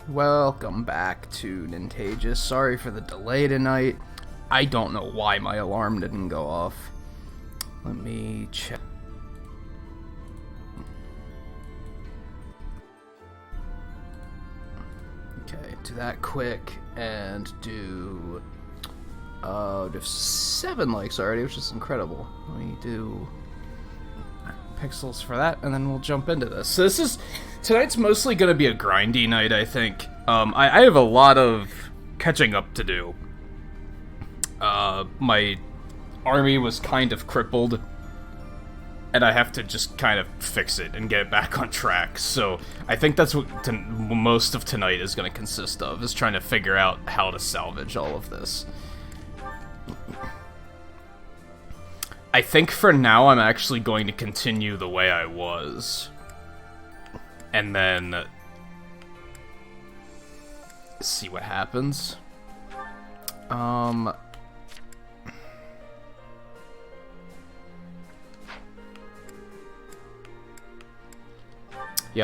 Welcome back to Nintagious. Sorry for the delay tonight. I don't know why my alarm didn't go off. Let me check. Okay, do that quick and do there's 7 likes already, which is incredible. Let me do pixels for that, and then we'll jump into this. So tonight's mostly going to be a grindy night, I think. I have a lot of catching up to do. My army was kind of crippled, and I have to just kind of fix it and get it back on track. So I think that's what most of tonight is going to consist of, is trying to figure out how to salvage all of this. I think for now I'm actually going to continue the way I was. And then see what happens. Yeah,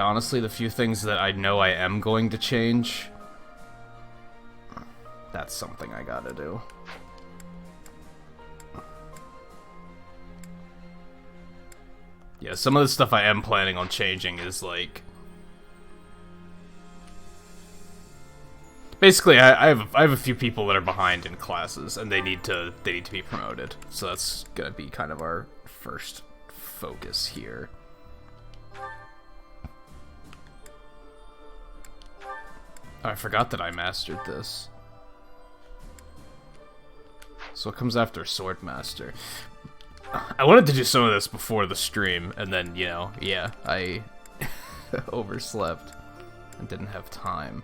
honestly, the few things that I know I am going to change, that's something I gotta do. Yeah, some of the stuff I am planning on changing is like, basically, I have a few people that are behind in classes, and they need to be promoted. So that's gonna be kind of our first focus here. Oh, I forgot that I mastered this. So it comes after Swordmaster. I wanted to do some of this before the stream, and then, you know, yeah, I overslept and didn't have time.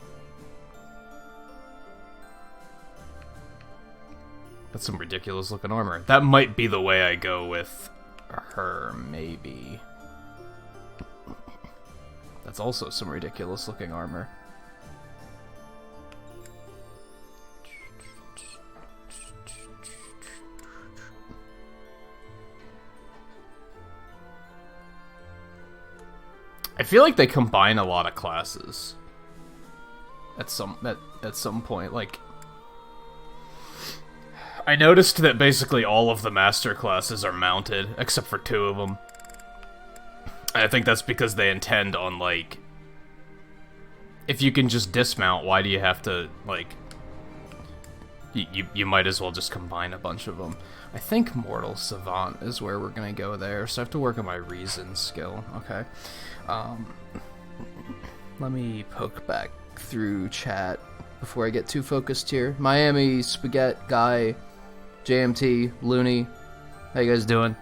That's some ridiculous looking armor. That might be the way I go with her, maybe. That's also some ridiculous looking armor. I feel like they combine a lot of classes at some point. Like, I noticed that basically all of the master classes are mounted except for 2 of them. I think that's because they intend on, like, if you can just dismount, why do you have to, like, you might as well just combine a bunch of them. I think Mortal Savant is where we're gonna go there, so I have to work on my reason skill. Okay. Let me poke back through chat before I get too focused here. Miami, Spaghetti, Guy, JMT, Looney, how you guys doing?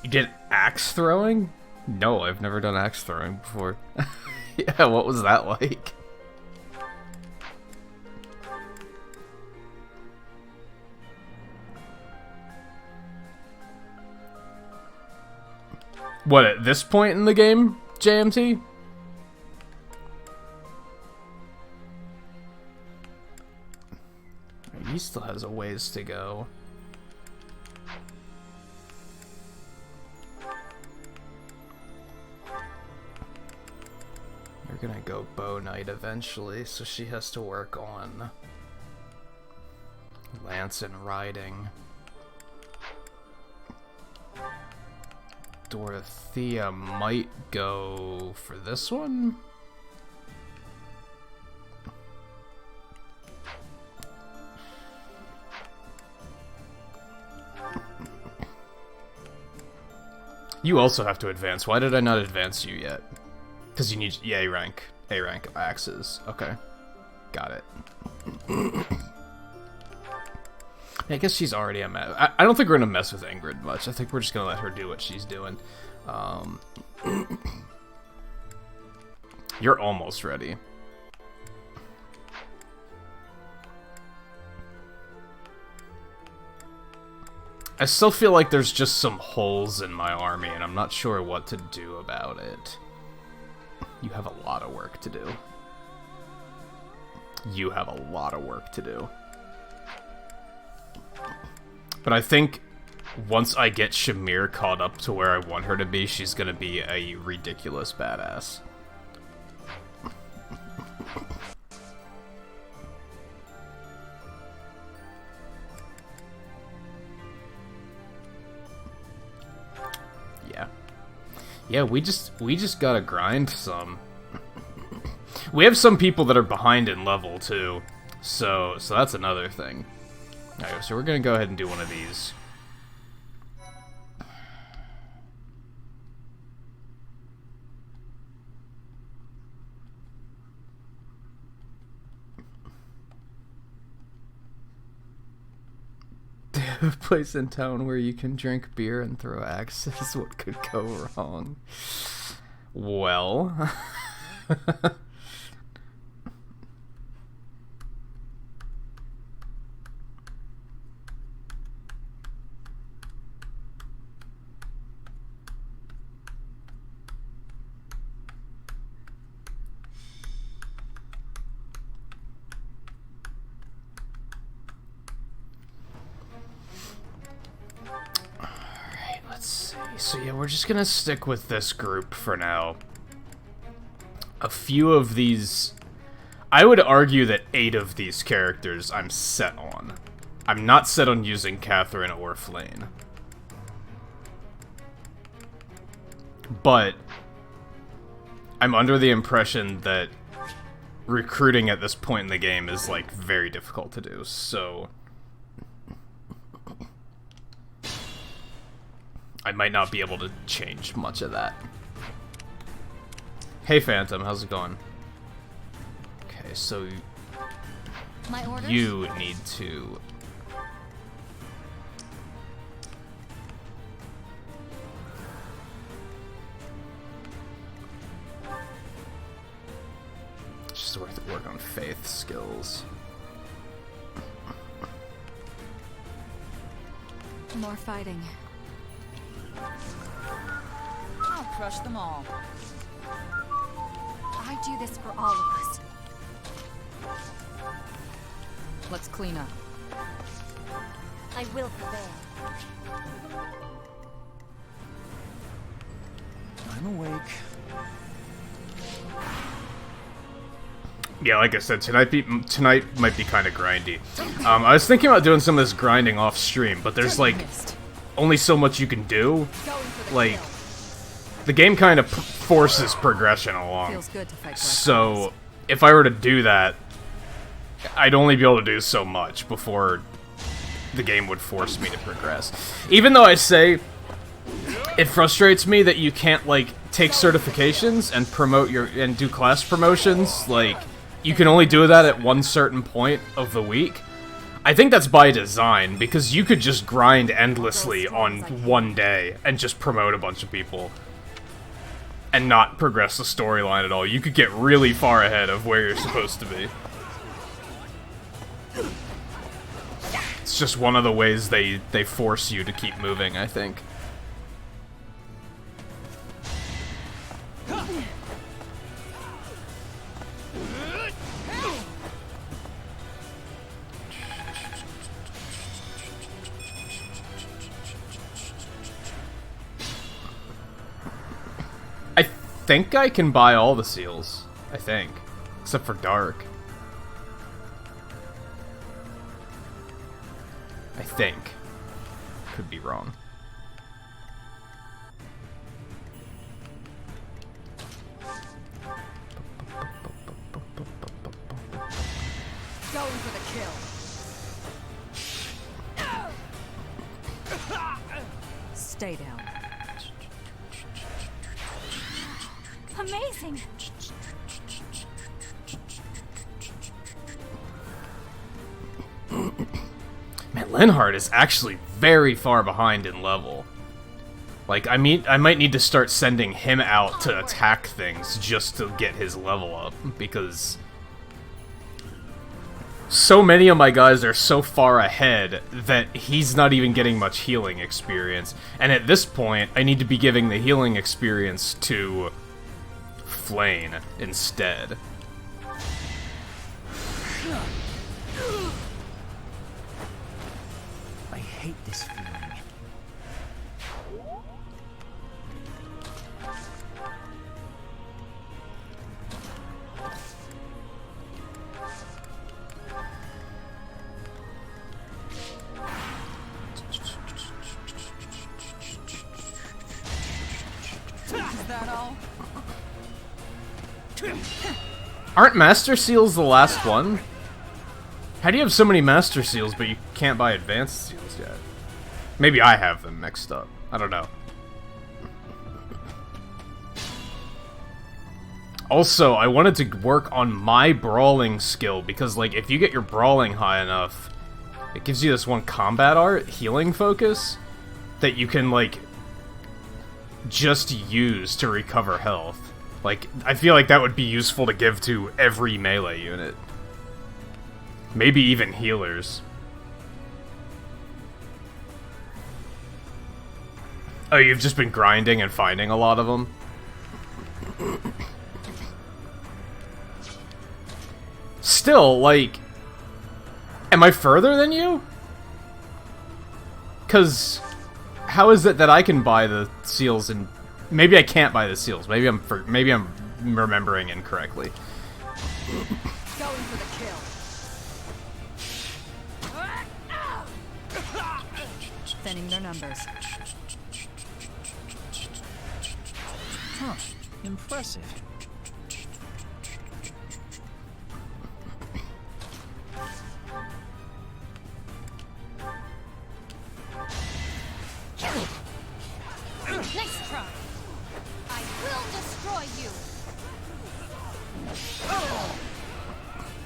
You did axe throwing? No, I've never done axe throwing before. Yeah, what was that like? What, at this point in the game, JMT? He still has a ways to go. You're gonna go Bow Knight eventually, so she has to work on Lance and Riding. Dorothea might go for this one. You also have to advance. Why did I not advance you yet? Because you need A rank axes. Okay, got it. I guess she's already a mess. I don't think we're gonna mess with Ingrid much. I think we're just gonna let her do what she's doing. You're almost ready. I still feel like there's just some holes in my army, and I'm not sure what to do about it. You have a lot of work to do. You have a lot of work to do. But I think once I get Shamir caught up to where I want her to be, she's gonna be a ridiculous badass. Yeah, we just gotta grind some. We have some people that are behind in level too, so that's another thing. Alright, so we're gonna go ahead and do one of these. A place in town where you can drink beer and throw axes. What could go wrong? Well... So yeah, we're just gonna stick with this group for now. A few of these... I would argue that 8 of these characters I'm set on. I'm not set on using Catherine or Flane. But I'm under the impression that recruiting at this point in the game is, like, very difficult to do, so... I might not be able to change much of that. Hey Phantom, how's it going? Okay, so you need to just work on faith skills. More fighting. I'll crush them all. I do this for all of us. Let's clean up. I will prevail. I'm awake. Yeah, like I said, tonight might be kind of grindy. I was thinking about doing some of this grinding off stream, but there's like only so much you can do. Like, the game kind of forces progression along. So, if I were to do that, I'd only be able to do so much before the game would force me to progress. Even though I say, it frustrates me that you can't, like, take certifications and promote and do class promotions. Like, you can only do that at one certain point of the week. I think that's by design, because you could just grind endlessly on one day and just promote a bunch of people and not progress the storyline at all. You could get really far ahead of where you're supposed to be. It's just one of the ways they force you to keep moving, I think. I think I can buy all the seals. I think. Except for Dark. I think. Could be wrong. Going for the kill. Stay down. Amazing. Man, Linhardt is actually very far behind in level. Like, I might need to start sending him out to attack things just to get his level up, because so many of my guys are so far ahead that he's not even getting much healing experience. And at this point, I need to be giving the healing experience to Flane instead. I hate this feeling. that all? Aren't Master Seals the last one? How do you have so many Master Seals, but you can't buy Advanced Seals yet? Maybe I have them mixed up. I don't know. Also, I wanted to work on my brawling skill, because, like, if you get your brawling high enough, it gives you this one combat art, healing focus, that you can, like, just use to recover health. Like, I feel like that would be useful to give to every melee unit. Maybe even healers. Oh, you've just been grinding and finding a lot of them? Still, like... Am I further than you? 'Cause... How is it that I can buy the seals and... Maybe I can't buy the seals. Maybe I'm remembering incorrectly. Going for the kill. Thinning their numbers. Huh. Impressive. Nice try. I will destroy you.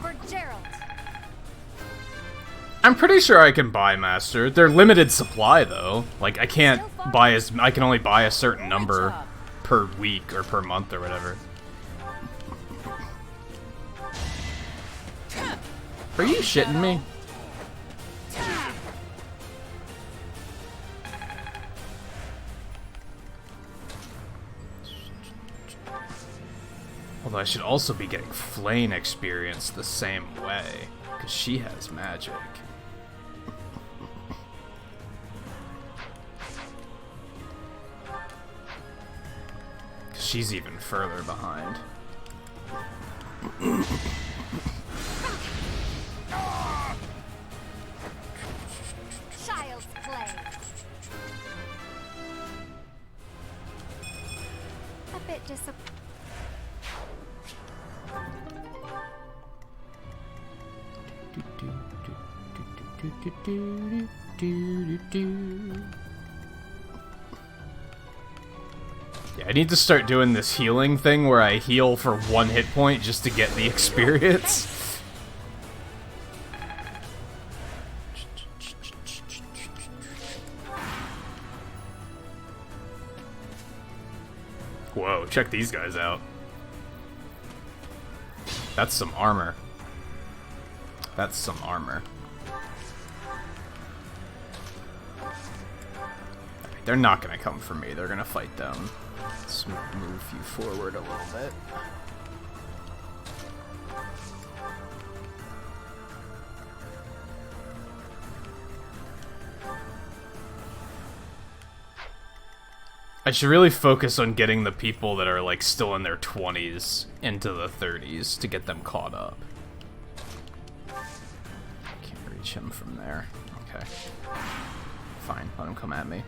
For Gerald. I'm pretty sure I can buy Master. They're limited supply, though. Like, I can't buy as... I can only buy a certain number per week or per month or whatever. Are you shitting me? Although I should also be getting Flame experience the same way, because she has magic. She's even further behind. Child's play. A bit disappointed. Yeah, I need to start doing this healing thing where I heal for 1 hit point just to get the experience. Whoa, check these guys out. That's some armor. That's some armor. They're not gonna come for me, they're gonna fight them. Let's move you forward a little bit. I should really focus on getting the people that are like still in their 20s into the 30s to get them caught up. Can't reach him from there. Okay. Fine, let him come at me.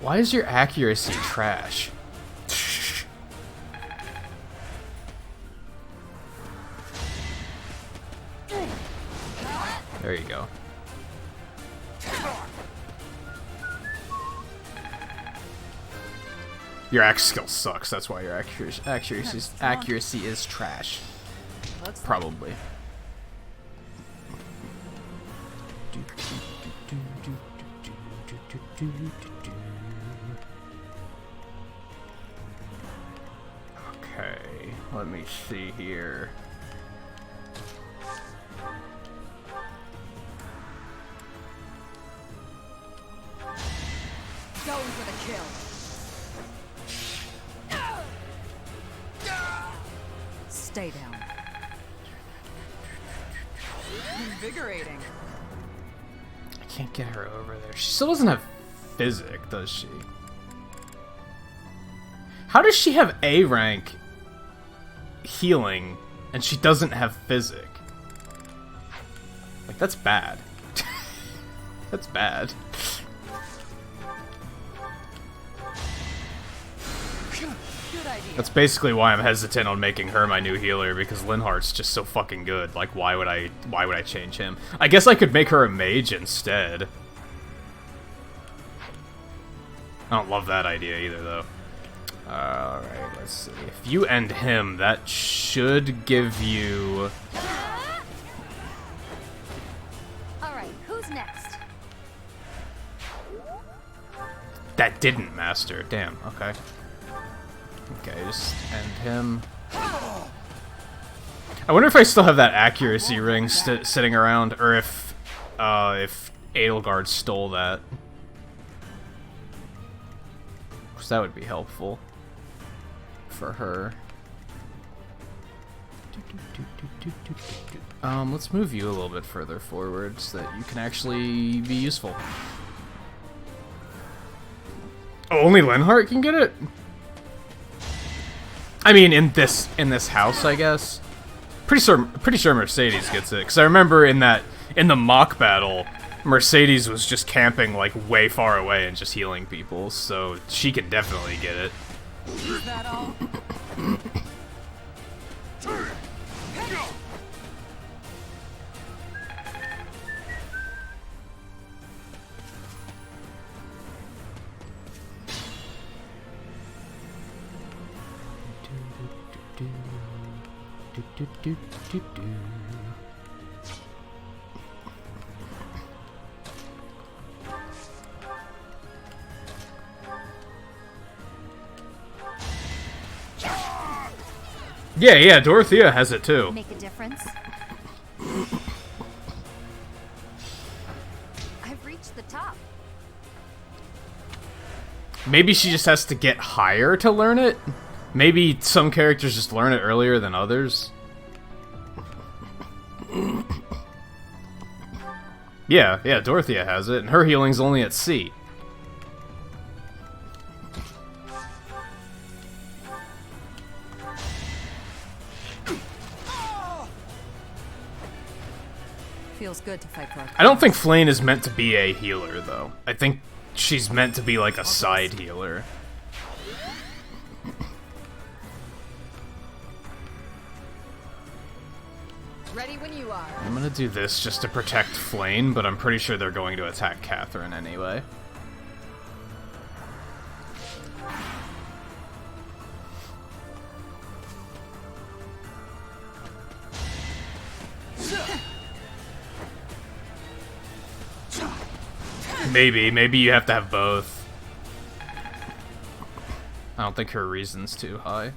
Why is your accuracy trash? There you go. Your axe skill sucks, that's why your accuracy is trash. Probably. Okay, let me see here. Going for the kill. Stay down. Invigorating. I can't get her over there. She still doesn't have Physic, does she? How does she have A rank healing and she doesn't have Physic? Like, that's bad. That's bad. That's basically why I'm hesitant on making her my new healer, because Linhardt's just so fucking good. Like, why would I change him? I guess I could make her a mage instead. I don't love that idea either, though. Alright, let's see. If you end him, that should give you... Alright, who's next? That didn't master. Damn, okay. Okay, just end him. I wonder if I still have that accuracy ring sitting around, or if Edelgard stole that. Because that would be helpful for her. Let's move you a little bit further forward so that you can actually be useful. Oh, only Linhardt can get it? I mean, in this house, I guess. Pretty sure Mercedes gets it, because I remember in the mock battle, Mercedes was just camping like way far away and just healing people, so she could definitely get it. Is that all? Yeah, Dorothea has it too. Make a difference? I've reached the top. Maybe she just has to get higher to learn it? Maybe some characters just learn it earlier than others? Yeah, Dorothea has it, and her healing's only at C. Feels good to fight for. I don't think Flane is meant to be a healer, though. I think she's meant to be like a side healer. Ready when you are. I'm gonna do this just to protect Flane, but I'm pretty sure they're going to attack Catherine anyway. Maybe you have to have both. I don't think her reason's too high.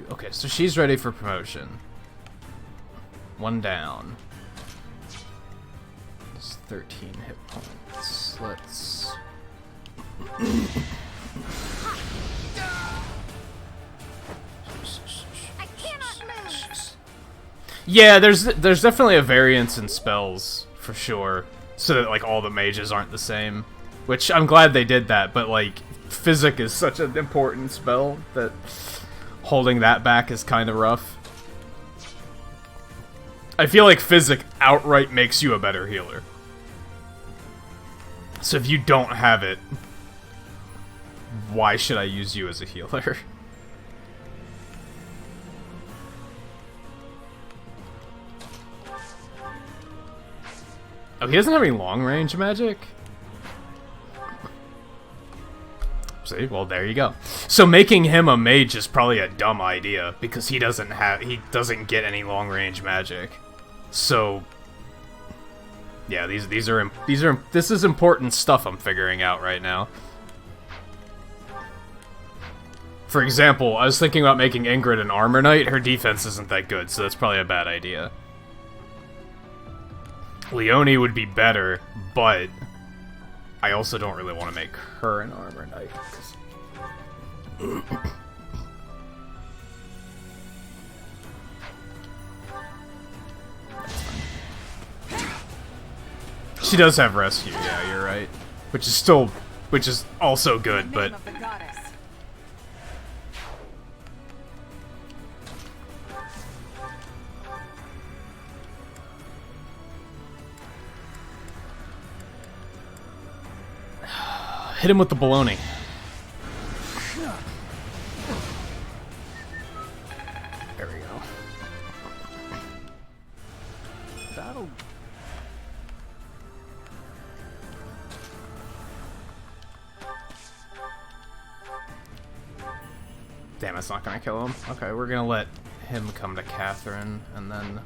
Okay, so she's ready for promotion. One down. It's 13 hit points. Let's... I cannot move. Yeah, there's definitely a variance in spells, for sure. So that, like, all the mages aren't the same. Which, I'm glad they did that, but, like, Physic is such an important spell that holding that back is kind of rough. I feel like Physic outright makes you a better healer. So if you don't have it, why should I use you as a healer? Oh, he doesn't have any long-range magic? See, well, there you go. So making him a mage is probably a dumb idea, because he doesn't get any long-range magic. So, yeah, this is important stuff I'm figuring out right now. For example, I was thinking about making Ingrid an armor knight. Her defense isn't that good, so that's probably a bad idea. Leonie would be better, but I also don't really want to make her an armor knight. That's fine. She does have rescue, yeah, you're right. Which is also good, but... Name of the goddess. Hit him with the baloney. There we go. That'll. Damn, it's not gonna kill him. Okay, we're gonna let him come to Catherine, and then...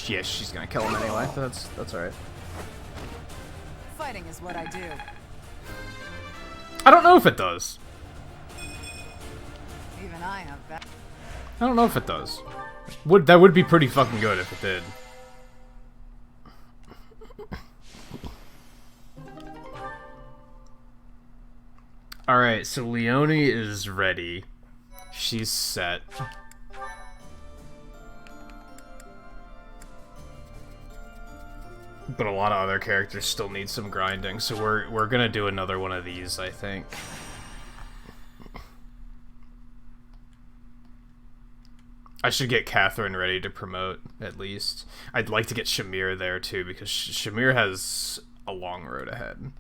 Yeah, she's gonna kill him anyway, but that's alright. Fighting is what I do. I don't know if it does. Even I have that. I don't know if it does. That would be pretty fucking good if it did. Alright, so Leonie is ready. She's set. But a lot of other characters still need some grinding, so we're gonna do another one of these, I think. I should get Catherine ready to promote, at least. I'd like to get Shamir there, too, because Shamir has a long road ahead.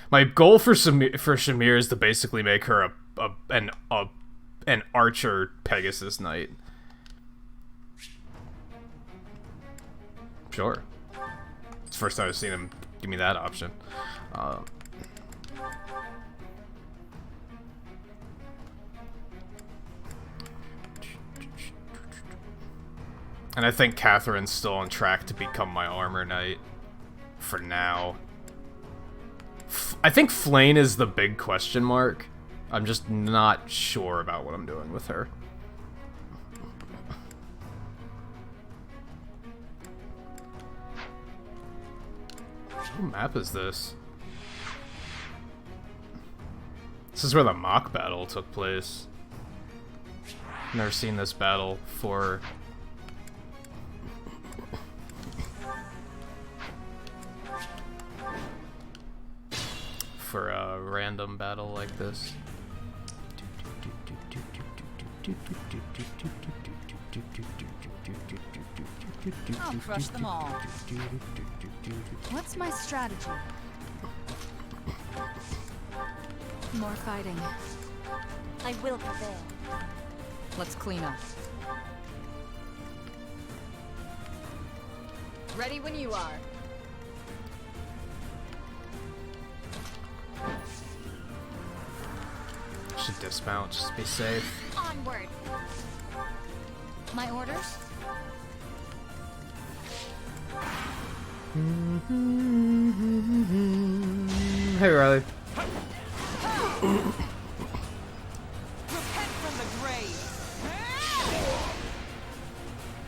My goal for Shamir is to basically make her an Archer Pegasus Knight. Sure. It's the first time I've seen him give me that option. And I think Catherine's still on track to become my armor knight. For now. I think Flane is the big question mark. I'm just not sure about what I'm doing with her. What map is this? This is where the mock battle took place. Never seen this battle for a random battle like this. I'll crush them all. What's my strategy? More fighting. I will prevail. Let's clean up. Ready when you are. Should dismount, just be safe. Onward. My orders? Hey, Riley. Repent from the grave.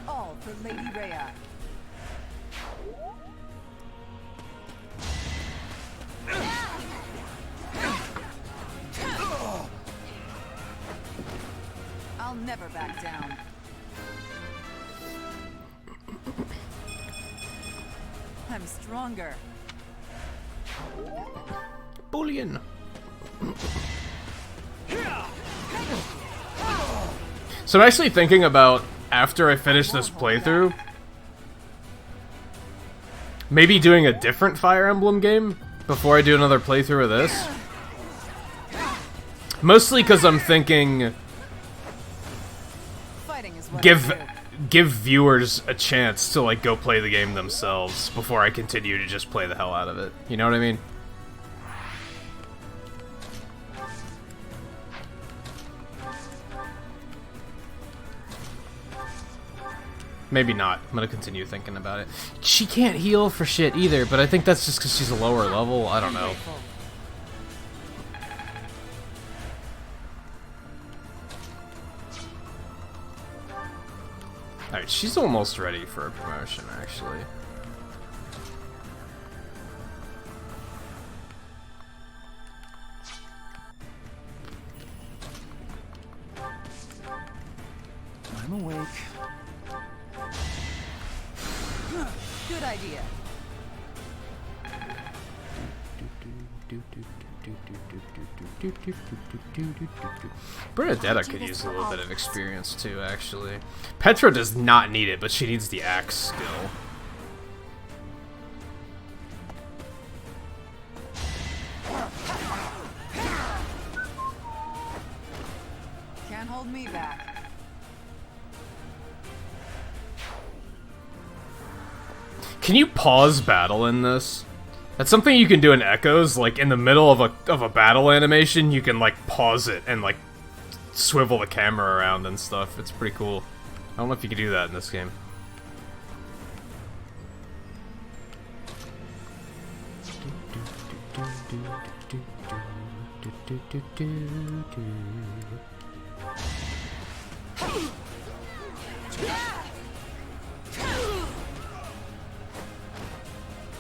All for Lady Rhea. I'll never back down. I'm stronger. Bullion. So I'm actually thinking about, after I finish this playthrough, maybe doing a different Fire Emblem game before I do another playthrough of this. Mostly because I'm thinking, Fighting is what I give viewers a chance to like go play the game themselves before I continue to just play the hell out of it. You know what I mean? Maybe not. I'm gonna continue thinking about it. She can't heal for shit either, but I think that's just because she's a lower level. I don't know. Alright, she's almost ready for a promotion, actually. awake. Good idea. Bernadetta could use a little bit of experience too, actually. Petra does not need it, but she needs the axe skill. Can't hold me back. Can you pause battle in this? That's something you can do in Echoes, like in the middle of a battle animation, you can like pause it and like swivel the camera around and stuff. It's pretty cool. I don't know if you can do that in this game.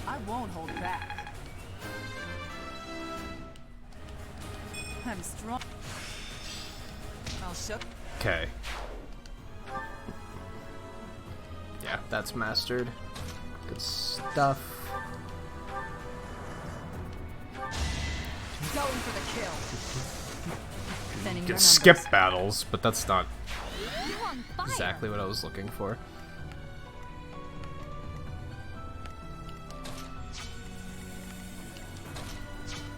I won't hold back. I'm strong. I'll show. Okay. Yeah, that's mastered. Good stuff. Going for the kill. Thinning You your can skip numbers. battles, but that's not You on fire. Exactly what I was looking for.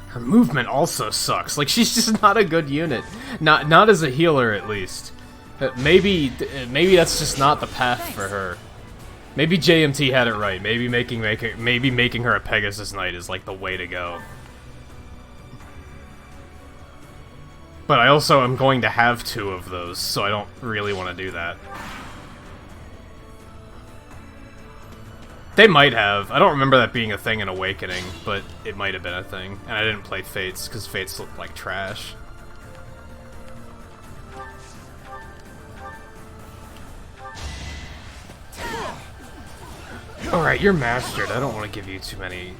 Her movement also sucks. Like, she's just not a good unit. Not as a healer, at least. Maybe that's just not the path for her. Maybe JMT had it right. Maybe making her a Pegasus Knight is like the way to go. But I also am going to have 2 of those, so I don't really want to do that. They might have. I don't remember that being a thing in Awakening, but it might have been a thing. And I didn't play Fates, because Fates looked like trash. Alright, you're mastered. I don't want to give you too many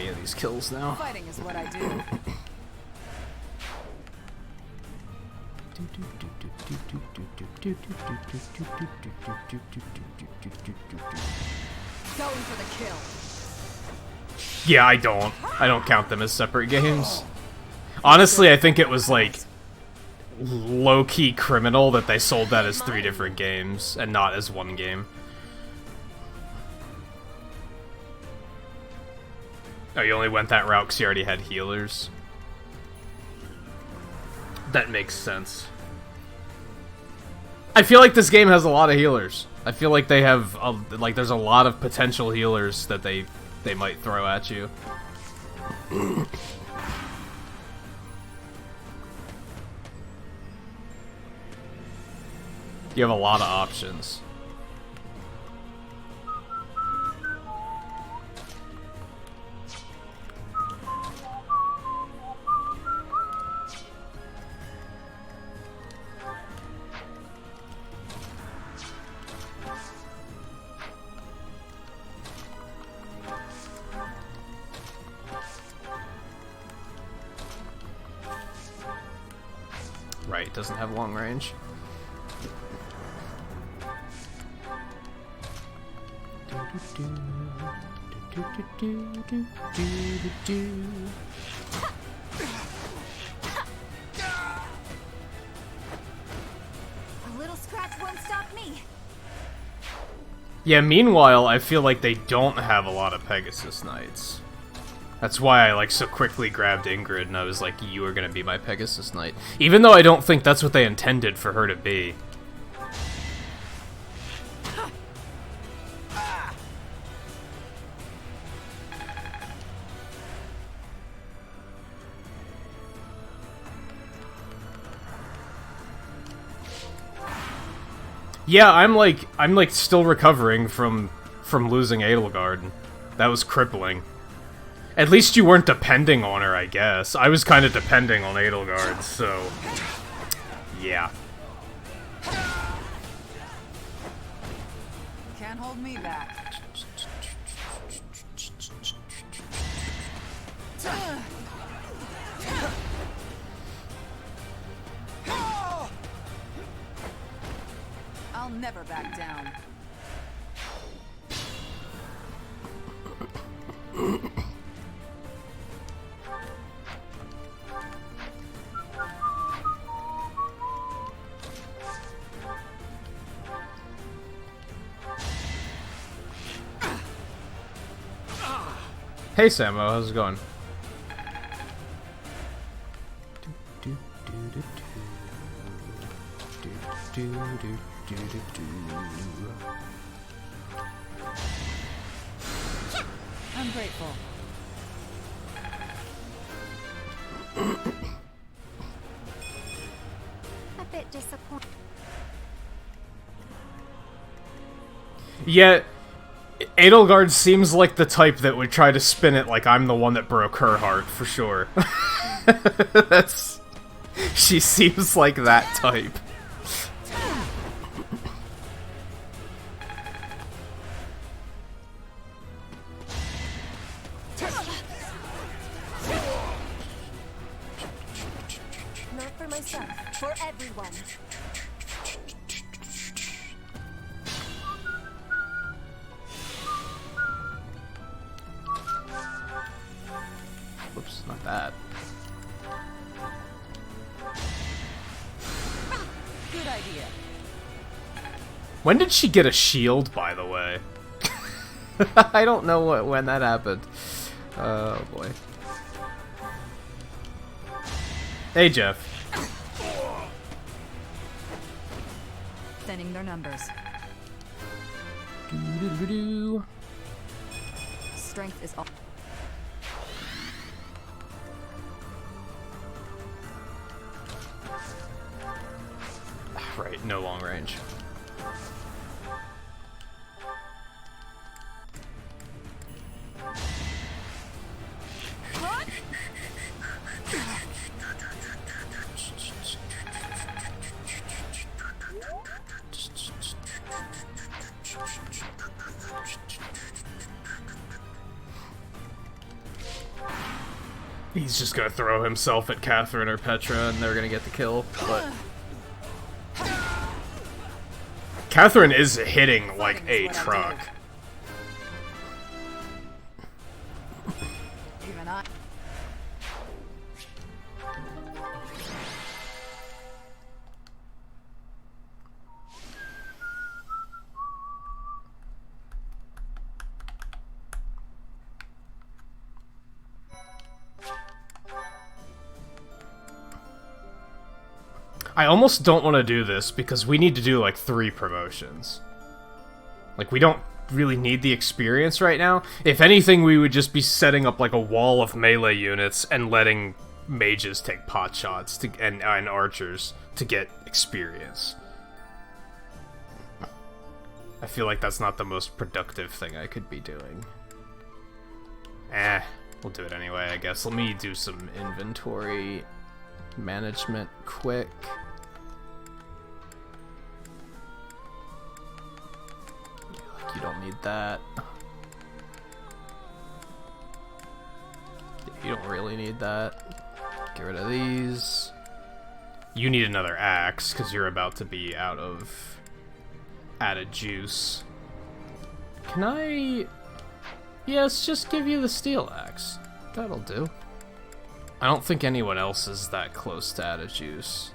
of these kills now. Fighting is what I do. Going for the kill. Yeah, I don't count them as separate games. Honestly, I think it was like low-key criminal that they sold that as 3 different games and not as one game. Oh, you only went that route because you already had healers? That makes sense. I feel like this game has a lot of healers. I feel like they have, like, there's a lot of potential healers that they might throw at you. You have a lot of options. Right, it doesn't have long range. A little scratch won't stop me. Yeah, meanwhile, I feel like they don't have a lot of Pegasus Knights. That's why I, like, so quickly grabbed Ingrid, and I was like, you are gonna be my Pegasus Knight. Even though I don't think that's what they intended for her to be. Yeah, I'm like still recovering from losing Edelgard. That was crippling. At least you weren't depending on her, I guess. I was kind of depending on Edelgard, so yeah. Can't hold me back. I'll I'll never back down. Hey Samo, how's it going? I'm grateful. A bit disappointed. Yeah, Edelgard seems like the type that would try to spin it like I'm the one that broke her heart, for sure. That's... She seems like that type. Not for myself, for everyone. Whoops, not that. Good idea. When did she get a shield, by the way? I don't know when that happened. Oh boy. Hey, Jeff. Thinning their numbers. Doo-doo-doo-doo. Strength is all. Right, no long range. He's just gonna throw himself at Catherine or Petra and they're gonna get the kill, but... Catherine is hitting like a truck. Even I. I almost don't want to do this because we need to do like 3 promotions. Like, we don't really need the experience right now. If anything, we would just be setting up like a wall of melee units and letting mages take pot shots to, and archers to get experience. I feel like that's not the most productive thing I could be doing. We'll do it anyway, I guess. Let me do some Inventory management quick. You don't need that. You don't really need that. Get rid of these. You need another axe, because you're about to be out of added juice. Can I... Yes, just give you the steel axe. That'll do. I don't think anyone else is that close to added juice.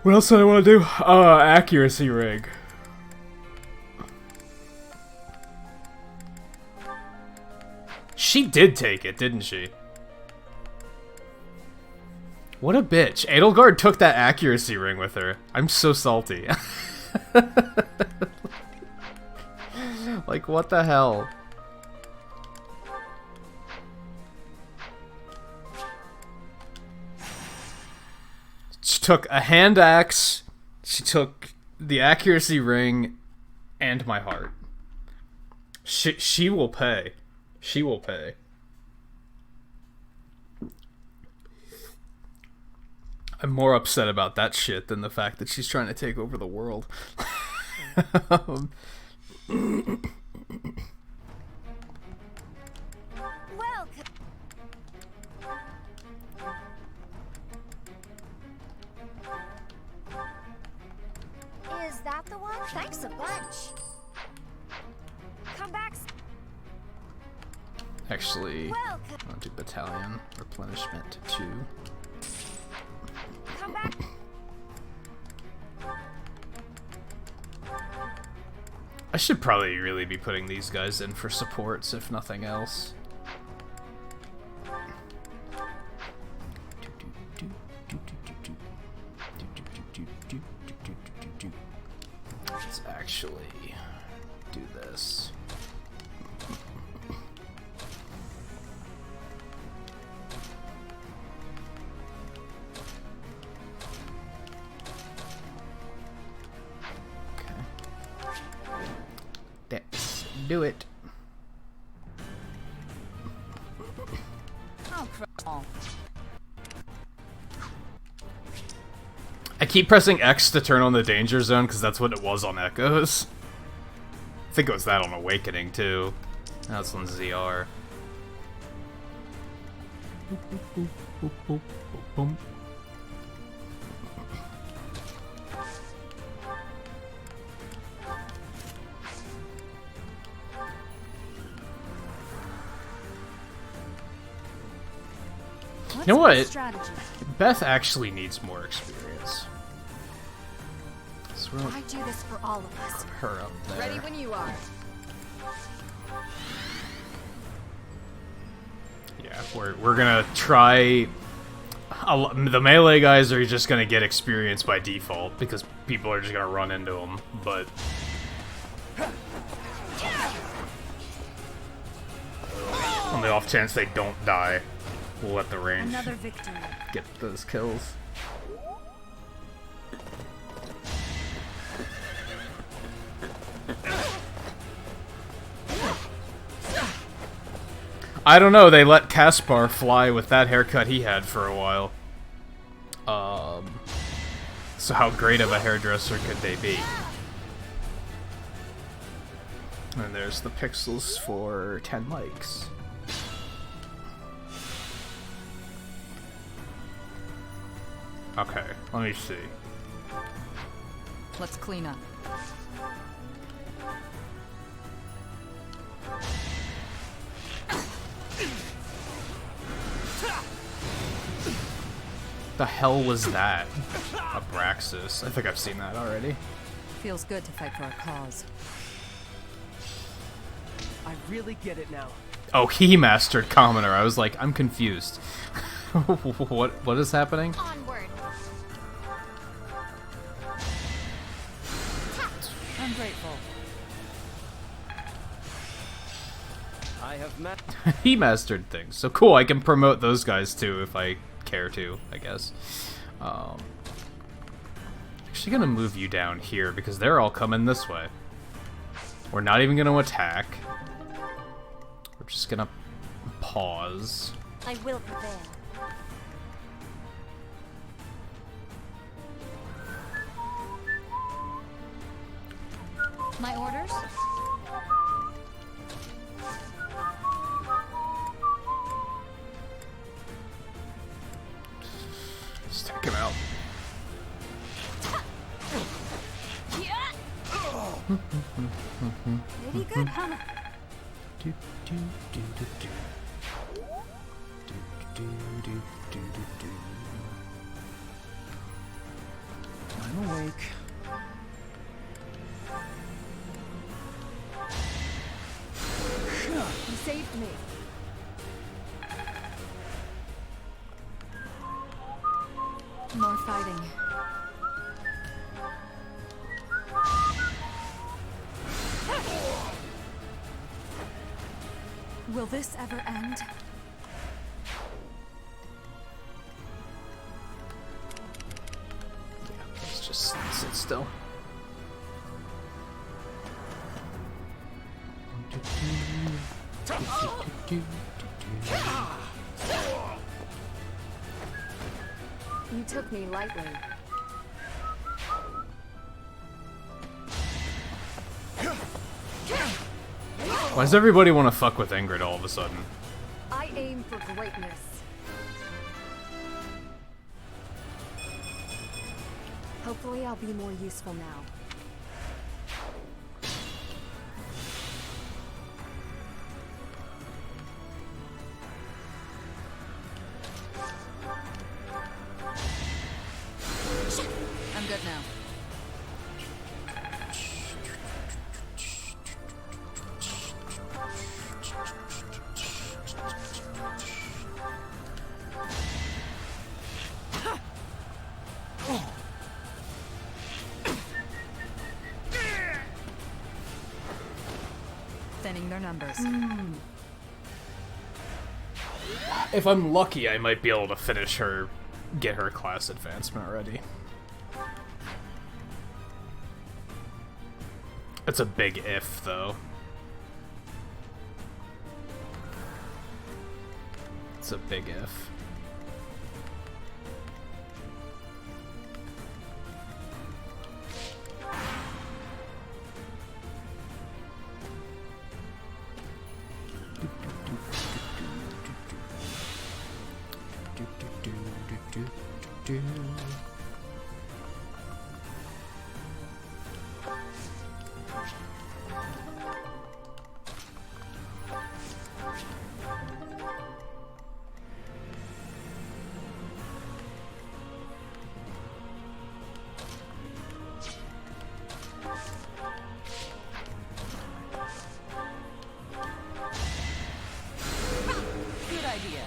What else do I want to do? Accuracy rig. She did take it, didn't she? What a bitch. Edelgard took that accuracy ring with her. I'm so salty. Like, what the hell? She took a hand axe, she took the accuracy ring, and my heart. She will pay. She will pay. I'm more upset about that shit than the fact that she's trying to take over the world. Welcome. the one? Thanks a bunch. Come back. Actually, Welcome. I'll do battalion replenishment 2. Come back. I should probably really be putting these guys in for supports, if nothing else. Let's actually do this. Let's do it. Oh, crap. I keep pressing X to turn on the danger zone because that's what it was on Echoes. I think it was that on Awakening too. Now it's on ZR. You know what? Strategy. Beth actually needs more experience. So we'll I do this for all of us. put her up there. Ready when you are. Yeah, we're gonna try. The melee guys are just gonna get experience by default because people are just gonna run into them. But on the off chance they don't die, we'll let the range Another victory. get those kills. I don't know, they let Kaspar fly with that haircut he had for a while. So how great of a hairdresser could they be? And there's the pixels for 10 likes. Okay, let me see. Let's clean up. The hell was that? Abraxas. I think I've seen that already. Feels good to fight for a cause. I really get it now. Oh, he mastered Commoner. I was like, I'm confused. What is happening? Onward. I'm grateful. I have met. He mastered things. So cool, I can promote those guys too if I care to, I guess. Actually gonna move you down here because they're all coming this way. We're not even gonna attack. We're just gonna pause. I will prepare. My orders? Just take him out. Pretty good, huh? Do, do, do, do, do. Do, do, do, do, do, do. I'm awake. You saved me. More fighting. Will this ever end? Let's just sit still. You took me lightly. Why does everybody want to fuck with Ingrid all of a sudden? I aim for greatness. Hopefully I'll be more useful now. thinning their numbers. If I'm lucky, I might be able to finish her, get her class advancement ready. It's a big if, though. It's a big if. Good idea.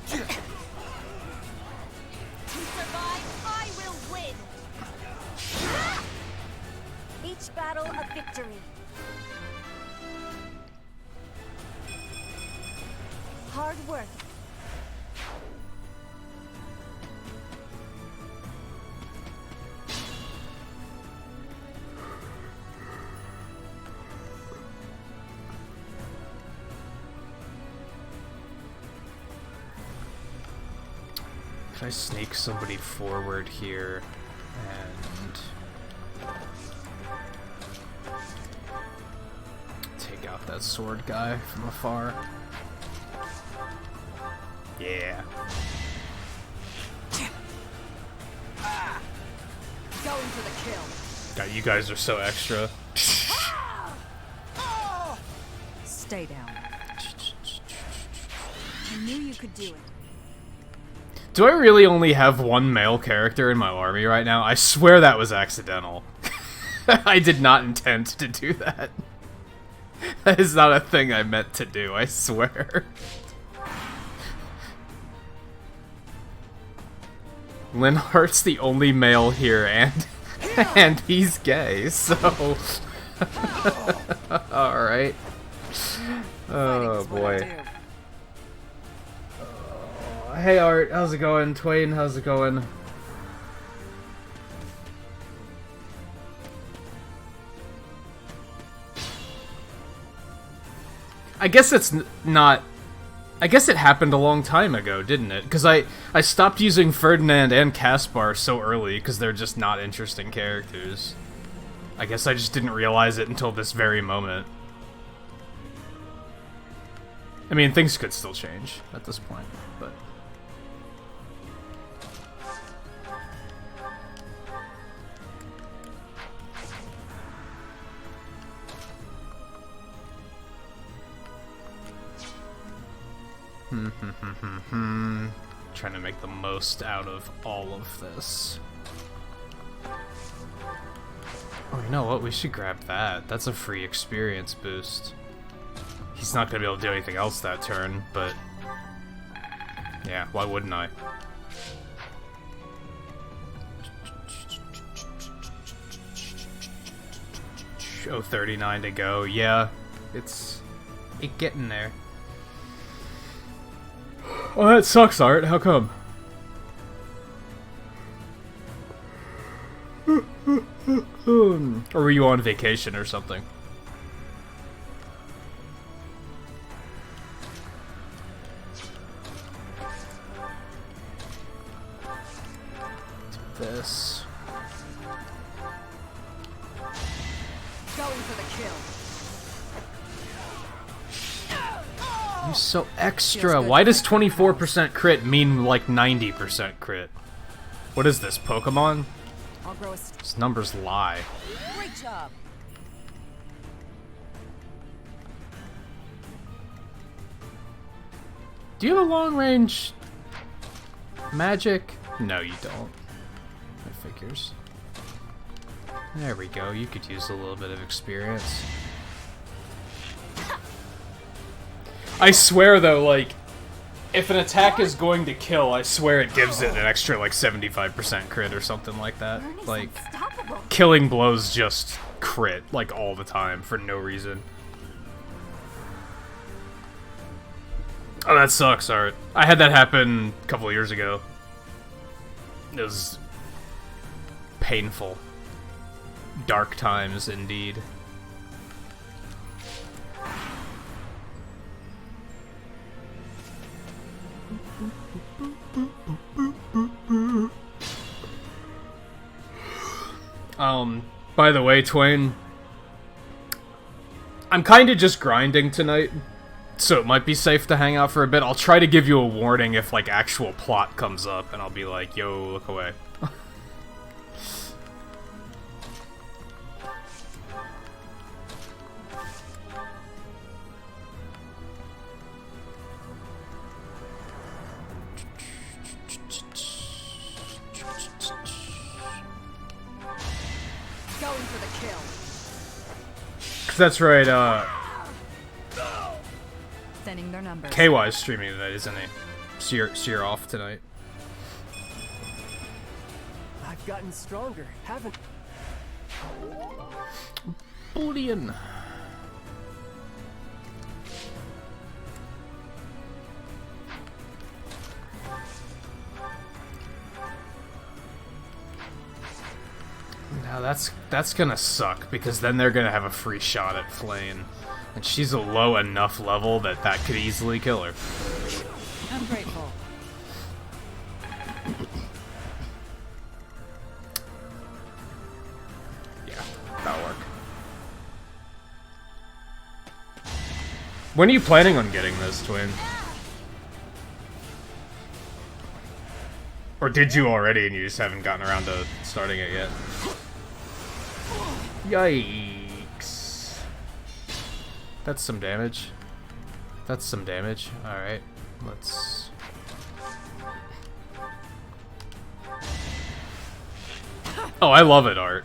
To survive, I will win. Each battle a victory. Hard work. Can I sneak somebody forward here and take out that sword guy from afar? Yeah. Going for the kill. God, you guys are so extra. Stay down. I knew you could do it. Do I really only have one male character in my army right now? I swear that was accidental. I did not intend to do that. That is not a thing I meant to do, I swear. Linhart's the only male here, and he's gay, so... Alright. Oh, boy. Hey Art, how's it going? Twain, how's it going? I guess it's not... I guess it happened a long time ago, didn't it? Because I stopped using Ferdinand and Caspar so early because they're just not interesting characters. I guess I just didn't realize it until this very moment. I mean, things could still change at this point, but... Trying to make the most out of all of this. Oh, you know what? We should grab that. That's a free experience boost. He's not gonna be able to do anything else that turn, but... yeah, why wouldn't I? Oh, 39 to go. Yeah, it's getting there. Oh, that sucks, Art. How come? Or were you on vacation or something? Do this. Going for the kill. You're so extra. Why does 24% crit mean like 90% crit? What is this, Pokemon? I'll grow a These numbers lie. great job. Do you have a long range magic? No, you don't. My figures. There we go, you could use a little bit of experience. I swear though, like, if an attack is going to kill, I swear it gives it an extra, like, 75% crit or something like that. Bernie's Like, unstoppable. killing blows just crit, like, all the time, for no reason. Oh, that sucks, Art. I had that happen a couple of years ago. It was painful. Dark times, indeed. By the way, Twain, I'm kind of just grinding tonight, so it might be safe to hang out for a bit. I'll try to give you a warning if, like, actual plot comes up, and I'll be like, yo, look away. Going for the kill. 'Cause that's right, Thinning their numbers. KY's streaming tonight, isn't he? So you're off tonight. I've gotten stronger, haven't Bullion. Now that's gonna suck, because then they're gonna have a free shot at Flame. And she's a low enough level that that could easily kill her. I'm grateful. Yeah, that'll work. When are you planning on getting this, Twin? Or did you already and you just haven't gotten around to starting it yet? Yikes. That's some damage. That's some damage. Alright, let's... Oh, I love it, Art.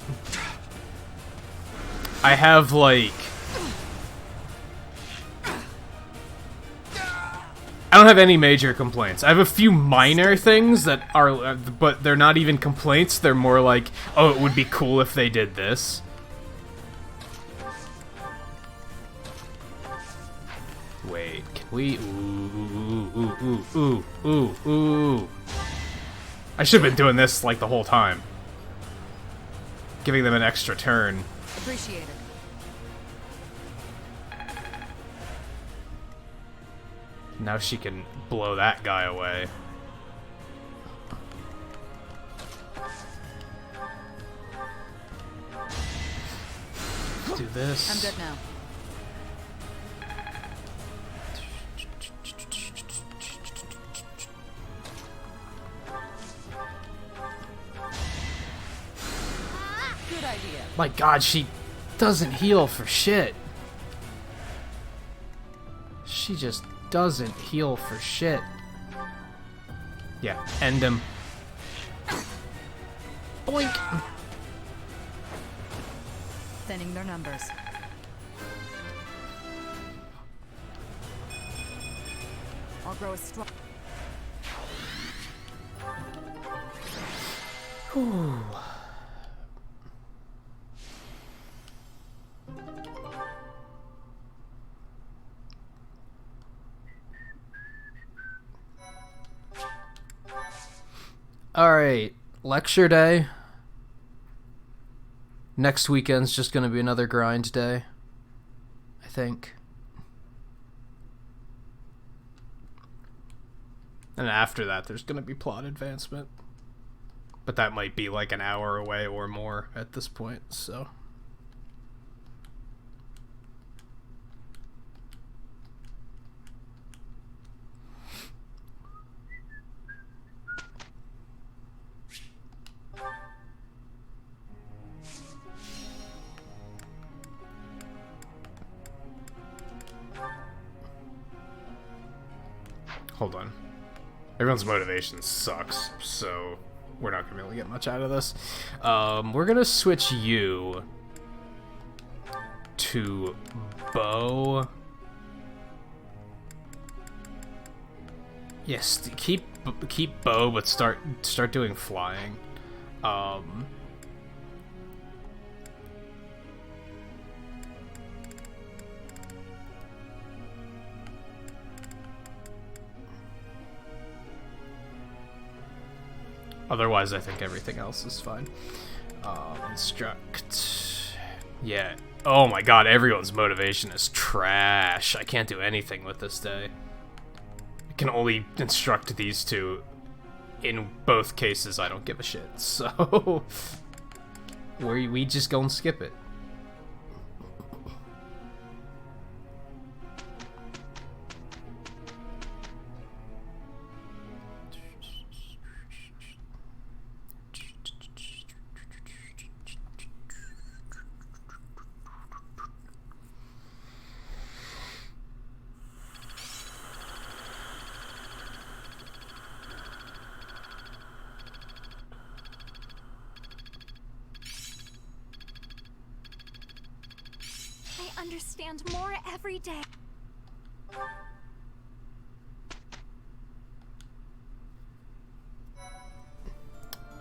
I have, like... I don't have any major complaints. I have a few minor things that are... but they're not even complaints. They're more like, oh, it would be cool if they did this. Wait, can we... Ooh. I should have been doing this, like, the whole time. Giving them an extra turn. Appreciate it. Now she can blow that guy away. Do this. I'm good now. Good idea. My god, she doesn't heal for shit. She just doesn't heal for shit. Yeah, end him. Boink! Thinning their numbers. I'll grow a strong. Whew. Alright, lecture day. Next weekend's just gonna be another grind day, I think. And after that, there's gonna be plot advancement. But that might be like an hour away or more at this point, so... Hold on. Everyone's motivation sucks, so we're not gonna be able to get much out of this. We're gonna switch you to bow. Yes, keep bow, but start doing flying. Otherwise, I think everything else is fine. Instruct. Yeah. Oh my god, everyone's motivation is trash. I can't do anything with this day. I can only instruct these two. In both cases, I don't give a shit. So, we just go and skip it. I understand more every day.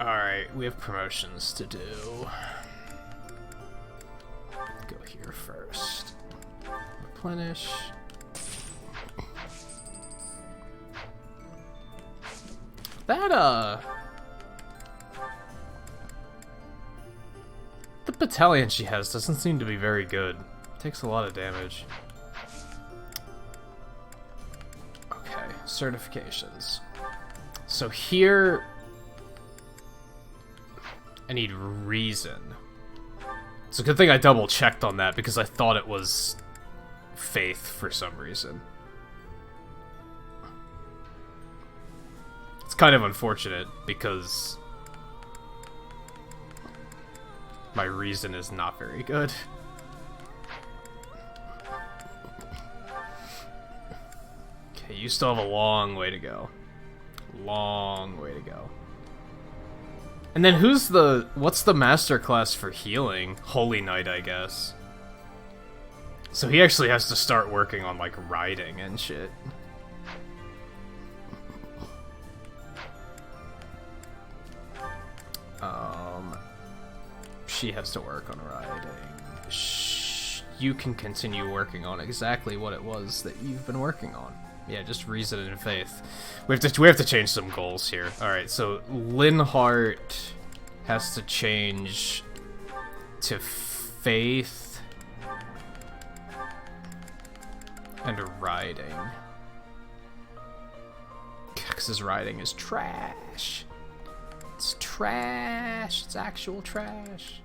Alright, we have promotions to do. Go here first. Replenish. That, the battalion she has doesn't seem to be very good. Takes a lot of damage. Okay, certifications. So here, I need reason. It's a good thing I double checked on that because I thought it was faith for some reason. It's kind of unfortunate because my reason is not very good. Okay, you still have a long way to go. Long way to go. And then what's the master class for healing? Holy Knight, I guess. So he actually has to start working on, like, riding and shit. She has to work on riding. You can continue working on exactly what it was that you've been working on. Yeah, just reason and faith. We have to change some goals here. All right, so Linhart has to change to faith and riding, because his riding is trash. It's trash. It's actual trash.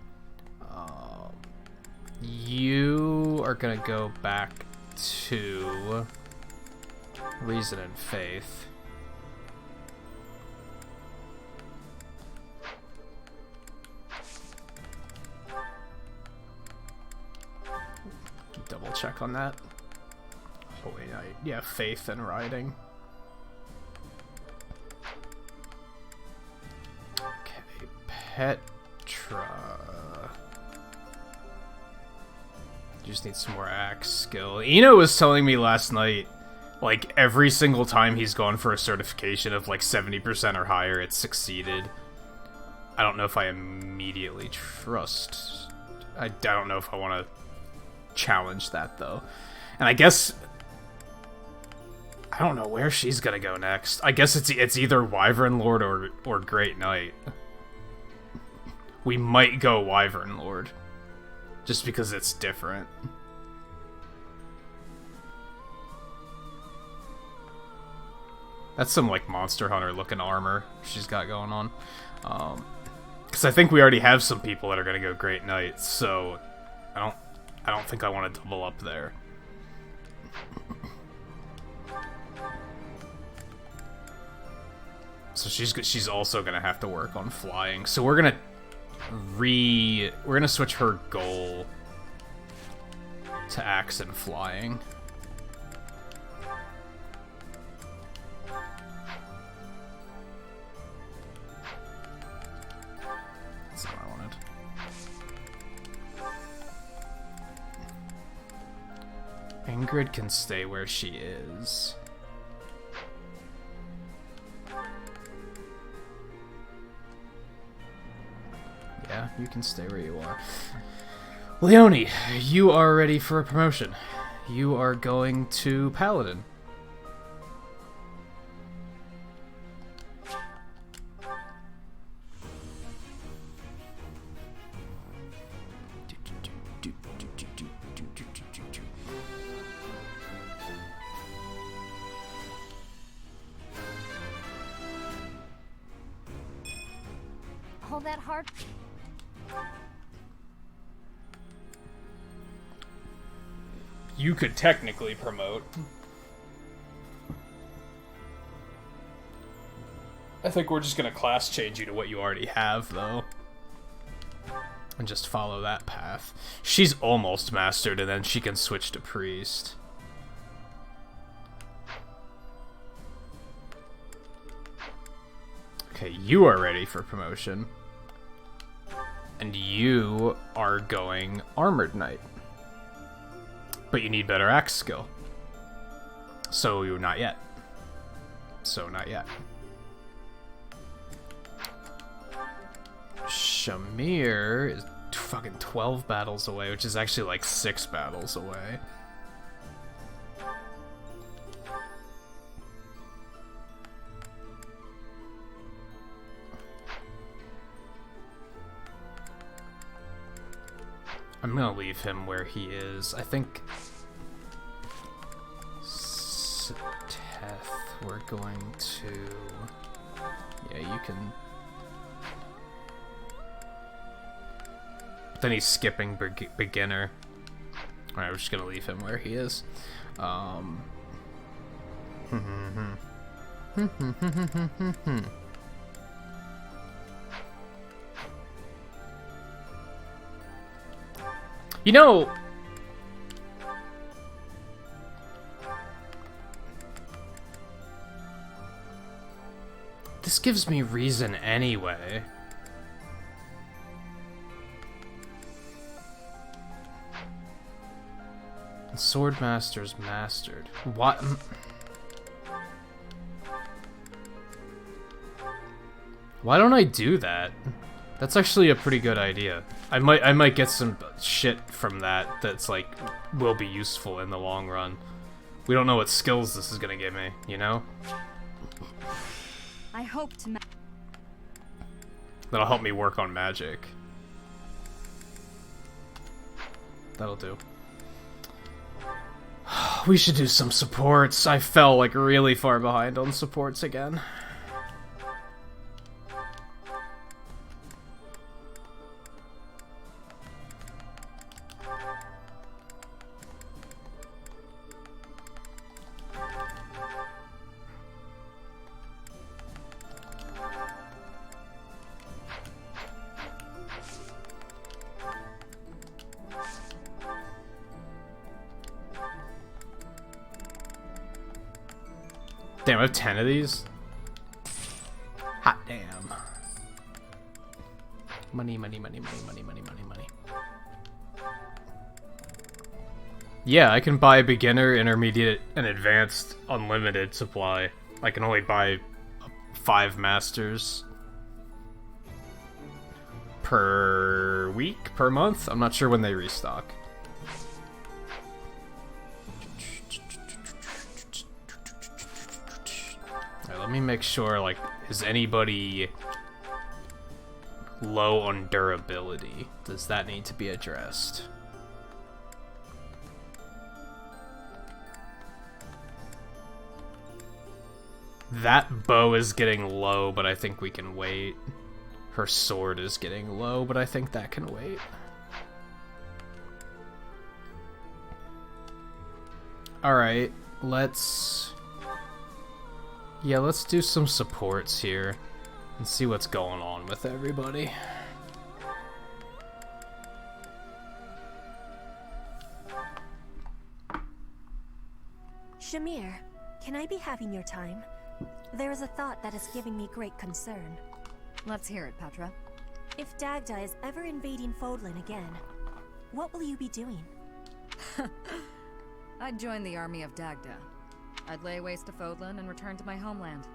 You are gonna go back to reason and faith. Double check on that. Holy Knight. Yeah, faith and riding. Okay, Petra. Just need some more axe skill. Eno was telling me last night, like, every single time he's gone for a certification of, like, 70% or higher, it's succeeded. I don't know if I immediately trust... I don't know if I want to challenge that, though. And I guess... I don't know where she's gonna go next. I guess it's either Wyvern Lord or Great Knight. We might go Wyvern Lord. Just because it's different. That's some, like, Monster Hunter looking armor she's got going on. Because I think we already have some people that are gonna go Great Knight, so I don't think I want to double up there. So she's also gonna have to work on flying. So we're gonna switch her goal to axe and flying. Ingrid can stay where she is. Yeah, you can stay where you are. Leonie, you are ready for a promotion. You are going to Paladin. Hold that hard. You could technically promote. I think we're just gonna class change you to what you already have, though. And just follow that path. She's almost mastered, and then she can switch to priest. Okay, you are ready for promotion. And you are going Armored Knight. But you need better axe skill. So you're not yet. So not yet. Shamir is fucking 12 battles away, which is actually like 6 battles away. I'm gonna leave him where he is. I think Seteth, we're going to... Yeah, you can... Then he's skipping beginner. Alright, we're just gonna leave him where he is. You know, this gives me reason anyway. Swordmaster's mastered. What? Why don't I do that? That's actually a pretty good idea. I might get some shit from that that's like will be useful in the long run. We don't know what skills this is gonna give me, you know? I hope to. That'll help me work on magic. That'll do. We should do some supports. I fell like really far behind on supports again. Damn, I have 10 of these? Hot damn. Money, money, money, money, money, money, money, money. Yeah, I can buy beginner, intermediate, and advanced unlimited supply. I can only buy 5 masters per week, per month. I'm not sure when they restock. Let me make sure, like, is anybody low on durability? Does that need to be addressed? That bow is getting low, but I think we can wait. Her sword is getting low, but I think that can wait. Alright, let's... Yeah, let's do some supports here and see what's going on with everybody. Shamir, can I be having your time? There is a thought that is giving me great concern. Let's hear it, Petra. If Dagda is ever invading Fodlan again, what will you be doing? I'd join the army of Dagda. I'd lay waste to Fodlan and return to my homeland.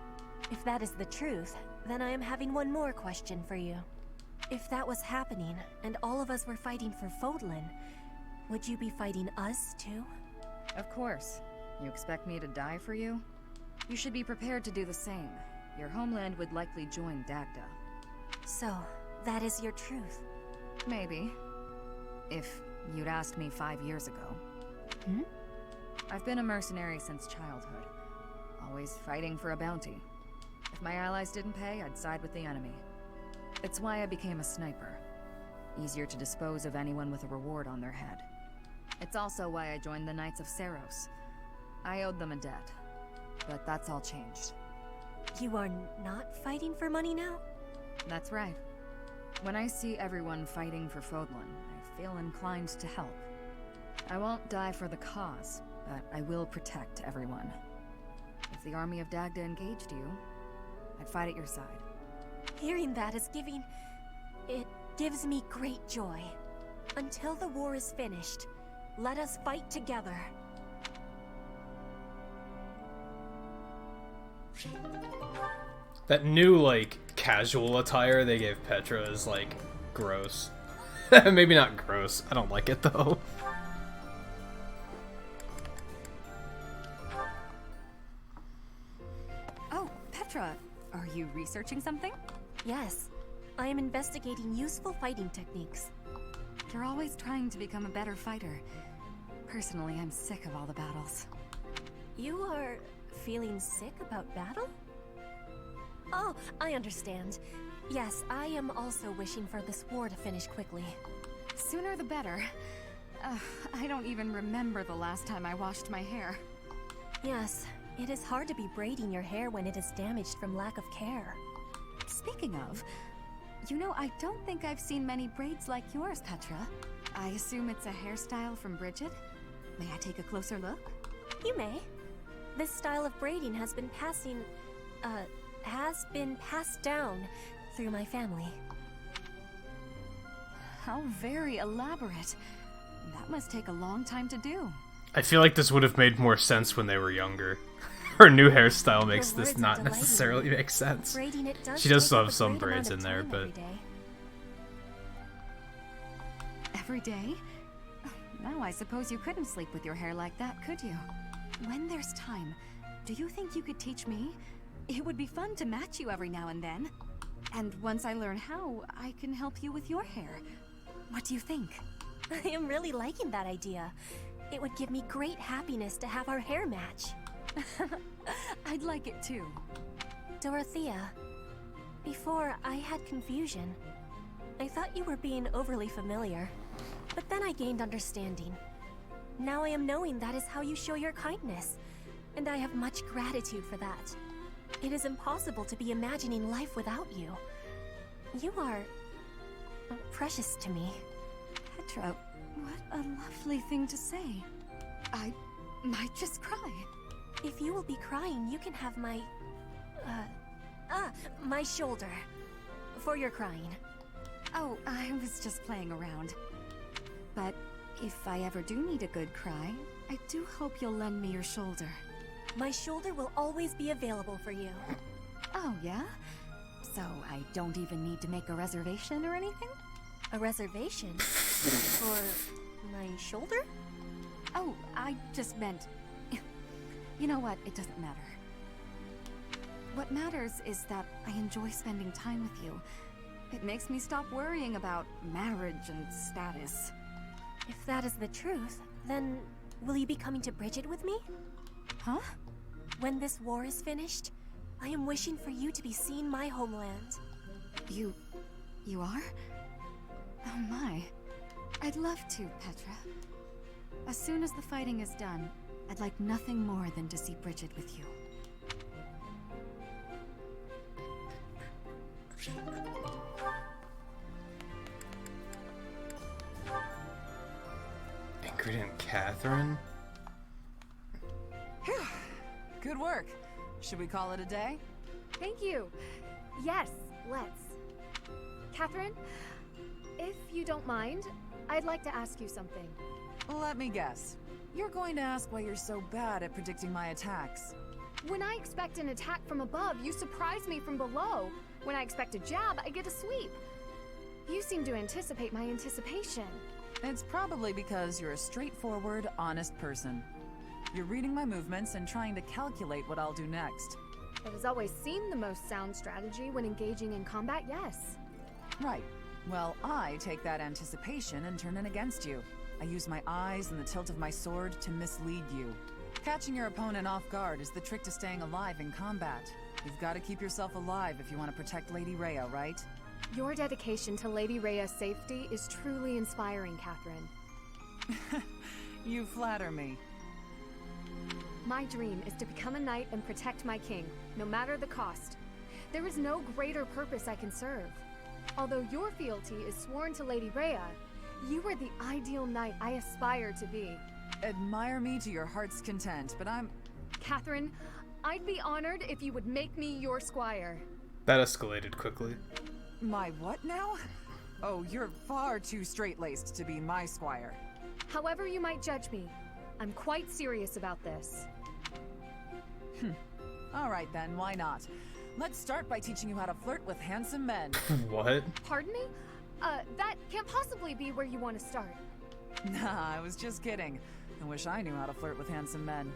If that is the truth, then I am having one more question for you. If that was happening, and all of us were fighting for Fodlan, would you be fighting us too? Of course. You expect me to die for you? You should be prepared to do the same. Your homeland would likely join Dagda. So, that is your truth. Maybe. If you'd asked me 5 years ago. Hmm? I've been a mercenary since childhood. Always fighting for a bounty. If my allies didn't pay, I'd side with the enemy. It's why I became a sniper. Easier to dispose of anyone with a reward on their head. It's also why I joined the Knights of Seros. I owed them a debt. But that's all changed. You are not fighting for money now? That's right. When I see everyone fighting for Fodlan, I feel inclined to help. I won't die for the cause, but I will protect everyone. If the army of Dagda engaged you, I'd fight at your side. Hearing that is it gives me great joy. Until the war is finished, let us fight together. That new, like, casual attire they gave Petra is, like, gross. Maybe not gross. I don't like it, though. Oh, Petra, are you researching something? Yes, I am investigating useful fighting techniques. You're always trying to become a better fighter. Personally, I'm sick of all the battles. You are feeling sick about battle? Oh, I understand. Yes, I am also wishing for this war to finish quickly. Sooner the better. I don't even remember the last time I washed my hair. Yes, it is hard to be braiding your hair when it is damaged from lack of care. Speaking of, you know, I don't think I've seen many braids like yours, Petra. I assume it's a hairstyle from Bridget? May I take a closer look? You may. This style of braiding has been passed down through my family. How very elaborate. That must take a long time to do. I feel like this would have made more sense when they were younger. Her new hairstyle makes Your this words are not delighting necessarily me. make sense. Braiding it does She does take still up have a some great braids amount in of there, time but every day. Every day? Now I suppose you couldn't sleep with your hair like that, could you? When there's time, do you think you could teach me? It would be fun to match you every now and then. And once I learn how, I can help you with your hair. What do you think? I am really liking that idea. It would give me great happiness to have our hair match. I'd like it too. Dorothea, before I had confusion. I thought you were being overly familiar, but then I gained understanding. Now I am knowing that is how you show your kindness, and I have much gratitude for that. It is impossible to be imagining life without you. You are precious to me. Petra, what a lovely thing to say. I might just cry. If you will be crying, you can have my shoulder. For your crying. Oh, I was just playing around. But if I ever do need a good cry, I do hope you'll lend me your shoulder. My shoulder will always be available for you. Oh, yeah? So I don't even need to make a reservation or anything? A reservation? For my shoulder? Oh, I just meant... You know what? It doesn't matter. What matters is that I enjoy spending time with you. It makes me stop worrying about marriage and status. If that is the truth, then will you be coming to Bridget with me? Huh? When this war is finished, I am wishing for you to be seeing my homeland. You are? Oh my. I'd love to, Petra. As soon as the fighting is done, I'd like nothing more than to see Bridget with you. Ingrid and Catherine? Good work. Should we call it a day? Thank you. Yes, let's. Catherine, if you don't mind, I'd like to ask you something. Let me guess. You're going to ask why you're so bad at predicting my attacks. When I expect an attack from above, you surprise me from below. When I expect a jab, I get a sweep. You seem to anticipate my anticipation. It's probably because you're a straightforward, honest person. You're reading my movements and trying to calculate what I'll do next. It has always seemed the most sound strategy when engaging in combat, yes. Right. Well, I take that anticipation and turn it against you. I use my eyes and the tilt of my sword to mislead you. Catching your opponent off guard is the trick to staying alive in combat. You've got to keep yourself alive if you want to protect Lady Rhea, right? Your dedication to Lady Rhea's safety is truly inspiring, Catherine. You flatter me. My dream is to become a knight and protect my king, no matter the cost. There is no greater purpose I can serve. Although your fealty is sworn to Lady Rhea, you are the ideal knight I aspire to be. Admire me to your heart's content, but Catherine, I'd be honored if you would make me your squire. That escalated quickly. My what now? Oh, you're far too straight-laced to be my squire. However you might judge me, I'm quite serious about this. All right then, why not? Let's start by teaching you how to flirt with handsome men. What? Pardon me? That can't possibly be where you want to start. Nah, I was just kidding. I wish I knew how to flirt with handsome men.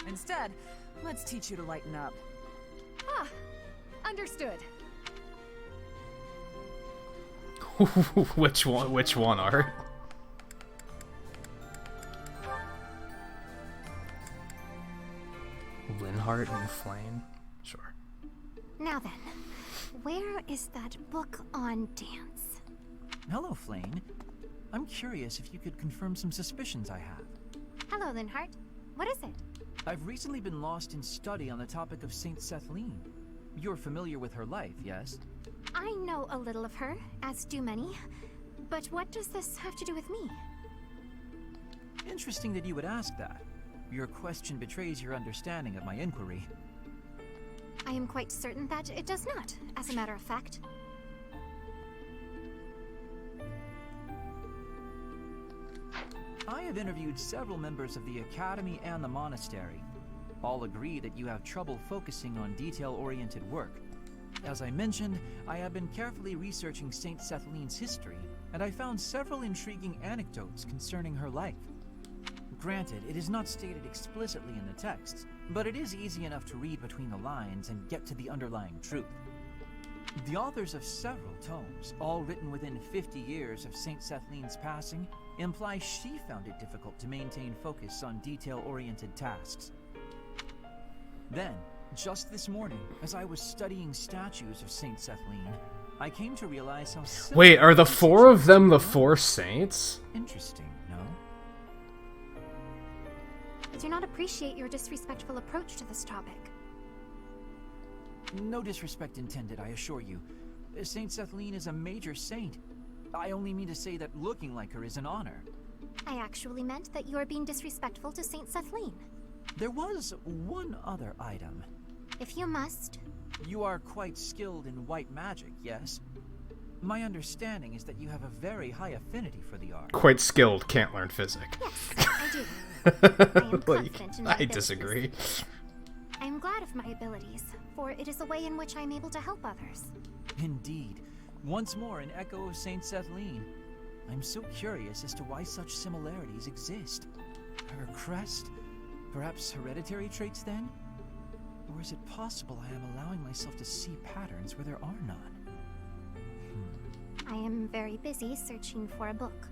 Instead, let's teach you to lighten up. Ah, understood. Which one, Art? Linhardt and Flame? Sure. Now then, where is that book on dance? Hello, Flame. I'm curious if you could confirm some suspicions I have. Hello, Linhardt. What is it? I've recently been lost in study on the topic of Saint Setheline. You're familiar with her life, yes? I know a little of her, as do many. But what does this have to do with me? Interesting that you would ask that. Your question betrays your understanding of my inquiry. I am quite certain that it does not, as a matter of fact. I have interviewed several members of the Academy and the Monastery. All agree that you have trouble focusing on detail-oriented work. As I mentioned, I have been carefully researching Saint Setheline's history, and I found several intriguing anecdotes concerning her life. Granted, it is not stated explicitly in the texts, but it is easy enough to read between the lines and get to the underlying truth. The authors of several tomes, all written within 50 years of Saint Setheline's passing, imply she found it difficult to maintain focus on detail-oriented tasks. Then, just this morning, as I was studying statues of Saint Setheline, I came to realize how similar— Wait, are the four of them the four saints? Interesting, no? I do not appreciate your disrespectful approach to this topic. No disrespect intended, I assure you. Saint Setheline is a major saint. I only mean to say that looking like her is an honor. I actually meant that you are being disrespectful to Saint Setheline. There was one other item. If you must. You are quite skilled in white magic, yes? My understanding is that you have a very high affinity for the art. Quite skilled, can't learn physic. Yes, I do. I am confident in my I abilities. disagree. I am glad of my abilities, for it is a way in which I am able to help others. Indeed. Once more an echo of Saint Setheline. I'm so curious as to why such similarities exist. Her crest? Perhaps hereditary traits then? Or is it possible I am allowing myself to see patterns where there are none? I am very busy searching for a book.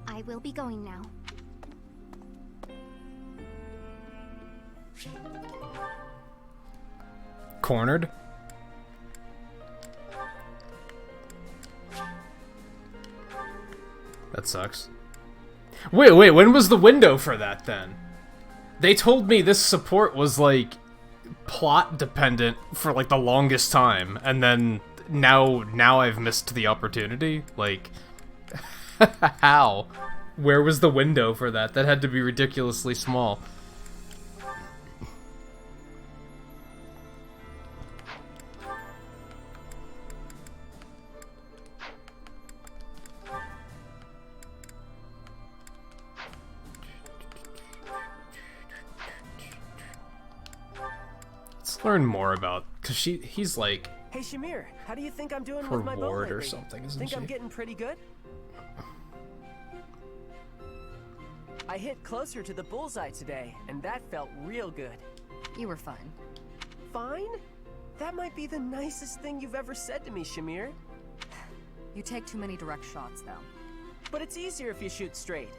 I will be going now. Cornered? That sucks. Wait, when was the window for that then? They told me this support was like plot dependent for like the longest time, and then now I've missed the opportunity? Like, how? Where was the window for that? That had to be ridiculously small. Let's learn more about, cause he's like Hey Shamir, how do you think I'm doing her with my bow ward or lately? something, isn't Think she? I'm getting pretty good? I hit closer to the bullseye today, and that felt real good. You were fine. Fine? That might be the nicest thing you've ever said to me, Shamir. You take too many direct shots, though. But it's easier if you shoot straight.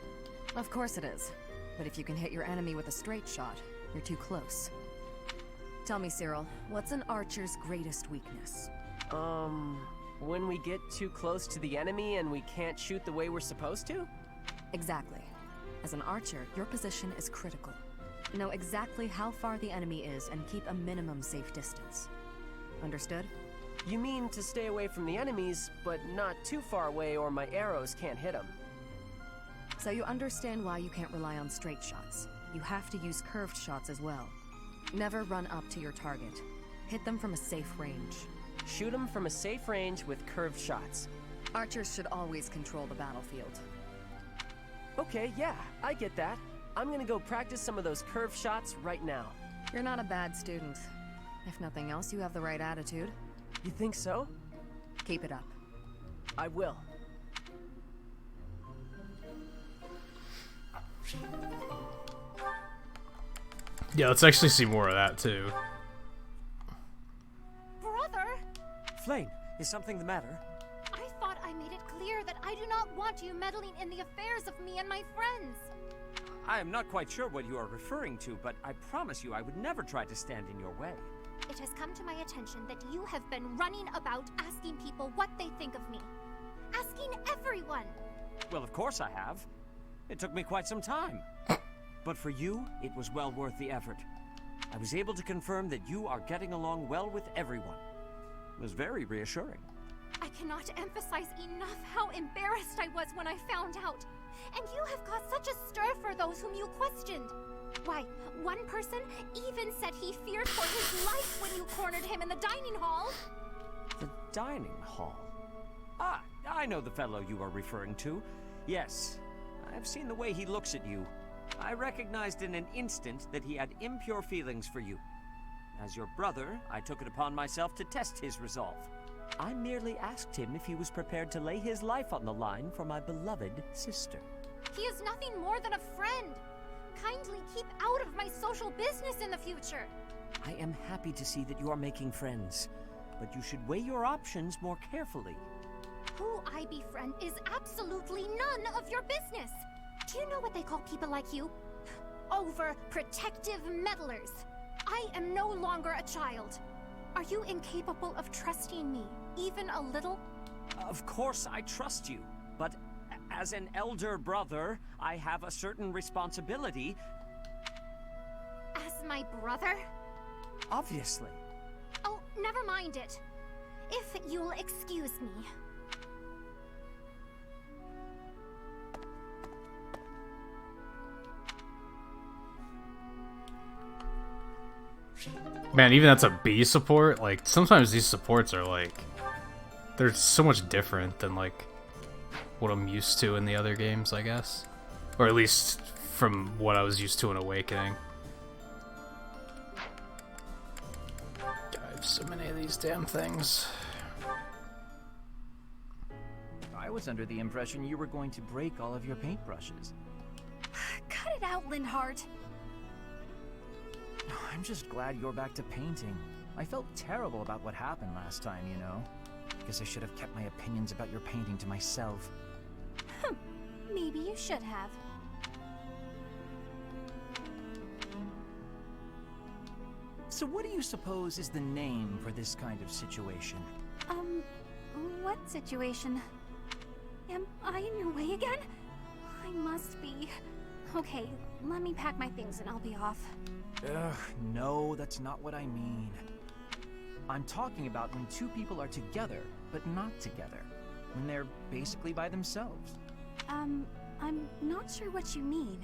Of course it is. But if you can hit your enemy with a straight shot, you're too close. Tell me, Cyril, what's an archer's greatest weakness? When we get too close to the enemy and we can't shoot the way we're supposed to? Exactly. As an archer, your position is critical. Know exactly how far the enemy is and keep a minimum safe distance. Understood? You mean to stay away from the enemies, but not too far away or my arrows can't hit them. So you understand why you can't rely on straight shots. You have to use curved shots as well. Never run up to your target. Hit them from a safe range. Shoot them from a safe range with curved shots. Archers should always control the battlefield. Okay, yeah, I get that. I'm gonna go practice some of those curved shots right now. You're not a bad student. If nothing else, you have the right attitude. You think so? Keep it up. I will. Yeah, let's actually see more of that too. Brother! Flame, is something the matter? I thought I made it clear that I do not want you meddling in the affairs of me and my friends. I am not quite sure what you are referring to, but I promise you I would never try to stand in your way. It has come to my attention that you have been running about asking people what they think of me. Asking everyone. Well, of course I have. It took me quite some time. But for you, it was well worth the effort. I was able to confirm that you are getting along well with everyone. It was very reassuring. I cannot emphasize enough how embarrassed I was when I found out. And you have caused such a stir for those whom you questioned. Why, one person even said he feared for his life when you cornered him in the dining hall. The dining hall? Ah, I know the fellow you are referring to. Yes, I've seen the way he looks at you. I recognized in an instant that he had impure feelings for you. As your brother, I took it upon myself to test his resolve. I merely asked him if he was prepared to lay his life on the line for my beloved sister. He is nothing more than a friend. Kindly keep out of my social business in the future. I am happy to see that you are making friends, but you should weigh your options more carefully. Who I befriend is absolutely none of your business. Do you know what they call people like you? Overprotective meddlers. I am no longer a child. Are you incapable of trusting me, even a little? Of course I trust you, but as an elder brother, I have a certain responsibility. As my brother? Obviously. Oh, never mind it. If you'll excuse me. Man, even that's a B support. Like sometimes these supports are like they're so much different than like what I'm used to in the other games, I guess, or at least from what I was used to in Awakening. God, I have so many of these damn things. I was under the impression you were going to break all of your paintbrushes. Cut it out, Linhardt. I'm just glad you're back to painting. I felt terrible about what happened last time, you know. Guess I should have kept my opinions about your painting to myself. Maybe you should have. So what do you suppose is the name for this kind of situation? What situation? Am I in your way again? I must be. Okay, let me pack my things and I'll be off. Ugh, no, that's not what I mean. I'm talking about when two people are together, but not together. When they're basically by themselves. I'm not sure what you mean.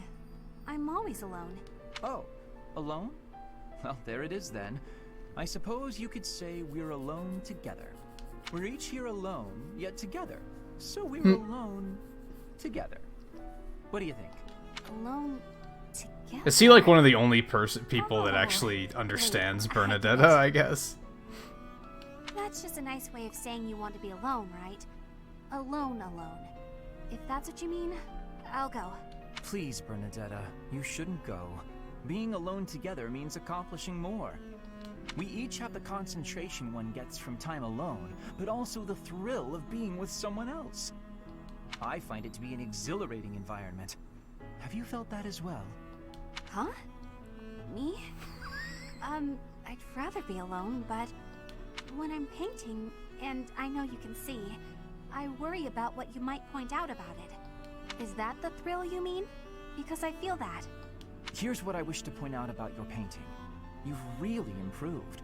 I'm always alone. Oh, alone? Well, there it is then. I suppose you could say we're alone together. We're each here alone, yet together. So we're alone together. What do you think? Alone together? Is he like one of the only people that actually understands Bernadetta, I guess? That's just a nice way of saying you want to be alone, right? Alone. If that's what you mean, I'll go. Please, Bernadetta, you shouldn't go. Being alone together means accomplishing more. We each have the concentration one gets from time alone, but also the thrill of being with someone else. I find it to be an exhilarating environment. Have you felt that as well? Huh? Me? I'd rather be alone, but when I'm painting, and I know you can see, I worry about what you might point out about it. Is that the thrill you mean? Because I feel that. Here's what I wish to point out about your painting. You've really improved.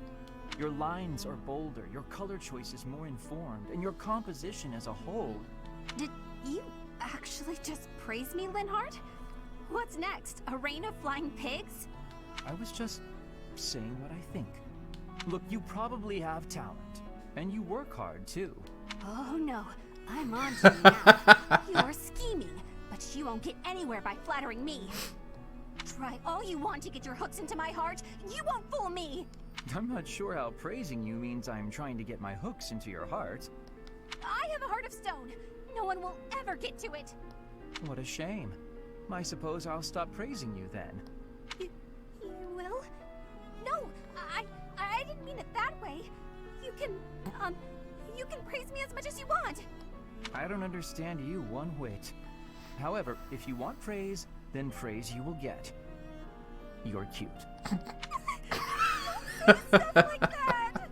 Your lines are bolder, your color choice is more informed, and your composition as a whole... Did you actually just praise me, Linhardt? What's next? A rain of flying pigs? I was just saying what I think. Look, you probably have talent, and you work hard, too. Oh no, I'm on to you now. You're scheming, but you won't get anywhere by flattering me. Try all you want to get your hooks into my heart. You won't fool me. I'm not sure how praising you means I'm trying to get my hooks into your heart. I have a heart of stone. No one will ever get to it. What a shame. I suppose I'll stop praising you then. You will? No, I didn't mean it that way. You can praise me as much as you want. I don't understand you one whit. However, if you want praise, then praise you will get. You're cute. Stuff like that.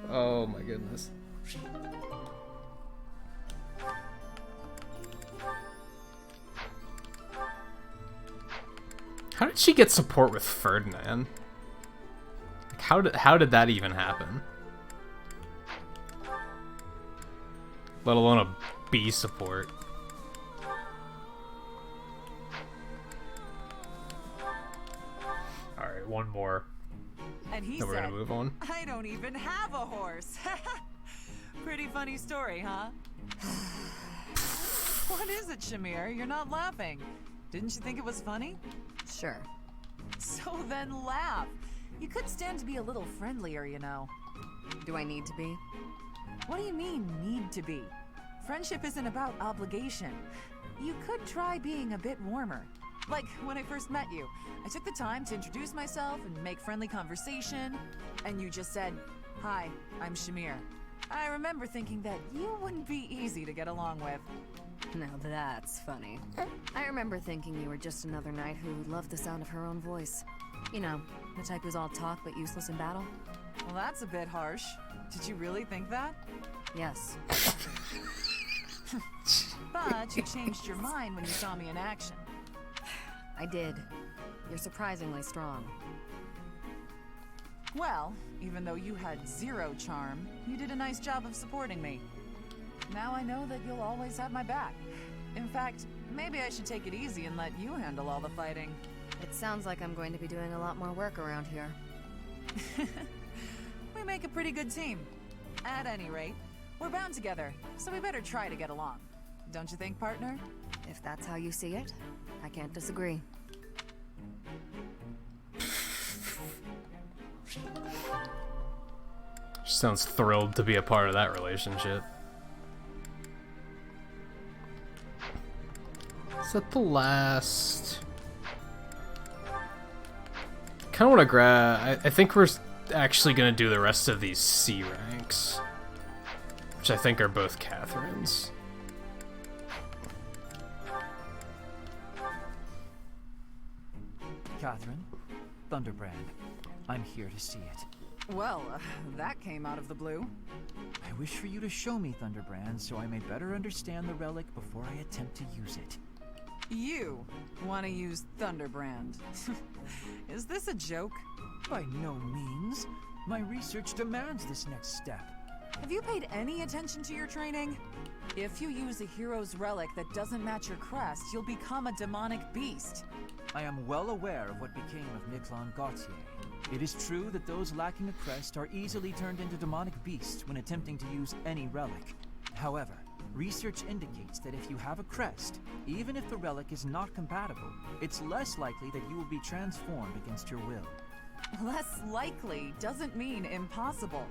Oh my goodness. How did she get support with Ferdinand? Like, how did that even happen? Let alone a B support. Alright, one more. And he Then we're said, gonna move on. I don't even have a horse. Pretty funny story, huh? What is it, Shamir? You're not laughing. Didn't you think it was funny? Sure. So then laugh. You could stand to be a little friendlier, you know. Do I need to be? What do you mean, need to be? Friendship isn't about obligation. You could try being a bit warmer. Like when I first met you, I took the time to introduce myself and make friendly conversation, and you just said, "Hi, I'm Shamir." I remember thinking that you wouldn't be easy to get along with. Now that's funny. I remember thinking you were just another knight who loved the sound of her own voice. You know, the type who's all talk but useless in battle. Well, that's a bit harsh. Did you really think that? Yes. But you changed your mind when you saw me in action. I did. You're surprisingly strong. Well, even though you had zero charm, you did a nice job of supporting me. Now I know that you'll always have my back. In fact, maybe I should take it easy and let you handle all the fighting. It sounds like I'm going to be doing a lot more work around here. We make a pretty good team. At any rate, we're bound together, so we better try to get along. Don't you think, partner? If that's how you see it, I can't disagree. She sounds thrilled to be a part of that relationship. Is that the last? Kind of want to grab. I think we're actually gonna do the rest of these C ranks, which I think are both Catherine's. Catherine, Thunderbrand, I'm here to see it. Well, that came out of the blue. I wish for you to show me Thunderbrand so I may better understand the relic before I attempt to use it. You want to use Thunderbrand. Is this a joke? By no means. My research demands this next step. Have you paid any attention to your training? If you use a hero's relic that doesn't match your crest, you'll become a demonic beast. I am well aware of what became of Miquelon Gautier. It is true that those lacking a crest are easily turned into demonic beasts when attempting to use any relic. However, research indicates that if you have a crest, even if the relic is not compatible, it's less likely that you will be transformed against your will. Less likely doesn't mean impossible.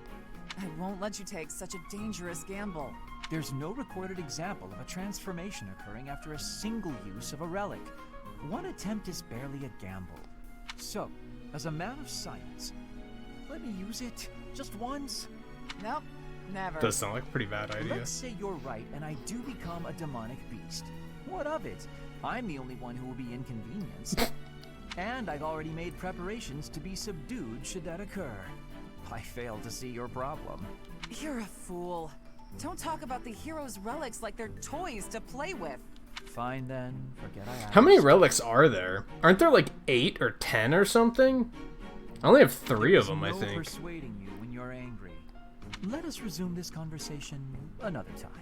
I won't let you take such a dangerous gamble. There's no recorded example of a transformation occurring after a single use of a relic. One attempt is barely a gamble. So, as a man of science, let me use it just once. Nope, never. Does sound like a pretty bad idea. Let's say you're right and I do become a demonic beast. What of it? I'm the only one who will be inconvenienced. And I've already made preparations to be subdued should that occur. I fail to see your problem. You're a fool. Don't talk about the hero's relics like they're toys to play with. Fine then, forget I asked. How many relics are there? Aren't there like 8 or 10 or something? I only have 3 of them, I think. There's no persuading you when you're angry. Let us resume this conversation another time.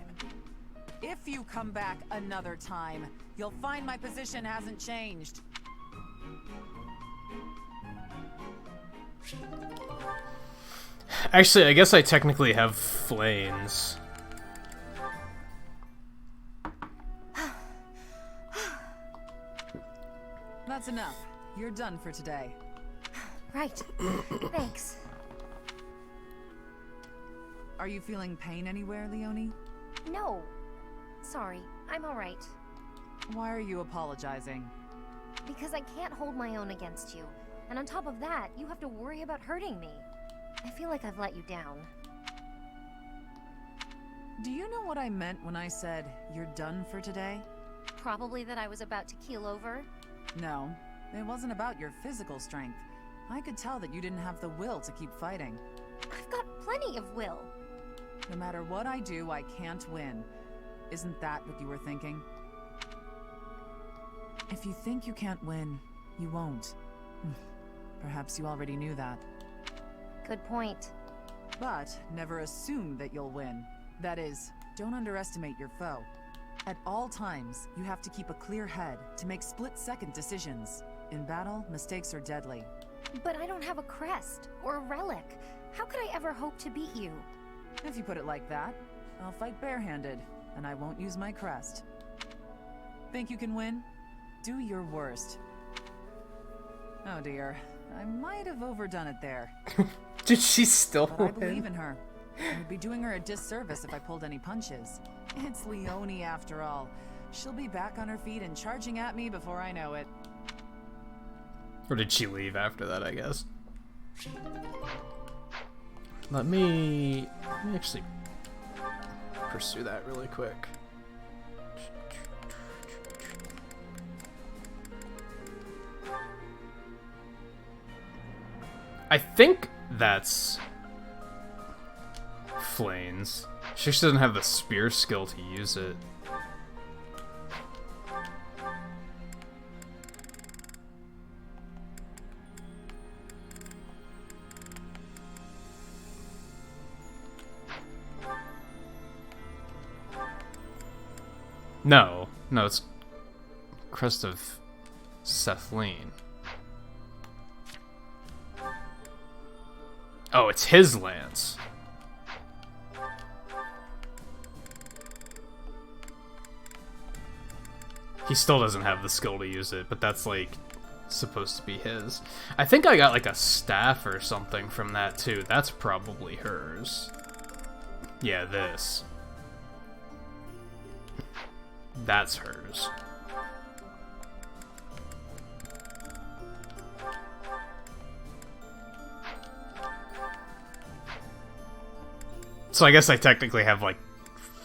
If you come back another time, you'll find my position hasn't changed. Actually, I guess I technically have flames. That's enough. You're done for today. Right. Thanks. Are you feeling pain anywhere, Leonie? No. Sorry, I'm alright. Why are you apologizing? Because I can't hold my own against you. And on top of that, you have to worry about hurting me. I feel like I've let you down. Do you know what I meant when I said, you're done for today? Probably that I was about to keel over. No, it wasn't about your physical strength. I could tell that you didn't have the will to keep fighting. I've got plenty of will. No matter what I do, I can't win. Isn't that what you were thinking? If you think you can't win, you won't. Perhaps you already knew that. Good point. But never assume that you'll win. That is, don't underestimate your foe. At all times, you have to keep a clear head to make split-second decisions. In battle, mistakes are deadly. But I don't have a crest or a relic. How could I ever hope to beat you? If you put it like that, I'll fight barehanded, and I won't use my crest. Think you can win? Do your worst. Oh dear, I might have overdone it there. Did she still But I believe in her. I would be doing her a disservice if I pulled any punches. It's Leonie after all. She'll be back on her feet and charging at me before I know it. Or did she leave after that, I guess? Let me actually pursue that really quick. I think that's Flames. She just doesn't have the spear skill to use it. No, it's Crest of Sethlene. Oh, it's his lance. He still doesn't have the skill to use it, but that's like supposed to be his. I think I got like a staff or something from that too. That's probably hers. Yeah, this. That's hers. So I guess I technically have like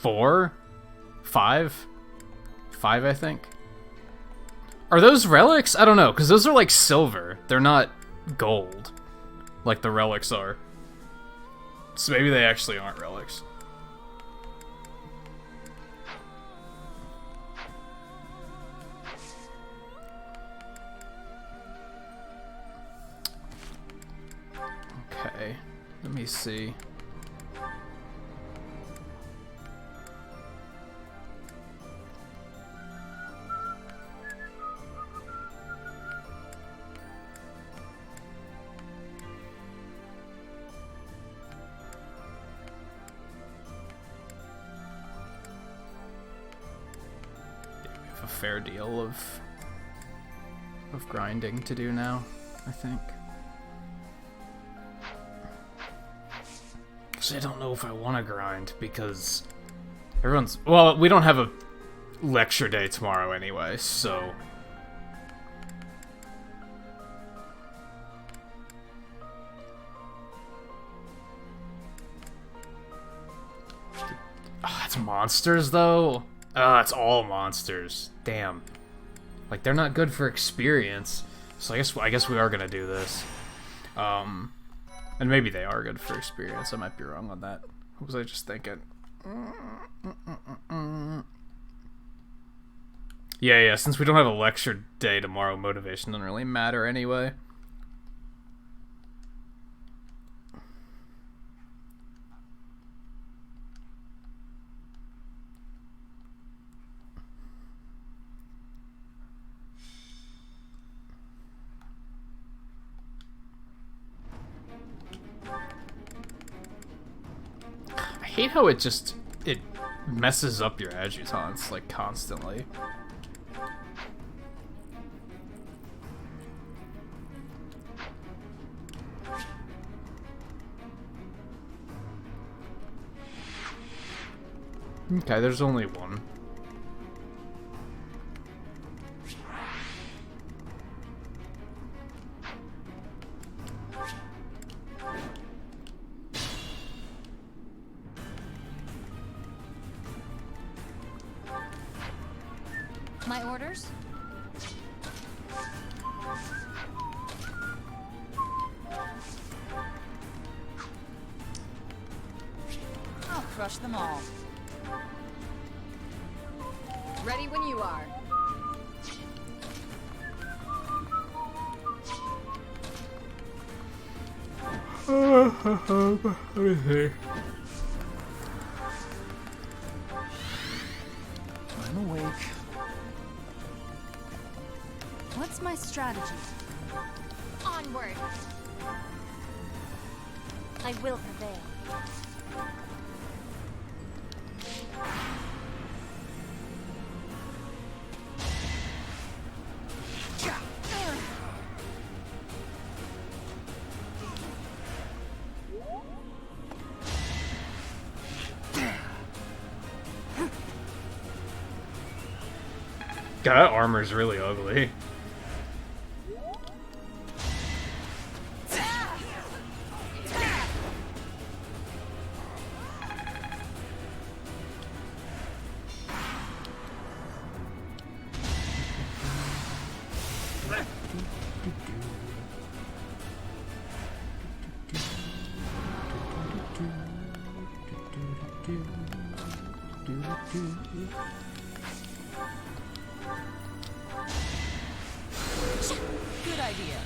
5, I think. Are those relics? I don't know, because those are like silver. They're not gold, like the relics are. So maybe they actually aren't relics. Okay, let me see. fair deal of grinding to do now, I think. Actually, I don't know if I want to grind, because everyone's... Well, we don't have a lecture day tomorrow anyway, so... Oh, that's monsters, though? Oh, it's all monsters. Damn. Like, they're not good for experience. So I guess we are gonna do this. And maybe they are good for experience. I might be wrong on that. What was I just thinking? Yeah, since we don't have a lecture day tomorrow, motivation doesn't really matter anyway. I hate how it messes up your adjutants, like, constantly. Okay, there's only one. My orders? I'll crush them all. Ready when you are. Let me see. I'm awake. What's my strategy? Onward. I will prevail. God, that armor's really ugly. Good idea.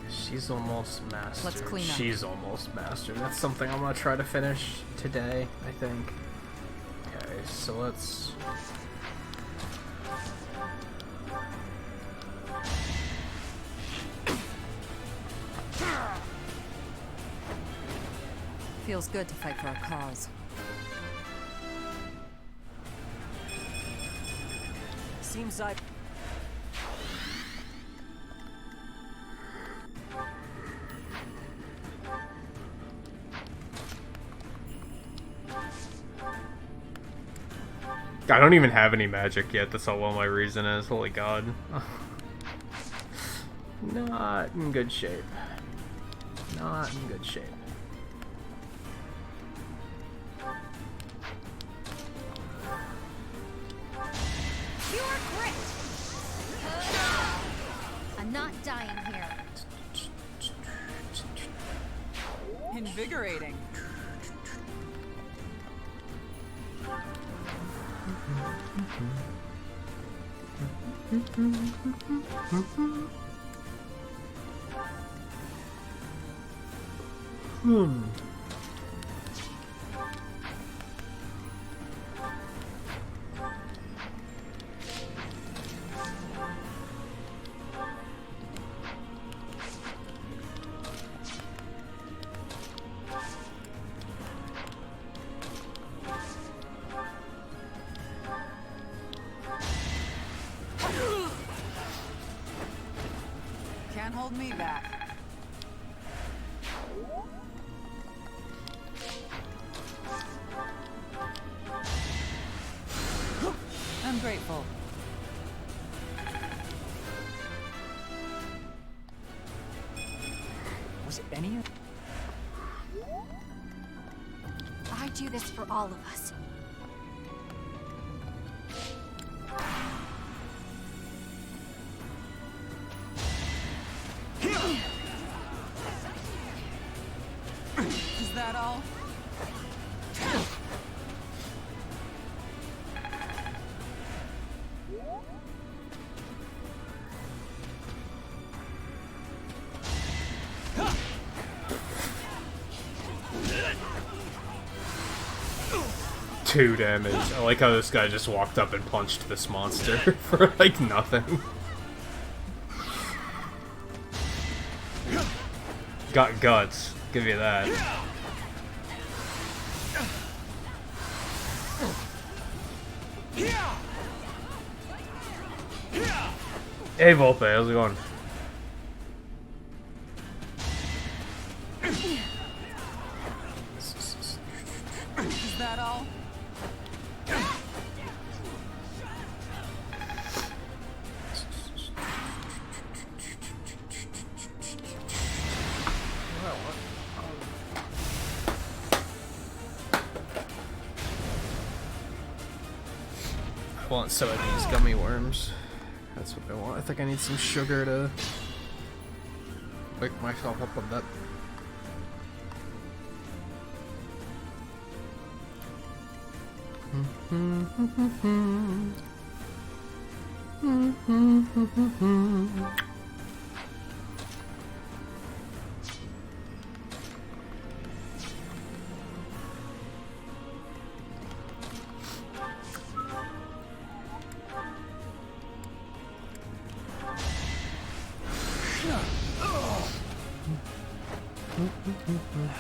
She's almost mastered. Let's clean up. She's almost mastered. That's something I'm gonna try to finish today, I think. Okay, so let's... Feels good to fight for a cause. Seems like... I don't even have any magic yet. That's how well my reason is. Holy God. Not in good shape. Not in good shape. Pure grit. I'm not dying here. Invigorating. hold me back. I'm grateful. Was it any of... I do this for all of us. Is that all? Two damage. I like how this guy just walked up and punched this monster for like nothing. Got guts. Give you that. Hey Volpe, how's it going? Is that all? I want some of these gummy worms. That's what I want. I think I need some sugar to wake myself up a bit.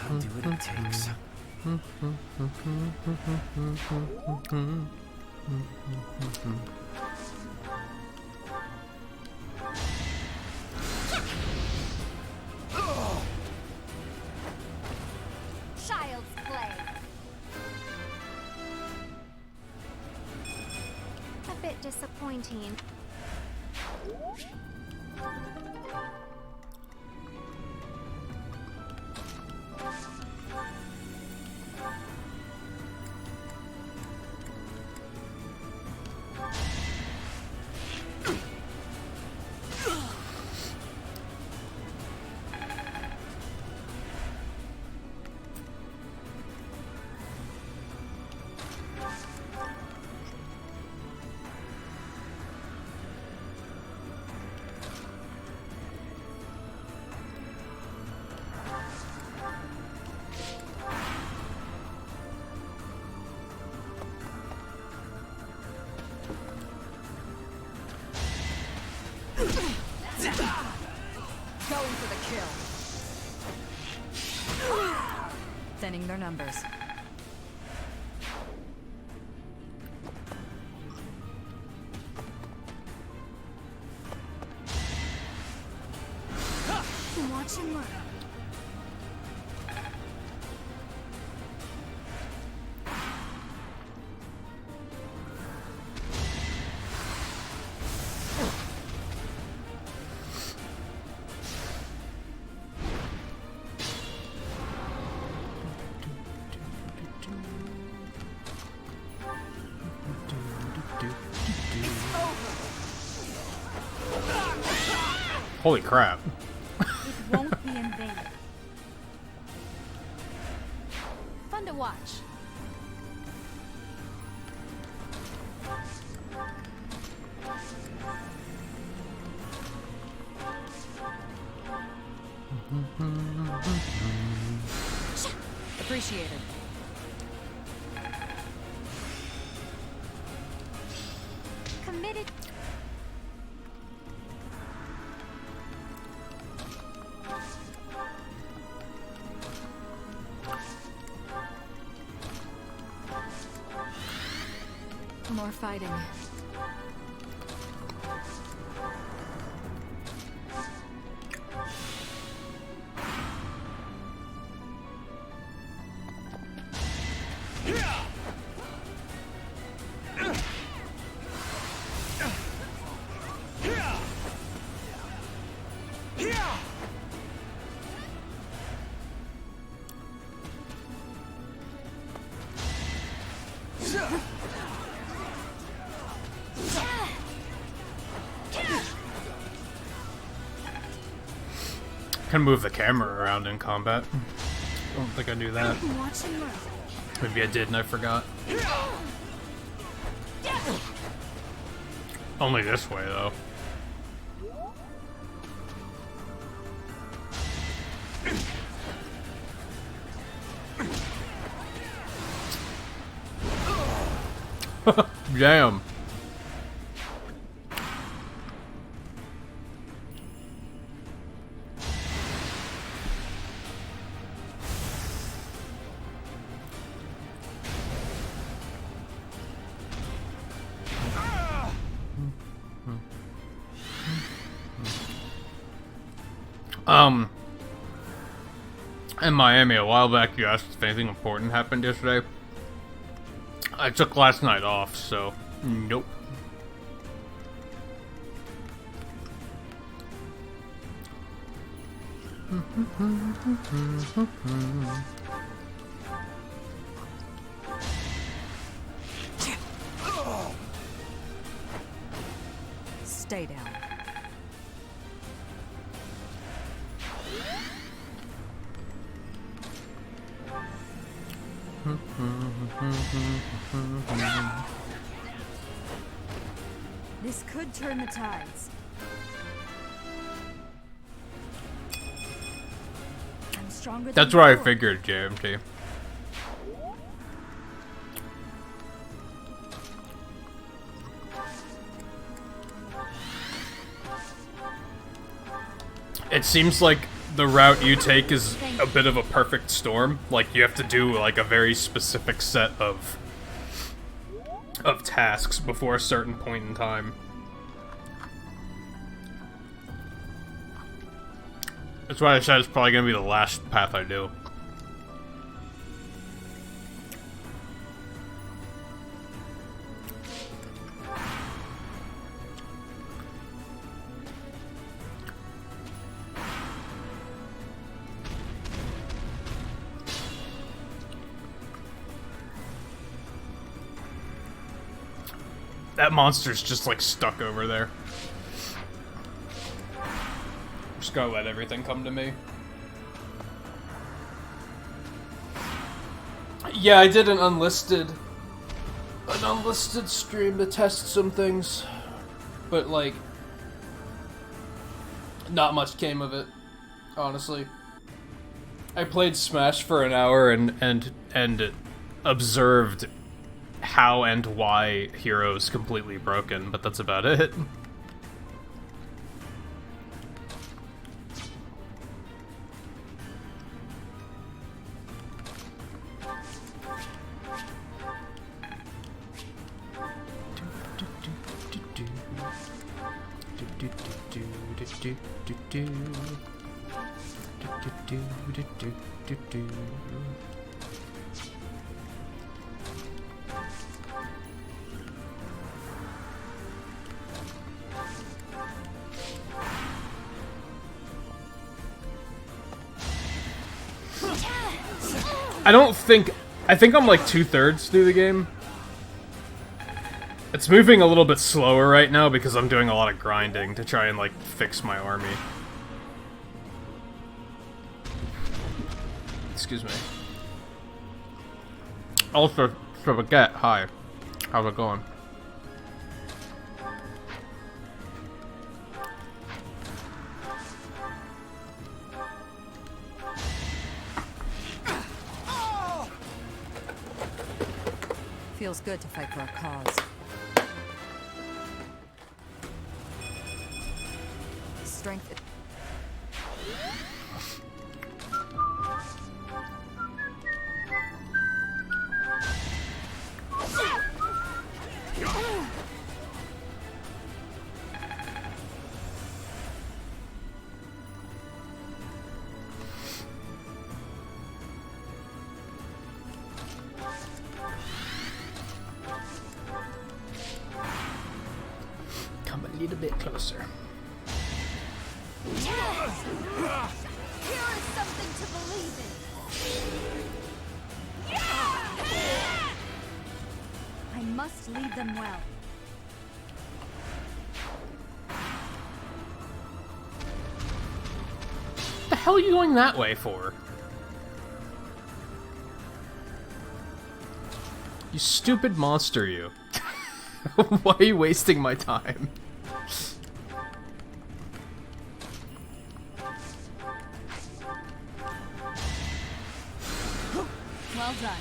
I'll do what it takes. Child's play. A bit disappointing. Going for the kill. Thinning their numbers. Watch and learn. Holy crap. It won't be in vain. Fun to watch. Appreciated. Committed. More fighting. Can move the camera around in combat. I don't think I knew that. Maybe I did and I forgot. Only this way, though. Damn. In Miami a while back, you asked if anything important happened yesterday. I took last night off, so nope. Stay down. This could turn the tides. I'm stronger. That's what I figured, JMT. It seems like the route you take is a bit of a perfect storm. Like, you have to do, like, a very specific set of tasks before a certain point in time. That's why I said it's probably gonna be the last path I do. That monster's just, like, stuck over there. I'm just gonna let everything come to me. Yeah, I did an unlisted stream to test some things, but, like, not much came of it, honestly. I played Smash for an hour and observed how and why Hero's completely broken, but that's about it. I think I'm like 2/3 through the game. It's moving a little bit slower right now because I'm doing a lot of grinding to try and, like, fix my army. Excuse me. Also, Forget, hi. How's it going? Feels good to fight for a cause. Strength. little bit closer. Yes! Here is something to believe in. I must lead them well. What the hell are you going that way for? You stupid monster, you. Why are you wasting my time? Well done.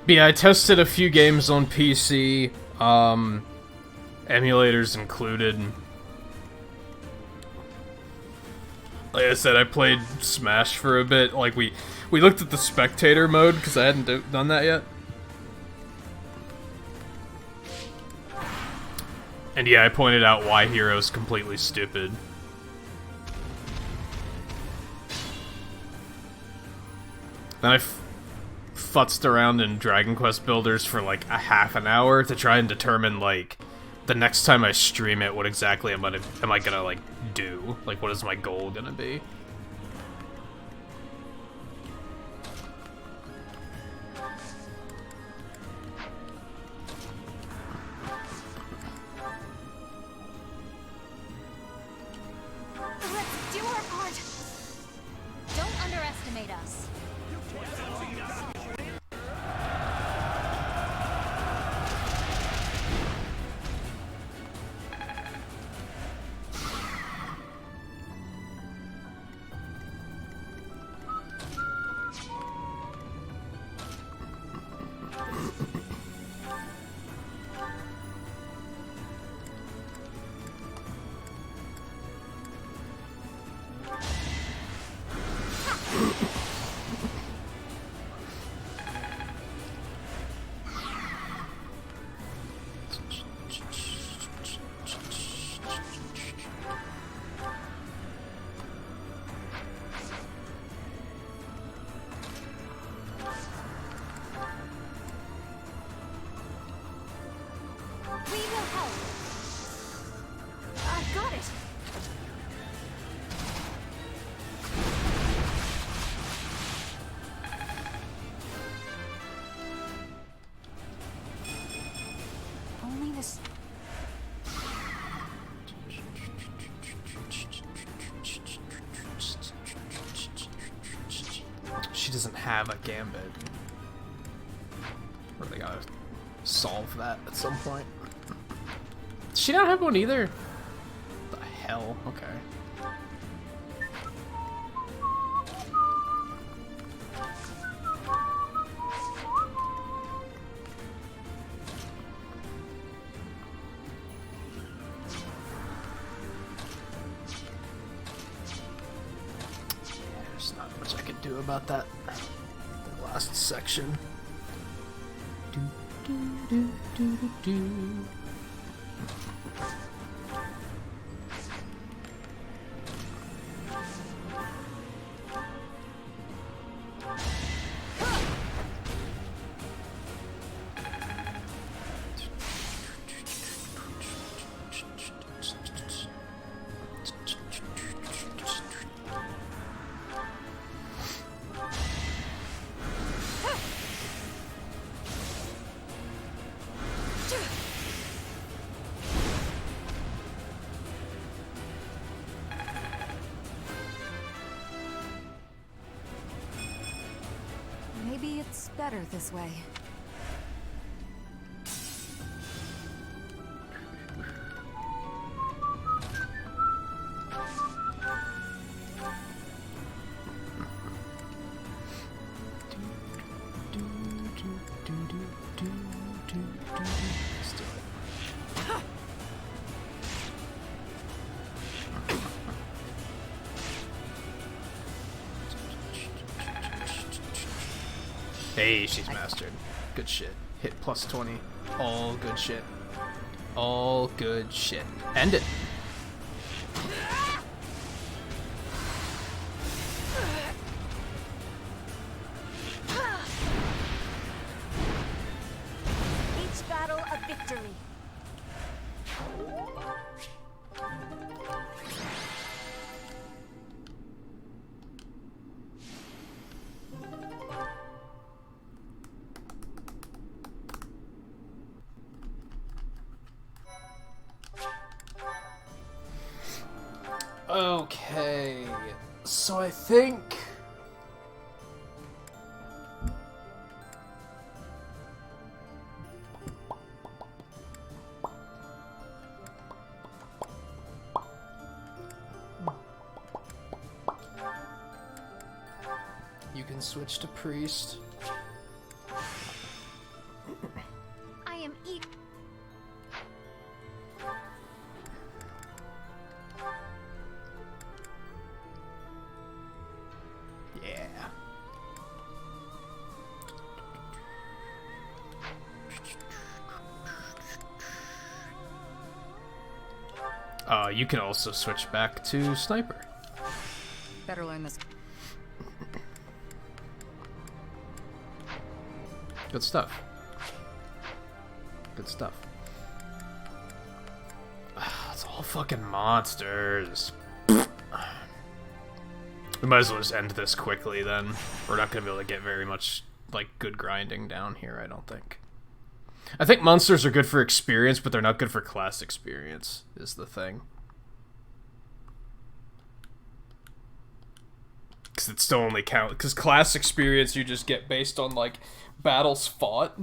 But yeah, I tested a few games on PC, emulators included. Like I said, I played Smash for a bit. Like, we looked at the spectator mode, because I hadn't done that yet. And yeah, I pointed out why Hero's completely stupid. Then I futzed around in Dragon Quest Builders for like a half an hour to try and determine, like, the next time I stream it, what exactly am I gonna, like, do? Like, what is my goal gonna be? Let's do our part. Don't underestimate us. We will help. I've got it. Only this. She doesn't have a gambit. Or they gotta solve that at some point. Does she not have one either? The hell? Okay. There's not much I could do about that. The last section. Maybe it's better this way. Let's do it. Hey, she's mastered. Good shit. Hit plus 20. All good shit. All good shit. End it. victory. Okay, so I think... You can switch to priest. I am eat. Yeah. You can also switch back to sniper. Better learn this. Good stuff. Good stuff. It's all fucking monsters. We might as well just end this quickly then. We're not gonna be able to get very much, like, good grinding down here, I don't think. I think monsters are good for experience, but they're not good for class experience, is the thing. Because it still only count. Because class experience you just get based on, like, battles fought.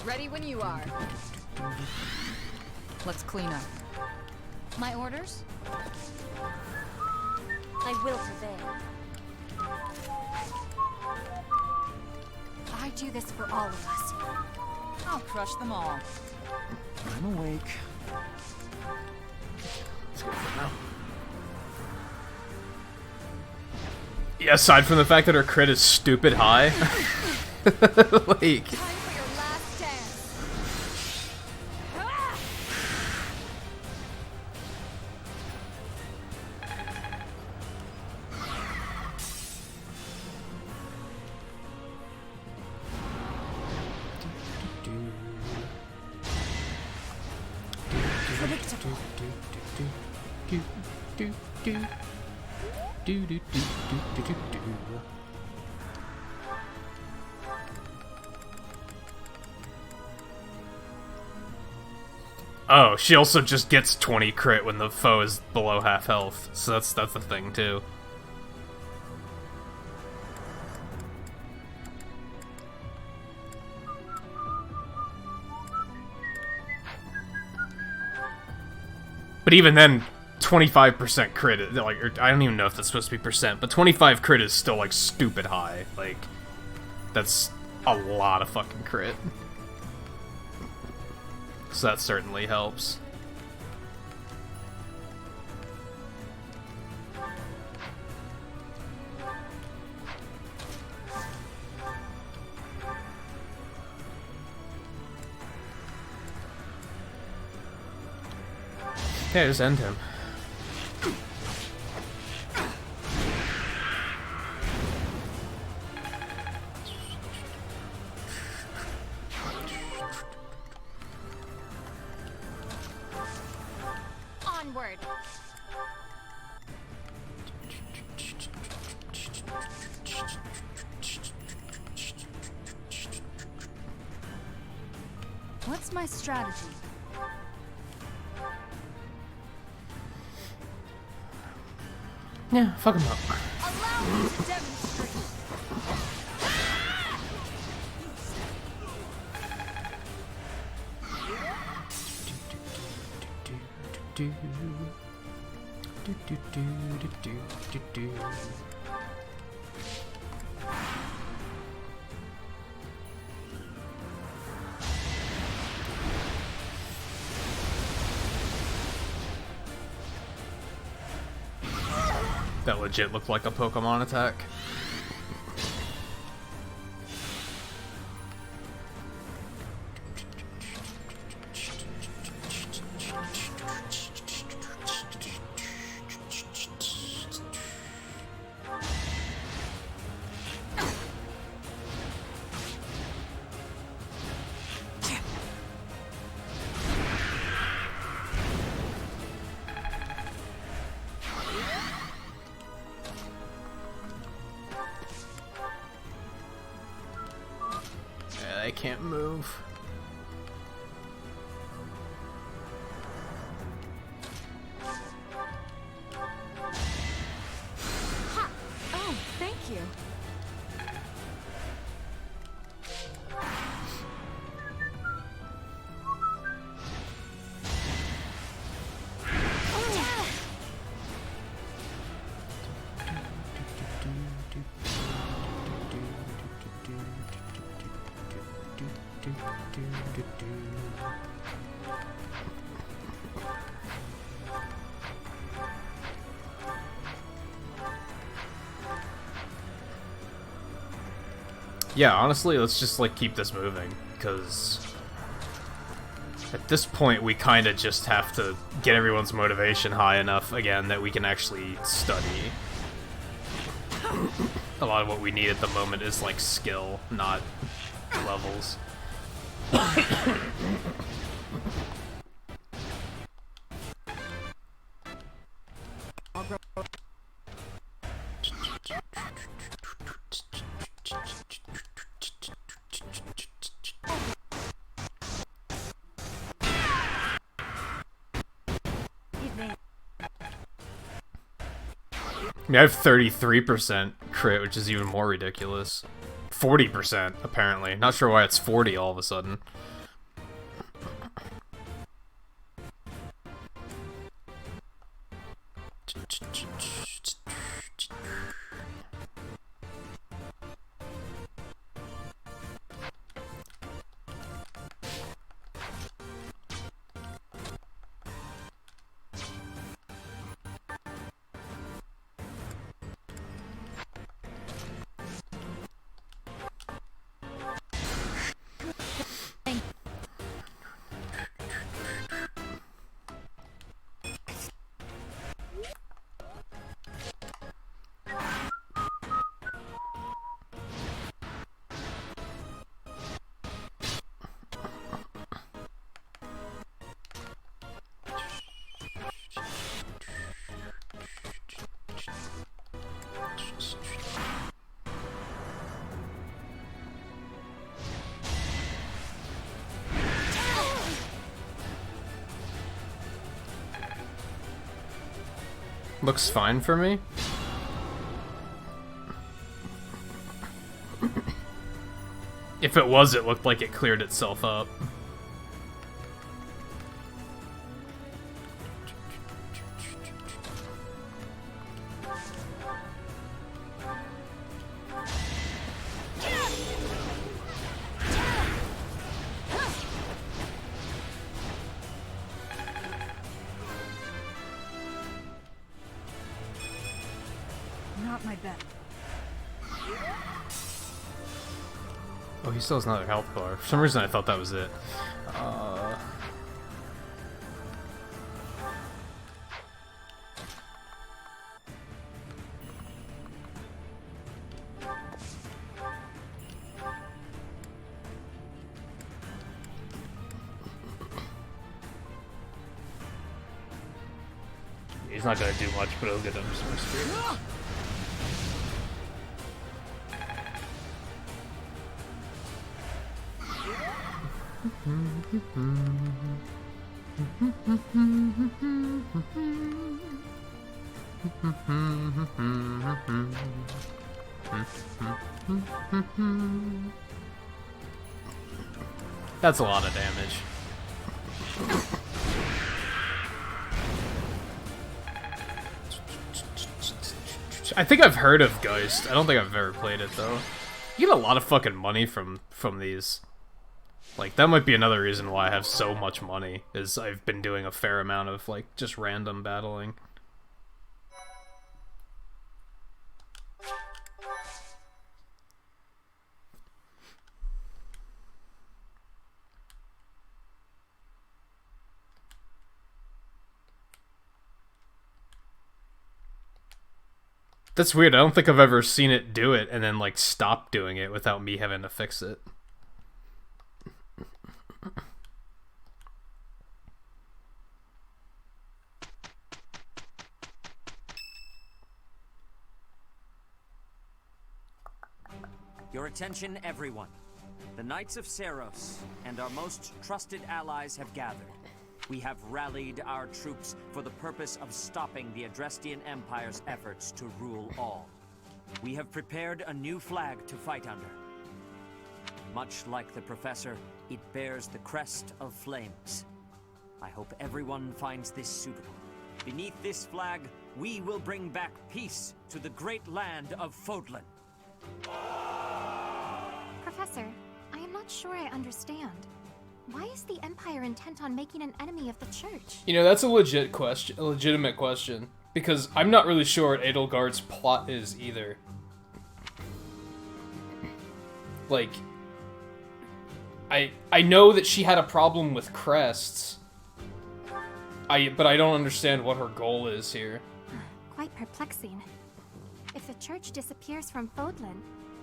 Ready when you are. Let's clean up. My orders? I will prevail. I do this for all of us. I'll crush them all. I'm awake. Let's go for it now. Yeah, aside from the fact that her crit is stupid high. Like... Time for your last dance. Oh, she also just gets 20 crit when the foe is below half health, so that's the thing too. But even then, 25% crit, like, I don't even know if that's supposed to be percent, but 25 crit is still, like, stupid high. Like, that's a lot of fucking crit. So that certainly helps. Okay, just end him. Onward. What's my strategy? Yeah, fuck him up. Allow me to demonstrate. That legit looked like a Pokemon attack. I can't move. Ha! Oh, thank you. Yeah, honestly, let's just like keep this moving, because at this point we kind of just have to get everyone's motivation high enough again that we can actually study. A lot of what we need at the moment is like skill, not levels. I mean, I have 33% crit, which is even more ridiculous. 40%, apparently. Not sure why it's 40 all of a sudden. Looks fine for me. If it was, it looked like it cleared itself up. Not my bet. Oh, he still has another health bar. For some reason I thought that was it. He's not gonna do much, but he'll get him some experience. That's a lot of damage. I think I've heard of Geist. I don't think I've ever played it though. You get a lot of fucking money from these. Like, that might be another reason why I have so much money, is I've been doing a fair amount of, like, just random battling. That's weird. I don't think I've ever seen it do it and then, like, stop doing it without me having to fix it. Your attention, everyone. The Knights of Seros and our most trusted allies have gathered. We have rallied our troops for the purpose of stopping the Adrestian Empire's efforts to rule all. We have prepared a new flag to fight under. Much like the Professor, it bears the crest of flames. I hope everyone finds this suitable. Beneath this flag, we will bring back peace to the great land of Fodlan. Professor, I am not sure I understand. Why is the Empire intent on making an enemy of the Church? You know, that's a legitimate question. Because I'm not really sure what Edelgard's plot is either. Like, I know that she had a problem with crests. But I don't understand what her goal is here. Quite perplexing. If the Church disappears from Fodlan,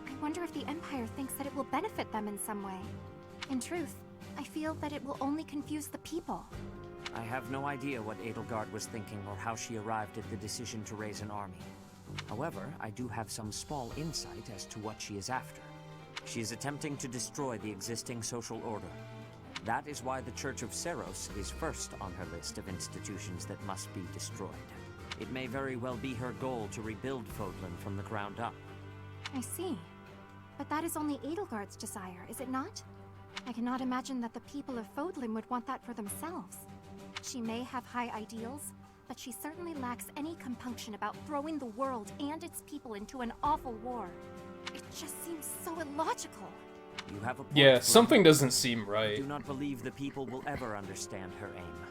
I wonder if the Empire thinks that it will benefit them in some way. In truth, I feel that it will only confuse the people. I have no idea what Edelgard was thinking or how she arrived at the decision to raise an army. However, I do have some small insight as to what she is after. She is attempting to destroy the existing social order. That is why the Church of Seros is first on her list of institutions that must be destroyed. It may very well be her goal to rebuild Fodlan from the ground up. I see. But that is only Edelgard's desire, is it not? I cannot imagine that the people of Fodlan would want that for themselves. She may have high ideals, but she certainly lacks any compunction about throwing the world and its people into an awful war. It just seems so illogical. You have a point. Yeah, something doesn't seem right. I do not believe the people will ever understand her aim.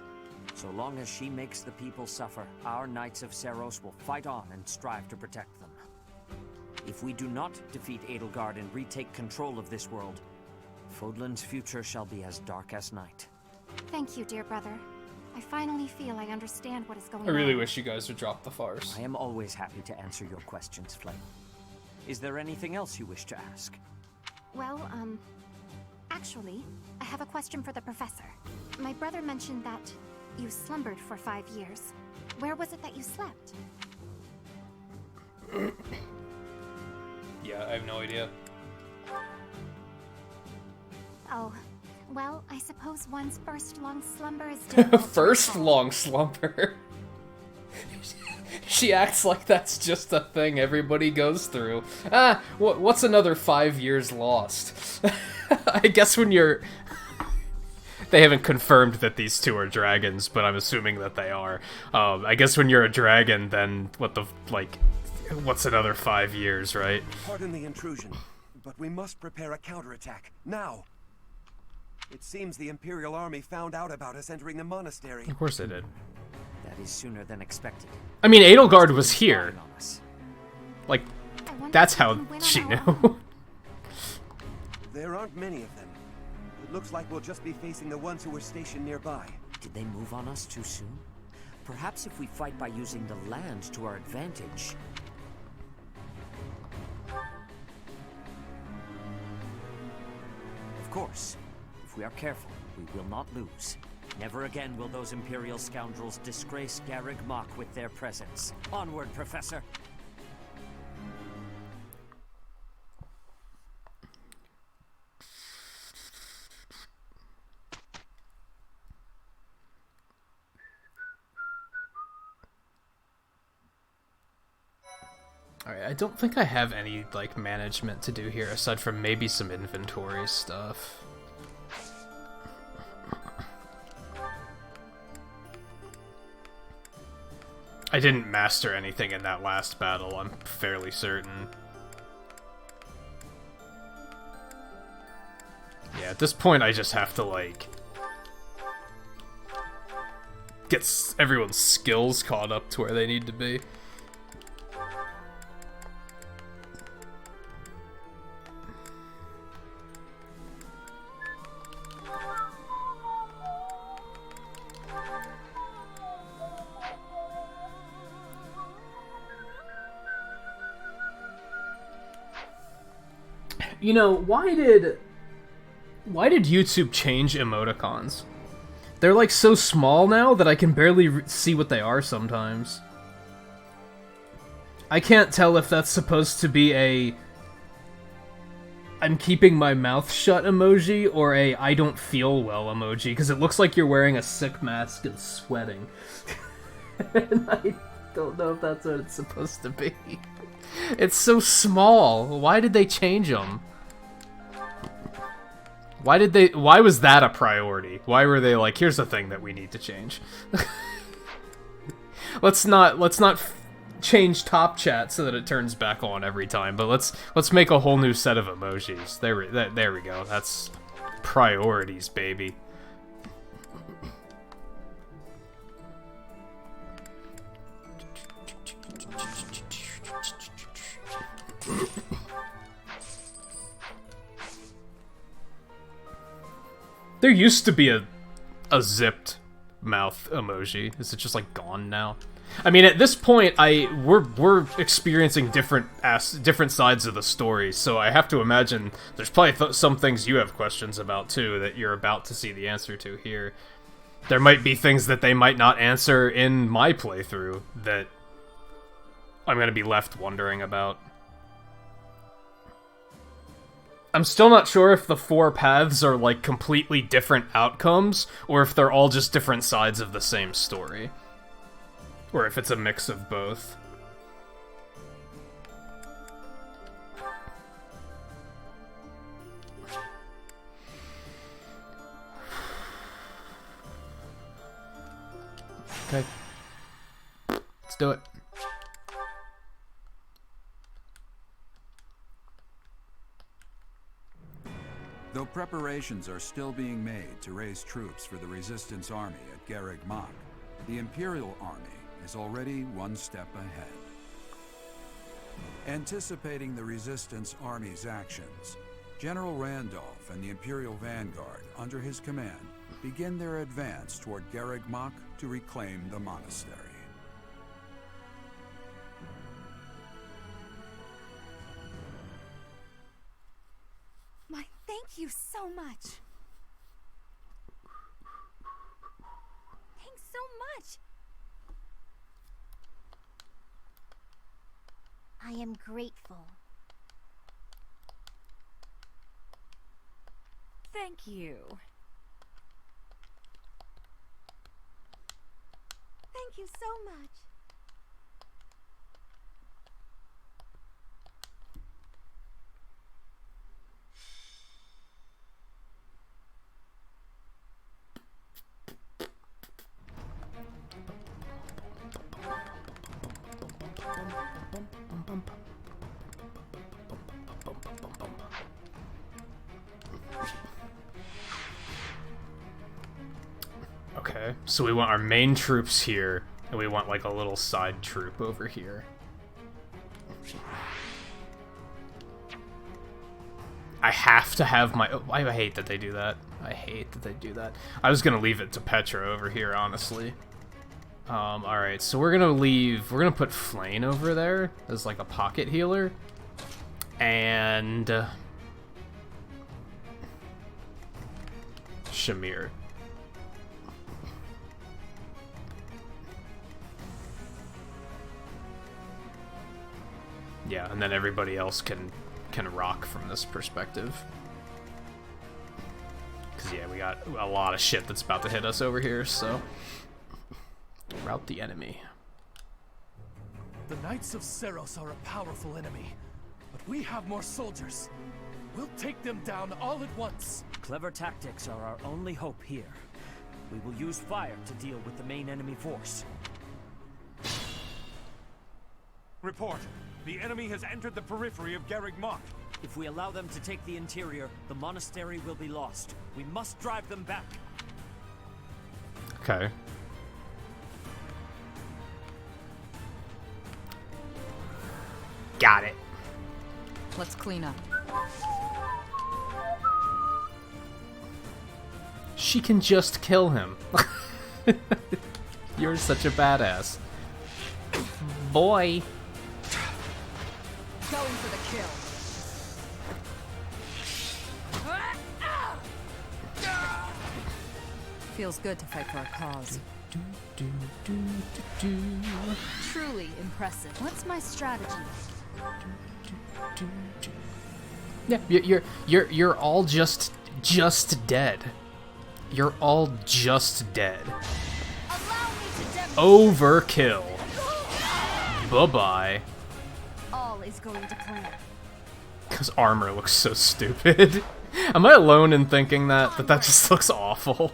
So long as she makes the people suffer, our Knights of Seros will fight on and strive to protect them. If we do not defeat Edelgard and retake control of this world, Fodlan's future shall be as dark as night. Thank you, dear brother. I finally feel I understand what is going on. I really wish you guys would drop the farce. I am always happy to answer your questions, Flame. Is there anything else you wish to ask? Well, actually, I have a question for the professor. My brother mentioned that you slumbered for 5 years. Where was it that you slept? Yeah, I have no idea. Oh, well, I suppose one's first long slumber is difficult. First long slumber. She acts like that's just a thing everybody goes through. What's another 5 years lost? I guess when you're... They haven't confirmed that these two are dragons, but I'm assuming that they are. I guess when you're a dragon, then what's another 5 years, right? Pardon the intrusion, but we must prepare a counterattack, now! It seems the Imperial Army found out about us entering the monastery. Of course they did. That is sooner than expected. I mean, Edelgard was here. Like, that's how she knew. There aren't many of them. It looks like we'll just be facing the ones who were stationed nearby. Did they move on us too soon? Perhaps if we fight by using the land to our advantage... Of course. If we are careful, we will not lose. Never again will those Imperial scoundrels disgrace Garreg Mach with their presence. Onward, Professor! Alright, I don't think I have any, like, management to do here, aside from maybe some inventory stuff. I didn't master anything in that last battle, I'm fairly certain. Yeah, at this point I just have to, like, get everyone's skills caught up to where they need to be. You know, why did YouTube change emoticons? They're like so small now that I can barely see what they are sometimes. I can't tell if that's supposed to be a I'm keeping my mouth shut emoji or a I don't feel well emoji, because it looks like you're wearing a sick mask and sweating. And I don't know if that's what it's supposed to be. It's so small. Why did they change them? Why was that a priority? Why were they like, here's the thing that we need to change? let's not change top chat so that it turns back on every time, but let's make a whole new set of emojis. There we go. That's priorities, baby. There used to be a zipped mouth emoji. Is it just like gone now? I mean, at this point, we're experiencing different sides of the story, so I have to imagine there's probably some things you have questions about too that you're about to see the answer to here. There might be things that they might not answer in my playthrough that I'm gonna be left wondering about. I'm still not sure if the 4 paths are like completely different outcomes, or if they're all just different sides of the same story. Or if it's a mix of both. Okay. Let's do it. Though preparations are still being made to raise troops for the Resistance Army at Garreg Mach, the Imperial Army is already one step ahead. Anticipating the Resistance Army's actions, General Randolph and the Imperial Vanguard, under his command, begin their advance toward Garreg Mach to reclaim the monastery. Thank you so much. Thanks so much. I am grateful. Thank you. Thank you so much. Okay, so we want our main troops here, and we want like a little side troop over here. I have to have my... Oh, I hate that they do that. I hate that they do that. I was gonna leave it to Petra over here, honestly. Alright, so we're gonna put Flane over there as like a pocket healer. And... Shamir. Yeah, and then everybody else can rock from this perspective. Because, yeah, we got a lot of shit that's about to hit us over here, so... Rout the enemy. The Knights of Seros are a powerful enemy, but we have more soldiers. We'll take them down all at once. Clever tactics are our only hope here. We will use fire to deal with the main enemy force. Report. The enemy has entered the periphery of Garreg Mach. If we allow them to take the interior, the monastery will be lost. We must drive them back. Okay. Got it. Let's clean up. She can just kill him. You're such a badass. Boy. Going for the kill. feels good to fight for a cause. Truly impressive. What's my strategy? Yeah, you're all just dead. You're all just dead. Overkill. Bye-bye. All is going to plan. Because armor looks so stupid. Am I alone in thinking that that just looks awful?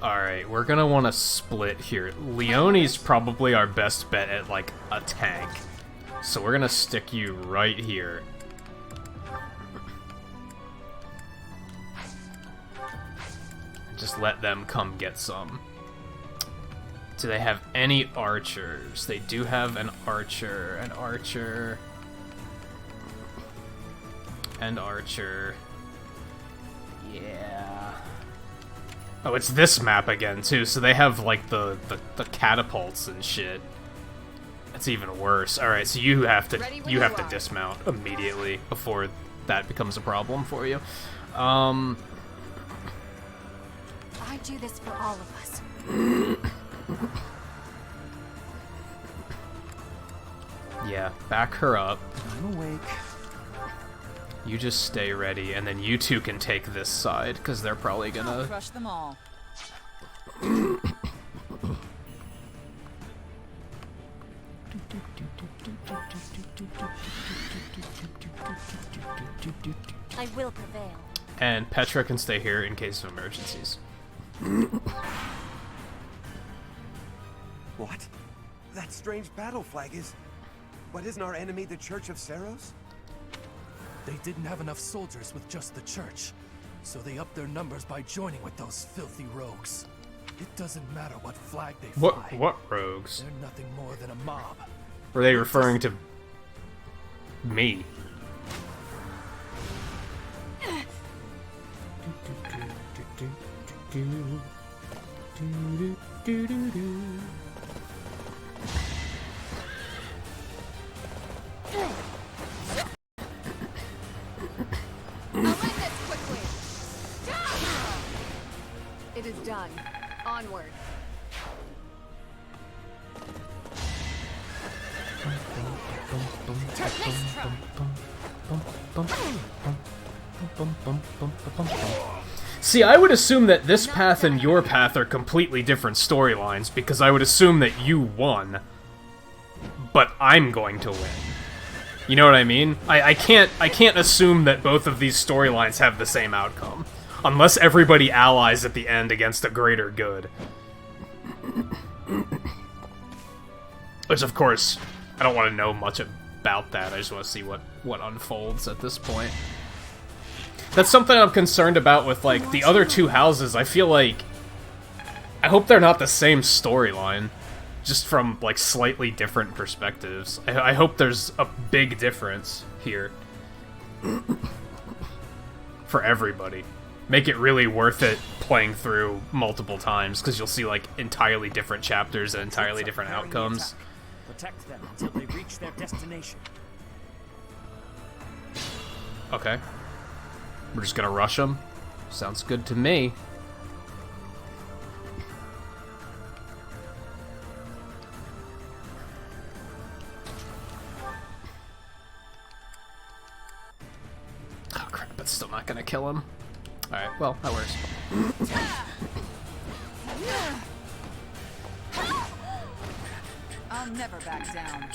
Alright, we're gonna want to split here. Leonie's probably our best bet at, like, a tank. So we're gonna stick you right here. Just let them come get some. Do they have any archers? They do have an archer, and archer. Yeah. Oh, it's this map again, too, so they have, like, the catapults and shit. That's even worse. Alright, so you have to dismount immediately before that becomes a problem for you. I do this for all of us. Yeah, back her up. I'm awake. You just stay ready, and then you two can take this side, because they're probably I'll gonna... crush them all. I will prevail. And Petra can stay here in case of emergencies. What? That strange battle flag is... But isn't our enemy the Church of Seros? They didn't have enough soldiers with just the church, so they upped their numbers by joining with those filthy rogues. It doesn't matter what flag they fly. What rogues? They're nothing more than a mob. Were they referring to me? I'll end this quickly. It is done. Onward. See, I would assume that this path and your path are completely different storylines, because I would assume that you won, but I'm going to win. You know what I mean? I can't assume that both of these storylines have the same outcome, unless everybody allies at the end against a greater good. Which, of course, I don't want to know much about that. I just want to see what unfolds at this point. That's something I'm concerned about with, like, the other two houses. I feel like... I hope they're not the same storyline, just from, like, slightly different perspectives. I hope there's a big difference here. For everybody. Make it really worth it playing through multiple times, because you'll see, like, entirely different chapters and entirely different outcomes. Protect them until they reach their destination. Okay. We're just gonna rush them? Sounds good to me. Oh crap, that's still not gonna kill him. Alright, well, that works. I'll never back down.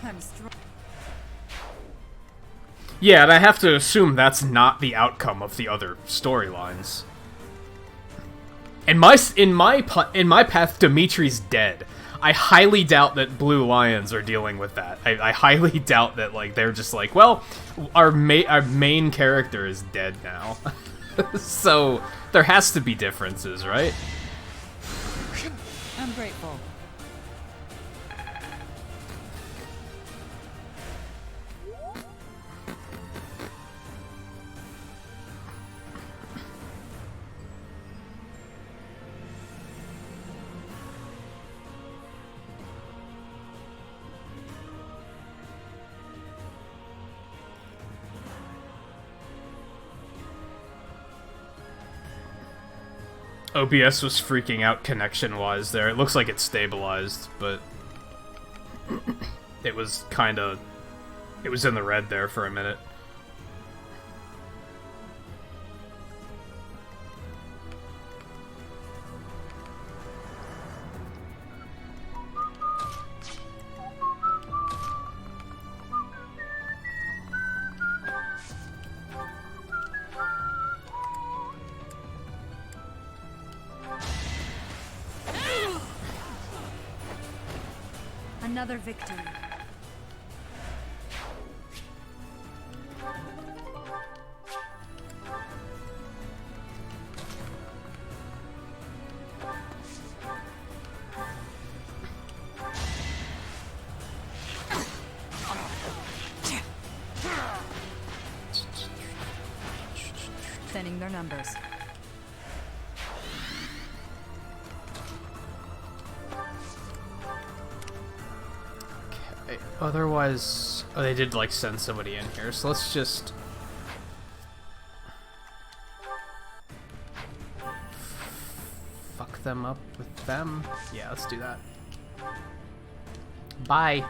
I'm strong. Yeah, and I have to assume that's not the outcome of the other storylines. In my path, Dimitri's dead. I highly doubt that Blue Lions are dealing with that. I highly doubt that, like, they're just like, well, our main character is dead now. So there has to be differences, right? I'm grateful. OBS was freaking out connection-wise there. It looks like it's stabilized, but it was kinda... It was in the red there for a minute. Another victory. Thinning their numbers. Okay, otherwise... Oh, they did, like, send somebody in here, so let's just... fuck them up with them? Yeah, let's do that. Bye!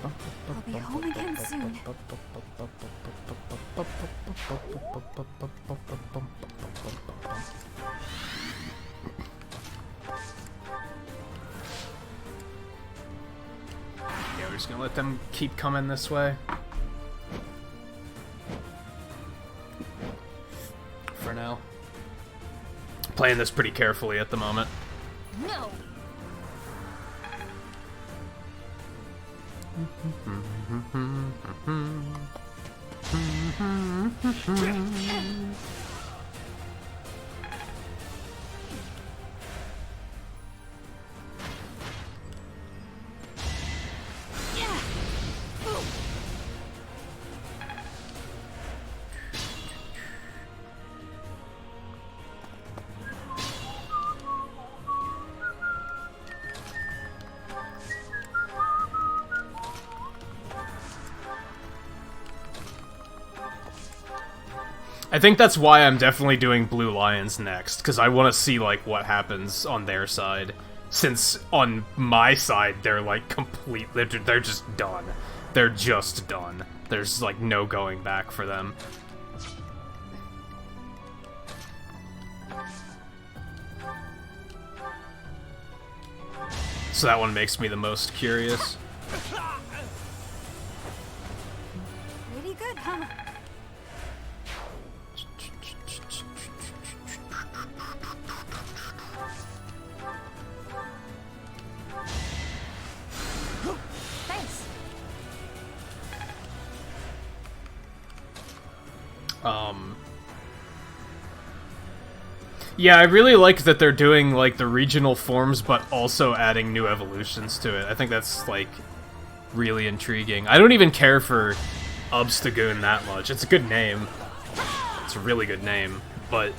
I'll be home again soon. Yeah, we're just gonna let them keep coming this way. For now. Playing this pretty carefully at the moment. No. I think that's why I'm definitely doing Blue Lions next, because I want to see, like, what happens on their side. Since on my side, they're, like, they're just done. They're just done. There's, like, no going back for them. So that one makes me the most curious. Pretty good, huh? Thanks. Yeah, I really like that they're doing, like, the regional forms, but also adding new evolutions to it. I think that's, like, really intriguing. I don't even care for Obstagoon that much. It's a good name. It's a really good name, but...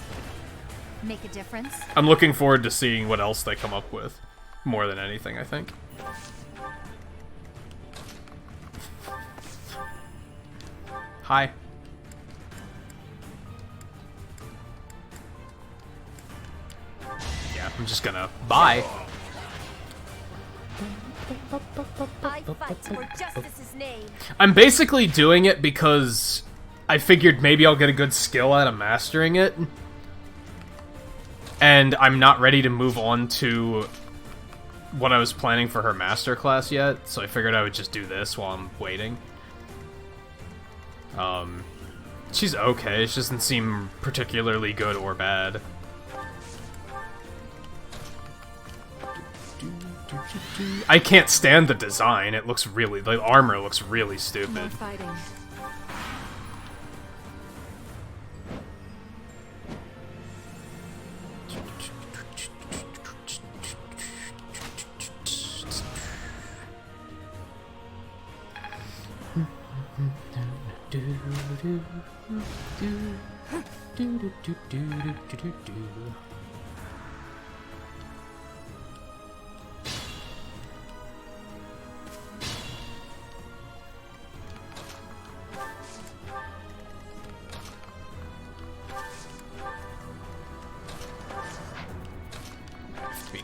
Make a difference? I'm looking forward to seeing what else they come up with. More than anything, I think. Hi. Yeah, I'm just gonna... Bye! I fight for justice's name. I'm basically doing it because I figured maybe I'll get a good skill out of mastering it. And I'm not ready to move on to what I was planning for her master class yet, so I figured I would just do this while I'm waiting. She's okay, she doesn't seem particularly good or bad. I can't stand the design, it looks really, the armor looks really stupid. More fighting.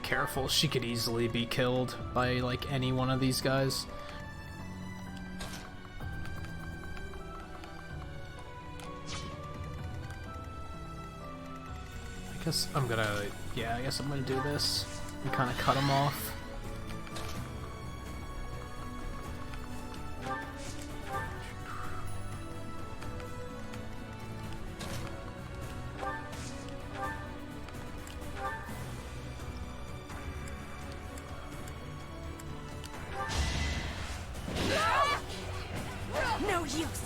careful. She could easily be killed by, like, any one of these guys. I guess I'm gonna do this and kind of cut him off. No use.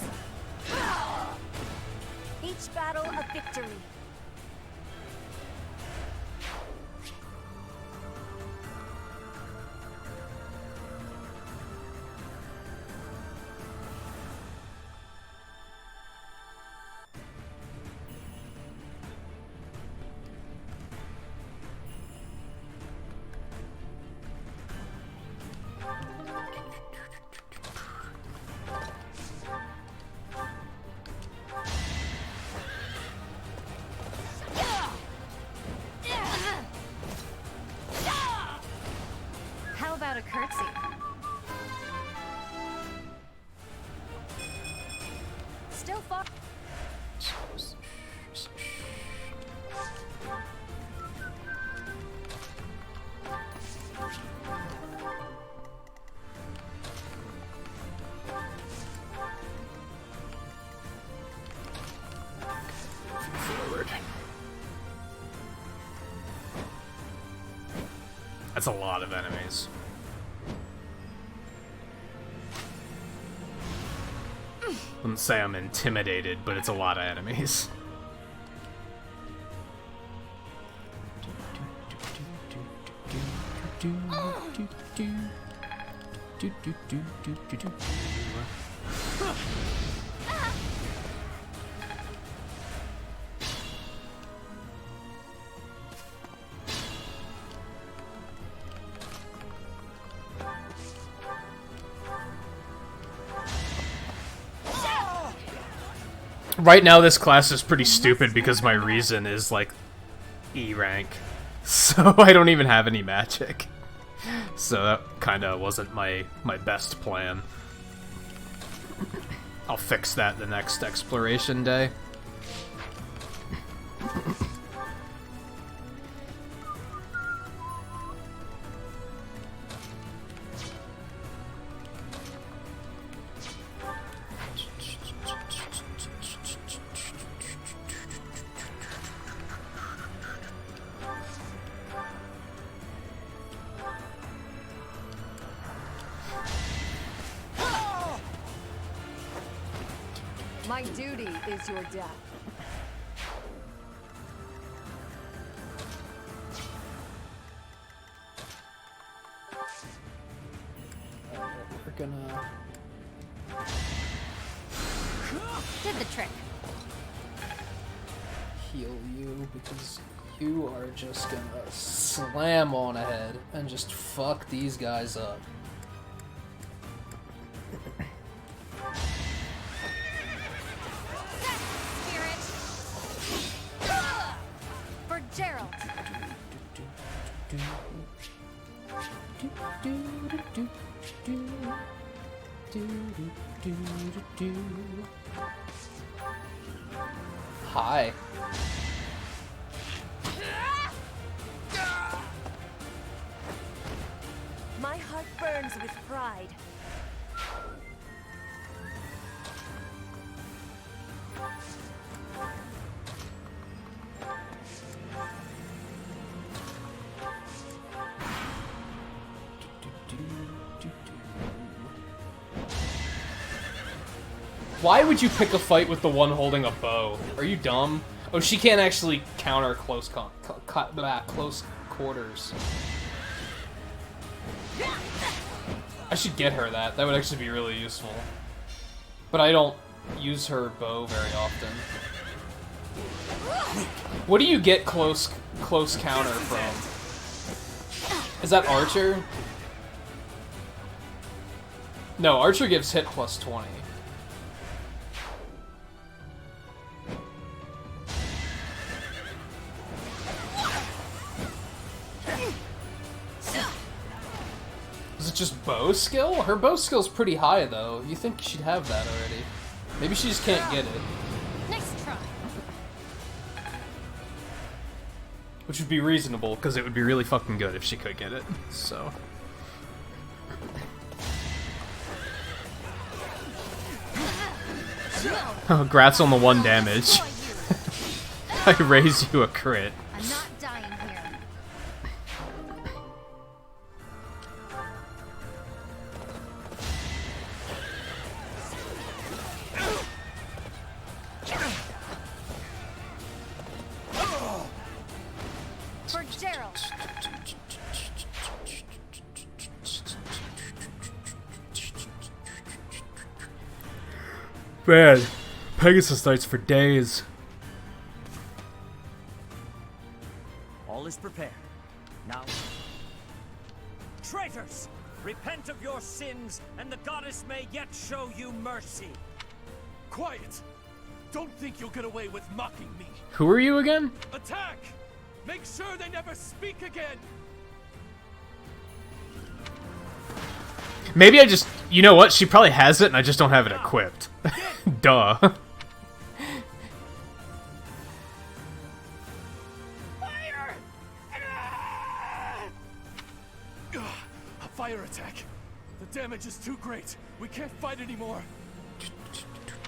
Each battle a victory. How about a curtsy? Still far. Forward. That's a lot of enemies. Wouldn't say I'm intimidated, but it's a lot of enemies. Right now, this class is pretty stupid because my reason is, like, E rank. So I don't even have any magic. So that kinda wasn't my best plan. I'll fix that the next exploration day. My duty is your death. We're gonna Did the trick. heal you because you are just gonna slam on ahead and just fuck these guys up. For Gerald. Hi. My heart burns with pride. Why would you pick a fight with the one holding a bow? Are you dumb? Oh, she can't actually counter close close quarters. I should get her that. That would actually be really useful. But I don't use her bow very often. What do you get close counter from? Is that Archer? No, Archer gives hit plus 20. it just bow skill? Her bow skill's pretty high, though. You think she'd have that already. Maybe she just can't get it. Nice try. Which would be reasonable, because it would be really fucking good if she could get it, so... Oh, grats on the 1 damage. I raise you a crit. I'm not dying here. For Gerald. Man, Pegasus nights for days. All is prepared. Now, traitors, repent of your sins, and the goddess may yet show you mercy. Quiet! Don't think you'll get away with mocking me. Who are you again? Attack! Make sure they never speak again! Maybe I just... You know what? She probably has it and I just don't have it equipped. Duh. A fire attack. The damage is too great. We can't fight anymore.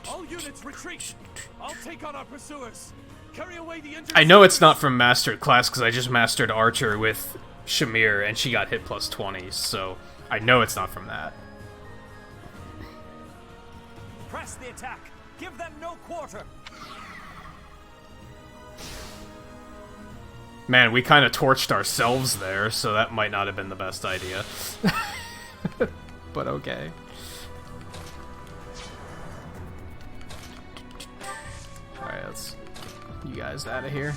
All units retreat. I'll take on our pursuers. Carry away the injured. I know it's not from mastered class because I just mastered Archer with Shamir and she got hit plus 20, so I know it's not from that. Press the attack. Give them no quarter. Man, we kind of torched ourselves there, so that might not have been the best idea. But okay. Alright, let's get you guys out of here.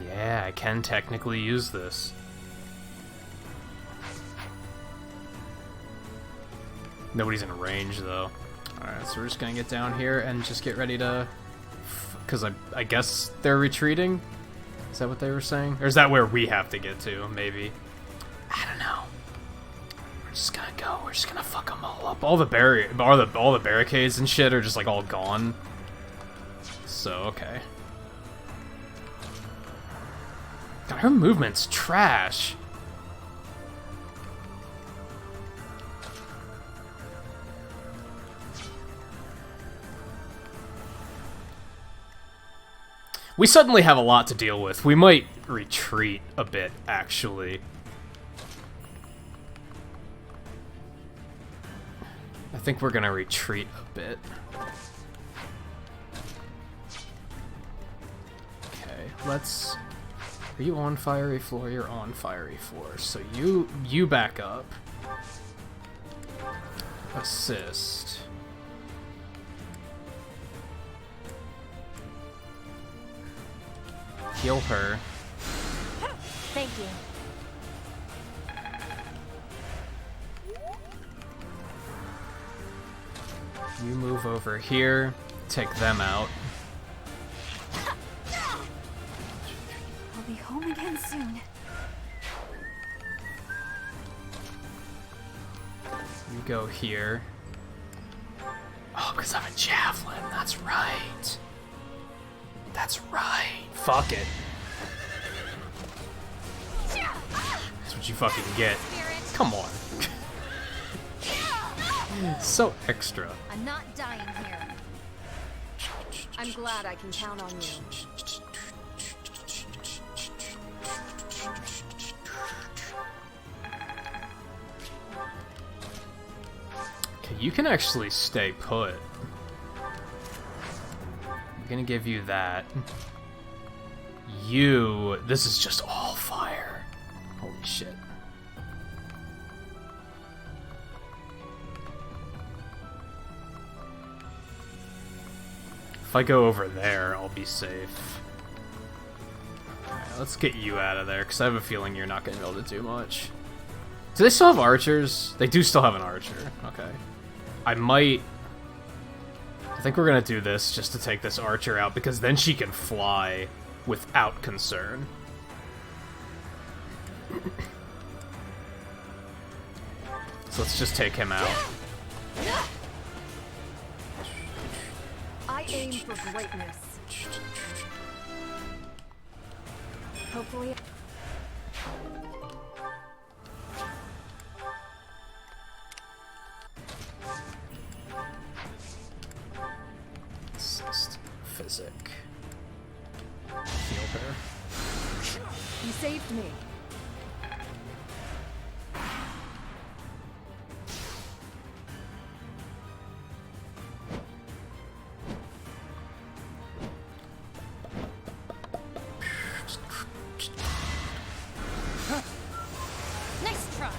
Yeah, I can technically use this. Nobody's in range, though. Alright, so we're just gonna get down here and just get ready to... Because I guess they're retreating? Is that what they were saying? Or is that where we have to get to, maybe? I don't know. We're just gonna go. We're just gonna fuck them all up. All the barricades and shit are just, like, all gone. So, okay. God, her movement's trash. We suddenly have a lot to deal with. We might retreat a bit, actually. I think we're gonna retreat a bit. Okay, let's... Are you on fiery floor? You're on fiery floor. So you back up. Assist. Heal her. Thank you. You move over here, take them out. I'll be home again soon. You go here. Oh, because I'm a javelin, that's right. That's right. Fuck it. That's what you fucking get. Come on. So extra. I'm not dying here. I'm glad I can count on you. Okay, you can actually stay put. I'm gonna give you that. You... This is just all fire. Holy shit. If I go over there, I'll be safe. Alright, let's get you out of there, because I have a feeling you're not going to be able to do much. Do they still have archers? They do still have an archer. Okay. I think we're going to do this just to take this archer out, because then she can fly. without concern. So let's just take him out. I aim for greatness. Hopefully. Assist. Physic. Heal her. You saved me. Nice try.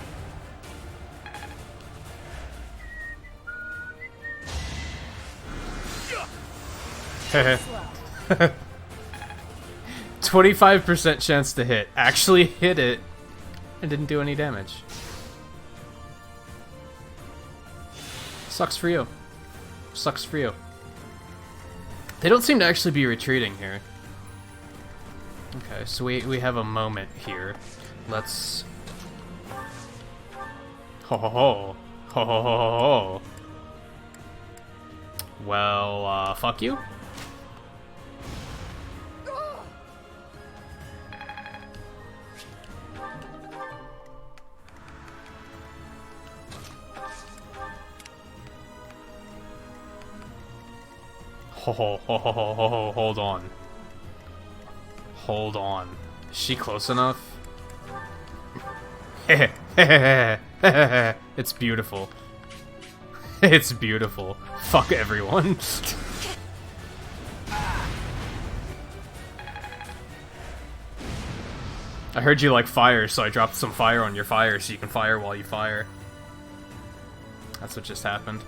25% chance to hit. Actually hit it and didn't do any damage. Sucks for you. Sucks for you. They don't seem to actually be retreating here. Okay, so we have a moment here. Let's... Ho ho ho. Ho ho ho ho ho. Well, fuck you? Ho, hold on. Hold on. Is she close enough? It's beautiful. It's beautiful. Fuck everyone. I heard you like fire, so I dropped some fire on your fire so you can fire while you fire. That's what just happened.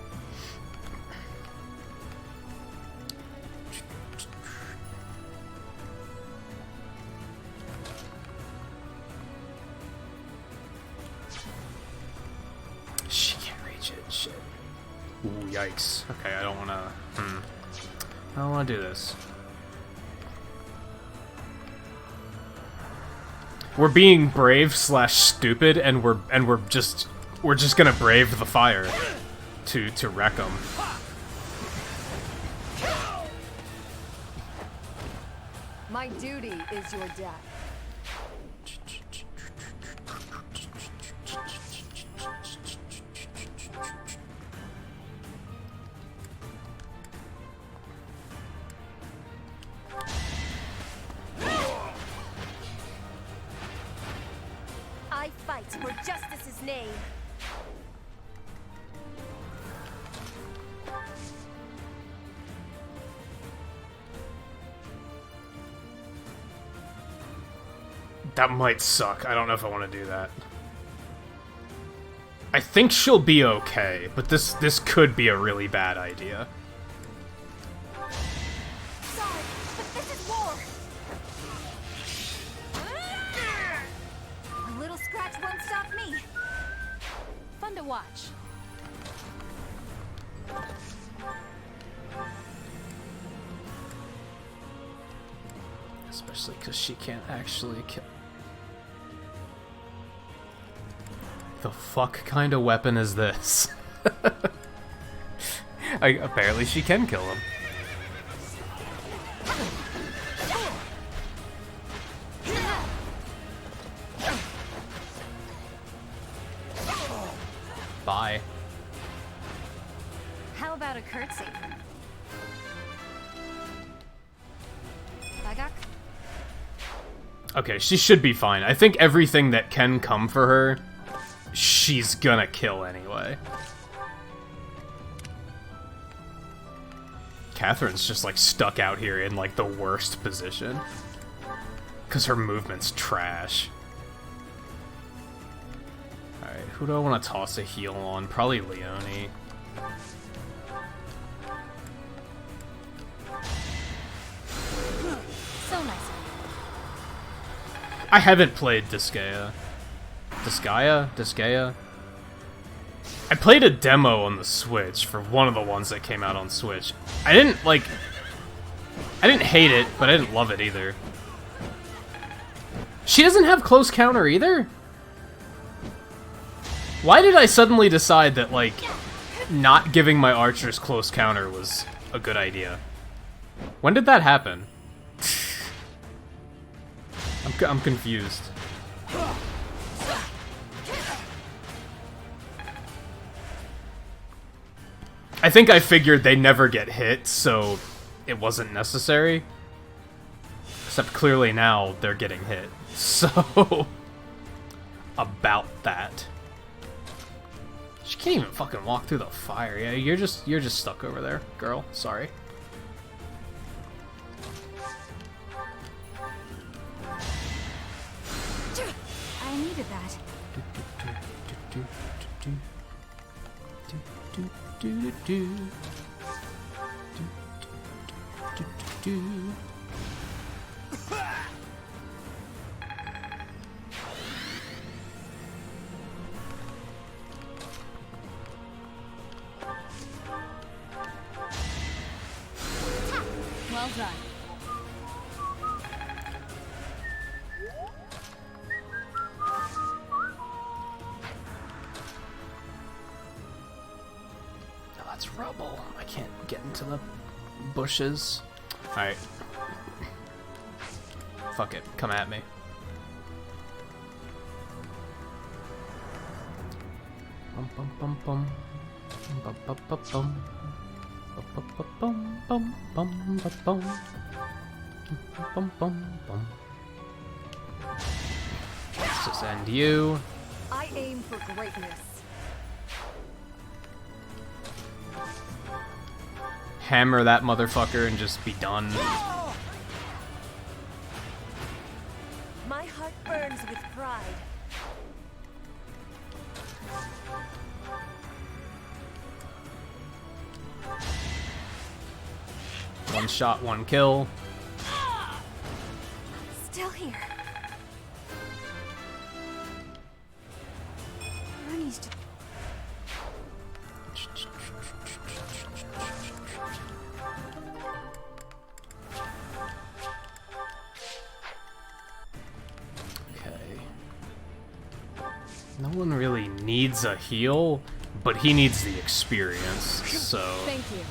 She can't reach it. Shit. Ooh, yikes. Okay, I don't wanna... I don't wanna do this. We're being brave / stupid, and we're just gonna brave the fire to wreck them. My duty is your death. I fight for justice's name. That might suck. I don't know if I want to do that. I think she'll be okay, but this could be a really bad idea. Sorry, but this is war. A little scratch won't stop me. Fun to watch. Especially because she can't actually kill. The fuck kind of weapon is this? Apparently she can kill him. Bye. How about a curtsy? Bagak? Okay, she should be fine. I think everything that can come for her, she's gonna kill anyway. Catherine's just like stuck out here in like the worst position. Because her movement's trash. Alright, who do I want to toss a heal on? Probably Leone. So nice. I haven't played Disgaea. Disgaea? I played a demo on the Switch for one of the ones that came out on Switch. I didn't hate it, but I didn't love it either. She doesn't have close counter either? Why did I suddenly decide that, like, not giving my archers close counter was a good idea? When did that happen? I'm confused. I think I figured they never get hit, so it wasn't necessary. Except clearly now they're getting hit. So, about that. She can't even fucking walk through the fire. Yeah, you're just stuck over there, girl. Sorry. I needed that. Well done. Oh, that's rubble. I can't get into the bushes. Alright. Fuck it. Come at me. Bum bum bum bum. Bum bum bum bum. Bum bum bum bum bum bum bum bum bum. Let's just end you. I aim for greatness. Hammer that motherfucker and just be done. My heart burns with pride. One shot, one kill. Still here. Ernie's just... No one really needs a heal, but he needs the experience, so... Thank you.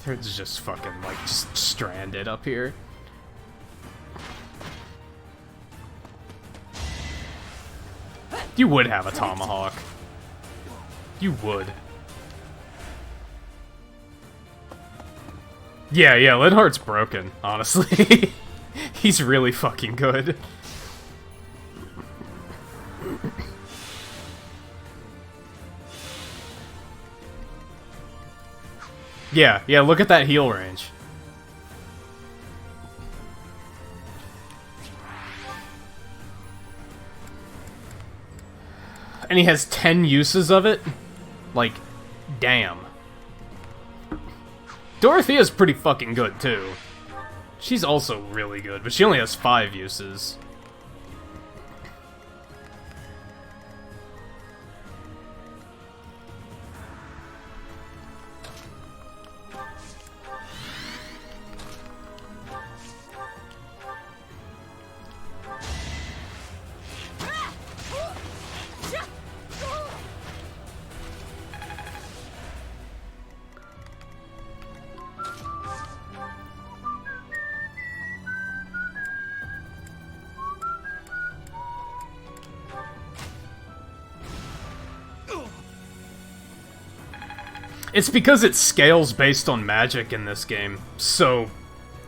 Catherine's just fucking, like, stranded up here. You would have a tomahawk. You would. Yeah, Linhardt's broken, honestly. He's really fucking good. Yeah, look at that heal range. And he has 10 uses of it? Like, damn. Dorothea's pretty fucking good, too. She's also really good, but she only has 5 uses. It's because it scales based on magic in this game, so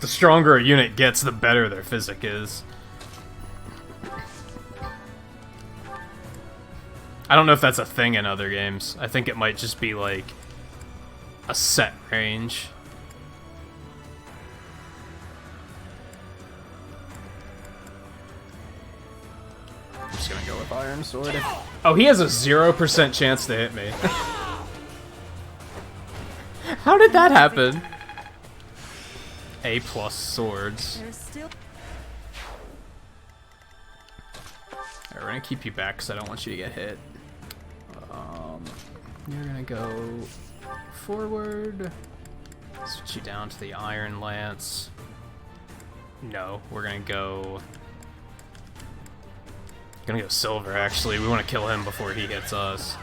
the stronger a unit gets, the better their physic is. I don't know if that's a thing in other games. I think it might just be like a set range. I'm just gonna go with Iron Sword. Oh, he has a 0% chance to hit me. How did that happen? A+ swords. Still... Alright, we're gonna keep you back because I don't want you to get hit. You're gonna go forward. Switch you down to the Iron Lance. No, we're gonna go Silver, actually. We want to kill him before he hits us.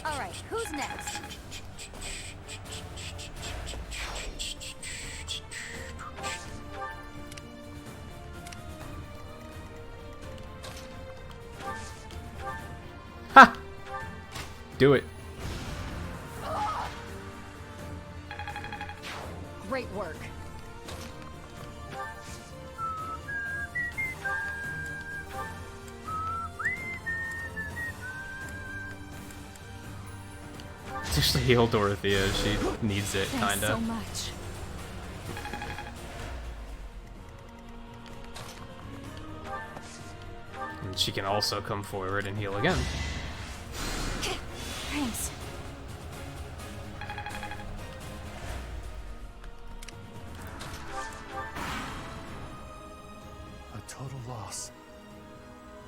Alright, who's next? Ha! Do it. Great work. Just heal Dorothea. She needs it, Thanks kinda. so much. And she can also come forward and heal again. Thanks. A total loss.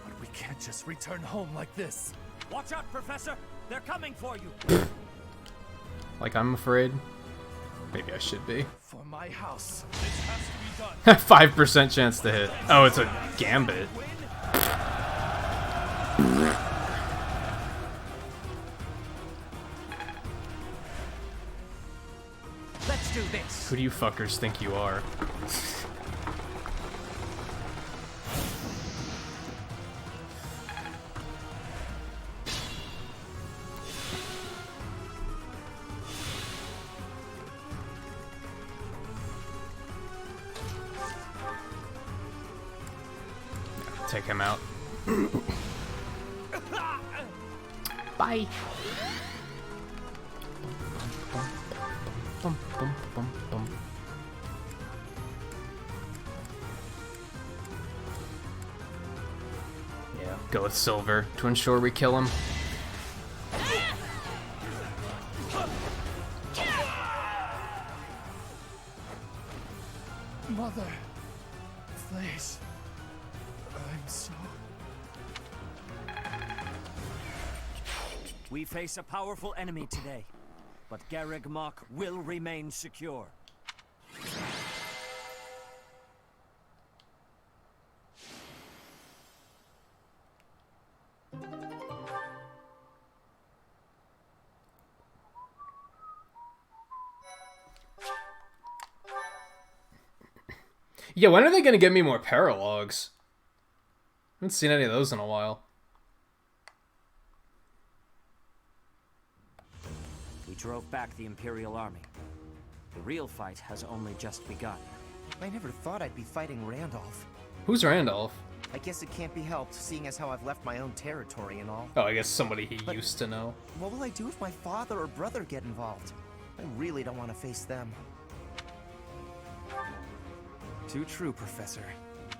But we can't just return home like this. Watch out, Professor! They're coming for you! Like, I'm afraid. Maybe I should be. For my house, this has to be done. 5% chance to hit. Oh, it's a gambit. Let's do this! Who do you fuckers think you are? Take him out. Bye. Bum, bum, bum, bum. Yeah, go with Silver to ensure we kill him. Mother, please. I'm so... We face a powerful enemy today, but Garreg Mach will remain secure. Yeah, when are they gonna give me more paralogs? I haven't seen any of those in a while. We drove back the Imperial Army. The real fight has only just begun. I never thought I'd be fighting Randolph. Who's Randolph? I guess it can't be helped, seeing as how I've left my own territory and all. Oh, I guess somebody he used to know. What will I do if my father or brother get involved? I really don't want to face them. Too true, Professor.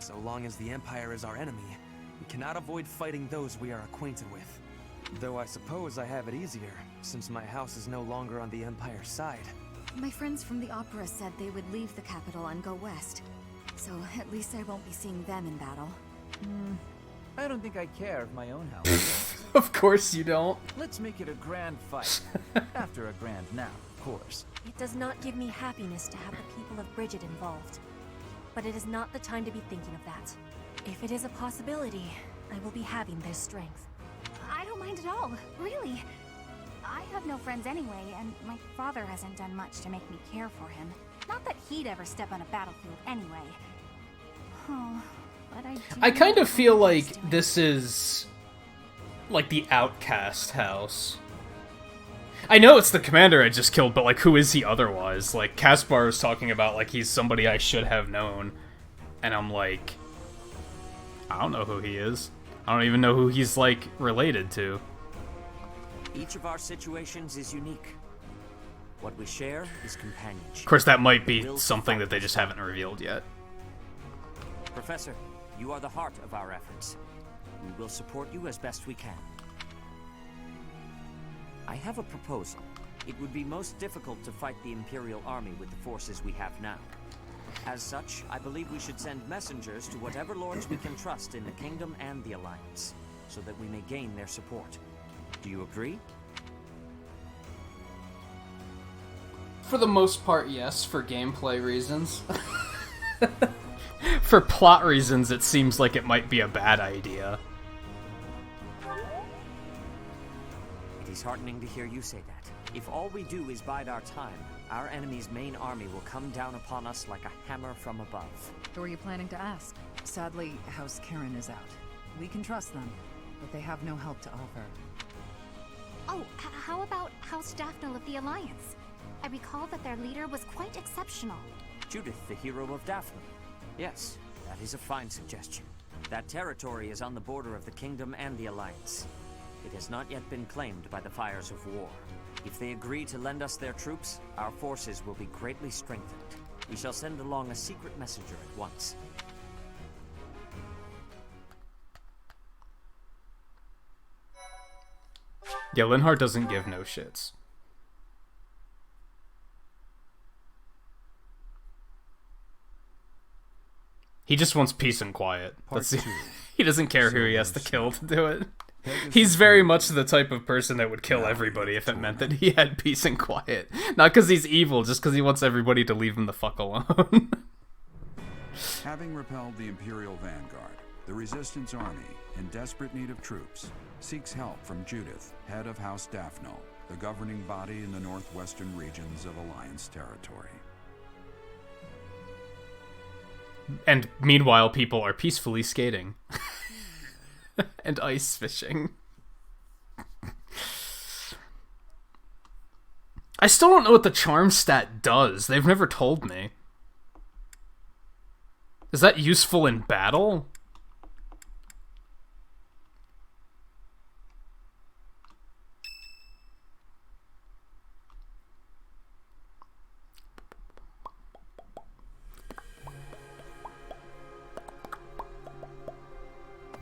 So long as the Empire is our enemy, we cannot avoid fighting those we are acquainted with. Though I suppose I have it easier, since my house is no longer on the Empire's side. My friends from the opera said they would leave the capital and go west. So at least I won't be seeing them in battle. I don't think I care if my own house. Of course you don't. Let's make it a grand fight. After a grand nap, of course. It does not give me happiness to have the people of Bridget involved. But it is not the time to be thinking of that. If it is a possibility, I will be having their strength. I don't mind at all, really. I have no friends anyway, and my father hasn't done much to make me care for him. Not that he'd ever step on a battlefield anyway. Oh, but I kind of feel like this is like the outcast house. I know it's the commander I just killed, but like, who is he otherwise? Like, Caspar is talking about like he's somebody I should have known, and I'm like, I don't know who he is. I don't even know who he's like related to. Each of our situations is unique. What we share is companionship. Of course, that might be something that they just haven't revealed yet. Professor, you are the heart of our efforts. We will support you as best we can. I have a proposal. It would be most difficult to fight the Imperial Army with the forces we have now. As such, I believe we should send messengers to whatever lords we can trust in the Kingdom and the Alliance, so that we may gain their support. Do you agree? For the most part, yes. For gameplay reasons. For plot reasons, it seems like it might be a bad idea. It is heartening to hear you say that. If all we do is bide our time, our enemy's main army will come down upon us like a hammer from above. Who are you planning to ask? Sadly, House Karen is out. We can trust them, but they have no help to offer. Oh, how about House Daphne of the Alliance? I recall that their leader was quite exceptional. Judith, the hero of Daphne. Yes, that is a fine suggestion. That territory is on the border of the Kingdom and the Alliance. It has not yet been claimed by the fires of war. If they agree to lend us their troops, our forces will be greatly strengthened. We shall send along a secret messenger at once. Yeah, Linhardt doesn't give no shits. He just wants peace and quiet. He doesn't care who he has to kill to do it. He's very much the type of person that would kill everybody if it meant that he had peace and quiet. Not because he's evil, just because he wants everybody to leave him the fuck alone. Having repelled the Imperial Vanguard, the Resistance Army, in desperate need of troops, seeks help from Judith, head of House Daphne, the governing body in the northwestern regions of Alliance territory. And meanwhile, people are peacefully skating. And ice fishing. I still don't know what the charm stat does. They've never told me. Is that useful in battle?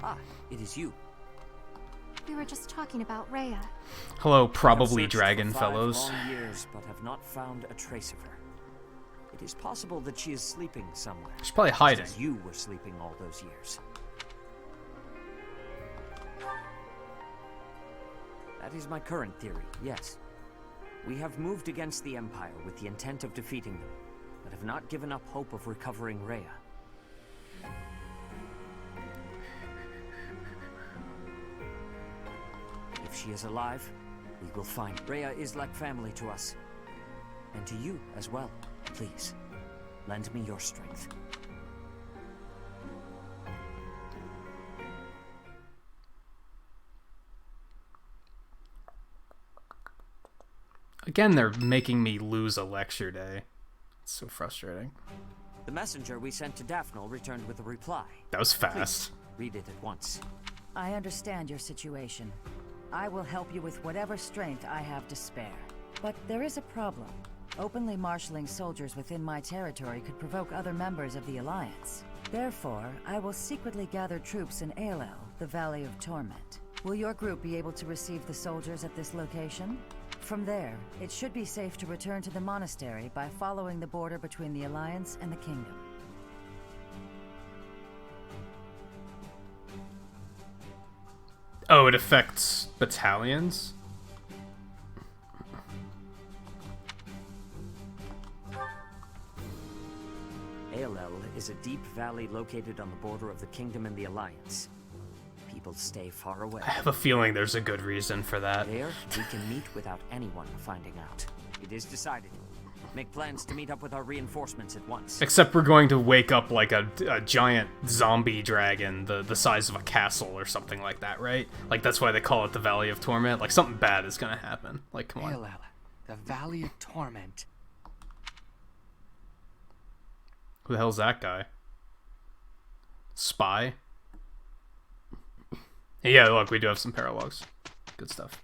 Ah, it is you. We were just talking about Rhea. Hello, probably I have searched dragon for 5 fellows. long years, but have not found a trace of her. It is possible that she is sleeping somewhere. She's probably hiding. Just as you were sleeping all those years. That is my current theory, yes. We have moved against the Empire with the intent of defeating them, but have not given up hope of recovering Rhea. If she is alive, we will find. Rhea is like family to us. And to you as well. Please, lend me your strength. Again, they're making me lose a lecture day. It's so frustrating. The messenger we sent to Daphne returned with a reply. That was fast. Please, read it at once. I understand your situation. I will help you with whatever strength I have to spare. But there is a problem. Openly marshaling soldiers within my territory could provoke other members of the Alliance. Therefore, I will secretly gather troops in Aelel, the Valley of Torment. Will your group be able to receive the soldiers at this location? From there, it should be safe to return to the monastery by following the border between the Alliance and the Kingdom. Oh, it affects battalions? Aelel is a deep valley located on the border of the Kingdom and the Alliance. People stay far away. I have a feeling there's a good reason for that. There, we can meet without anyone finding out. It is decided. Make plans to meet up with our reinforcements at once. Except we're going to wake up like a giant zombie dragon the size of a castle or something like that, right? Like, that's why they call it the Valley of Torment. Like, something bad is gonna happen. Like, come on. Aelel, the Valley of Torment. Who the hell's that guy? Spy? Yeah, look, we do have some paralogs. Good stuff.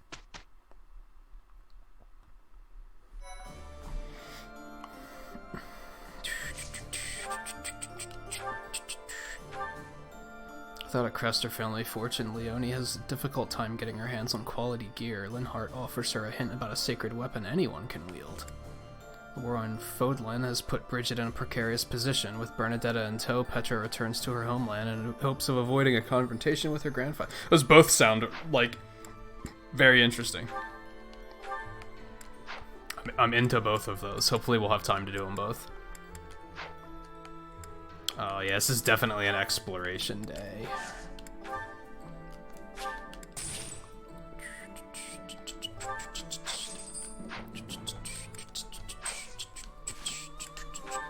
Without a crest or family fortune, Leonie has a difficult time getting her hands on quality gear. Linhardt offers her a hint about a sacred weapon anyone can wield. The war on Fodlan has put Bridget in a precarious position. With Bernadetta in tow, Petra returns to her homeland in hopes of avoiding a confrontation with her grandfather. Those both sound, like, very interesting. I'm into both of those. Hopefully we'll have time to do them both. Oh yeah, this is definitely an exploration day.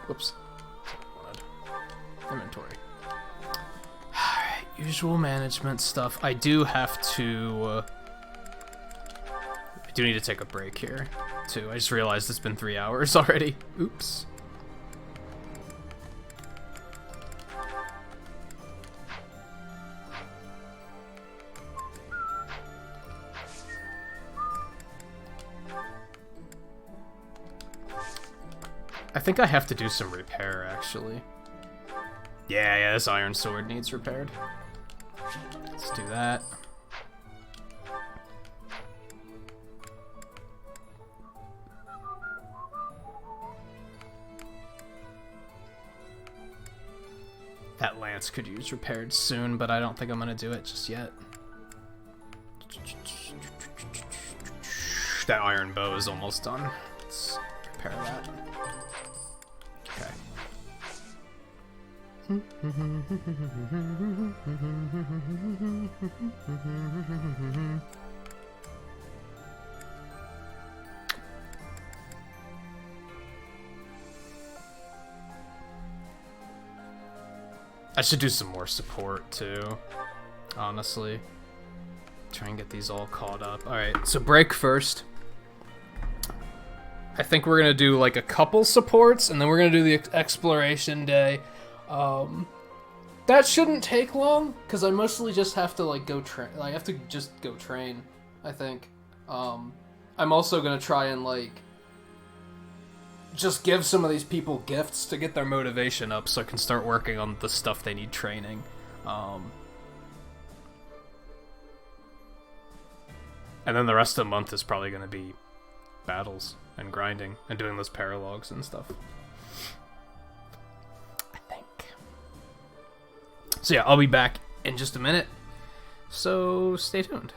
Whoops. Inventory. Alright, usual management stuff. I do have to... I do need to take a break here, too. I just realized it's been 3 hours already. Oops. I think I have to do some repair, actually. Yeah, this iron sword needs repaired. Let's do that. That lance could use repaired soon, but I don't think I'm gonna do it just yet. That iron bow is almost done. Let's repair that. Okay. I should do some more support too, honestly. Try and get these all caught up. Alright, so break first. I think we're gonna do like a couple supports, and then we're gonna do the exploration day. That shouldn't take long, because I mostly just have to like go train. I have to just go train, I think. I'm also gonna try and like just give some of these people gifts to get their motivation up, so I can start working on the stuff they need training. And then the rest of the month is probably gonna be battles and grinding and doing those paralogs and stuff. I think. So yeah, I'll be back in just a minute. So stay tuned.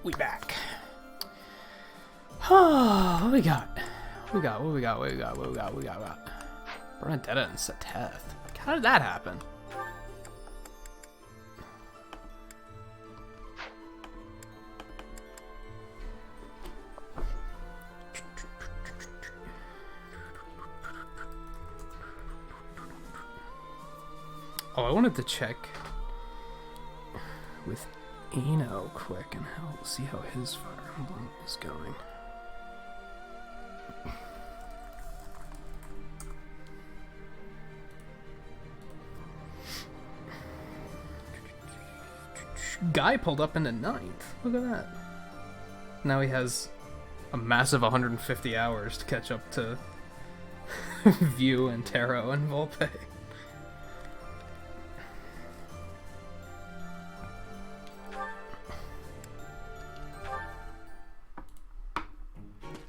We back. Oh, what we got? What we got? Bernadetta and Seteth. Like, how did that happen? Oh, I wanted to check with Eno quick and see how his Fire Emblem is going. Guy pulled up into 9th. Look at that. Now he has a massive 150 hours to catch up to View and Taro and Volpe.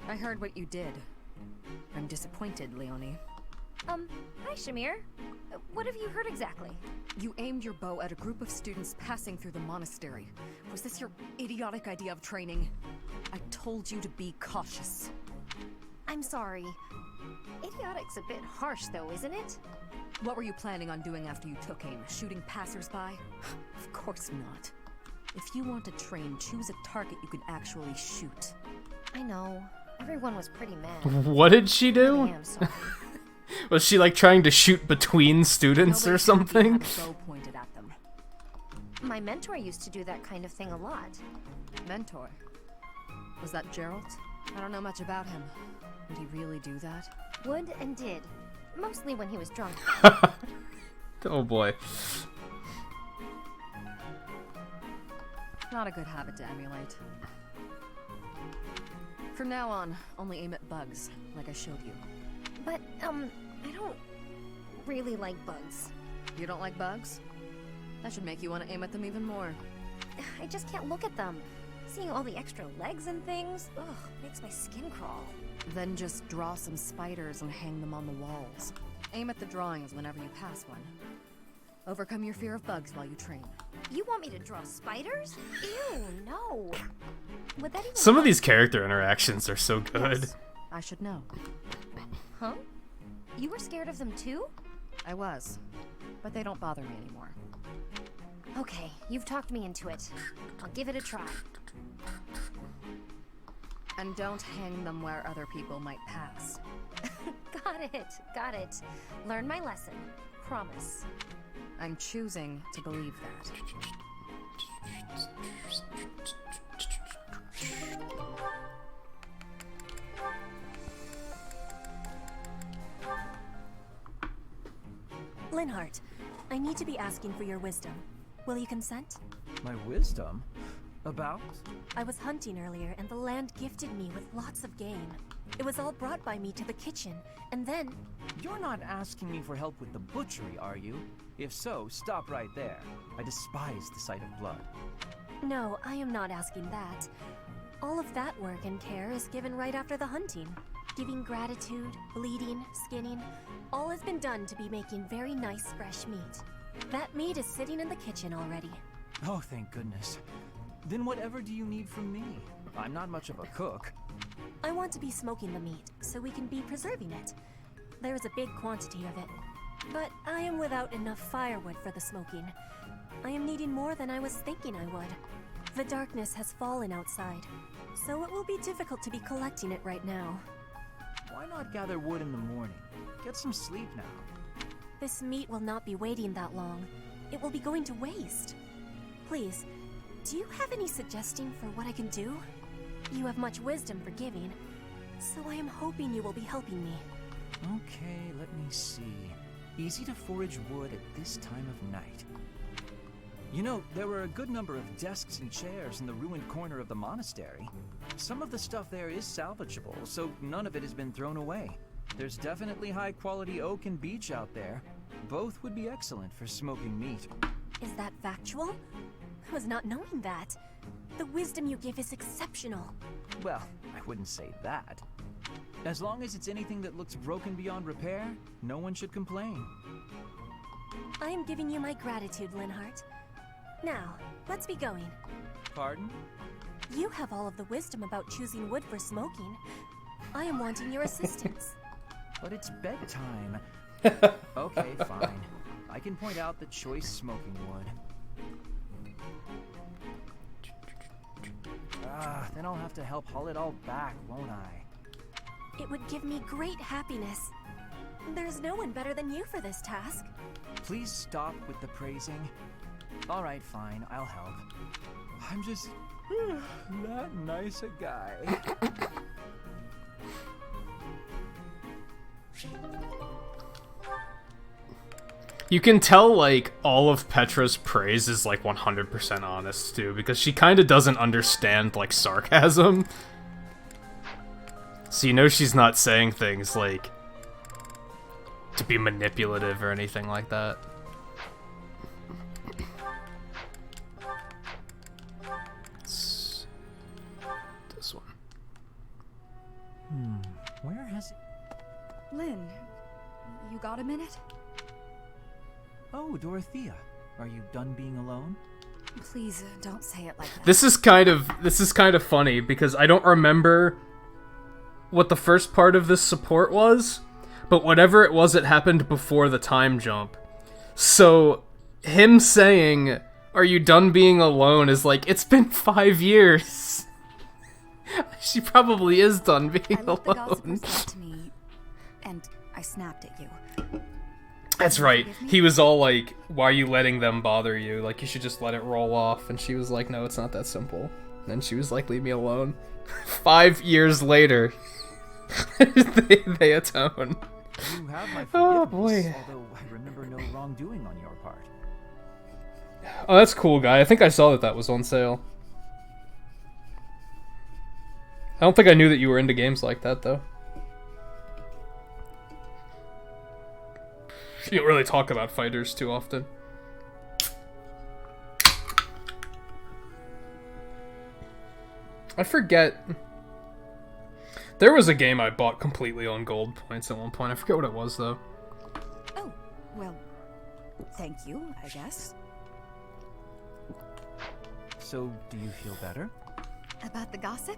I heard what you did. I'm disappointed, Leonie. Hi, Shamir. What have you heard exactly? You aimed your bow at a group of students passing through the monastery. Was this your idiotic idea of training? I told you to be cautious. I'm sorry. Idiotic's a bit harsh, though, isn't it? What were you planning on doing after you took aim? Shooting passersby? Of course not. If you want to train, choose a target you can actually shoot. I know. Everyone was pretty mad. What did she do? I am sorry. Was she like trying to shoot between students or something? Bow pointed at them. My mentor used to do that kind of thing a lot. Mentor? Was that Gerald? I don't know much about him. Would he really do that? Would and did. Mostly when he was drunk. Oh boy. Not a good habit to emulate. From now on, only aim at bugs, like I showed you. But, I don't really like bugs. You don't like bugs? That should make you want to aim at them even more. I just can't look at them. Seeing all the extra legs and things, ugh, makes my skin crawl. Then just draw some spiders and hang them on the walls. Aim at the drawings whenever you pass one. Overcome your fear of bugs while you train. You want me to draw spiders? Ew, no. Would that even Some of these character interactions are so good. Yes, I should know. Huh? You were scared of them too? I was, but they don't bother me anymore. Okay, you've talked me into it. I'll give it a try. And don't hang them where other people might pass. Got it. Learn my lesson. Promise. I'm choosing to believe that. Linhardt, I need to be asking for your wisdom. Will you consent? My wisdom? About? I was hunting earlier, and the land gifted me with lots of game. It was all brought by me to the kitchen, and then... You're not asking me for help with the butchery, are you? If so, stop right there. I despise the sight of blood. No, I am not asking that. All of that work and care is given right after the hunting. Giving gratitude, bleeding, skinning, all has been done to be making very nice fresh meat. That meat is sitting in the kitchen already. Oh, thank goodness. Then whatever do you need from me? I'm not much of a cook. I want to be smoking the meat, so we can be preserving it. There is a big quantity of it. But I am without enough firewood for the smoking. I am needing more than I was thinking I would. The darkness has fallen outside, so it will be difficult to be collecting it right now. Why not gather wood in the morning? Get some sleep now. This meat will not be waiting that long. It will be going to waste. Please, do you have any suggestion for what I can do? You have much wisdom for giving, so I am hoping you will be helping me. Okay, let me see. Easy to forage wood at this time of night. You know, there were a good number of desks and chairs in the ruined corner of the monastery. Some of the stuff there is salvageable, so none of it has been thrown away. There's definitely high-quality oak and beech out there. Both would be excellent for smoking meat. Is that factual? I was not knowing that. The wisdom you give is exceptional. Well, I wouldn't say that. As long as it's anything that looks broken beyond repair, no one should complain. I am giving you my gratitude, Linhardt. Now, let's be going. Pardon? You have all of the wisdom about choosing wood for smoking. I am wanting your assistance. But it's bedtime. Okay, fine. I can point out the choice smoking wood. Then I'll have to help haul it all back, won't I? It would give me great happiness. There's no one better than you for this task. Please stop with the praising. Alright, fine, I'll help. I'm just that nice a guy. You can tell, like, all of Petra's praise is, like, 100% honest, too, because she kind of doesn't understand, like, sarcasm. So you know she's not saying things, like, to be manipulative or anything like that. It's this one. Where has it... Lynn, you got a minute? Oh, Dorothea. Are you done being alone? Please, don't say it like that. This is kind of funny because I don't remember what the first part of this support was, but whatever it was, it happened before the time jump. So him saying, "Are you done being alone?" is like, it's been 5 years. She probably is done being I let the alone. gossipers get to me, and I snapped at you. That's right. He was all like, "Why are you letting them bother you? Like, you should just let it roll off." And she was like, "No, it's not that simple." And then she was like, "Leave me alone." 5 years later, they atone. You have my forgiveness, Oh boy. although I remember no wrongdoing on your part. Oh, that's cool, guy. I think I saw that was on sale. I don't think I knew that you were into games like that, though. You don't really talk about fighters too often. I forget. There was a game I bought completely on gold points at one point. I forget what it was, though. Oh, well, thank you, I guess. So, do you feel better? About the gossip?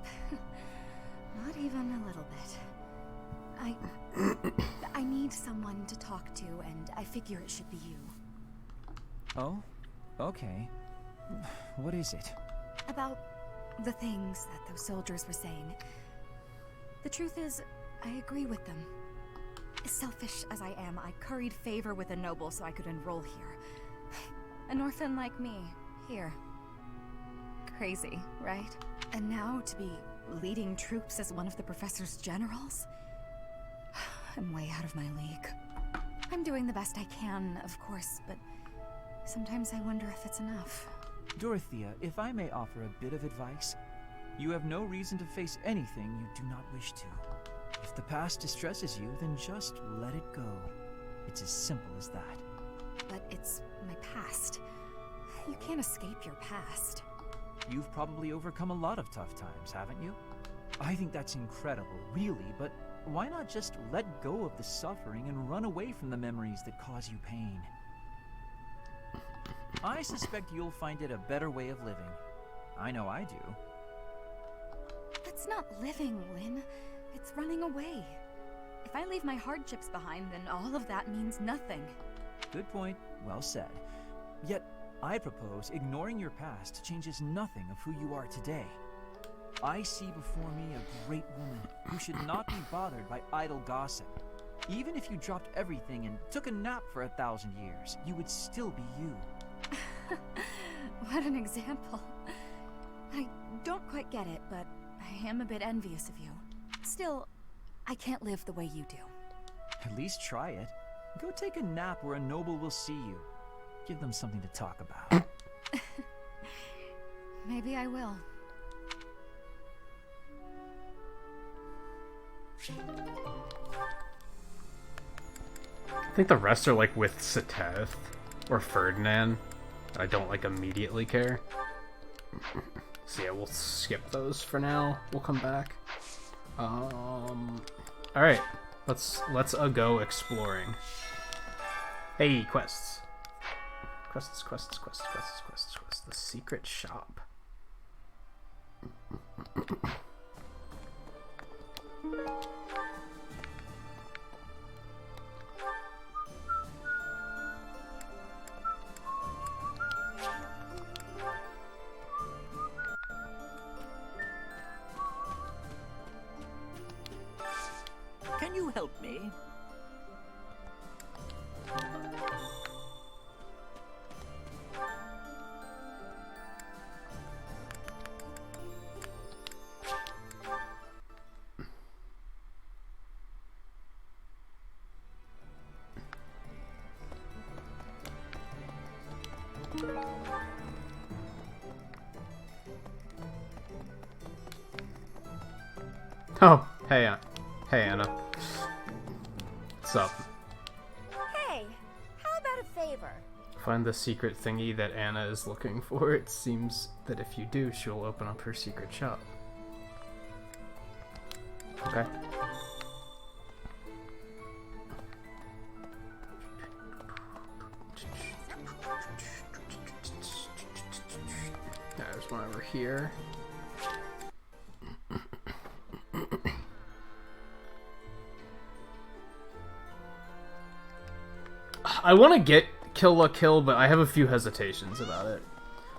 Not even a little bit. I need someone to talk to, and I figure it should be you. Oh? Okay. What is it? About the things that those soldiers were saying. The truth is, I agree with them. As selfish as I am, I curried favor with a noble so I could enroll here. An orphan like me, here. Crazy, right? And now to be leading troops as one of the professor's generals? I'm way out of my league. I'm doing the best I can, of course, but sometimes I wonder if it's enough. Dorothea, if I may offer a bit of advice, you have no reason to face anything you do not wish to. If the past distresses you, then just let it go. It's as simple as that. But it's my past. You can't escape your past. You've probably overcome a lot of tough times, haven't you? I think that's incredible, really, but why not just let go of the suffering and run away from the memories that cause you pain? I suspect you'll find it a better way of living. I know I do. That's not living, Lynn. It's running away. If I leave my hardships behind, then all of that means nothing. Good point. Well said. Yet, I propose ignoring your past changes nothing of who you are today. I see before me a great woman who should not be bothered by idle gossip. Even if you dropped everything and took a nap for 1,000 years, you would still be you. What an example. I don't quite get it, but I am a bit envious of you. Still, I can't live the way you do. At least try it. Go take a nap where a noble will see you. Give them something to talk about. Maybe I will. I think the rest are like with Seteth or Ferdinand. I don't like immediately care. So yeah, we'll skip those for now. We'll come back. Alright. Let's go exploring. Hey, quests. Quests. The secret shop. Can you help me? Oh, hey, hey, Anna. What's up? Hey, how about a favor? Find the secret thingy that Anna is looking for. It seems that if you do, she'll open up her secret shop. Okay. There's one over here. I want to get Kill la Kill, but I have a few hesitations about it.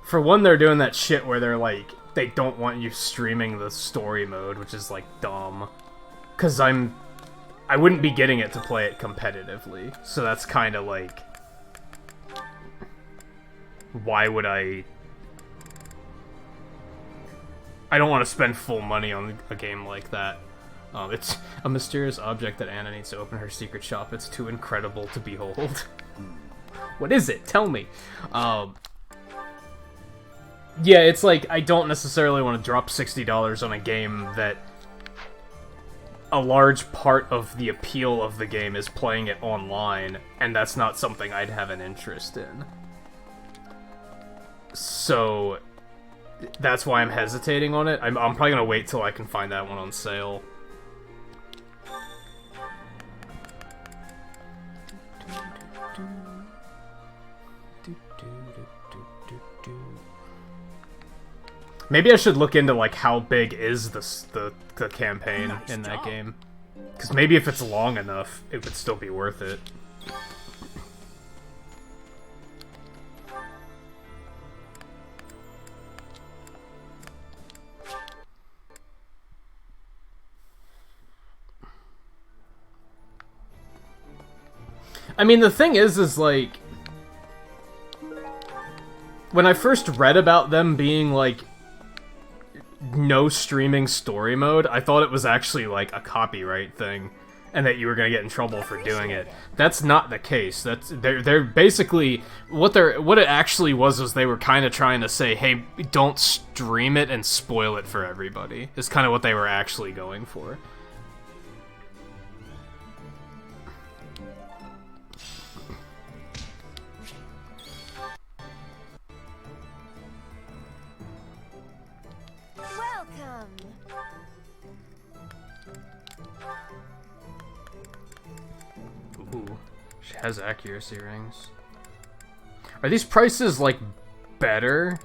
For one, they're doing that shit where they're like, they don't want you streaming the story mode, which is like dumb. Cause I wouldn't be getting it to play it competitively, so that's kind of like, why would I don't want to spend full money on a game like that. It's a mysterious object that Anna needs to open her secret shop. It's too incredible to behold. What is it? Tell me. Yeah, it's like, I don't necessarily want to drop $60 on a game that a large part of the appeal of the game is playing it online, and that's not something I'd have an interest in. So, that's why I'm hesitating on it. I'm probably gonna wait till I can find that one on sale. Maybe I should look into, like, how big is the campaign in that game. Because maybe if it's long enough, it would still be worth it. I mean, the thing is like, when I first read about them being, like, no streaming story mode, I thought it was actually, like, a copyright thing, and that you were gonna get in trouble for doing it. That's not the case. They're basically, what it actually was they were kind of trying to say, hey, don't stream it and spoil it for everybody, is kind of what they were actually going for. Ooh, she has accuracy rings. Are these prices, like, better?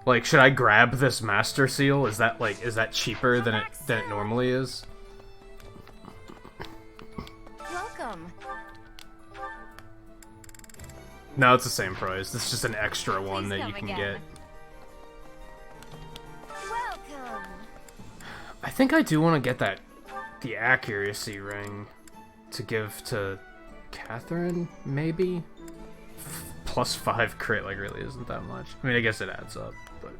Like, should I grab this Master Seal? Is that cheaper than it normally is? Welcome. No, it's the same price. It's just an extra one that you can get. Welcome. I think I do want to get the accuracy ring to give to Catherine, maybe? Plus 5 crit, like, really isn't that much. I mean, I guess it adds up, but...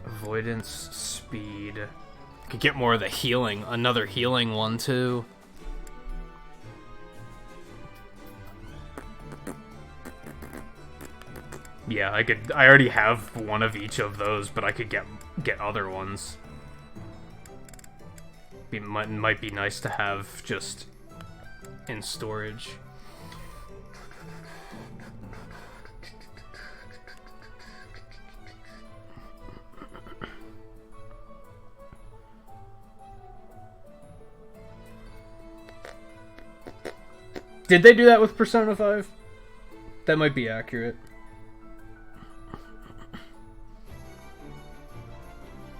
Avoidance, speed... Could get more of the healing. Another healing one, too. Yeah, I already have one of each of those, but I could get other ones. Might be nice to have just in storage. Did they do that with Persona 5? That might be accurate.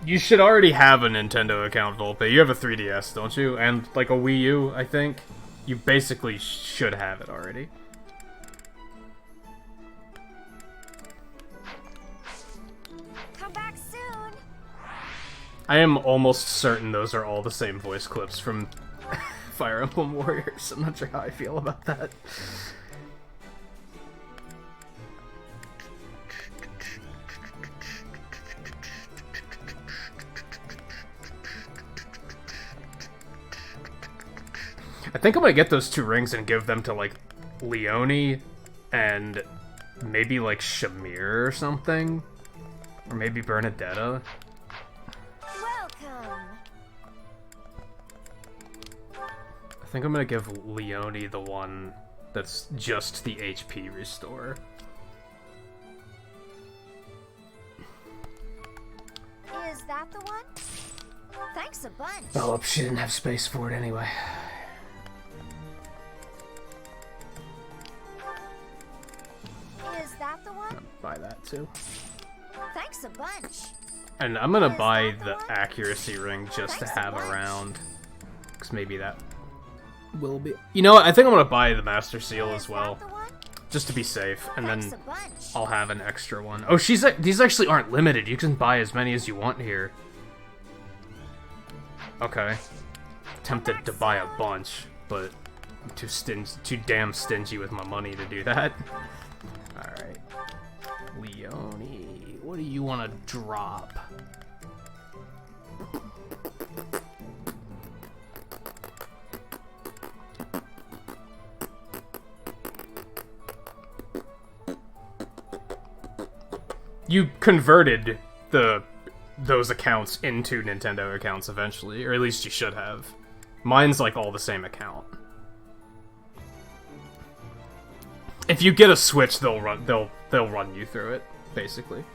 You should already have a Nintendo account, Volpe. You have a 3DS, don't you? And, like, a Wii U, I think? You basically should have it already. Come back soon. I am almost certain those are all the same voice clips from Fire Emblem Warriors. I'm not sure how I feel about that. I think I'm gonna get those 2 rings and give them to, like, Leone and maybe, like, Shamir or something. Or maybe Bernadetta. Welcome. I think I'm gonna give Leone the one that's just the HP restore. Is that the one? Thanks a bunch. Oh, she didn't have space for it anyway. Is that the one? Buy that too. Thanks a bunch. And I'm gonna buy the accuracy ring just to have around. Because maybe that will be... You know what? I think I'm gonna buy the Master Seal as well. Just to be safe. And then I'll have an extra one. Oh, these actually aren't limited. You can buy as many as you want here. Okay. Tempted to buy a bunch, but I'm too damn stingy with my money to do that. Alright. Leone, what do you want to drop? You converted those accounts into Nintendo accounts eventually, or at least you should have. Mine's like all the same account. If you get a Switch, they'll run you through it, basically.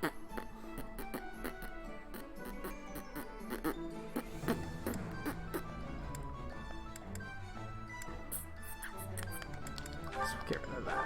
So get rid of that.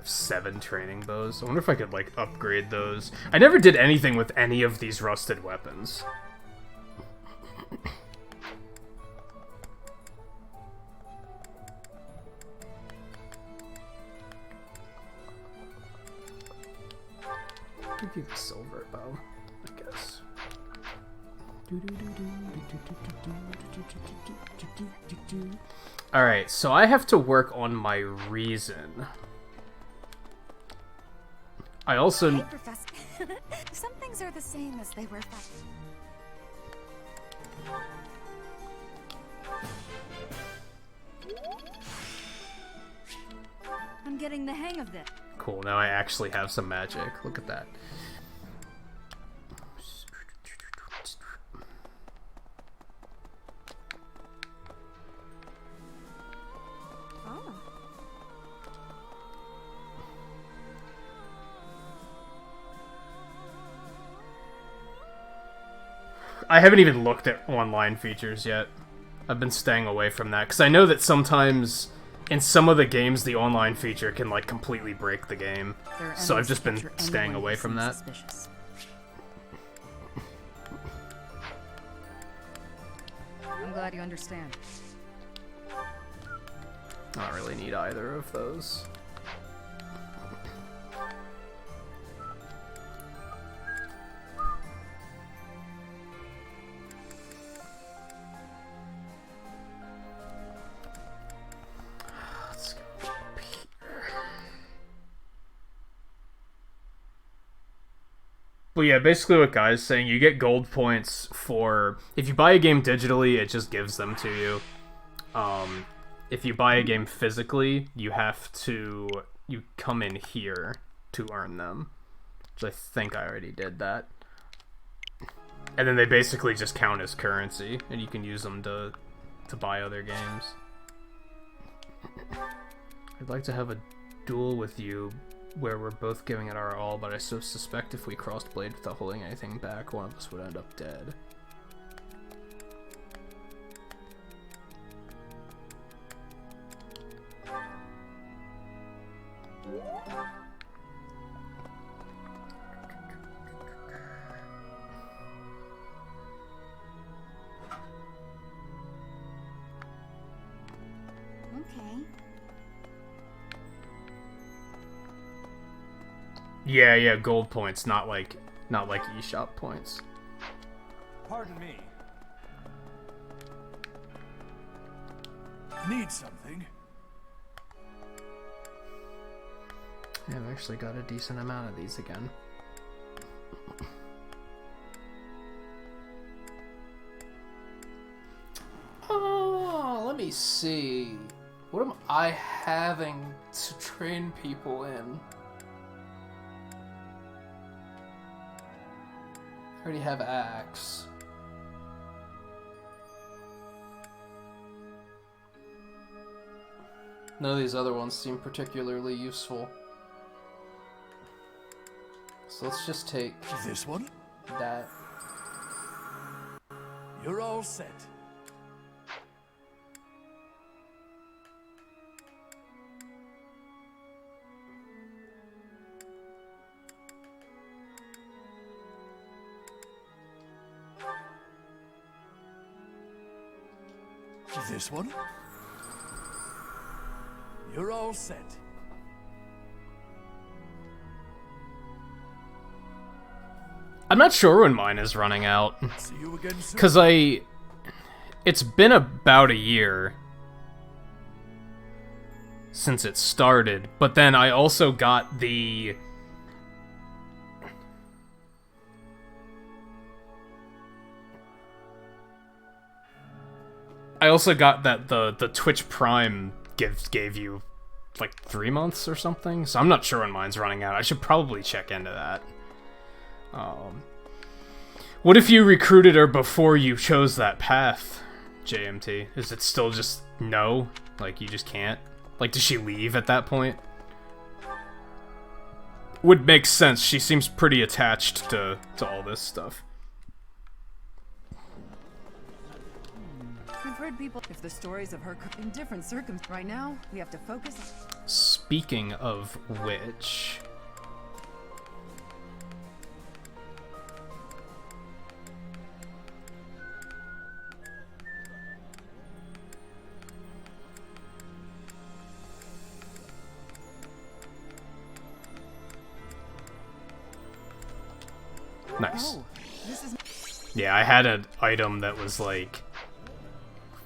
Seven training bows. I wonder if I could, like, upgrade those. I never did anything with any of these rusted weapons. Give you the silver bow, I guess. Alright, so I have to work on my reason. I also... Hey, Professor. Some things are the same as they were back. I'm getting the hang of this. Cool, now I actually have some magic. Look at that. I haven't even looked at online features yet. I've been staying away from that, because I know that sometimes in some of the games the online feature can, like, completely break the game. So I've just been staying away from that. Suspicious. I'm glad you understand. I don't really need either of those. Well, yeah, basically what Guy's saying, you get gold points for... If you buy a game digitally, it just gives them to you. If you buy a game physically, you have to... You come in here to earn them. Which I think I already did that. And then they basically just count as currency, and you can use them to buy other games. I'd like to have a duel with you where we're both giving it our all, but I so suspect if we crossed blades without holding anything back, one of us would end up dead. Okay. Yeah, gold points, not like eShop points. Pardon me. Need something? Yeah, I've actually got a decent amount of these again. Oh, let me see. What am I having to train people in? I already have Axe. None of these other ones seem particularly useful. So let's just take this one. That. You're all set. This one. You're all set. I'm not sure when mine is running out. See you again soon. Cause it's been about a year since it started, but then I also got the that the Twitch Prime gave you like 3 months or something, so I'm not sure when mine's running out. I should probably check into that. What if you recruited her before you chose that path, JMT? Is it still just no? Like, you just can't? Like, does she leave at that point? Would make sense. She seems pretty attached to all this stuff. I've heard people if the stories of her in different circumstances. Right now, we have to focus. Speaking of which, nice. Oh, this is. Yeah, I had an item that was like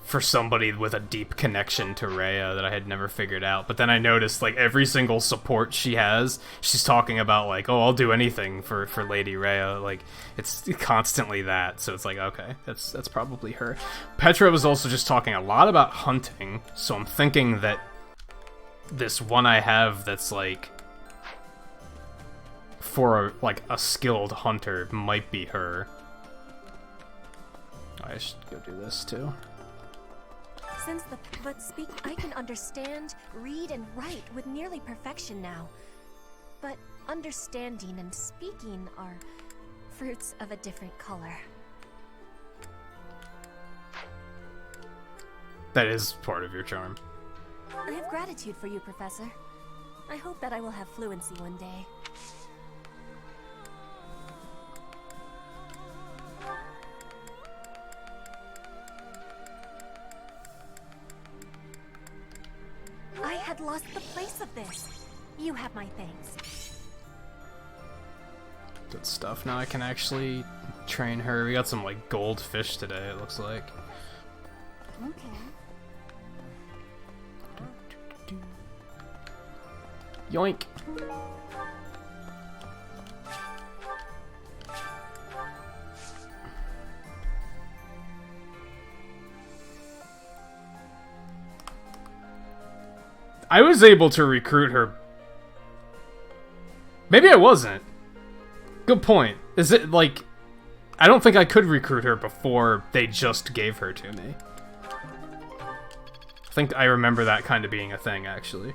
for somebody with a deep connection to Rhea that I had never figured out. But then I noticed like every single support she has, she's talking about like, oh, I'll do anything for Lady Rhea. Like, it's constantly that. So it's like, okay, that's probably her. Petra was also just talking a lot about hunting. So I'm thinking that this one I have that's like for a skilled hunter might be her. I should go do this too. But I can understand, read, and write with nearly perfection now. But understanding and speaking are fruits of a different color. That is part of your charm. I have gratitude for you, Professor. I hope that I will have fluency one day. I had lost the place of this. You have my thanks. Good stuff. Now I can actually train her. We got some like gold fish today, it looks like. Okay. Yoink. I was able to recruit her. Maybe I wasn't. Good point. Is it like... I don't think I could recruit her before they just gave her to me. I think I remember that kind of being a thing, actually.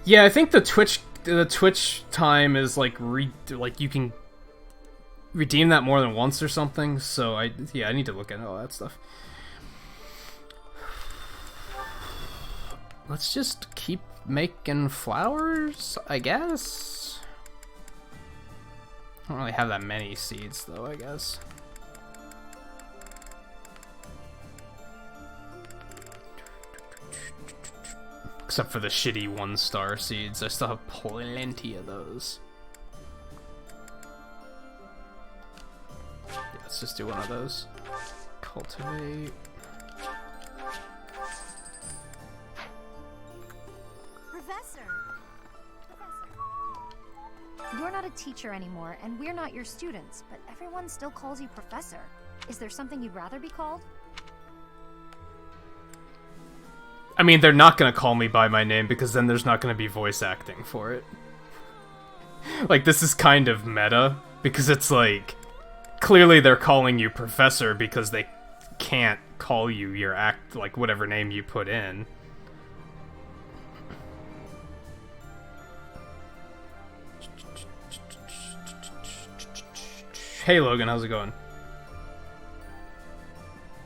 Yeah, I think the Twitch time is like you can redeem that more than once or something. So I need to look at all that stuff. Let's just keep making flowers, I guess. I don't really have that many seeds though, I guess. Except for the shitty 1-star seeds. I still have plenty of those. Yeah, let's just do one of those. Cultivate. Professor! You're not a teacher anymore, and we're not your students, but everyone still calls you Professor. Is there something you'd rather be called? I mean, they're not gonna call me by my name because then there's not gonna be voice acting for it. Like, this is kind of meta, because it's like, clearly they're calling you Professor because they can't call you your like, whatever name you put in. Hey Logan, how's it going?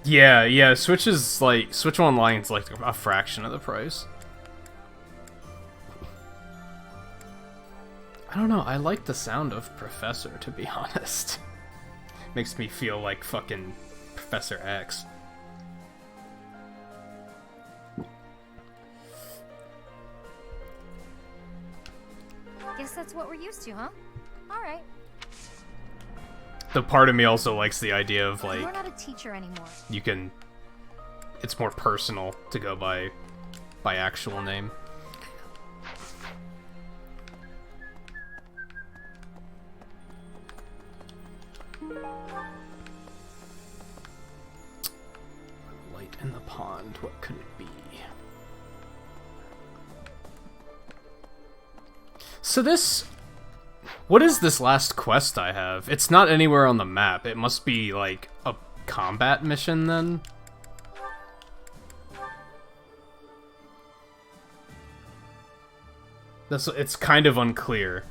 Yeah, Switch Online's like a fraction of the price. I don't know, I like the sound of Professor, to be honest. Makes me feel like fucking Professor X. Guess that's what we're used to, huh? Alright. The part of me also likes the idea of, like, You're not a teacher anymore. you can... It's more personal to go by actual name. Light in the pond, what could it be? So this... What is this last quest I have? It's not anywhere on the map. It must be, like, a combat mission, then? It's kind of unclear.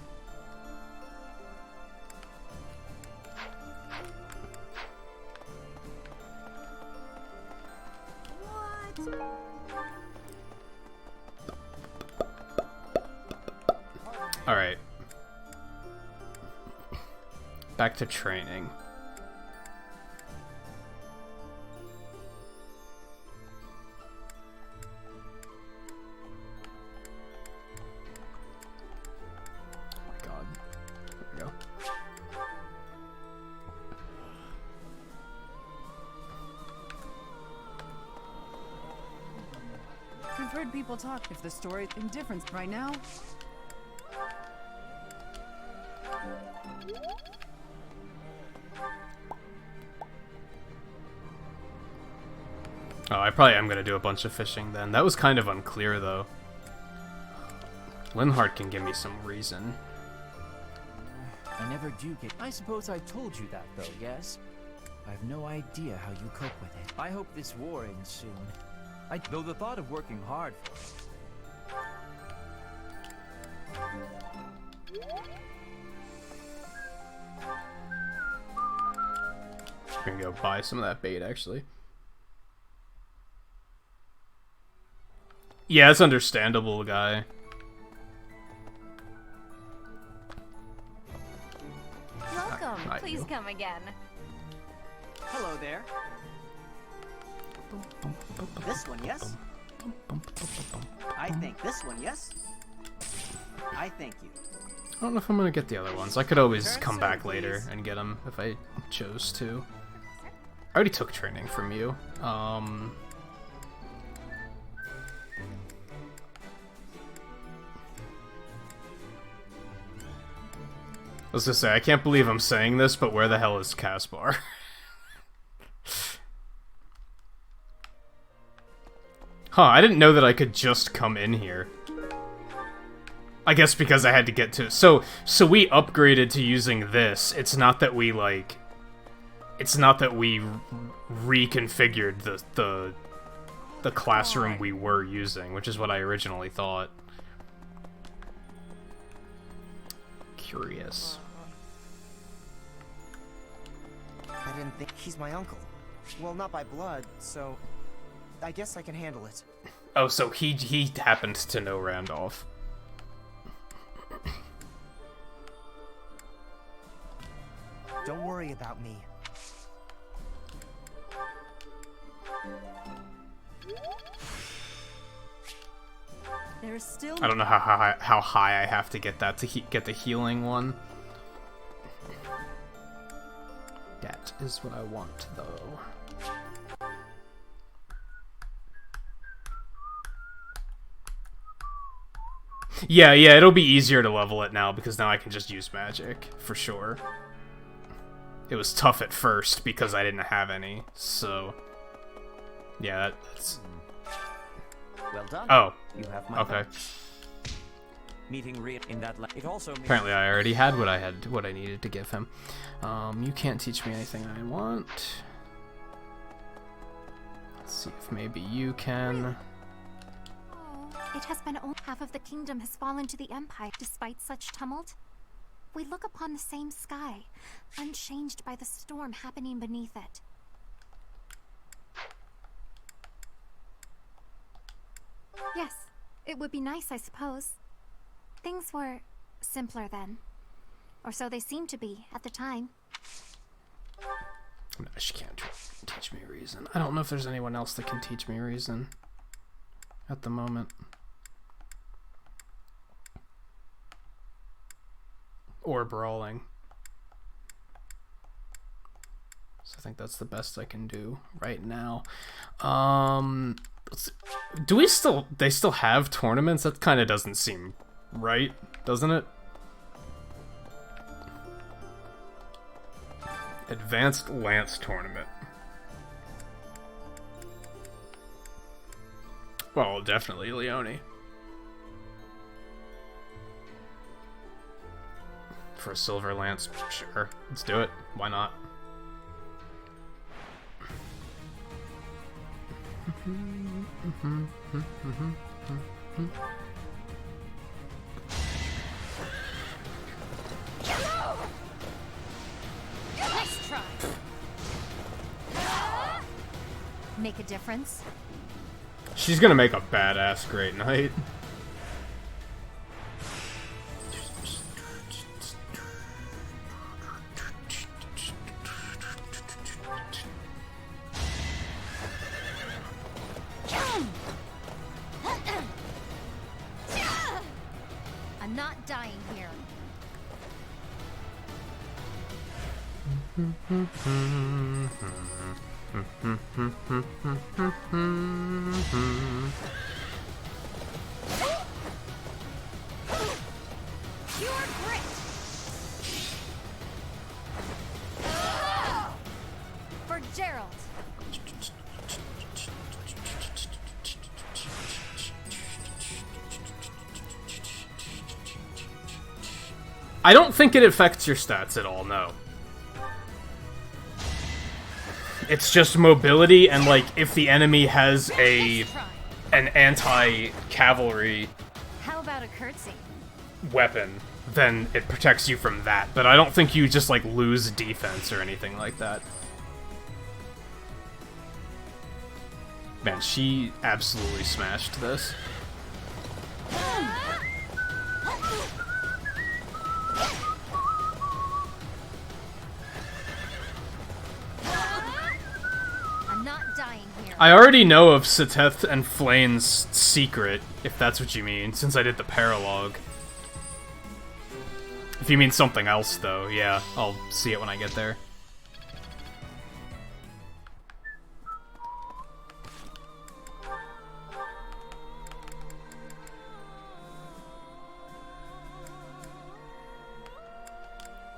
Alright. Back to training. Oh my god. There we go. I've heard people talk if the story's indifference right now. Oh, I probably am gonna do a bunch of fishing then. That was kind of unclear, though. Linhardt can give me some reason. I never do get... I suppose I told you that, though, yes? I have no idea how you cope with it. I hope this war ends soon. Though the thought of working hard for it... I'm gonna go buy some of that bait, actually. Yeah, it's understandable, guy. Welcome. Hi, Please you. come again. Hello there. This one, yes? I think this one, yes? I thank you. I don't know if I'm gonna get the other ones. I could always Turn come sir, back later please. and get them if I chose to. I already took training from you. I was gonna say, I can't believe I'm saying this, but where the hell is Caspar? Huh, I didn't know that I could just come in here. I guess because I had to get to... So we upgraded to using this. It's not that we, like... It's not that we reconfigured the classroom we were using, which is what I originally thought. curious. I didn't think he's my uncle. Well, not by blood, so I guess I can handle it. Oh, so he happened to know Randolph. Don't worry about me. There's still. I don't know how high I have to get that to get the healing one. That is what I want, though. Yeah, it'll be easier to level it now because now I can just use magic, for sure. It was tough at first because I didn't have any, so... Yeah, that's... Well done. Oh, you have my okay. Meeting in that it also apparently I already had what I needed to give him. You can't teach me anything I want. Let's see if maybe you can. It has been only half of the kingdom has fallen to the Empire. Despite such tumult, we look upon the same sky, unchanged by the storm happening beneath it. Yes, it would be nice, I suppose. Things were simpler then. Or so they seemed to be at the time. No, she can't teach me reason. I don't know if there's anyone else that can teach me reason at the moment. Or brawling. So I think that's the best I can do right now. Do we still... They still have tournaments? That kind of doesn't seem right, doesn't it? Advanced Lance Tournament. Well, definitely Leone. For a silver lance, sure. Let's do it. Why not? Nice try. Make a difference? She's gonna make a badass Great Knight. I'm not dying here. Pure grit. For Gerald. I don't think it affects your stats at all, no. It's just mobility, and like if the enemy has an anti-cavalry How about a curtsy? weapon, then it protects you from that. But I don't think you just like lose defense or anything like that. Man, she absolutely smashed this. I'm not dying here. I already know of Seteth and Flayn's secret, if that's what you mean, since I did the paralogue. If you mean something else, though, yeah, I'll see it when I get there.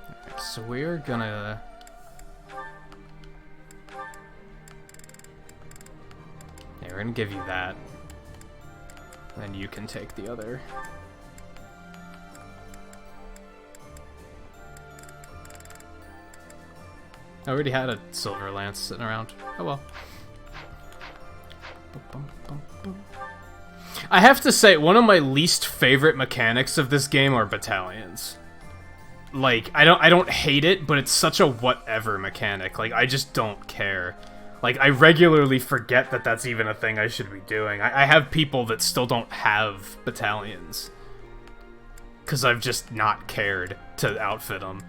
Alright, so we're gonna... Yeah, we're gonna give you that. Then you can take the other. I already had a silver lance sitting around. Oh well. I have to say, one of my least favorite mechanics of this game are battalions. like, I don't hate it, but it's such a whatever mechanic. Like, I just don't care. Like, I regularly forget that that's even a thing I should be doing. I have people that still don't have battalions. Because I've just not cared to outfit them.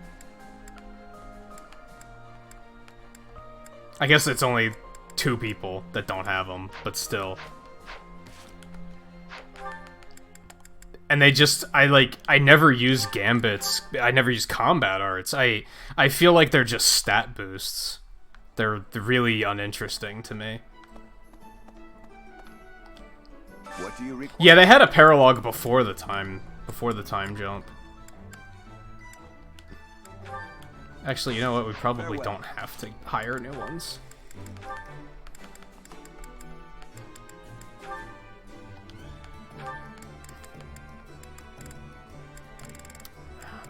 I guess it's only 2 people that don't have them, but still. And they just, I never use gambits. I never use combat arts. I feel like they're just stat boosts. They're really uninteresting to me. What do you require? Yeah, they had a paralogue before the time jump. Actually, you know what? We probably don't have to hire new ones.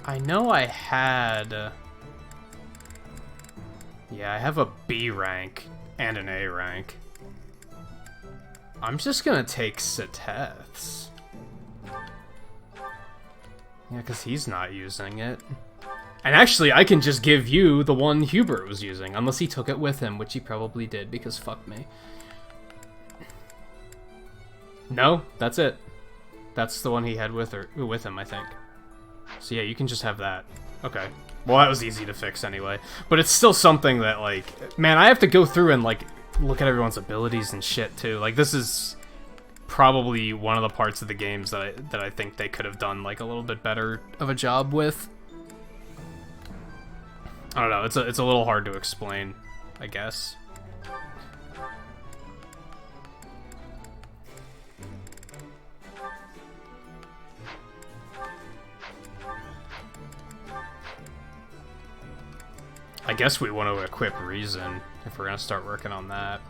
I know I had... Yeah, I have a B rank and an A rank. I'm just gonna take Seteth's. Yeah, because he's not using it. And actually, I can just give you the one Hubert was using, unless he took it with him, which he probably did, because fuck me. No, that's it. That's the one he had with him, I think. So yeah, you can just have that. Okay. Well, that was easy to fix anyway. But it's still something that, like... Man, I have to go through and, like, look at everyone's abilities and shit, too. Like, this is probably one of the parts of the games that I think they could have done, like, a little bit better of a job with. I don't know, it's a little hard to explain, I guess. I guess we want to equip Reason, if we're going to start working on that.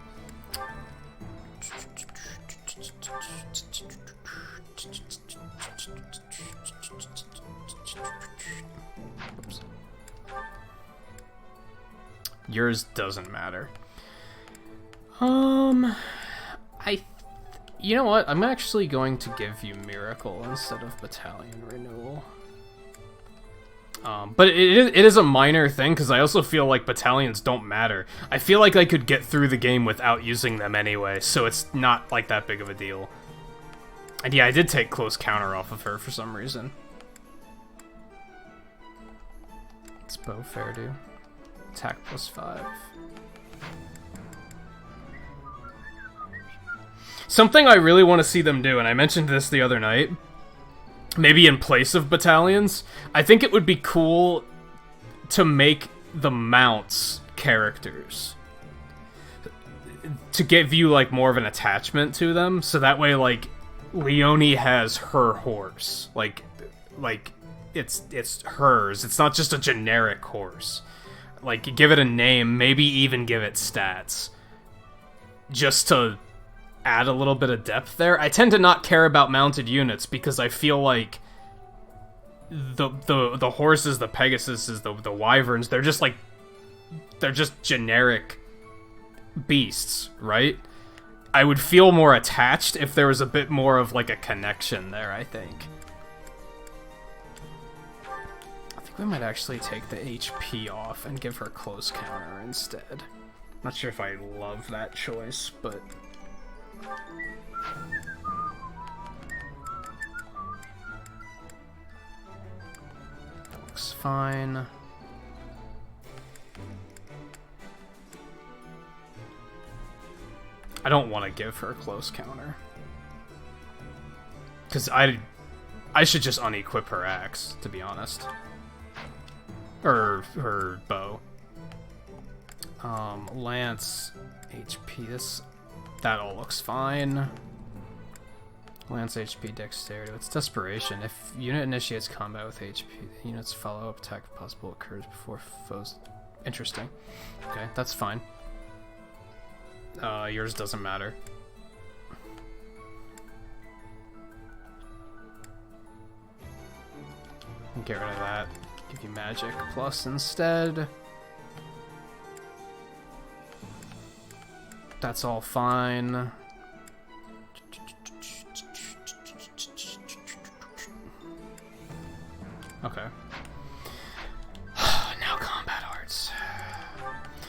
Oops. Yours doesn't matter. You know what? I'm actually going to give you Miracle instead of Battalion Renewal. But it is a minor thing, because I also feel like battalions don't matter. I feel like I could get through the game without using them anyway, so it's not like that big of a deal. And yeah, I did take Close Counter off of her for some reason. It's bow fair, dude. Attack +5. Something I really want to see them do, and I mentioned this the other night, maybe in place of battalions, I think it would be cool to make the mounts characters. To give you, like, more of an attachment to them, so that way, like, Leonie has her horse. Like, it's hers. It's not just a generic horse. Like, give it a name, maybe even give it stats. Just to add a little bit of depth there. I tend to not care about mounted units because I feel like the horses, the Pegasuses, the Wyverns, they're just generic beasts, right? I would feel more attached if there was a bit more of like a connection there, I think. I think we might actually take the HP off and give her Close Counter instead. Not sure if I love that choice, but looks fine. I don't want to give her Close Counter, because I should just unequip her axe, to be honest, or her bow. Lance HP. That all looks fine. Lance HP Dexterity. It's Desperation. If unit initiates combat with HP, the unit's follow-up attack if possible occurs before foes. Interesting. Okay, that's fine. Yours doesn't matter. Get rid of that. Give you Magic Plus instead. That's all fine. Okay.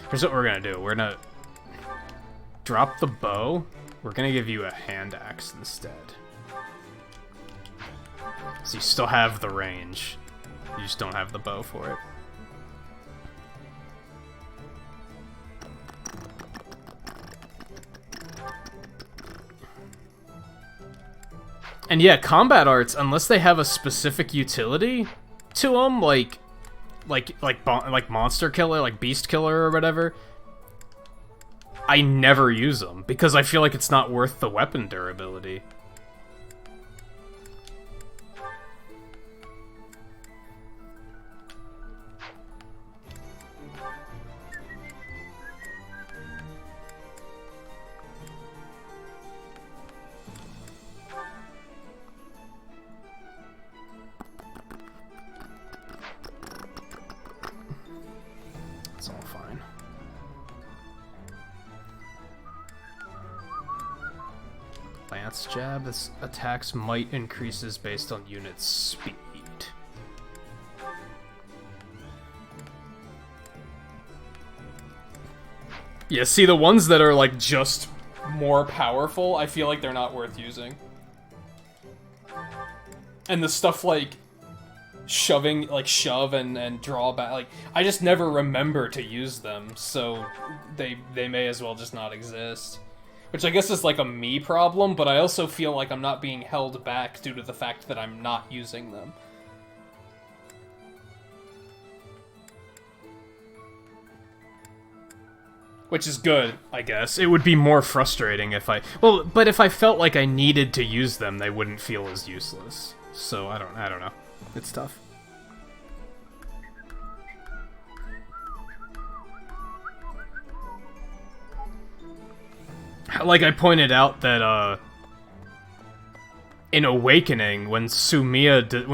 Here's what we're gonna do. We're gonna drop the bow. We're gonna give you a hand axe instead. So you still have the range. You just don't have the bow for it. And yeah, combat arts, unless they have a specific utility to them, like monster killer, like beast killer or whatever, I never use them because I feel like it's not worth the weapon durability. It's all fine. Lance jab. This attack's might increases based on unit speed. Yeah, see, the ones that are like just more powerful, I feel like they're not worth using. And the stuff like shoving, like shove and draw back, like I just never remember to use them, so they may as well just not exist. Which I guess is like a me problem, but I also feel like I'm not being held back due to the fact that I'm not using them. Which is good, I guess. It would be more frustrating if I... Well, but if I felt like I needed to use them, they wouldn't feel as useless. So, I don't know. It's tough. Like I pointed out that, in Awakening, when Sumiya...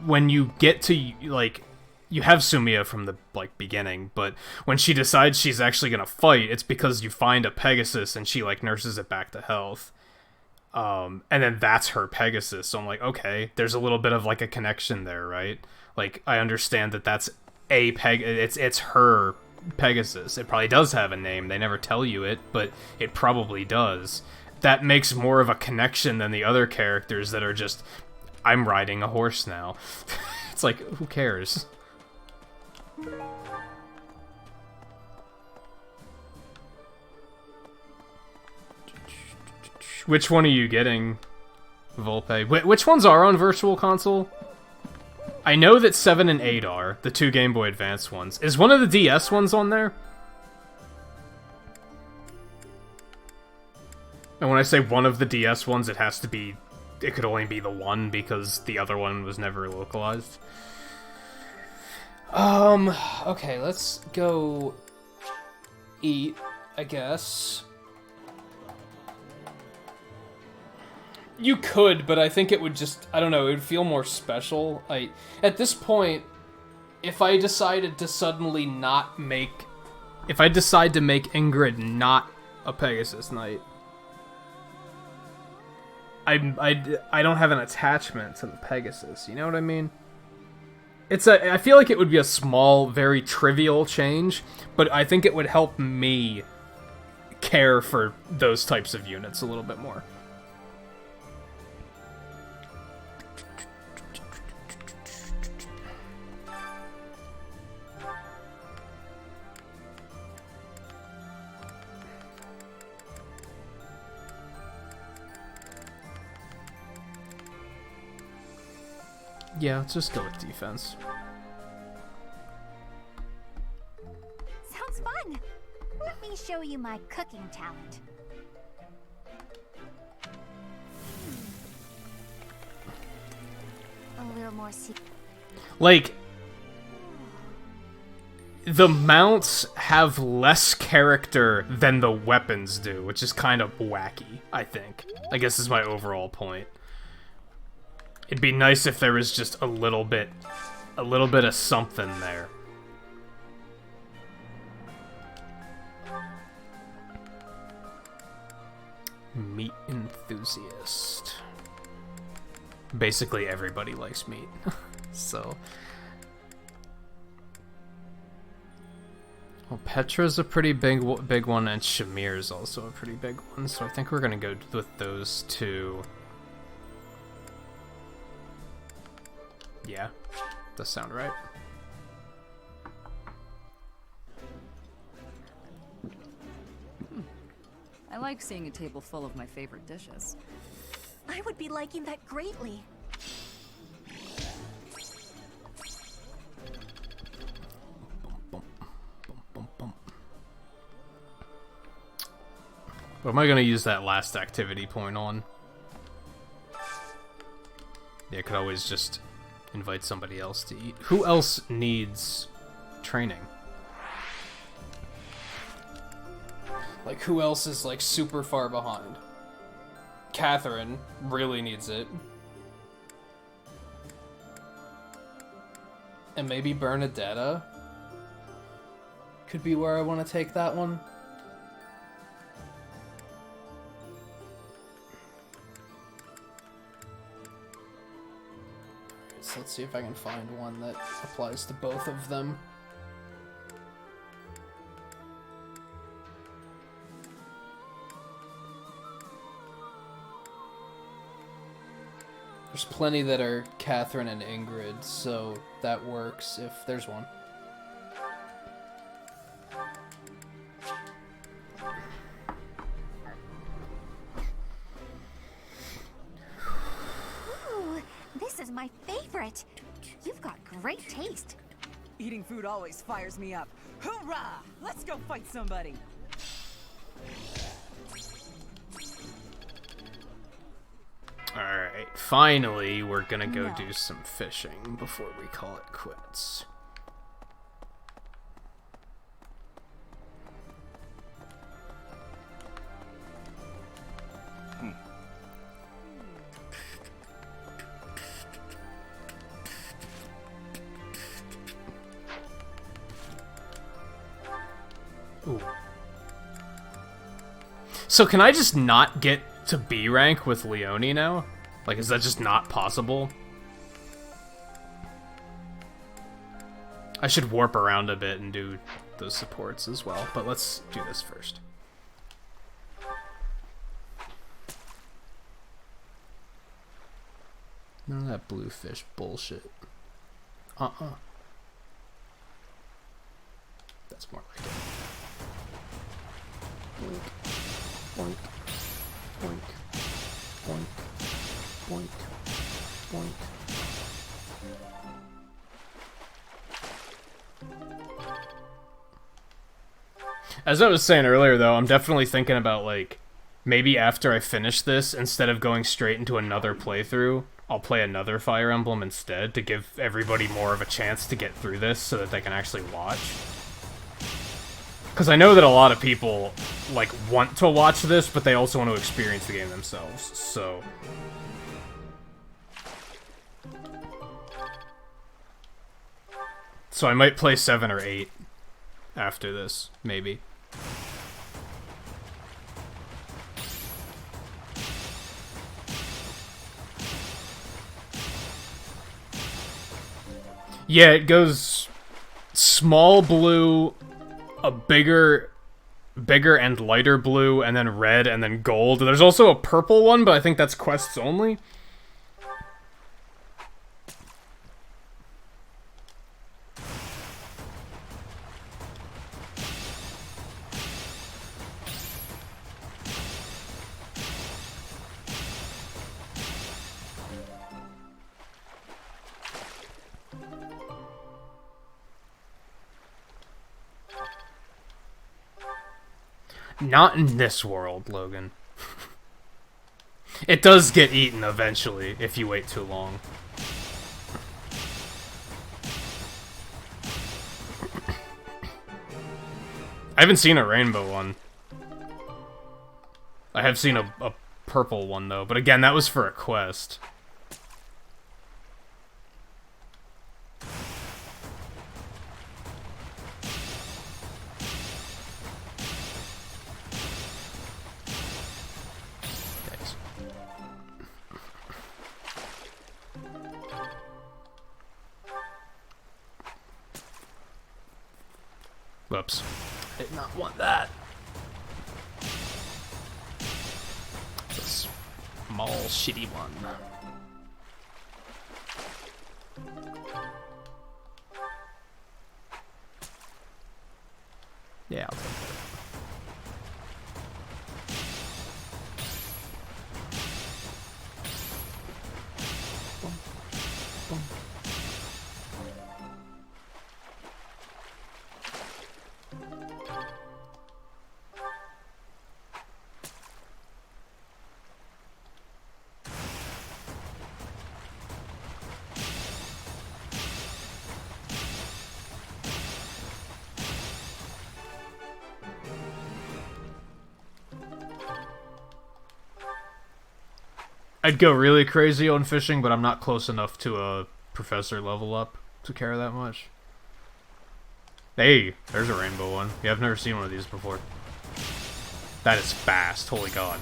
when you get to, like... You have Sumiya from the, like, beginning, but when she decides she's actually gonna fight, it's because you find a Pegasus and she, like, nurses it back to health. And then that's her Pegasus, so I'm like, okay, there's a little bit of, like, a connection there, right? Like, I understand that that's a it's her Pegasus. It probably does have a name, they never tell you it, but it probably does. That makes more of a connection than the other characters that are just, I'm riding a horse now. It's like, who cares? Which one are you getting, Volpe? Which ones are on Virtual Console? I know that 7 and 8 are, the two Game Boy Advance ones. Is one of the DS ones on there? And when I say one of the DS ones, it has to be... It could only be the one, because the other one was never localized. Okay, let's go eat, I guess. You could, but I think it would just, I don't know, it would feel more special. At this point, if I decided to suddenly not make, if I decide to make Ingrid not a Pegasus Knight, I don't have an attachment to the Pegasus, you know what I mean? I feel like it would be a small, very trivial change, but I think it would help me care for those types of units a little bit more. Yeah, let's just go with defense. Sounds fun. Let me show you my cooking talent. A little more like, the mounts have less character than the weapons do, which is kind of wacky, I think. I guess is my overall point. It'd be nice if there was just a little bit of something there. Meat enthusiast. Basically everybody likes meat, so. Well, Petra's a pretty big one, and Shamir's also a pretty big one, so I think we're gonna go with those two. Yeah, does sound right. I like seeing a table full of my favorite dishes. I would be liking that greatly. What am I gonna use that last activity point on? Yeah, I could always just invite somebody else to eat. Who else needs training? Like, who else is, like, super far behind? Catherine really needs it. And maybe Bernadetta could be where I want to take that one. So let's see if I can find one that applies to both of them. There's plenty that are Catherine and Ingrid, so that works if there's one. Ooh, this is my favorite. You've got great taste. Eating food always fires me up. Hoorah! Let's go fight somebody! Alright, finally we're gonna go do some fishing before we call it quits. Ooh. So can I just not get to B rank with Leone now? Like, is that just not possible? I should warp around a bit and do those supports as well, but let's do this first. None of that bluefish bullshit. That's more like it. Boink. Boink. Boink. Boink. Boink. Boink. As I was saying earlier, though, I'm definitely thinking about, like, maybe after I finish this, instead of going straight into another playthrough, I'll play another Fire Emblem instead to give everybody more of a chance to get through this so that they can actually watch. Because I know that a lot of people, like, want to watch this, but they also want to experience the game themselves, so... So I might play 7 or 8 after this, maybe. Yeah, it goes small blue, a bigger and lighter blue, and then red, and then gold. There's also a purple one, but I think that's quests only. Not in this world, Logan. It does get eaten eventually, if you wait too long. I haven't seen a rainbow one. I have seen a purple one, though. But again, that was for a quest. Whoops. Did not want that. It's a small, shitty one. Yeah, I'll take it. I'd go really crazy on fishing, but I'm not close enough to a professor level up to care that much. Hey, there's a rainbow one. Yeah, I've never seen one of these before. That is fast, holy god.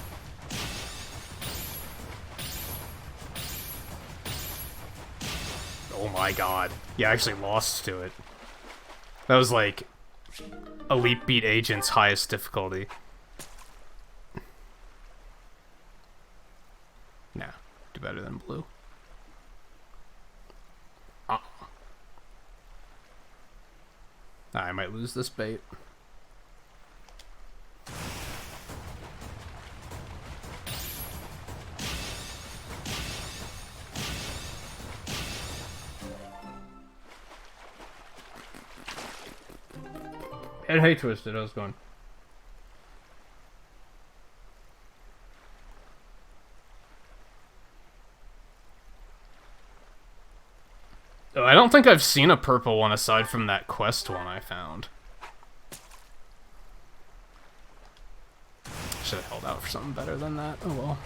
Oh my god. Yeah, I actually lost to it. That was like Elite Beat Agent's highest difficulty. Nah, do better than blue. I might lose this bait. And hey, Twisted, how's it going? Oh, I don't think I've seen a purple one aside from that quest one I found. Should have held out for something better than that. Oh well.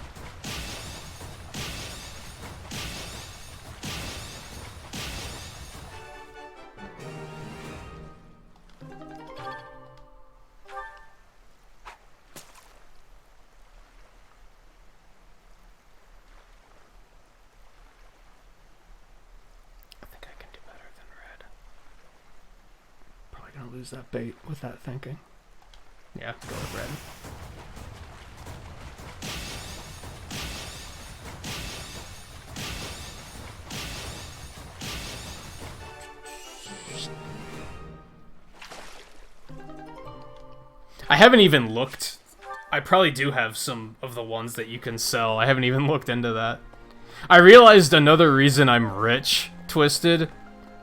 Lose that bait with that thinking. Yeah, go with red. I haven't even looked. I probably do have some of the ones that you can sell. I haven't even looked into that. I realized another reason I'm rich, Twisted,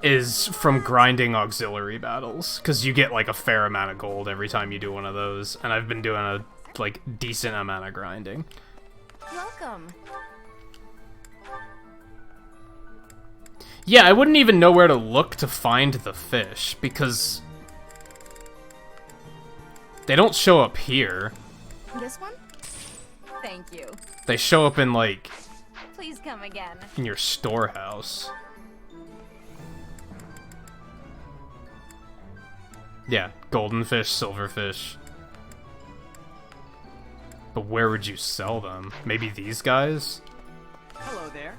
is from grinding auxiliary battles, because you get like a fair amount of gold every time you do one of those, and I've been doing a like decent amount of grinding. Welcome. Yeah, I wouldn't even know where to look to find the fish, because they don't show up here. This one? Thank you. They show up in like Please come again. in your storehouse. Yeah, golden fish, silver fish. But where would you sell them? Maybe these guys? Hello there.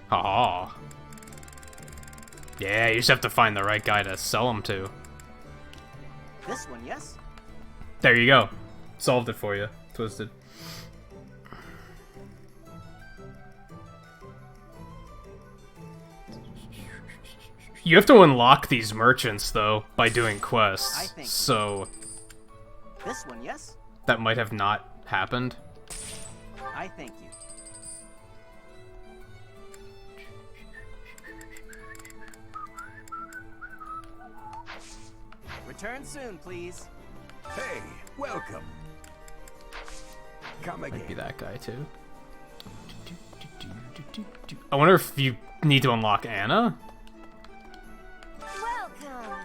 Haha. Yeah, you just have to find the right guy to sell them to. This one, yes? There you go. Solved it for you, Twisted. You have to unlock these merchants, though, by doing quests, so This one, yes? that might have not happened. I thank you. Return soon, please. Hey, welcome. Come again. Might be that guy, too. I wonder if you need to unlock Anna? Welcome.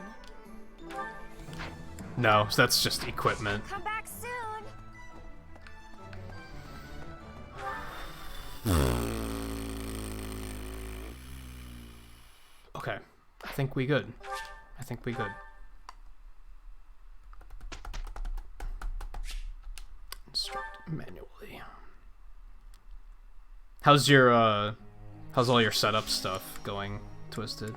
No, that's just equipment. Come back soon. Okay, I think we good. I think we good. Instruct manually. How's your, how's all your setup stuff going, Twisted?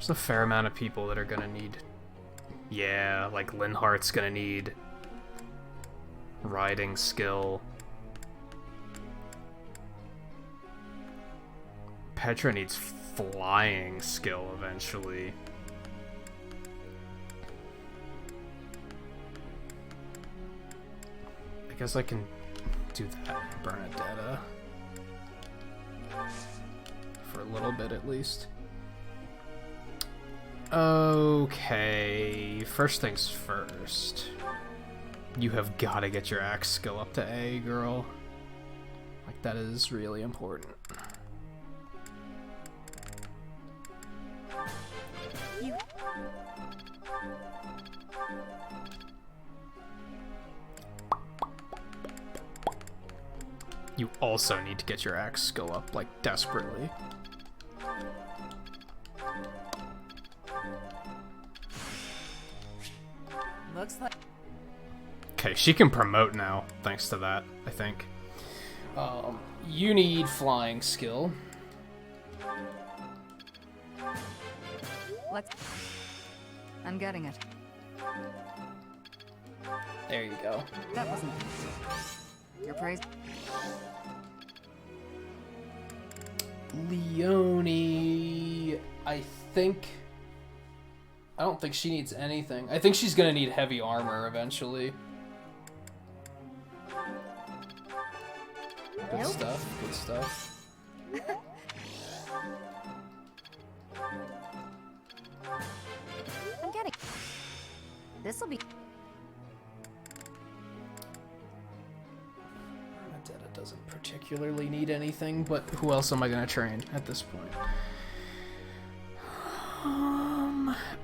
There's a fair amount of people that are gonna need... Yeah, like Linhart's gonna need riding skill. Petra needs flying skill eventually. I guess I can do that, Bernadetta. For a little bit at least. Okay, first things first. You have got to get your axe skill up to A, girl. Like, that is really important. You also need to get your axe skill up, like, desperately. Looks like... Okay, she can promote now, thanks to that, I think. You need flying skill. I'm getting it. There you go. That wasn't... Your praise... Leonie, I don't think she needs anything. I think she's gonna need heavy armor eventually. Good stuff, good stuff. I'm getting... This'll be... Bernadetta doesn't particularly need anything, but who else am I gonna train at this point?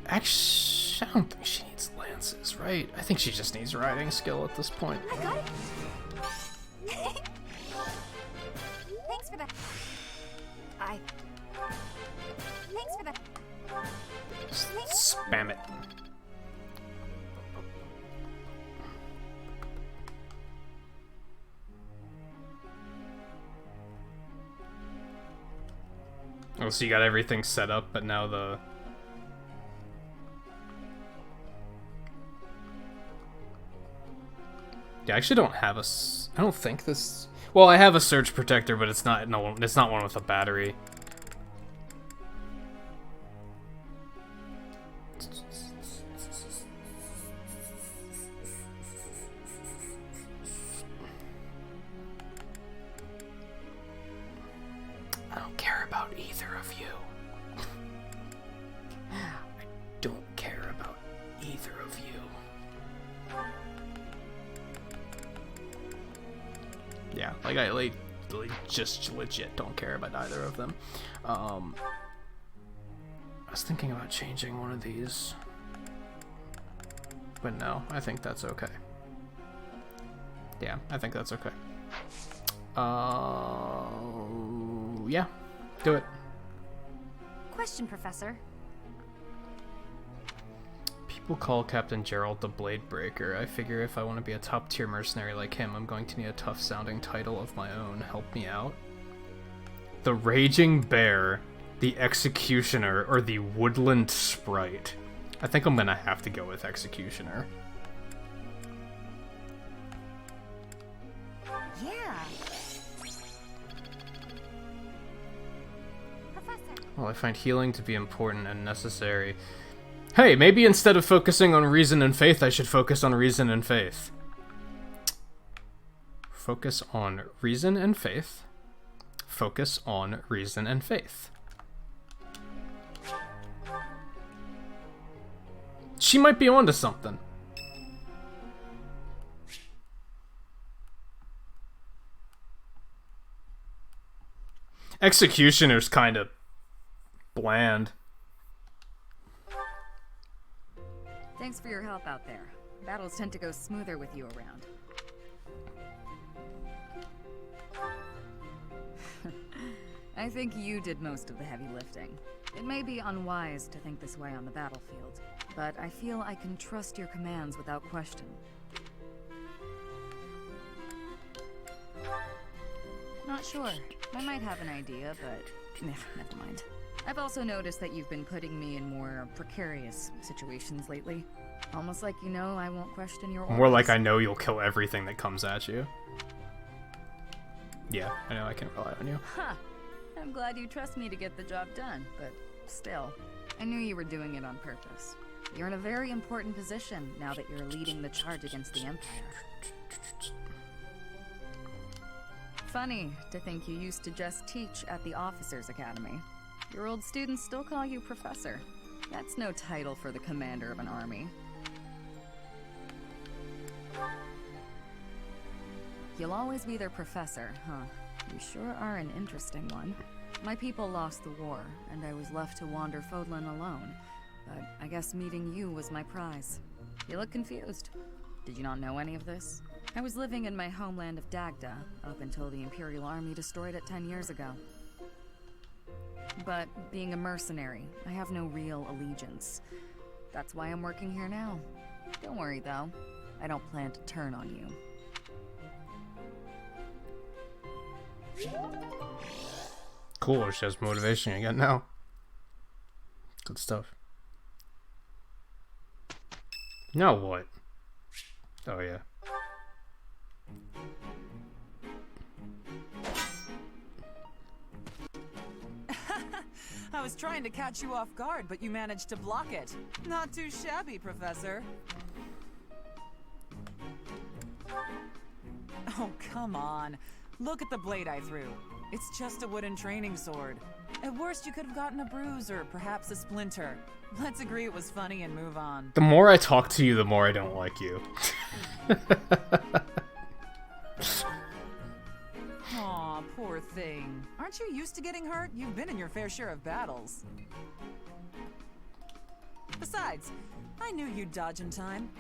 Actually, I don't think she needs lances, right? I think she just needs riding skill at this point. I got it. Thanks for that. Thanks for that. Spam it. Oh, so you got everything set up, but now the... Yeah, I actually don't have a... I don't think this... Well, I have a surge protector, but it's not it's not one with a battery. I don't care about either of you. I don't care about either of you. Yeah, like I just legit don't care about either of them. I was thinking about changing one of these, but no, I think that's okay. Yeah, I think that's okay. Yeah, do it. Question, Professor. People call Captain Gerald the Blade Breaker. I figure if I want to be a top-tier mercenary like him, I'm going to need a tough-sounding title of my own. Help me out. The Raging Bear, the Executioner, or the Woodland Sprite. I think I'm gonna have to go with Executioner. Yeah. Professor. Well, I find healing to be important and necessary. Hey, maybe instead of focusing on reason and faith, I should focus on reason and faith. Focus on reason and faith. Focus on reason and faith. She might be onto something. Executioner's kind of bland. Thanks for your help out there. Battles tend to go smoother with you around. I think you did most of the heavy lifting. It may be unwise to think this way on the battlefield, but I feel I can trust your commands without question. Not sure. I might have an idea, but never mind. I've also noticed that you've been putting me in more precarious situations lately. Almost like you know I won't question your orders. More like I know you'll kill everything that comes at you. Yeah, I know I can rely on you. Huh. I'm glad you trust me to get the job done, but still, I knew you were doing it on purpose. You're in a very important position now that you're leading the charge against the Empire. Funny to think you used to just teach at the Officers' Academy. Your old students still call you Professor. That's no title for the commander of an army. You'll always be their professor, huh? You sure are an interesting one. My people lost the war, and I was left to wander Fodlan alone. But I guess meeting you was my prize. You look confused. Did you not know any of this? I was living in my homeland of Dagda, up until the Imperial Army destroyed it 10 years ago. But being a mercenary, I have no real allegiance. That's why I'm working here now. Don't worry, though. I don't plan to turn on you. Cool, she has motivation again now. Good stuff. Now what? Oh yeah. I was trying to catch you off guard, but you managed to block it. Not too shabby, Professor. Oh, come on. Look at the blade I threw. It's just a wooden training sword. At worst, you could have gotten a bruise or perhaps a splinter. Let's agree it was funny and move on. The more I talk to you, the more I don't like you. Aw, poor thing. Aren't you used to getting hurt? You've been in your fair share of battles. Besides, I knew you'd dodge in time.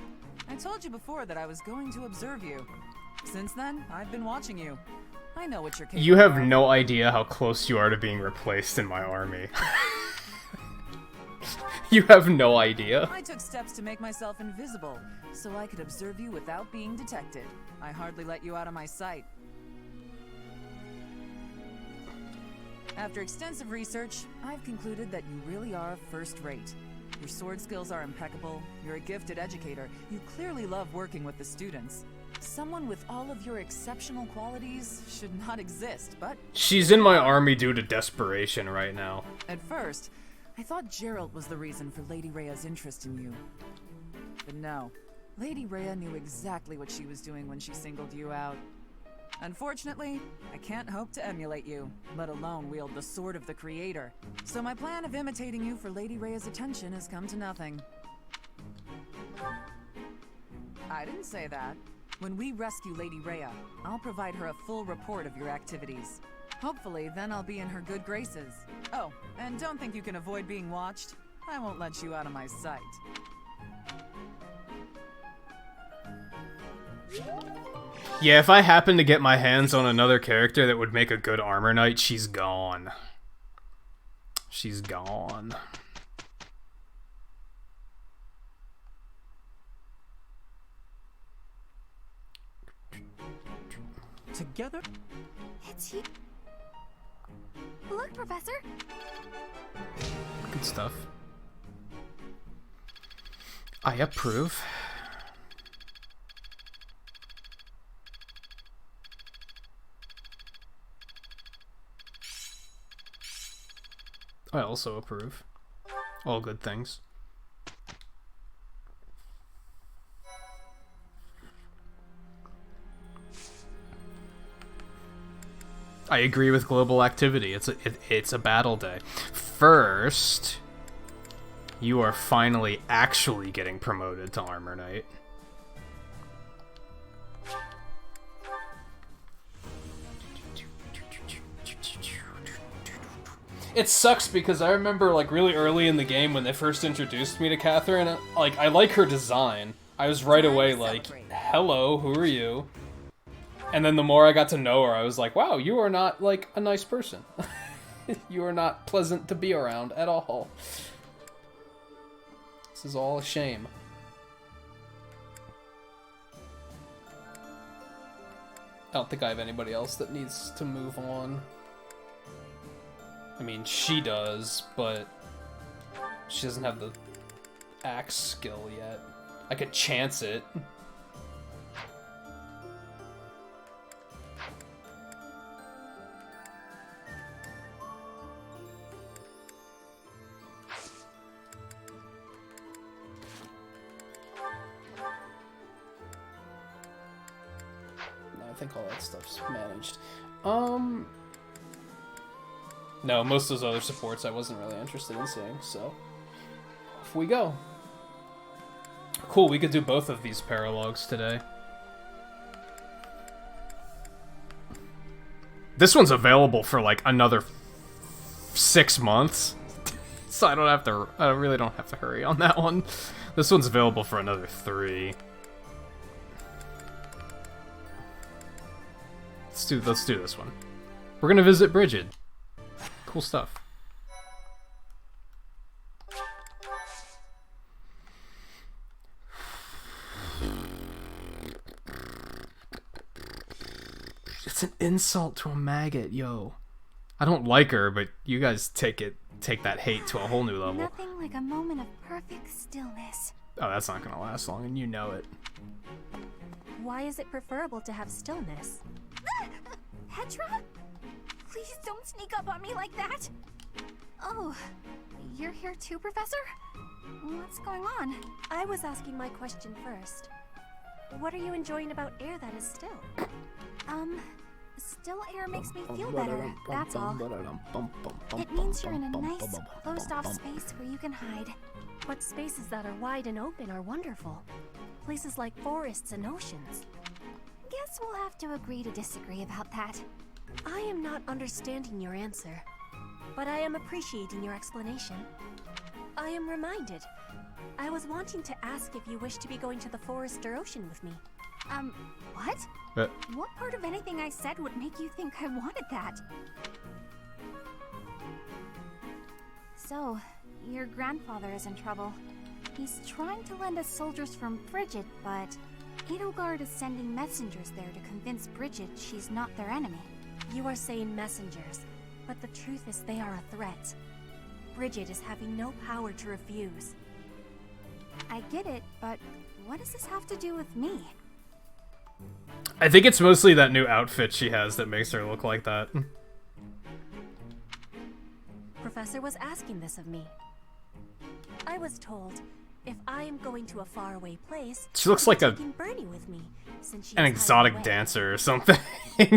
I told you before that I was going to observe you. Since then, I've been watching you. I know what you're capable of. You have no idea how close you are to being replaced in my army. You have no idea. I took steps to make myself invisible, so I could observe you without being detected. I hardly let you out of my sight. After extensive research, I've concluded that you really are first-rate. Your sword skills are impeccable, you're a gifted educator, you clearly love working with the students. Someone with all of your exceptional qualities should not exist, but... She's in my army due to desperation right now. At first, I thought Geralt was the reason for Lady Rhea's interest in you. But no, Lady Rhea knew exactly what she was doing when she singled you out. Unfortunately, I can't hope to emulate you, let alone wield the sword of the Creator. So my plan of imitating you for Lady Rhea's attention has come to nothing. I didn't say that. When we rescue Lady Rhea, I'll provide her a full report of your activities. Hopefully, then I'll be in her good graces. Oh, and don't think you can avoid being watched. I won't let you out of my sight. Yeah, if I happen to get my hands on another character that would make a good armor knight, she's gone. She's gone. Together? It's he. Look, Professor. Good stuff. I approve. I also approve. All good things. I agree with global activity. It's a battle day. First, you are finally actually getting promoted to Armor Knight. It sucks because I remember, like, really early in the game when they first introduced me to Catherine, like, I like her design. I was right away like, hello, who are you? And then the more I got to know her, I was like, wow, you are not, like, a nice person. You are not pleasant to be around at all. This is all a shame. I don't think I have anybody else that needs to move on. I mean, she does, but she doesn't have the axe skill yet. I could chance it. No, I think all that stuff's managed. No, most of those other supports I wasn't really interested in seeing, so off we go. Cool, we could do both of these paralogs today. This one's available for like another 6 months, so I really don't have to hurry on that one. This one's available for another 3. Let's do this one. We're gonna visit Bridget. Cool stuff. It's an insult to a maggot, yo. I don't like her, but you guys take that hate to a whole new level. Nothing like a moment of perfect stillness. Oh, that's not gonna last long, and you know it. Why is it preferable to have stillness? Petra? Please don't sneak up on me like that. Oh, you're here too, Professor? What's going on? I was asking my question first. What are you enjoying about air that is still? Still air makes me feel better, that's all. It means you're in a nice, closed-off space where you can hide. But spaces that are wide and open are wonderful. Places like forests and oceans. Guess we'll have to agree to disagree about that. I am not understanding your answer, but I am appreciating your explanation. I am reminded. I was wanting to ask if you wish to be going to the forest or ocean with me. What? What part of anything I said would make you think I wanted that? So, your grandfather is in trouble. He's trying to lend us soldiers from Bridget, but Edelgard is sending messengers there to convince Bridget she's not their enemy. You are saying messengers, but the truth is they are a threat. Bridget is having no power to refuse. I get it, but what does this have to do with me? I think it's mostly that new outfit she has that makes her look like that. Professor was asking this of me. I was told, if I am going to a faraway place, She looks like Bernie with me, since she an is exotic hiding away. dancer or something.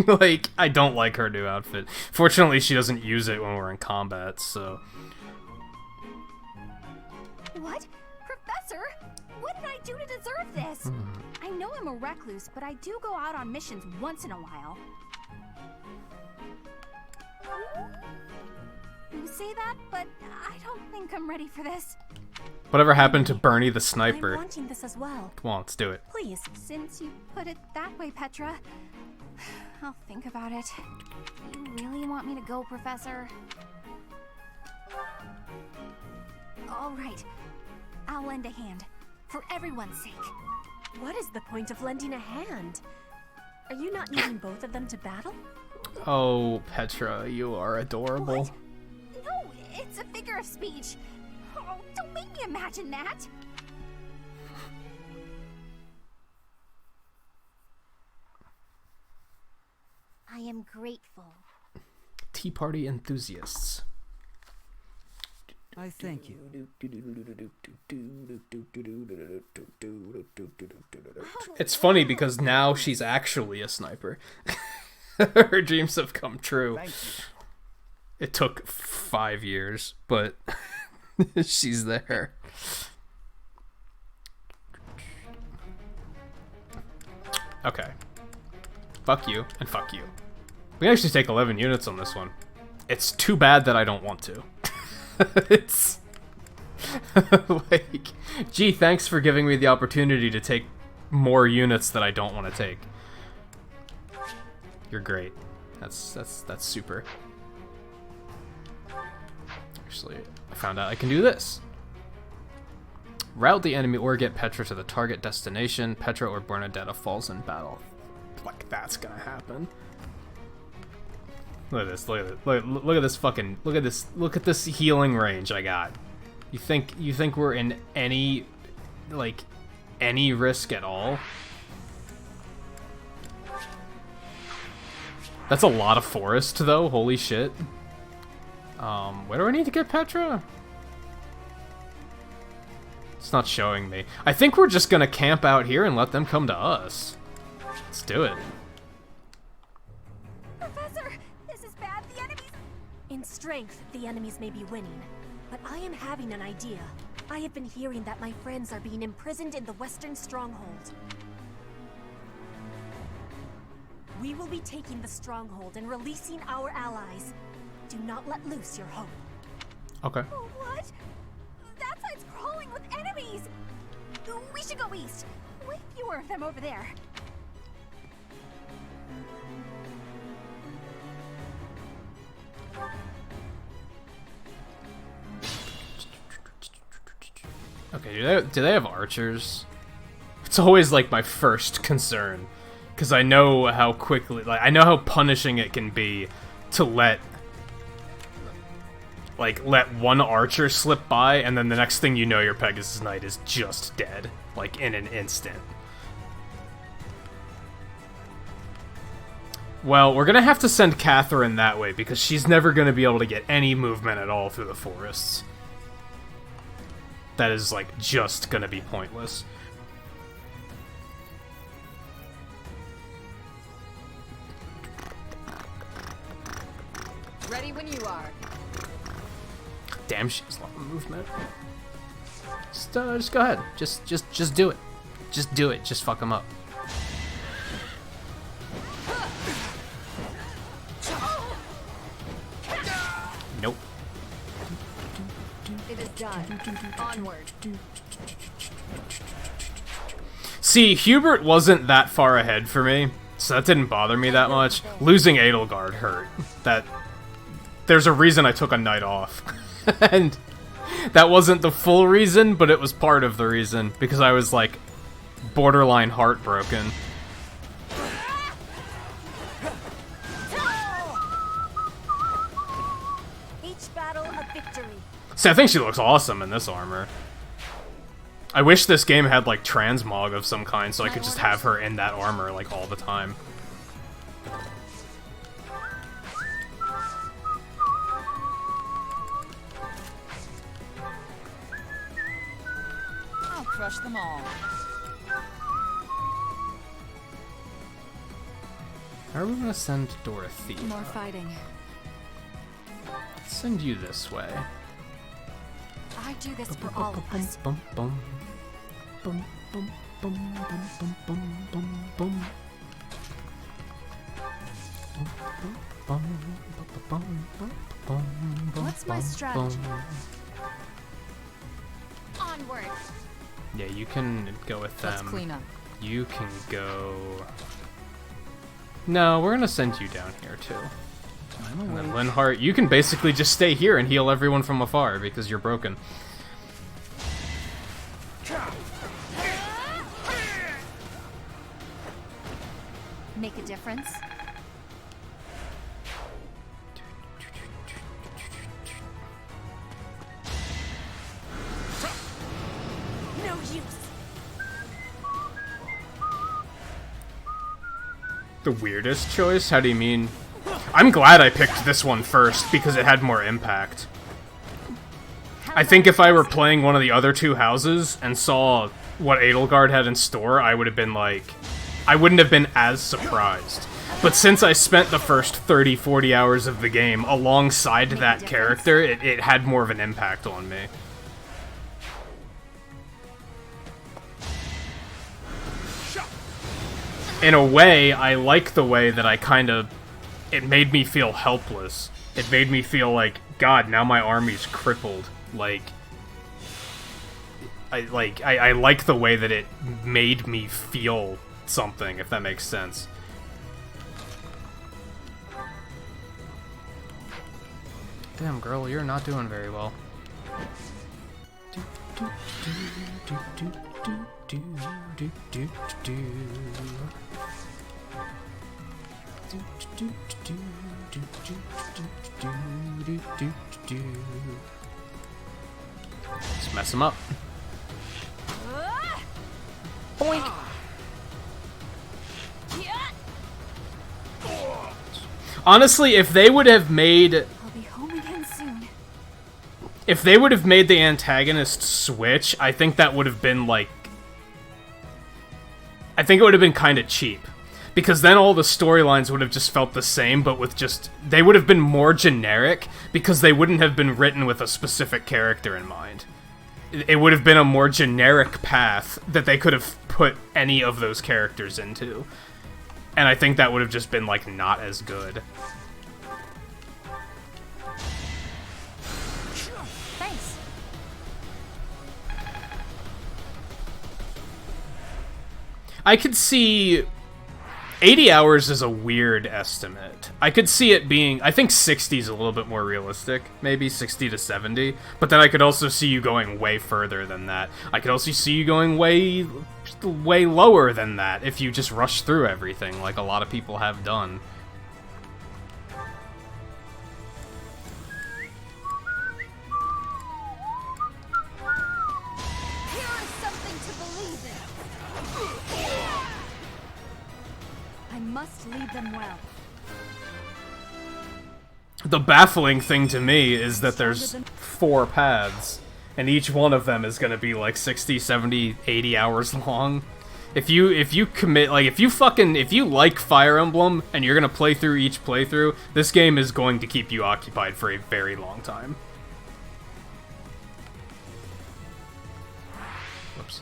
Like, I don't like her new outfit. Fortunately, she doesn't use it when we're in combat, so... What? Professor? What did I do to deserve this? I know I'm a recluse, but I do go out on missions once in a while. You say that, but I don't think I'm ready for this. Whatever happened to Bernie the I'm sniper? wanting this as well. Come on, let's do it. Please. Since you put it that way, Petra, I'll think about it. You really want me to go, Professor? All right. I'll lend a hand. For everyone's sake. What is the point of lending a hand? Are you not needing both of them to battle? Oh, Petra, you are adorable. What? No, it's a figure of speech. Oh, don't make me imagine that. I am grateful. Tea party enthusiasts. I thank you. It's funny because now she's actually a sniper. Her dreams have come true. It took 5 years, but she's there. Okay. Fuck you, and fuck you. We actually take 11 units on this one. It's too bad that I don't want to. It's... like... Gee, thanks for giving me the opportunity to take more units that I don't want to take. You're great. That's super. Actually, I found out I can do this. Rout the enemy or get Petra to the target destination. Petra or Bernadetta falls in battle. Like, that's gonna happen. Look at this. Look at this. Look at this fucking. Look at this. Look at this healing range I got. You think we're in any, like, any risk at all? That's a lot of forest, though. Holy shit. Where do I need to get Petra? It's not showing me. I think we're just gonna camp out here and let them come to us. Let's do it. Professor, this is bad. The enemies... In strength, the enemies may be winning, but I am having an idea. I have been hearing that my friends are being imprisoned in the Western Stronghold. We will be taking the Stronghold and releasing our allies. Do not let loose your hope. Okay. Oh, what? That side's crawling with enemies! We should go east. Way fewer of them over there. Okay, do they have archers? It's always like my first concern, because I know how quickly, like, I know how punishing it can be to let one archer slip by, and then the next thing you know, your Pegasus Knight is just dead, like, in an instant. Well, we're gonna have to send Catherine that way, because she's never gonna be able to get any movement at all through the forests. That is, like, just gonna be pointless. Ready when you are. Damn, she's a lot of movement. Just go ahead. Just do it. Just do it. Just fuck them up. Nope. It is done. Onward. See, Hubert wasn't that far ahead for me, so that didn't bother me that much. Losing Edelgard hurt. There's a reason I took a night off. And that wasn't the full reason, but it was part of the reason, because I was, like, borderline heartbroken. Each battle a victory. See, I think she looks awesome in this armor. I wish this game had, like, transmog of some kind, so I could just have her in that armor, like, all the time. I'll crush them all. How are we gonna send Dorothea? More fighting. Let's send you this way. I do this for all of us. Bum, bum, bum, bum, bum, bum, bum, bum, bum. What's my strategy? Onward. Yeah, you can go with them. Let's clean up. You can go... No, we're gonna send you down here too. And then Linhardt, you can basically just stay here and heal everyone from afar because you're broken. Make a difference? No use. The weirdest choice? How do you mean? I'm glad I picked this one first because it had more impact. I think if I were playing one of the other two houses and saw what Edelgard had in store, I would have been like... I wouldn't have been as surprised. But since I spent the first 30-40 hours of the game alongside that character, it had more of an impact on me. In a way, I like the way that I kind of... It made me feel helpless. It made me feel like, God, now my army's crippled. Like... I like the way that it made me feel something, if that makes sense. Damn, girl, you're not doing very well. Let's mess him up. Boink. Honestly, if they would have made... I'll be home again soon. If they would have made the antagonist switch, I think that would have been, like... I think it would have been kind of cheap. Because then all the storylines would have just felt the same, but with just... They would have been more generic, because they wouldn't have been written with a specific character in mind. It would have been a more generic path that they could have put any of those characters into. And I think that would have just been, like, not as good. Thanks. I could see... 80 hours is a weird estimate. I could see it being... I think 60 is a little bit more realistic. Maybe 60 to 70. But then I could also see you going way further than that. I could also see you going way lower than that if you just rush through everything, like a lot of people have done. Here is something to believe in. I must lead them well. The baffling thing to me is that there's 4 paths, and each one of them is gonna be like 60, 70, 80 hours long. If you commit, like, if you like Fire Emblem and you're gonna play through each playthrough, this game is going to keep you occupied for a very long time. Whoops.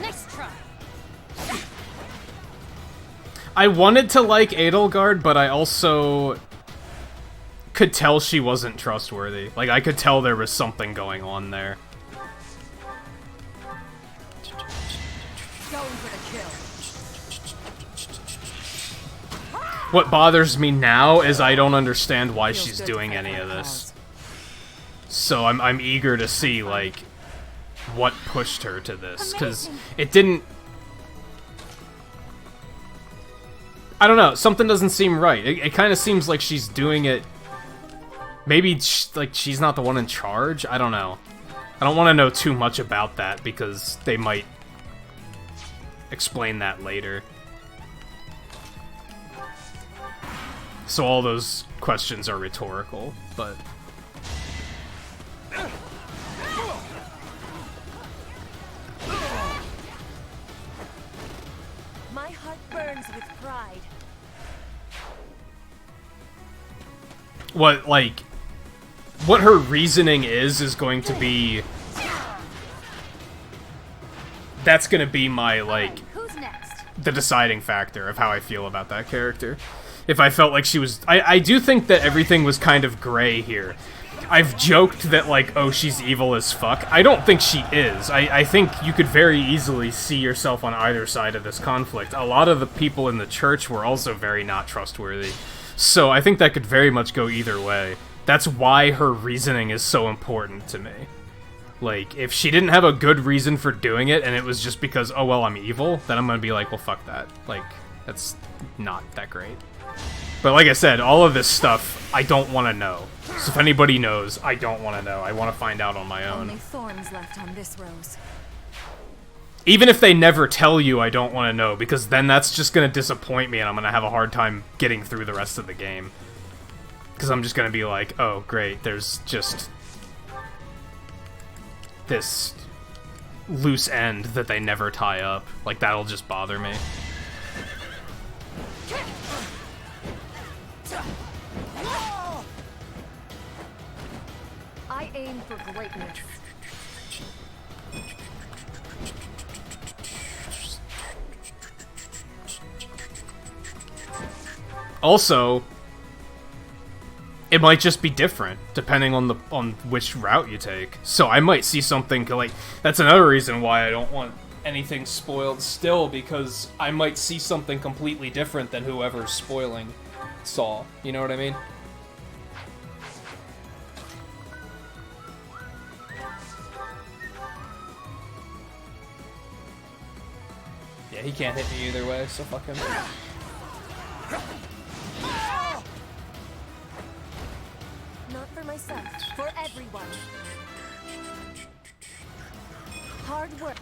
Nice try. I wanted to like Edelgard, but I also could tell she wasn't trustworthy. Like, I could tell there was something going on there. Going for the kill. What bothers me now is I don't understand why she's doing any of this. So I'm eager to see, like, what pushed her to this, because it didn't... I don't know, something doesn't seem right. It kind of seems like she's doing it... Maybe, like, she's not the one in charge? I don't know. I don't want to know too much about that, because they might explain that later. So all those questions are rhetorical, but... My heart burns with pride. What her reasoning is going to be... That's gonna be my, like... Who's next? The deciding factor of how I feel about that character. If I felt like she was... I do think that everything was kind of gray here. I've joked that, like, oh, she's evil as fuck. I don't think she is. I think you could very easily see yourself on either side of this conflict. A lot of the people in the church were also very not trustworthy. So I think that could very much go either way. That's why her reasoning is so important to me. Like, if she didn't have a good reason for doing it, and it was just because, oh, well, I'm evil, then I'm gonna be like, well, fuck that. Like, that's not that great. But like I said, all of this stuff, I don't want to know. So if anybody knows, I don't want to know. I want to find out on my own. Only thorns left on this rose. Even if they never tell you, I don't want to know, because then that's just going to disappoint me and I'm going to have a hard time getting through the rest of the game. Because I'm just going to be like, oh, great, there's just this loose end that they never tie up. Like, that'll just bother me. I aim for greatness. Also, it might just be different depending on which route you take. So I might see something like that's another reason why I don't want anything spoiled still, because I might see something completely different than whoever's spoiling saw. You know what I mean? Yeah, he can't hit me either way, so fuck him. Not for myself, for everyone. Hard work.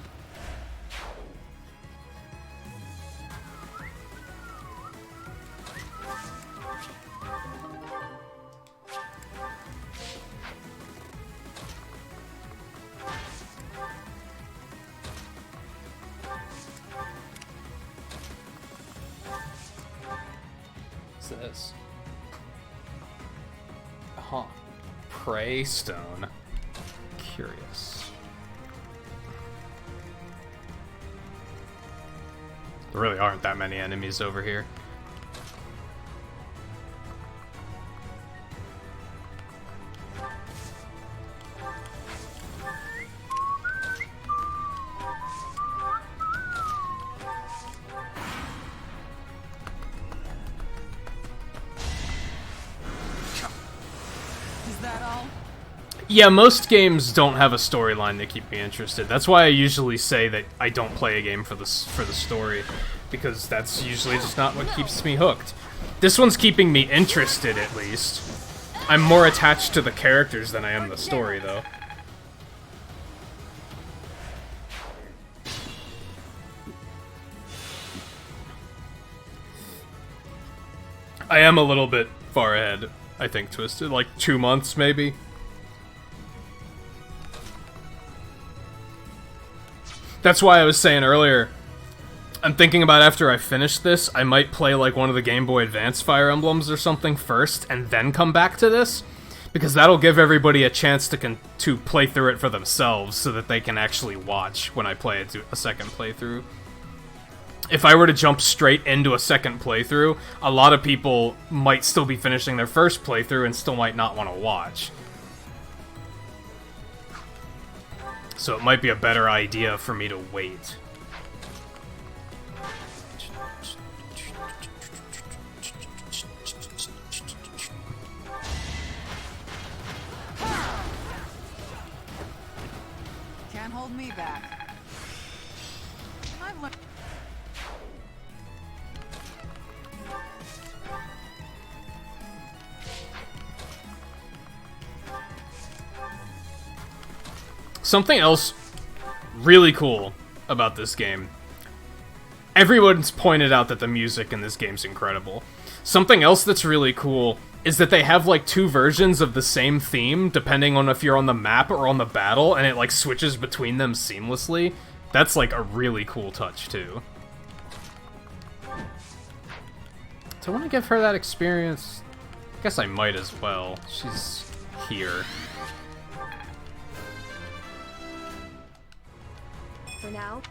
What's this? Huh. Prey stone. Curious. There really aren't that many enemies over here. Is that all? Yeah, most games don't have a storyline that keep me interested. That's why I usually say that I don't play a game for the story, because that's usually just not what keeps me hooked. This one's keeping me interested, at least. I'm more attached to the characters than I am the story, though. I am a little bit far ahead, I think, Twisted. Like 2 months, maybe. That's why I was saying earlier, I'm thinking about after I finish this, I might play like one of the Game Boy Advance Fire Emblems or something first, and then come back to this, because that'll give everybody a chance to play through it for themselves, so that they can actually watch when I play a second playthrough. If I were to jump straight into a second playthrough, a lot of people might still be finishing their first playthrough and still might not want to watch. So it might be a better idea for me to wait. Can't hold me back. I'm Something else really cool about this game. Everyone's pointed out that the music in this game's incredible. Something else that's really cool is that they have like 2 versions of the same theme, depending on if you're on the map or on the battle, and it like switches between them seamlessly. That's like a really cool touch too. Do I want to give her that experience? I guess I might as well. She's here. For now.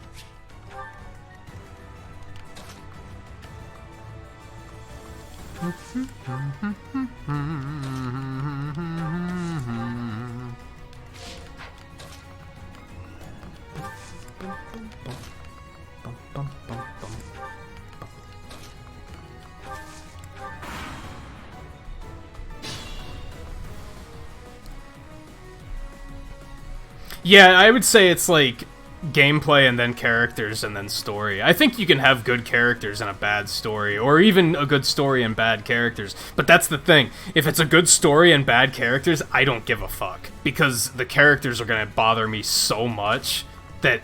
Yeah, I would say it's like gameplay and then characters and then story. I think you can have good characters and a bad story, or even a good story and bad characters. But that's the thing. If it's a good story and bad characters, I don't give a fuck. Because the characters are gonna bother me so much that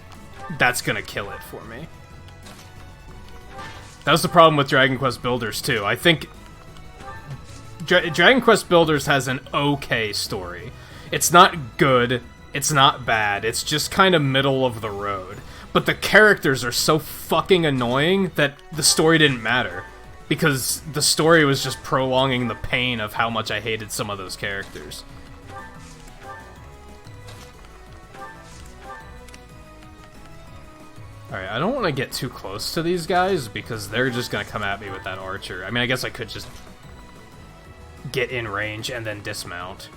that's gonna kill it for me. That was the problem with Dragon Quest Builders too. I think Dragon Quest Builders has an okay story. It's not good. It's not bad, it's just kind of middle of the road. But the characters are so fucking annoying that the story didn't matter. Because the story was just prolonging the pain of how much I hated some of those characters. Alright, I don't want to get too close to these guys because they're just going to come at me with that archer. I mean, I guess I could just get in range and then dismount.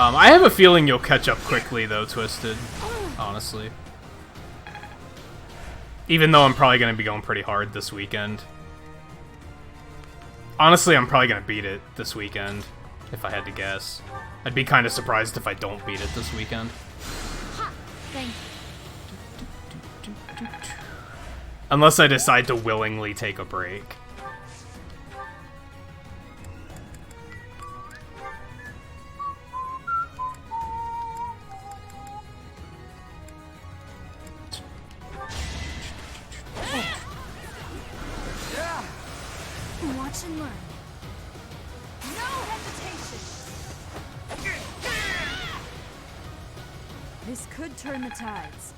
I have a feeling you'll catch up quickly, though, Twisted. Honestly. Even though I'm probably going to be going pretty hard this weekend. Honestly, I'm probably going to beat it this weekend, if I had to guess. I'd be kind of surprised if I don't beat it this weekend. Ha! Thank you. Unless I decide to willingly take a break. Watch and learn. No hesitation. This could turn the tides.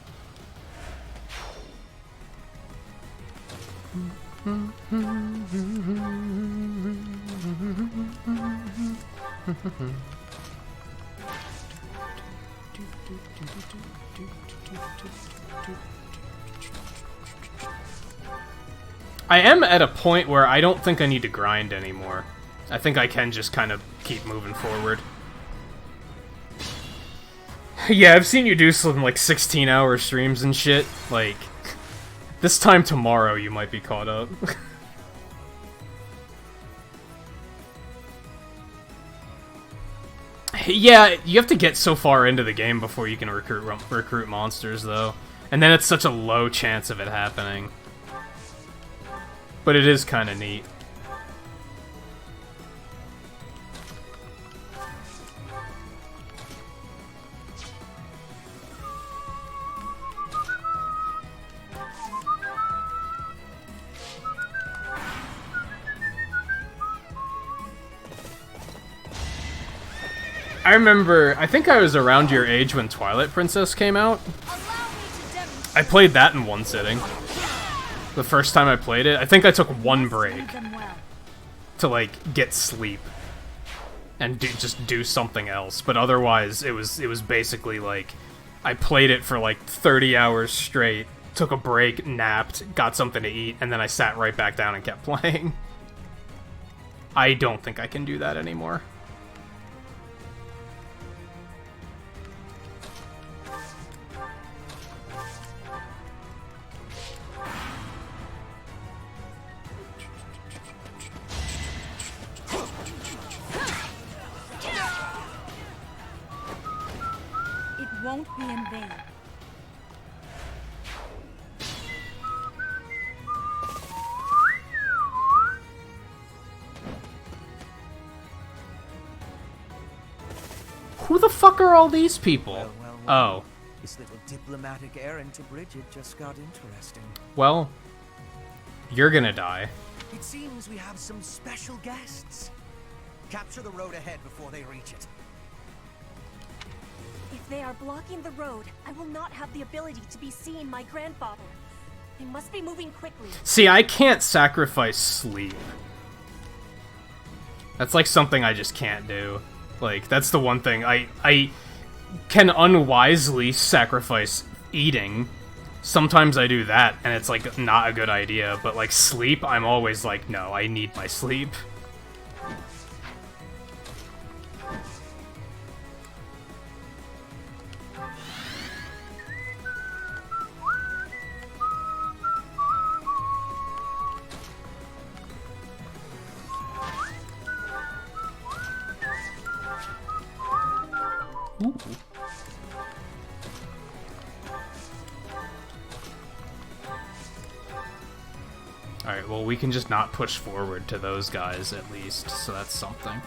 I am at a point where I don't think I need to grind anymore. I think I can just kind of keep moving forward. Yeah, I've seen you do some, like, 16-hour streams and shit. Like, this time tomorrow you might be caught up. Yeah, you have to get so far into the game before you can recruit monsters, though. And then it's such a low chance of it happening. But it is kind of neat. I remember, I think I was around your age when Twilight Princess came out. I played that in one sitting. The first time I played it, I think I took one break to, like, get sleep and just do something else. But otherwise, it was basically like I played it for like 30 hours straight, took a break, napped, got something to eat, and then I sat right back down and kept playing. I don't think I can do that anymore. Won't be in vain. Who the fuck are all these people? Well. Oh. This little diplomatic errand to Bridget just got interesting. Well, you're gonna die. It seems we have some special guests. Capture the road ahead before they reach it. If they are blocking the road, I will not have the ability to be seeing my grandfather. They must be moving quickly. See, I can't sacrifice sleep. That's like something I just can't do. Like, that's the one thing. I can unwisely sacrifice eating. Sometimes I do that, and it's like not a good idea, but like sleep, I'm always like, no, I need my sleep. Ooh. Alright, well, we can just not push forward to those guys, at least, so that's something.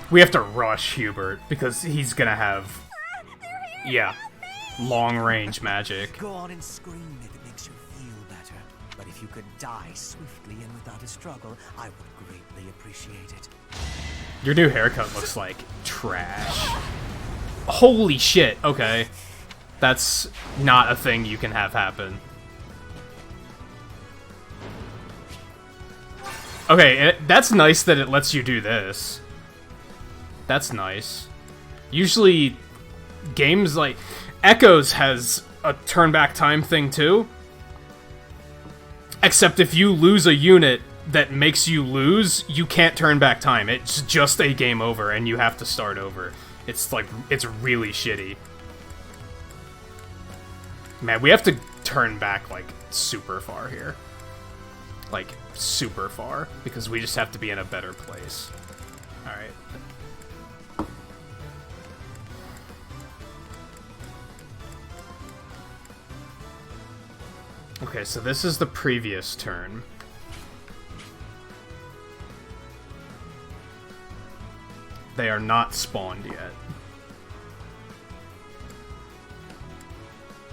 We have to rush Hubert, because he's gonna have... Yeah, long-range magic. Go on and scream if it makes you feel better. But if you could die swiftly and without a struggle, I would greatly appreciate it. Your new haircut looks like trash. Holy shit, okay. That's not a thing you can have happen. Okay, that's nice that it lets you do this. That's nice. Usually, games like... Echoes has a turn back time thing too. Except if you lose a unit that makes you lose, you can't turn back time. It's just a game over and you have to start over. It's like, it's really shitty. Man, we have to turn back, like, super far here. Like, super far. Because we just have to be in a better place. Alright. Okay, so this is the previous turn. They are not spawned yet.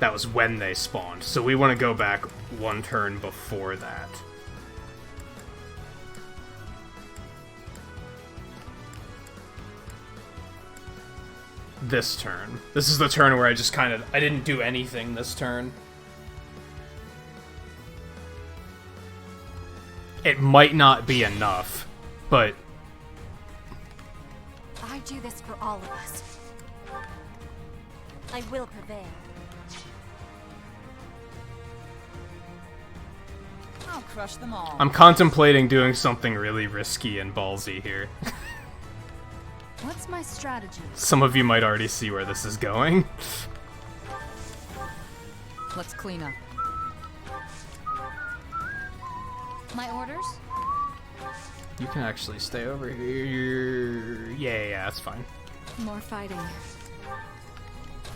That was when they spawned, so we want to go back one turn before that. This turn. This is the turn where I just kind of... I didn't do anything this turn. It might not be enough, but... I do this for all of us. I will prevail. I'll crush them all. I'm contemplating doing something really risky and ballsy here. What's my strategy? Some of you might already see where this is going. Let's clean up. My orders? You can actually stay over here. Yeah, that's fine. More fighting.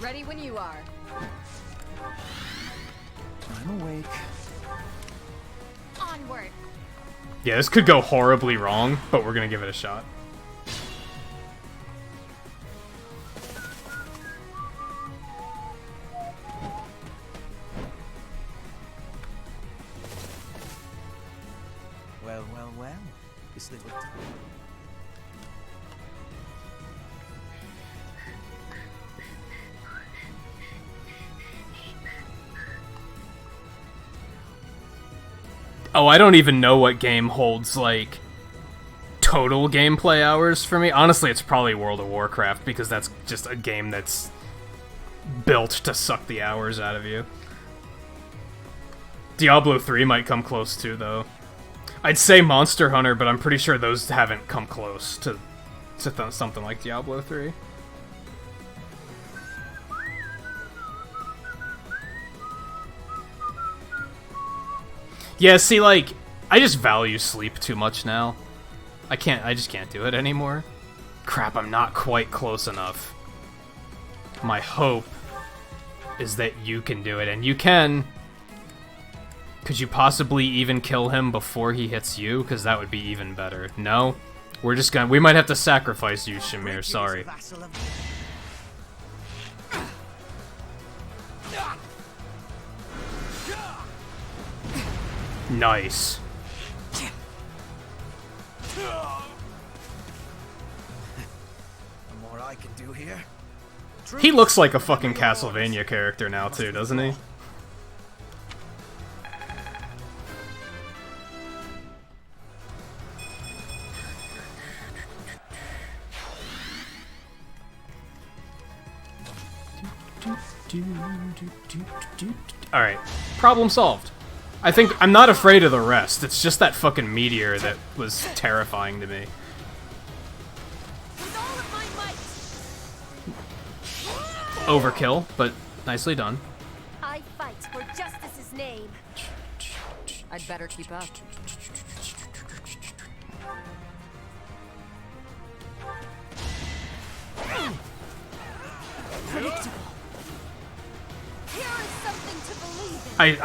Ready when you are. I'm awake. Onward. Yeah, this could go horribly wrong, but we're gonna give it a shot. Well, well, well. This little... Oh, I don't even know what game holds, like, total gameplay hours for me. Honestly, it's probably World of Warcraft, because that's just a game that's built to suck the hours out of you. Diablo 3 might come close too, though. I'd say Monster Hunter, but I'm pretty sure those haven't come close to something like Diablo 3. Yeah, see, like, I just value sleep too much now. I just can't do it anymore. Crap, I'm not quite close enough. My hope is that you can do it, and you can. Could you possibly even kill him before he hits you? Because that would be even better. No? We're just gonna... We might have to sacrifice you, Shamir, sorry. Nice. The more I can do here. He looks like a fucking Castlevania character now too, doesn't he? Alright, problem solved. I think I'm not afraid of the rest. It's just that fucking meteor that was terrifying to me. Overkill, but nicely done. I fight for justice's name. I'd better keep up. Predictable. Here is something to believe in.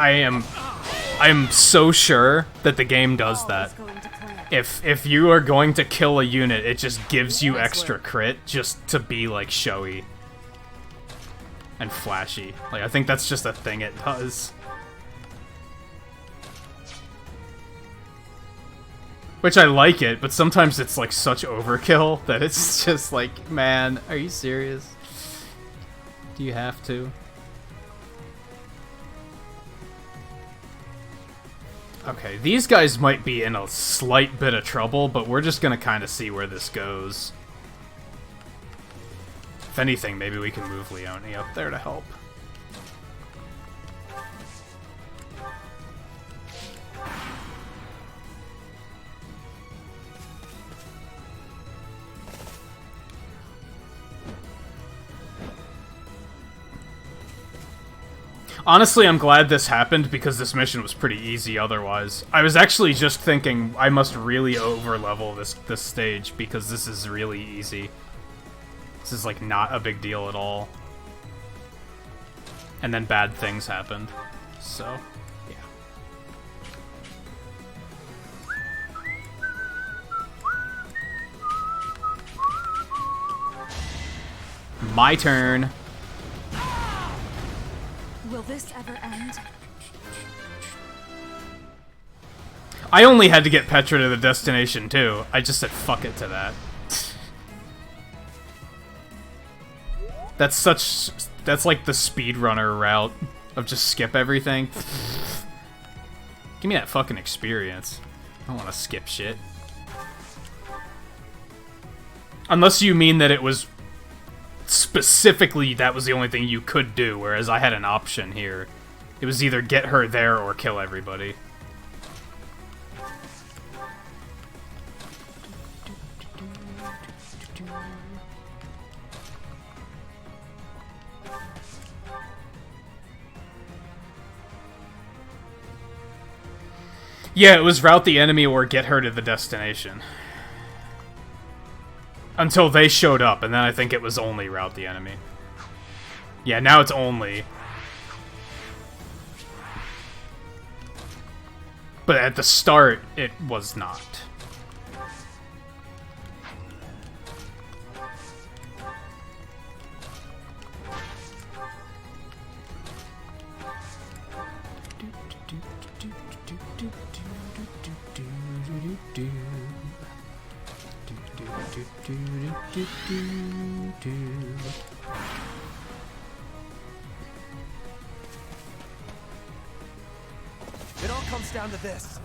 I am so sure that the game does that. If you are going to kill a unit, it just gives you extra crit just to be like showy and flashy. Like, I think that's just a thing it does. Which I like it, but sometimes it's like such overkill that it's just like, man, are you serious? Do you have to? Okay, these guys might be in a slight bit of trouble, but we're just gonna kind of see where this goes. If anything, maybe we can move Leone up there to help. Honestly, I'm glad this happened because this mission was pretty easy otherwise. I was actually just thinking I must really over-level this stage because this is really easy. This is like not a big deal at all. And then bad things happened. So, yeah. My turn. Will this ever end? I only had to get Petra to the destination too. I just said fuck it to that. That's like the speedrunner route of just skip everything. Give me that fucking experience. I don't want to skip shit. Unless you mean that it was specifically that was the only thing you could do, whereas I had an option here. It was either get her there or kill everybody. Yeah, it was route the enemy or get her to the destination. Until they showed up, and then I think it was only route the enemy. Yeah, now it's only. But at the start, it was not. It all comes down to this.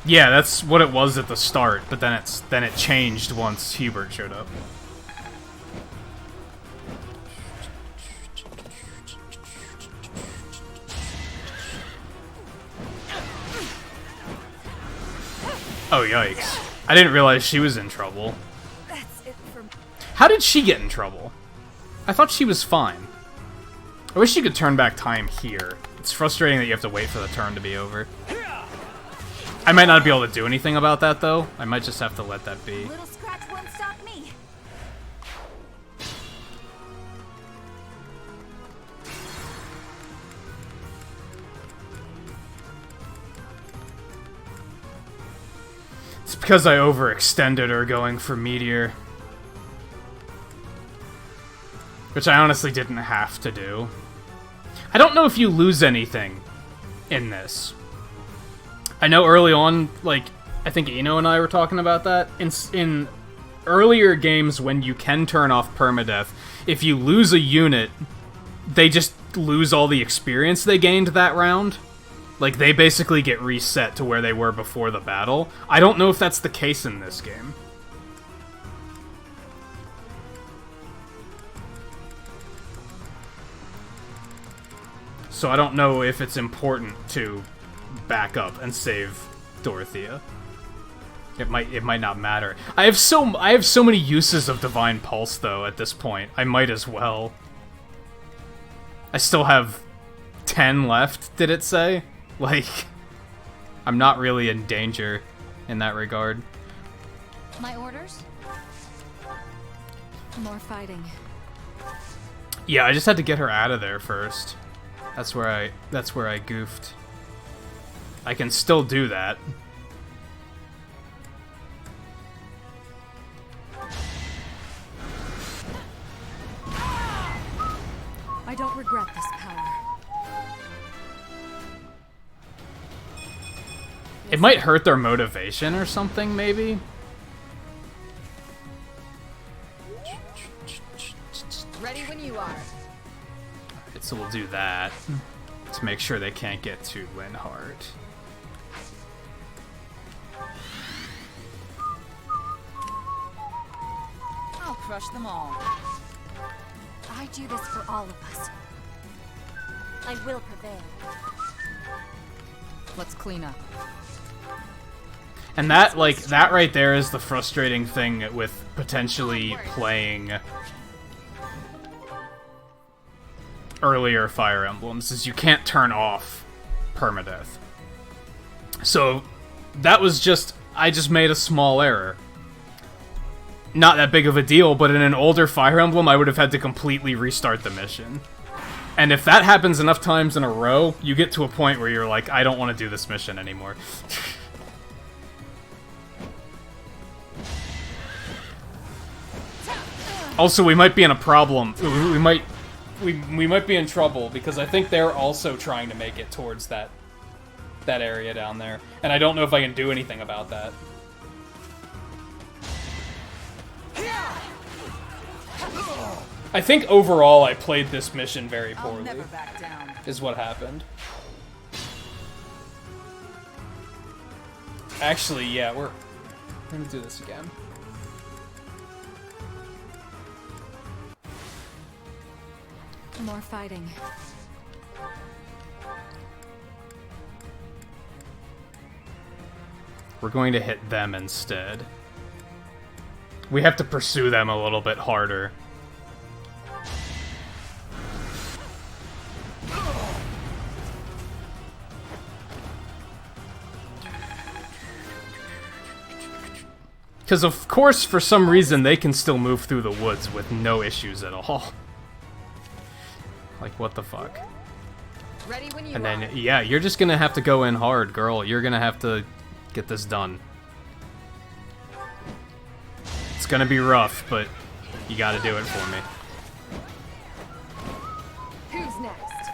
Yeah, that's what it was at the start, but then it changed once Hubert showed up. Oh, yikes. I didn't realize she was in trouble. How did she get in trouble? I thought she was fine. I wish you could turn back time here. It's frustrating that you have to wait for the turn to be over. I might not be able to do anything about that, though. I might just have to let that be. Little scratch won't stop me. It's because I overextended her going for Meteor. Which I honestly didn't have to do. I don't know if you lose anything in this. I know early on, like, I think Eno and I were talking about that. In earlier games, when you can turn off permadeath, if you lose a unit, they just lose all the experience they gained that round. Like, they basically get reset to where they were before the battle. I don't know if that's the case in this game. So I don't know if it's important to back up and save Dorothea. It might not matter. I have so many uses of Divine Pulse though at this point. I might as well. I still have 10 left, did it say? Like, I'm not really in danger in that regard. My orders? More fighting. Yeah, I just had to get her out of there first. That's where I goofed. I can still do that. I don't regret this power. It might hurt their motivation or something, maybe? Ready when you are. So we'll do that to make sure they can't get to Linhardt. crush them all. I do this for all of us. I will prevail. Let's clean up. And that, like, that right there is the frustrating thing with potentially playing earlier Fire Emblems, is you can't turn off permadeath. So, that was just... I just made a small error. Not that big of a deal, but in an older Fire Emblem, I would have had to completely restart the mission. And if that happens enough times in a row, you get to a point where you're like, I don't want to do this mission anymore. Also, we might be in a problem. We might be in trouble, because I think they're also trying to make it towards that area down there. And I don't know if I can do anything about that. I think overall I played this mission very poorly. I'll never back down. Is what happened. Actually, yeah, we're gonna do this again. More fighting. We're going to hit them instead. We have to pursue them a little bit harder. Because, of course, for some reason, they can still move through the woods with no issues at all. Like, what the fuck? Ready when you And then, yeah, you're just gonna have to go in hard, girl. You're gonna have to get this done. It's gonna be rough, but you gotta do it for me. Who's next?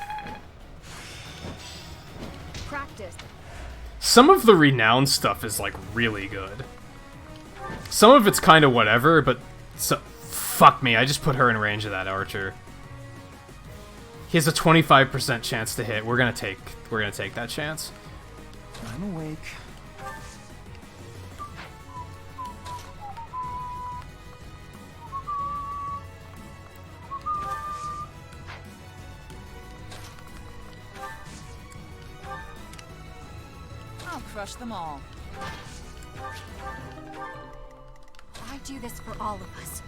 Practice. Some of the renowned stuff is, like, really good. Some of it's kind of whatever, but... fuck me, I just put her in range of that archer. He has a 25% chance to hit. We're gonna take that chance. I'm awake. I'll crush them all. I do this for all of us.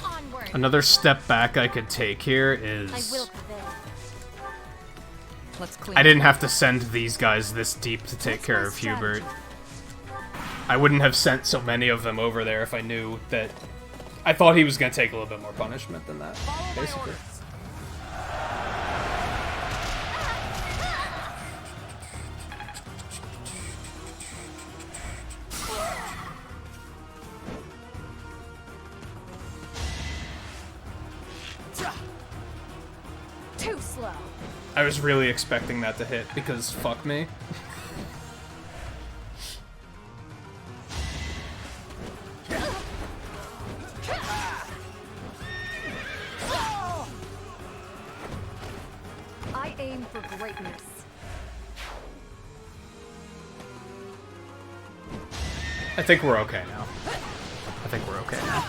Onward. Another step back I could take here is... I will prevail. Let's clean I didn't have to send these guys this deep to take care of Hubert. I wouldn't have sent so many of them over there if I knew that... I thought he was going to take a little bit more punishment than that, basically. Too slow. I was really expecting that to hit, because fuck me. I aim for greatness. I think we're okay now. I think we're okay now.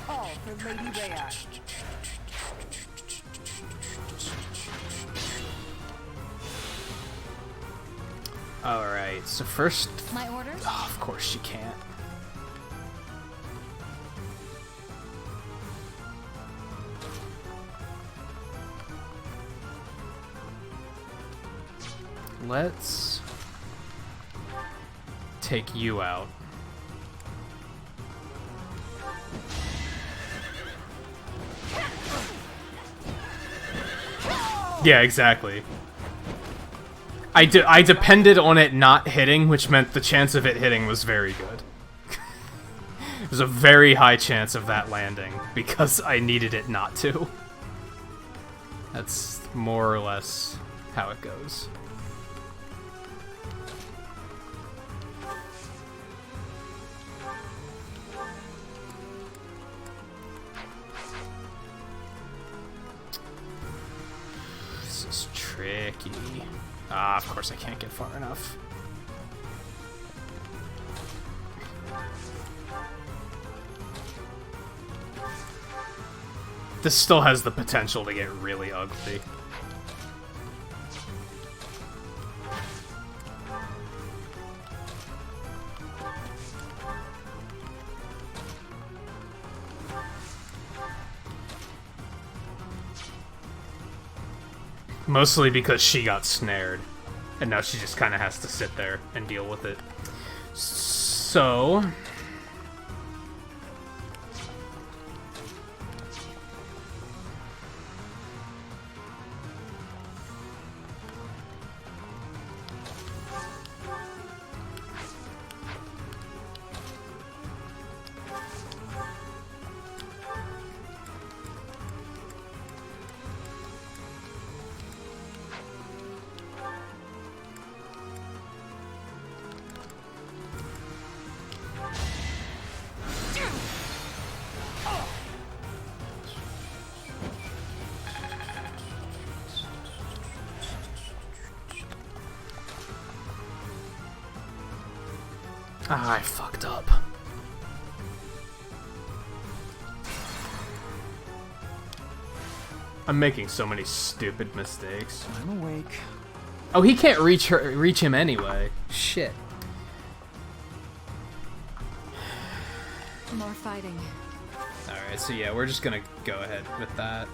All for Lady Rhea. Alright, so first... My orders? Oh, of course she can't. Let's take you out. Yeah, exactly. I depended on it not hitting, which meant the chance of it hitting was very good. There's a very high chance of that landing, because I needed it not to. That's more or less how it goes. This is tricky. Ah, of course I can't get far enough. This still has the potential to get really ugly. Mostly because she got snared. And now she just kind of has to sit there and deal with it. So... Ah, I fucked up. I'm making so many stupid mistakes. I'm awake. Oh, he can't reach him anyway. Shit. More fighting. Alright, so yeah, we're just gonna go ahead with that.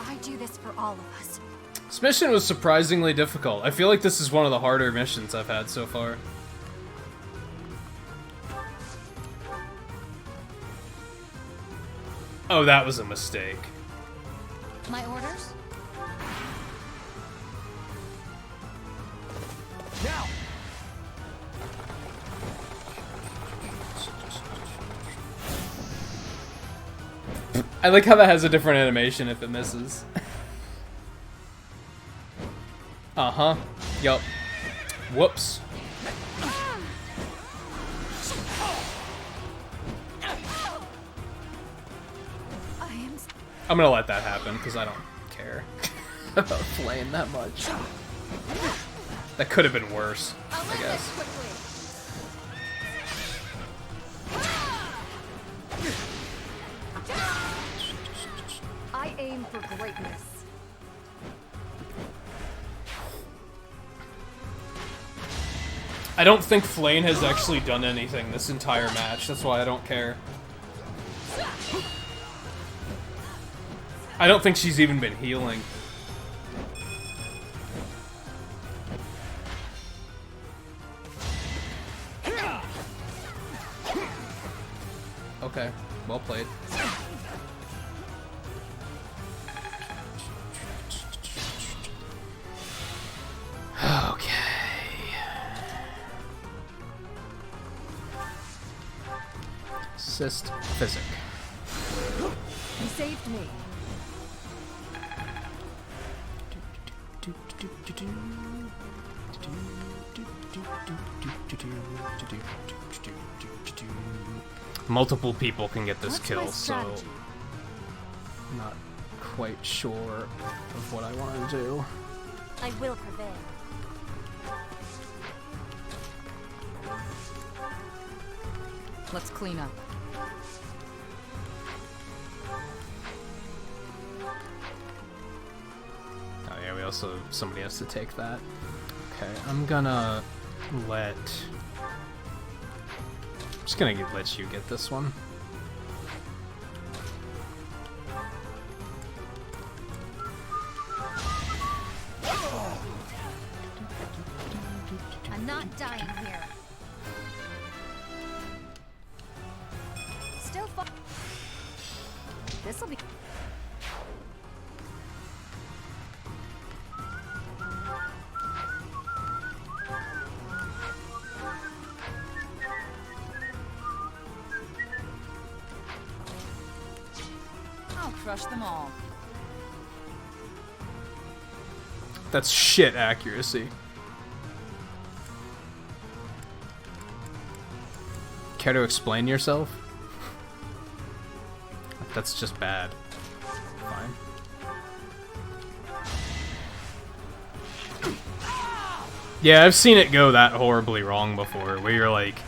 I do this for all of us. This mission was surprisingly difficult. I feel like this is one of the harder missions I've had so far. Oh, that was a mistake. My orders? Now! I like how that has a different animation if it misses. Uh-huh. Yup. Whoops. I'm gonna let that happen, because I don't care about Flame that much. That could have been worse, I guess. I aim for greatness. I don't think Flame has actually done anything this entire match, that's why I don't care. I don't think she's even been healing. Okay, well played. Okay. Assist physic. You saved me. Multiple people can get this What's kill, my so strategy? I'm not quite sure of what I want to do. I will prevail. Let's clean up. Oh yeah, we also, somebody has to take that. Okay, I'm gonna let... I'm just gonna let you get this one. I'm not dying here. Still fun. This'll be. I'll crush them all. That's shit accuracy. Care to explain yourself? That's just bad. Fine. Yeah, I've seen it go that horribly wrong before, where you're like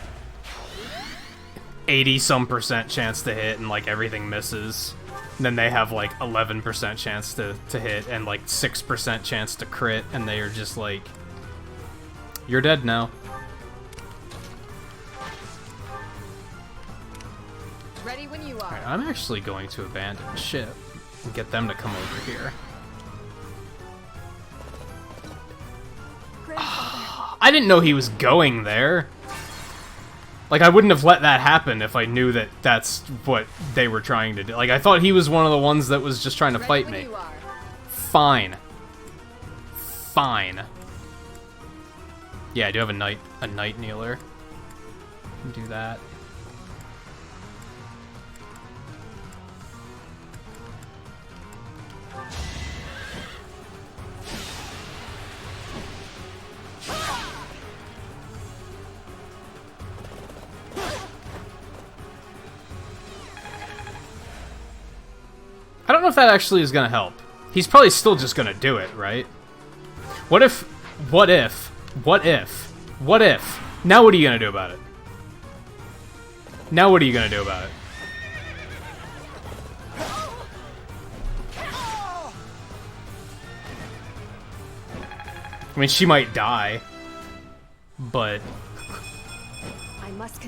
80-some% chance to hit and like everything misses. And then they have like 11% chance to hit and like 6% chance to crit, and they are just like, you're dead now. Ready when you are. Alright, I'm actually going to abandon ship and get them to come over here. I didn't know he was going there. Like, I wouldn't have let that happen if I knew that that's what they were trying to do. Like, I thought he was one of the ones that was just trying to fight me. Fine. Fine. Yeah, I do have a night kneeler. Do that. I don't know if that actually is gonna help. He's probably still just gonna do it, right? What if... Now what are you gonna do about it? Now what are you gonna do about it? I mean, she might die, but... I must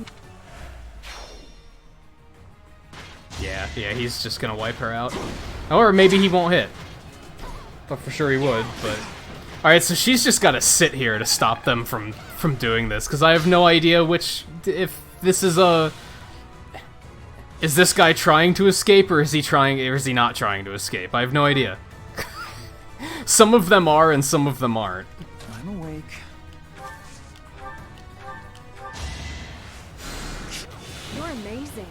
Yeah, he's just gonna wipe her out. Or maybe he won't hit. But for sure he would, but... Alright, so she's just gotta sit here to stop them from doing this, because I have no idea which... If this is a... Is this guy trying to escape, or is he not trying to escape? I have no idea. Some of them are, and some of them aren't. I'm awake. You're amazing.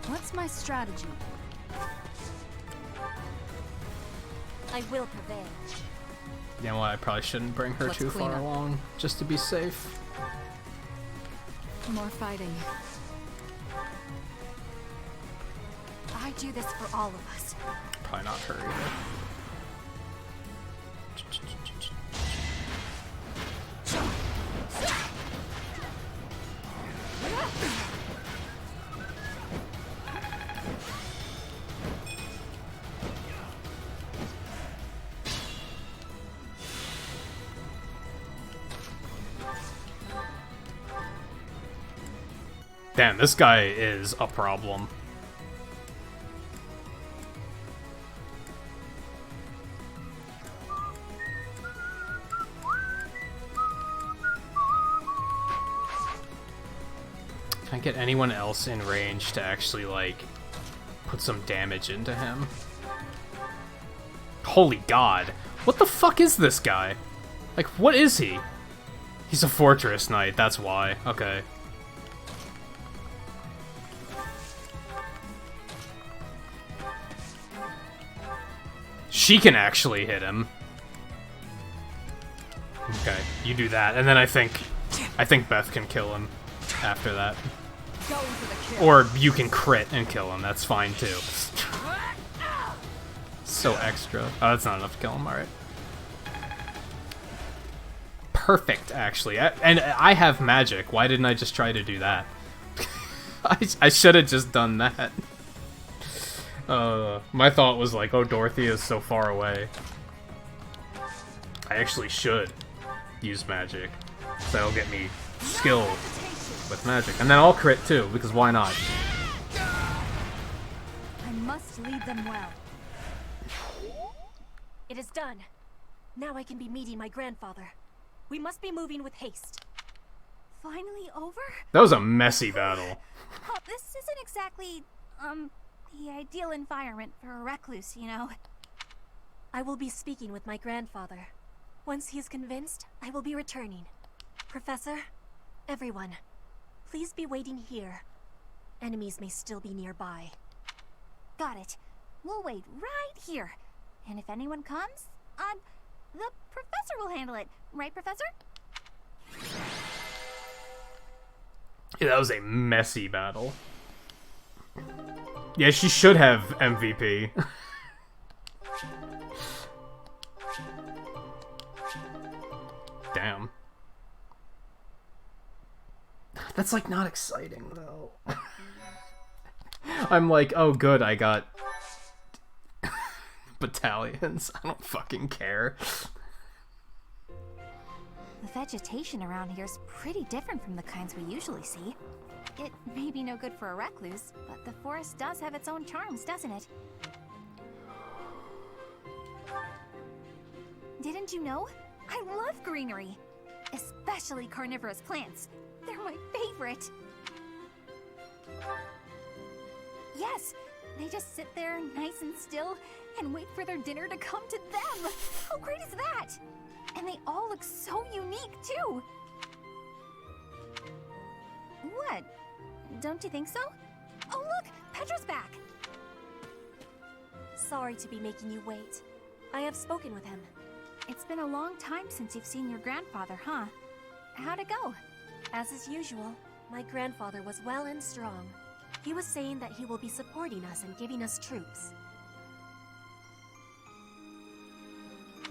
What's my strategy? I will prevail. You know what, I probably shouldn't bring her Let's too clean far up. along, just to be safe. More fighting. I do this for all of us. Probably not her either. Damn, this guy is a problem. Can I get anyone else in range to actually, like, put some damage into him? Holy God. What the fuck is this guy? Like, what is he? He's a fortress knight, that's why. Okay. She can actually hit him. Okay, you do that, and then I think Beth can kill him after that. Or you can crit and kill him, that's fine too. So extra. Oh, that's not enough to kill him, alright. Perfect, actually. And I have magic, why didn't I just try to do that? I should have just done that. My thought was like, oh, Dorothy is so far away. I actually should use magic. So that'll get me skill with magic. And then I'll crit too, because why not? I must lead them well. It is done. Now I can be meeting my grandfather. We must be moving with haste. Finally over? That was a messy battle. Oh, this isn't exactly, the ideal environment for a recluse, you know. I will be speaking with my grandfather. Once he is convinced, I will be returning. Professor, everyone, please be waiting here. Enemies may still be nearby. Got it. We'll wait right here. And if anyone comes, The professor will handle it, right, Professor? Yeah, that was a messy battle. Yeah, she should have MVP. Damn. That's like not exciting though. I'm like, oh good, I got battalions. I don't fucking care. The vegetation around here is pretty different from the kinds we usually see. It may be no good for a recluse, but the forest does have its own charms, doesn't it? Didn't you know? I love greenery! Especially carnivorous plants. They're my favorite! Yes! They just sit there nice and still and wait for their dinner to come to them! How great is that? And they all look so unique, too! What? Don't you think so? Oh look! Petra's back! Sorry to be making you wait. I have spoken with him. It's been a long time since you've seen your grandfather, huh? How'd it go? As is usual, my grandfather was well and strong. He was saying that he will be supporting us and giving us troops.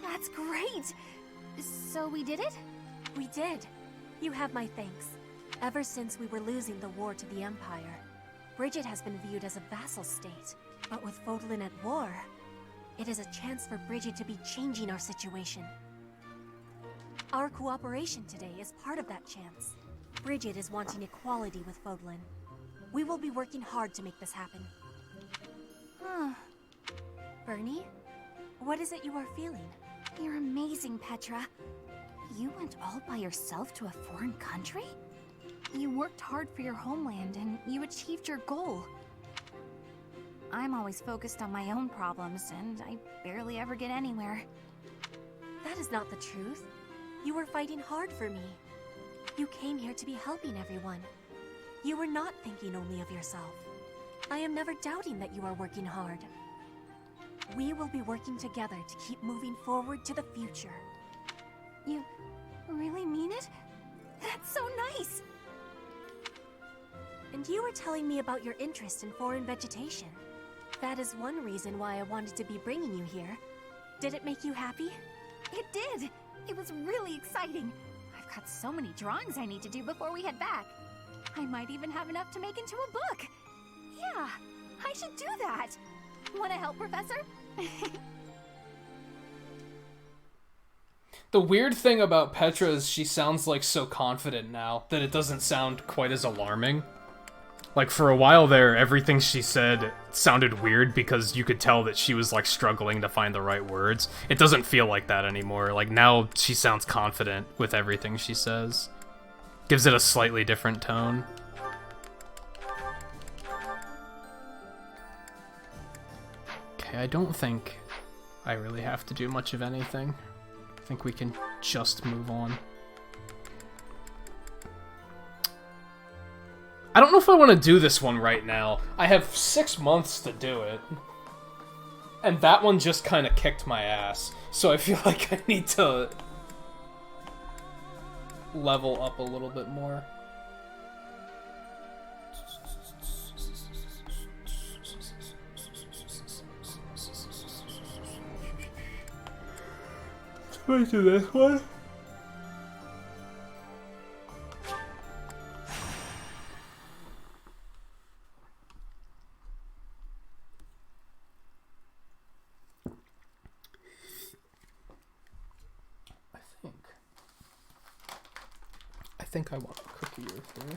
That's great! So we did it? We did. You have my thanks. Ever since we were losing the war to the Empire, Bridget has been viewed as a vassal state. But with Fodlan at war, it is a chance for Bridget to be changing our situation. Our cooperation today is part of that chance. Bridget is wanting equality with Fodlan. We will be working hard to make this happen. Huh. Bernie, what is it you are feeling? You're amazing, Petra. You went all by yourself to a foreign country? You worked hard for your homeland and you achieved your goal. I'm always focused on my own problems and I barely ever get anywhere. That is not the truth. You were fighting hard for me. You came here to be helping everyone. You were not thinking only of yourself. I am never doubting that you are working hard. We will be working together to keep moving forward to the future. You really mean it? That's so nice! And you were telling me about your interest in foreign vegetation. That is one reason why I wanted to be bringing you here. Did it make you happy? It did! It was really exciting. I've got so many drawings I need to do before we head back. I might even have enough to make into a book. Yeah, I should do that. Want to help, Professor? The weird thing about Petra is she sounds like so confident now that it doesn't sound quite as alarming. Like for a while there, everything she said sounded weird because you could tell that she was like struggling to find the right words. It doesn't feel like that anymore. Like now she sounds confident with everything she says. Gives it a slightly different tone. Okay, I don't think I really have to do much of anything. I think we can just move on. I don't know if I want to do this one right now. I have 6 months to do it. And that one just kind of kicked my ass. So I feel like I need to level up a little bit more. Let's do this one. I think I want a cookie or three.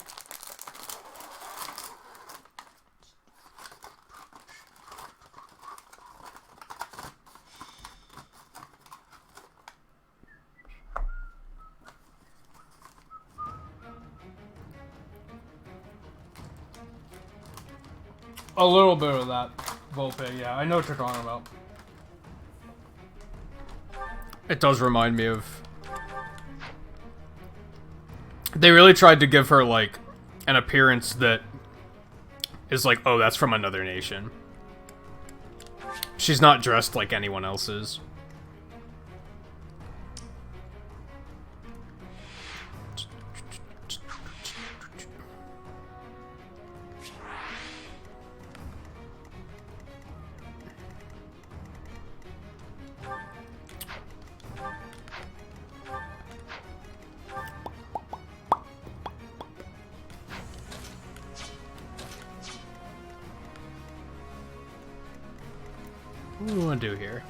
A little bit of that Volpe, yeah, I know what you're talking about. It does remind me of... They really tried to give her, like, an appearance that is like, oh, that's from another nation. She's not dressed like anyone else is. What do we want to do here?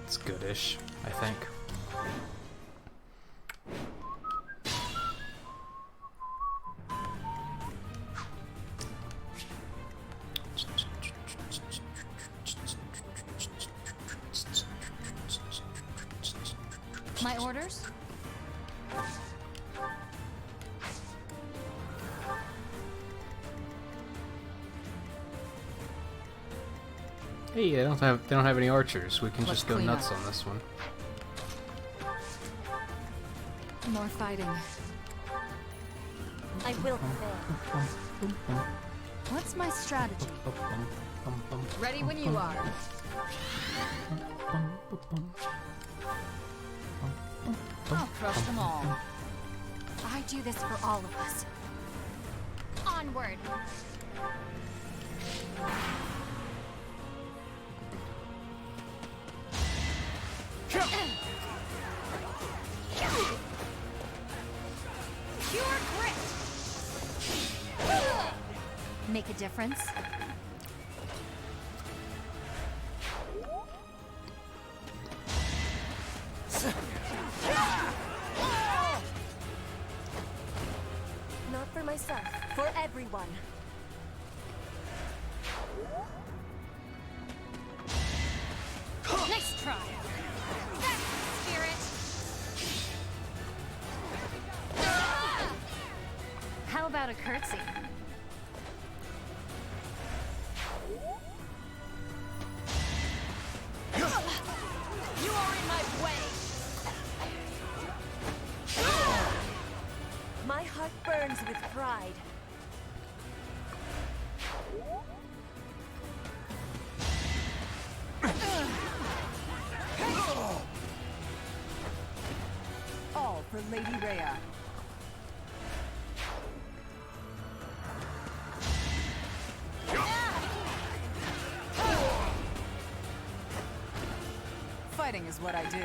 It's goodish, I think. My orders? Hey, they don't have any archers. We can Let's just go clean nuts up. on this one. More fighting. I will prevail. What's my strategy? Ready when you are. I'll crush them all. I do this for all of us. Onward. Pure grit. Make a difference. Not for myself, for everyone. Nice try. That's the spirit. How about a curtsy? You are in my way. My heart burns with pride. All for Lady Rhea. Fighting is what I do.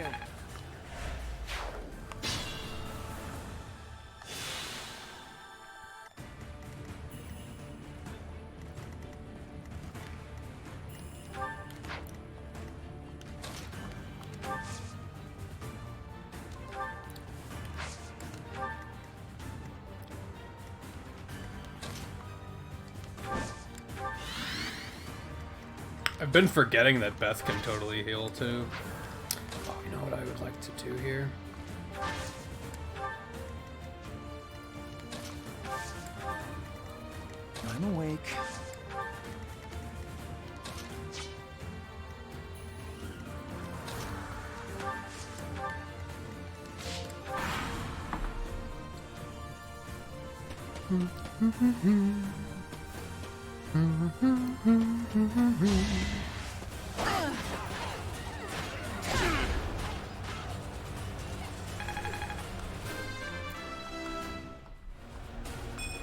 I've been forgetting that Beth can totally heal too. Oh, you know what I would like to do here? I'm awake.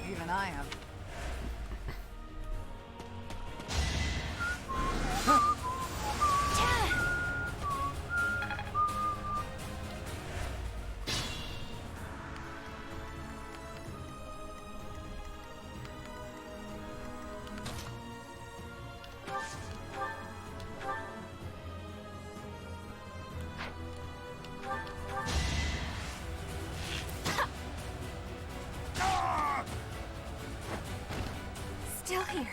Even I am. Still here.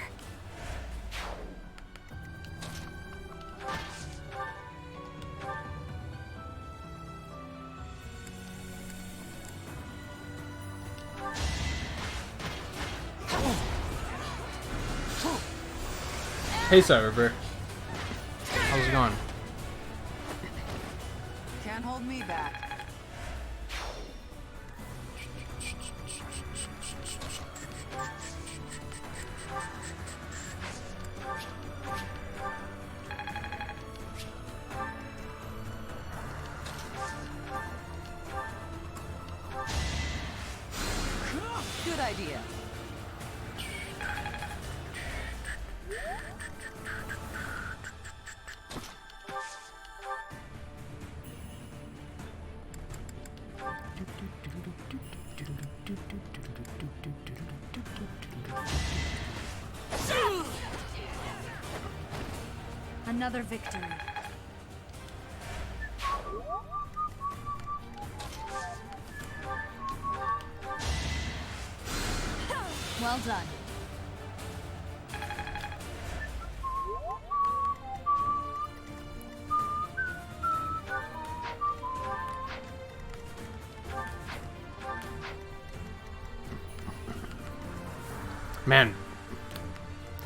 Hey, Cyberbird. How's it going? Can't hold me back. Good idea. another victory. Well done. Man,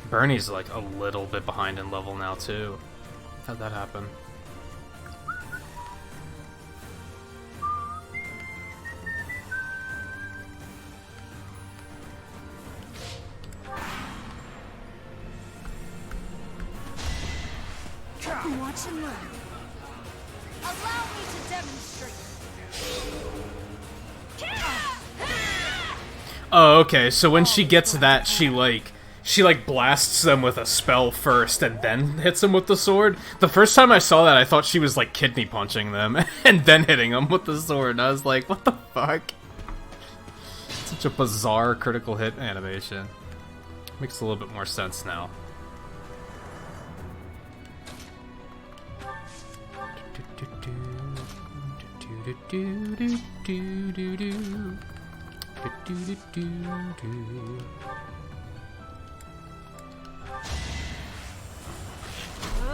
Bernie's like a little bit behind in level now too. How'd that happen? Watch and learn. Allow me to demonstrate. Oh, okay, so when she gets that, she blasts them with a spell first and then hits them with the sword. The first time I saw that, I thought she was like kidney punching them and then hitting them with the sword. And I was like, what the fuck? Such a bizarre critical hit animation. Makes a little bit more sense now.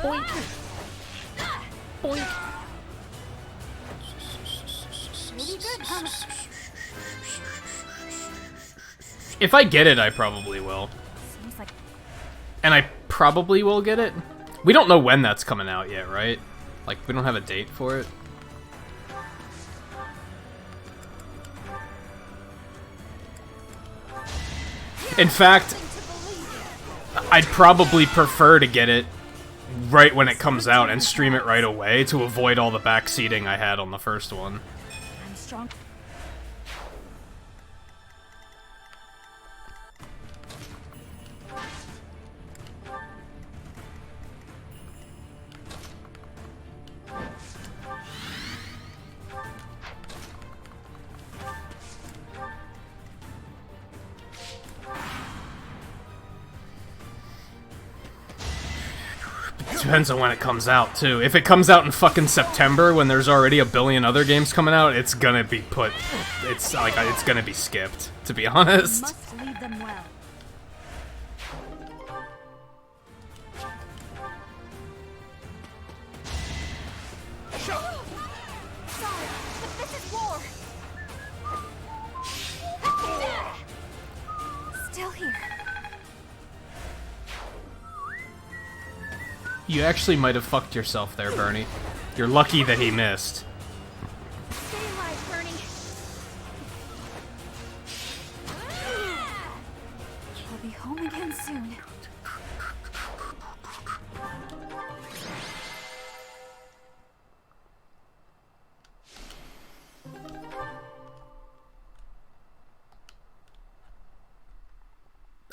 Boink. Boink. Pretty good, huh? If I get it, I probably will. Seems like And I probably will get it. We don't know when that's coming out yet, right? Like, we don't have a date for it. In fact, I'd probably prefer to get it right when it comes out and stream it right away to avoid all the backseating I had on the first one. I'm strong. Depends on when it comes out, too. If it comes out in fucking September when there's already a billion other games coming out, it's gonna be put... It's like, it's gonna be skipped, to be honest. Must lead them well. sorry, but this is war. Still here. You actually might have fucked yourself there, Bernie. You're lucky that he missed. Stay alive, Bernie. You'll be home again soon.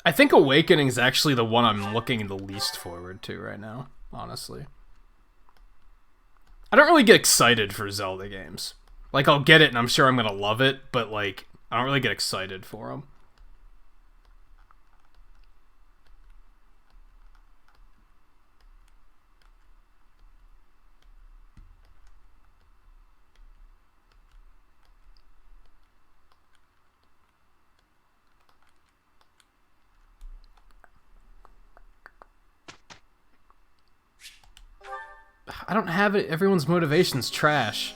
I think Awakening's actually the one I'm looking the least forward to right now, honestly. I don't really get excited for Zelda games. Like, I'll get it and I'm sure I'm gonna love it, but, like, I don't really get excited for them. I don't have it. Everyone's motivation's trash.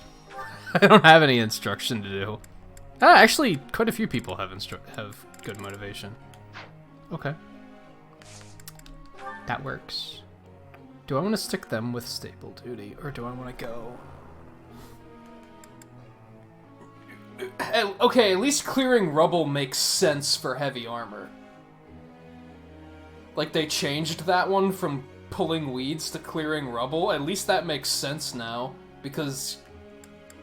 I don't have any instruction to do. Actually, quite a few people have good motivation. Okay. That works. Do I want to stick them with stable duty, or do I want to go... Okay, at least clearing rubble makes sense for heavy armor. Like, they changed that one from pulling weeds to clearing rubble. At least that makes sense now, because,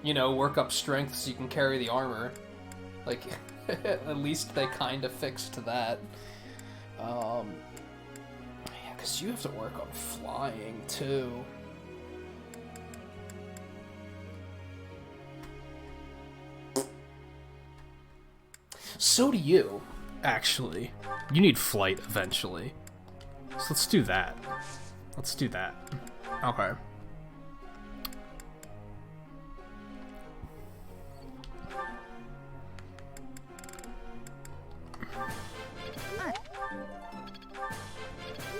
you know, work up strength so you can carry the armor. Like, at least they kind of fixed that. Yeah, because you have to work on flying, too. So do you, actually. You need flight eventually. So let's do that. Let's do that. Okay.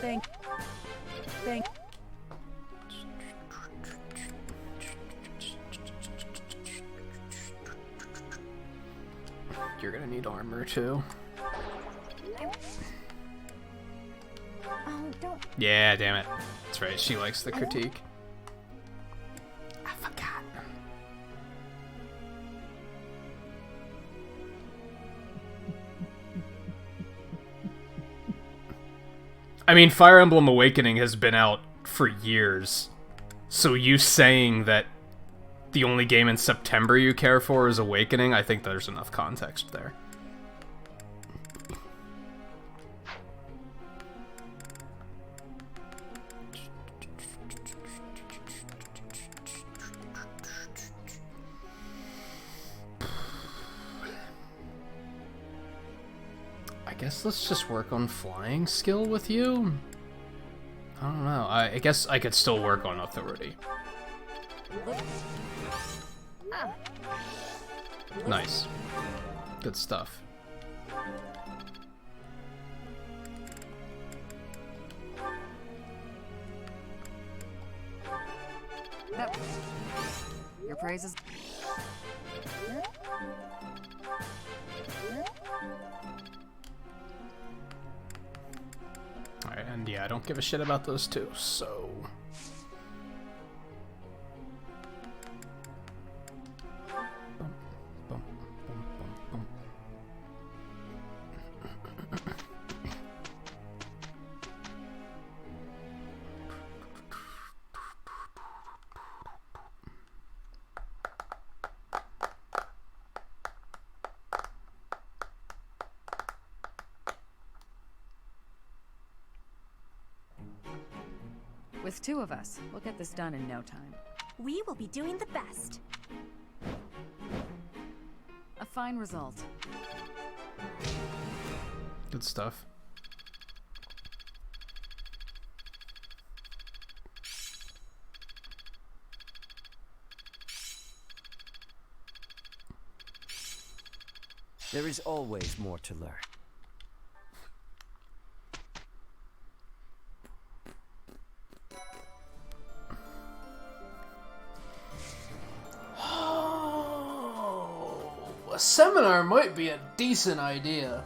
Thank. You're gonna need armor too. Oh, don't. Yeah, damn it. That's right, she likes the critique. I forgot. I mean, Fire Emblem Awakening has been out for years. So you saying that the only game in September you care for is Awakening, I think there's enough context there. I guess let's just work on flying skill with you. I don't know. I guess I could still work on authority. Nice. Good stuff. Your praise is... Alright, and yeah, I don't give a shit about those two, so... With two of us, we'll get this done in no time. We will be doing the best. A fine result. Good stuff. There is always more to learn. A seminar might be a decent idea.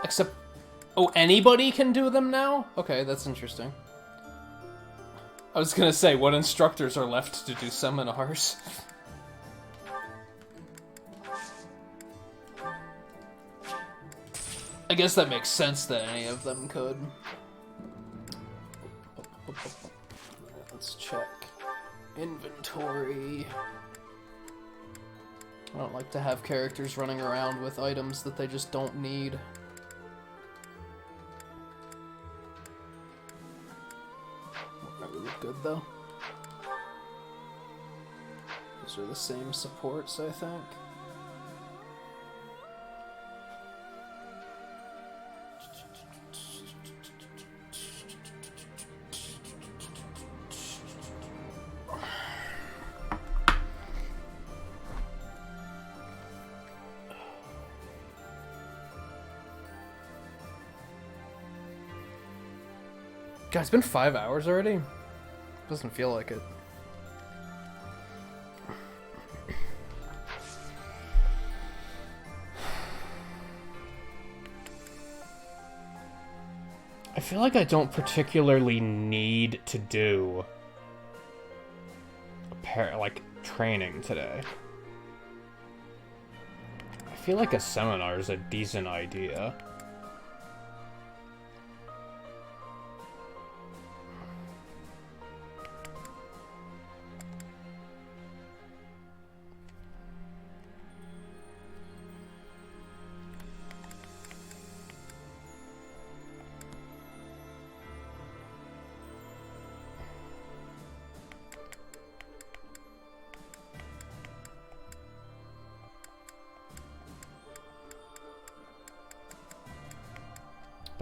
Except... Oh, anybody can do them now? Okay, that's interesting. I was gonna say, what instructors are left to do seminars? I guess that makes sense that any of them could. Let's check. Inventory. I don't like to have characters running around with items that they just don't need. That would look good though. These are the same supports, I think. God, it's been 5 hours already? Doesn't feel like it. I feel like I don't particularly need to do like training today. I feel like a seminar is a decent idea.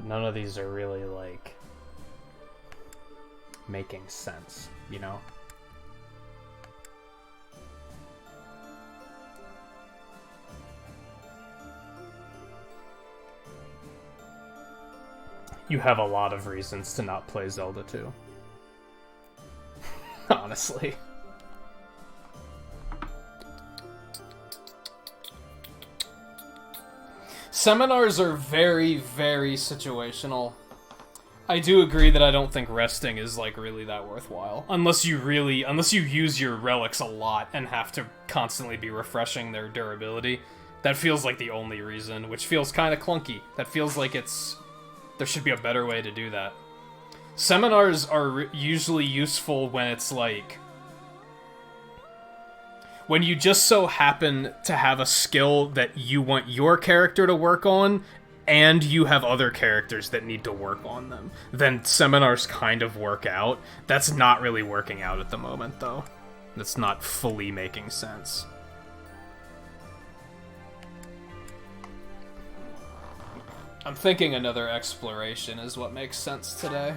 None of these are really, like, making sense, you know? You have a lot of reasons to not play Zelda 2. Honestly. Seminars are very, very situational. I do agree that I don't think resting is, like, really that worthwhile. Unless you use your relics a lot and have to constantly be refreshing their durability. That feels like the only reason, which feels kind of clunky. That feels like there should be a better way to do that. Seminars are usually useful when it's like... when you just so happen to have a skill that you want your character to work on, and you have other characters that need to work on them. Then seminars kind of work out. That's not really working out at the moment, though. That's not fully making sense. I'm thinking another exploration is what makes sense today.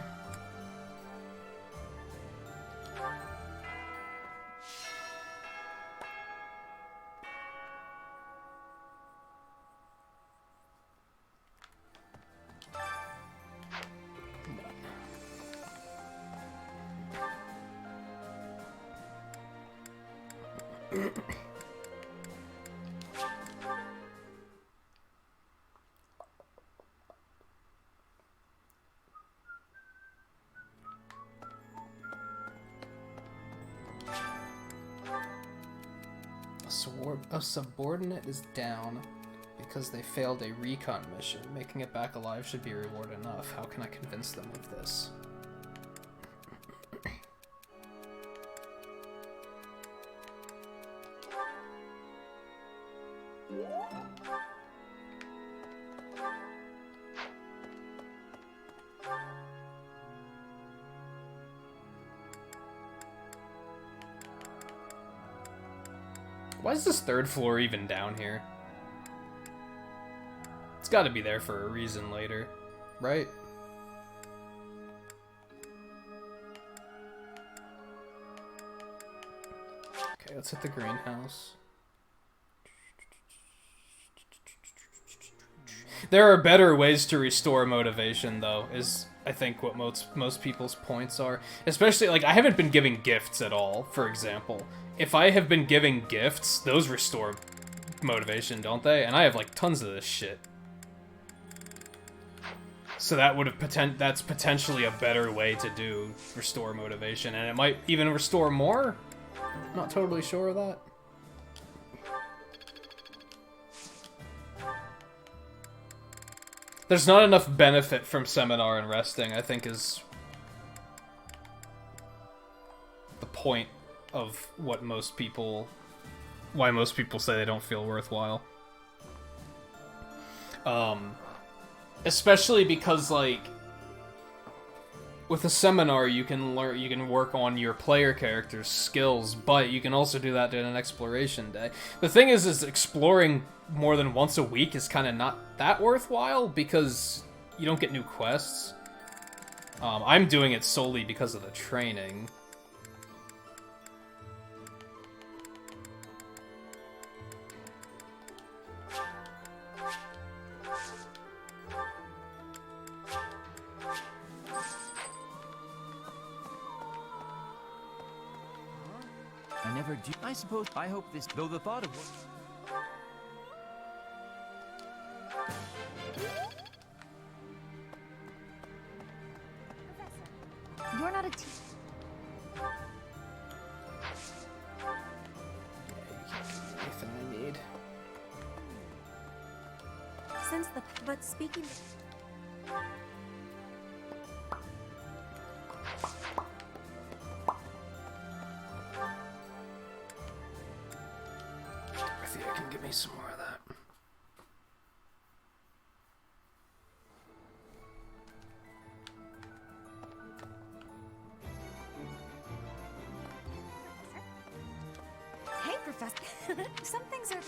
A subordinate is down because they failed a recon mission. Making it back alive should be reward enough. How can I convince them of this? Why is this third floor even down here? It's gotta be there for a reason later, right? Okay, let's hit the greenhouse. There are better ways to restore motivation, though, is I think what most people's points are. Especially, like, I haven't been giving gifts at all, for example. If I have been giving gifts, those restore motivation, don't they? And I have, like, tons of this shit. So that would have that's potentially a better way to do restore motivation, and it might even restore more? I'm not totally sure of that. There's not enough benefit from seminar and resting, I think, is the point of what why most people say they don't feel worthwhile. Especially because, like, with a seminar you can work on your player character's skills, but you can also do that in an exploration day. The thing is exploring more than once a week is kind of not that worthwhile because you don't get new quests. I'm doing it solely because of the training. I never do. I suppose. I hope this. Though the thought of. You're not a teacher. Everything I need. Since the. But speaking. Dorothea can give me some more of that. Hey, Professor. Some things are...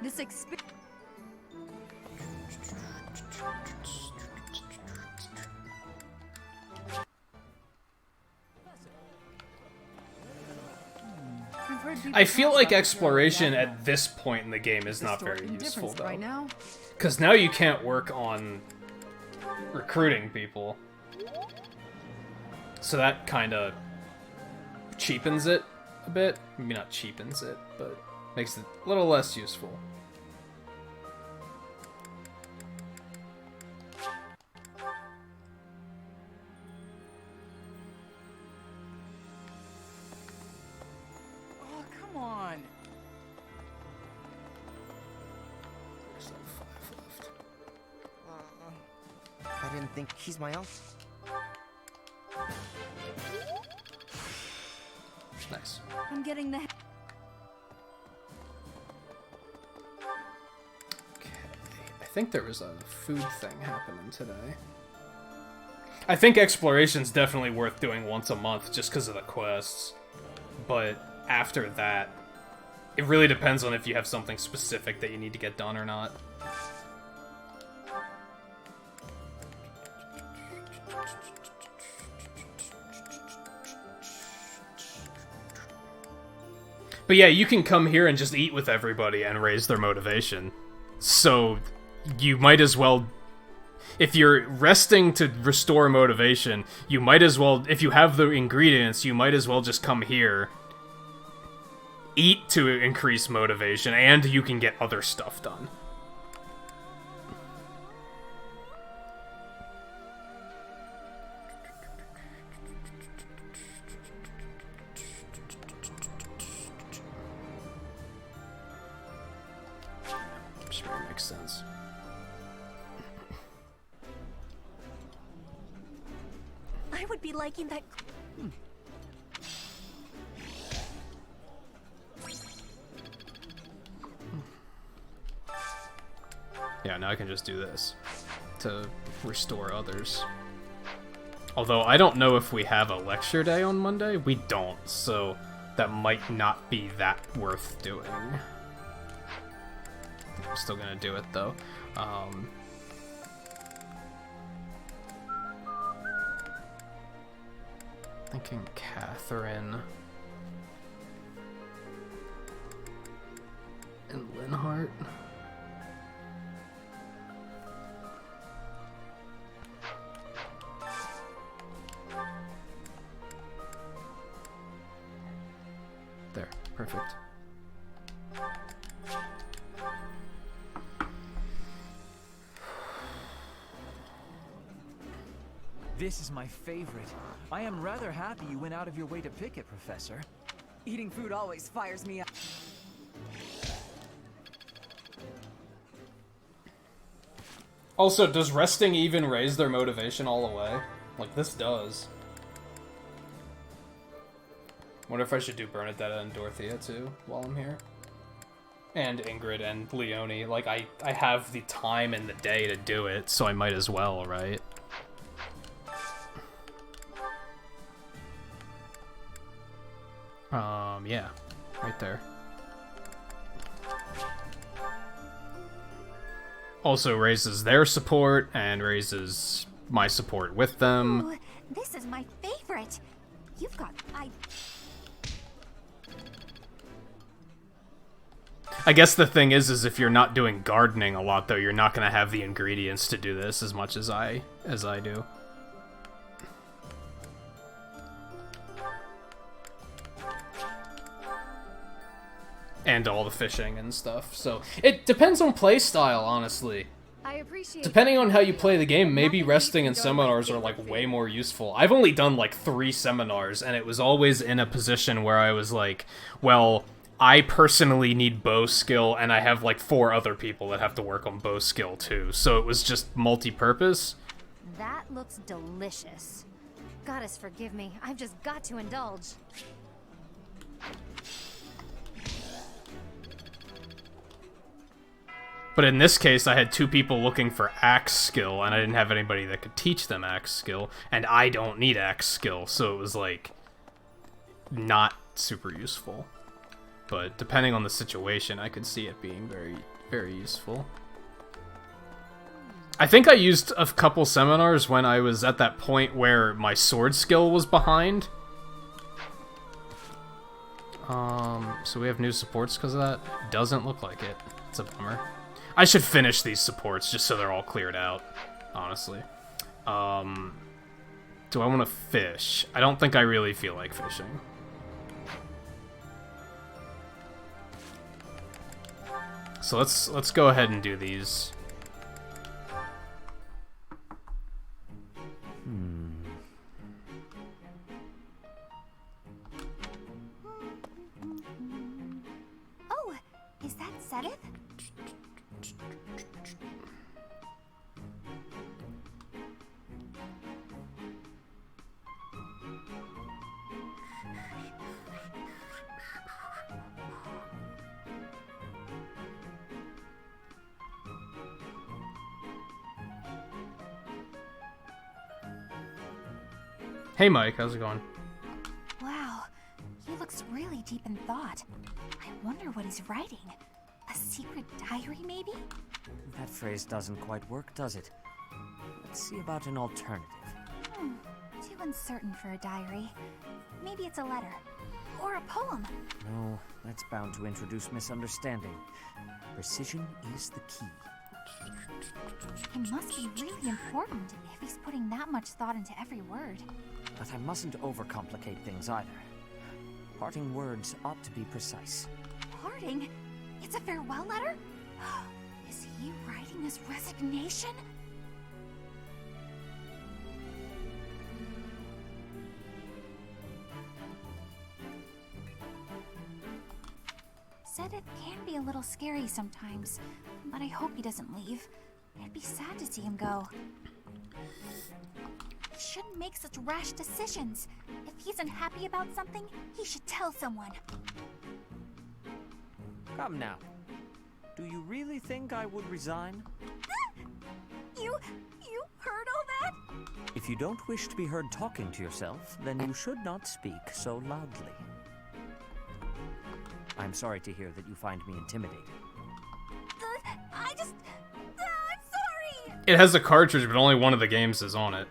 This experience... I feel like exploration at this point in the game is not very useful, though. Right now? Because now you can't work on recruiting people. So that kind of cheapens it a bit. Maybe not cheapens it, but makes it a little less useful. Oh, come on. I didn't think he's my uncle. Nice. I'm getting the... Okay. I think there was a food thing happening today. I think exploration's definitely worth doing once a month just because of the quests. But after that, it really depends on if you have something specific that you need to get done or not. But yeah, you can come here and just eat with everybody and raise their motivation. So, you might as well... If you're resting to restore motivation, you might as well... If you have the ingredients, you might as well just come here, eat to increase motivation, and you can get other stuff done. Makes sense. I would be liking that. Yeah, now I can just do this to restore others. Although I don't know if we have a lecture day on Monday. We don't, so that might not be that worth doing. I'm still gonna do it though. Thinking Catherine and Linhart. There, perfect. This is my favorite. I am rather happy you went out of your way to pick it, Professor. Eating food always fires me up. Also, does resting even raise their motivation all the way? Like, this does. Wonder if I should do Bernadetta and Dorothea, too, while I'm here. And Ingrid and Leonie. Like, I have the time in the day to do it, so I might as well, right? Yeah. Right there. Also raises their support, and raises my support with them. Ooh, this is my favorite. You've got... I guess the thing is if you're not doing gardening a lot, though, you're not going to have the ingredients to do this as much as I do. And all the fishing and stuff, so it depends on playstyle, honestly. I appreciate Depending on how you play the game, maybe resting and seminars are like way more useful. I've only done like 3 seminars, and it was always in a position where I was like, well, I personally need bow skill, and I have like 4 other people that have to work on bow skill too, so it was just multi-purpose. That looks delicious. Goddess forgive me, I've just got to indulge. But in this case, I had 2 people looking for axe skill, and I didn't have anybody that could teach them axe skill, and I don't need axe skill, so it was, like, not super useful. But depending on the situation, I could see it being very, very useful. I think I used a couple seminars when I was at that point where my sword skill was behind. So we have new supports because of that? Doesn't look like it. It's a bummer. I should finish these supports just so they're all cleared out, honestly. Do I want to fish? I don't think I really feel like fishing. So let's go ahead and do these. Oh, is that Sedith? Hey Mike, how's it going? Wow, he looks really deep in thought. I wonder what he's writing. A secret diary, maybe? That phrase doesn't quite work, does it? Let's see about an alternative. Too uncertain for a diary. Maybe it's a letter. Or a poem. No, that's bound to introduce misunderstanding. Precision is the key. It must be really important if he's putting that much thought into every word. But I mustn't overcomplicate things either. Parting words ought to be precise. Parting? It's a farewell letter? Is he writing his resignation? Sedith can be a little scary sometimes, but I hope he doesn't leave. It'd be sad to see him go. He shouldn't make such rash decisions. If he's unhappy about something, he should tell someone. Come now. Do you really think I would resign? You heard all that? If you don't wish to be heard talking to yourself, then you should not speak so loudly. I'm sorry to hear that you find me intimidating. I'm sorry! It has a cartridge, but only one of the games is on it.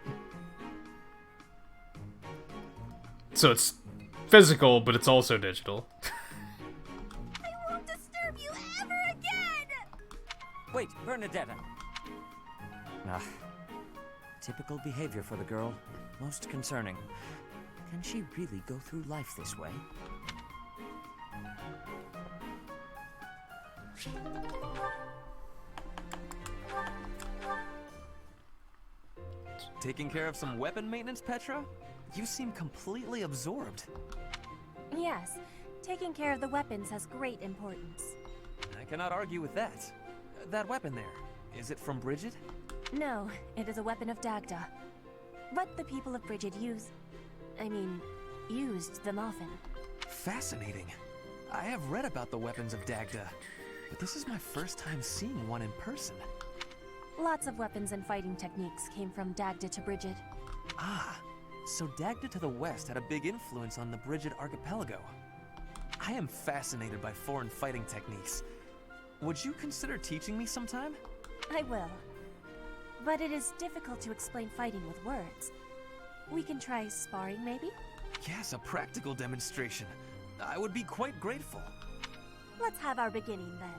So it's physical, but it's also digital. I won't disturb you ever again! Wait, Bernadetta! Ah, typical behavior for the girl. Most concerning. Can she really go through life this way? Taking care of some weapon maintenance, Petra? You seem completely absorbed. Yes, taking care of the weapons has great importance. I cannot argue with that. That weapon there, is it from Bridget? No, it is a weapon of Dagda. But the people of Bridget used them often. Fascinating. I have read about the weapons of Dagda, but this is my first time seeing one in person. Lots of weapons and fighting techniques came from Dagda to Bridget. Ah, so Dagda to the west had a big influence on the Bridget archipelago. I am fascinated by foreign fighting techniques. Would you consider teaching me sometime? I will. But it is difficult to explain fighting with words. We can try sparring, maybe? Yes, a practical demonstration. I would be quite grateful. Let's have our beginning then.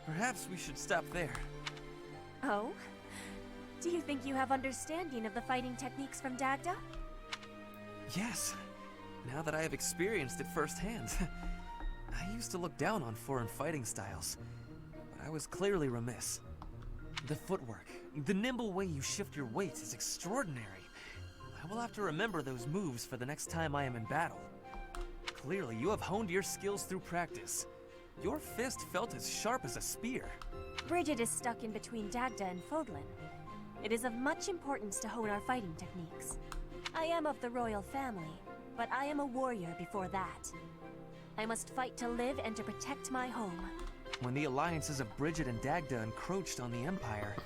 Perhaps we should stop there. Oh? Do you think you have understanding of the fighting techniques from Dagda? Yes. Now that I have experienced it firsthand. I used to look down on foreign fighting styles, but I was clearly remiss. The footwork, the nimble way you shift your weight is extraordinary. I will have to remember those moves for the next time I am in battle. Clearly, you have honed your skills through practice. Your fist felt as sharp as a spear. Bridget is stuck in between Dagda and Fodlan. It is of much importance to hone our fighting techniques. I am of the royal family, but I am a warrior before that. I must fight to live and to protect my home. When the alliances of Bridget and Dagda encroached on the Empire,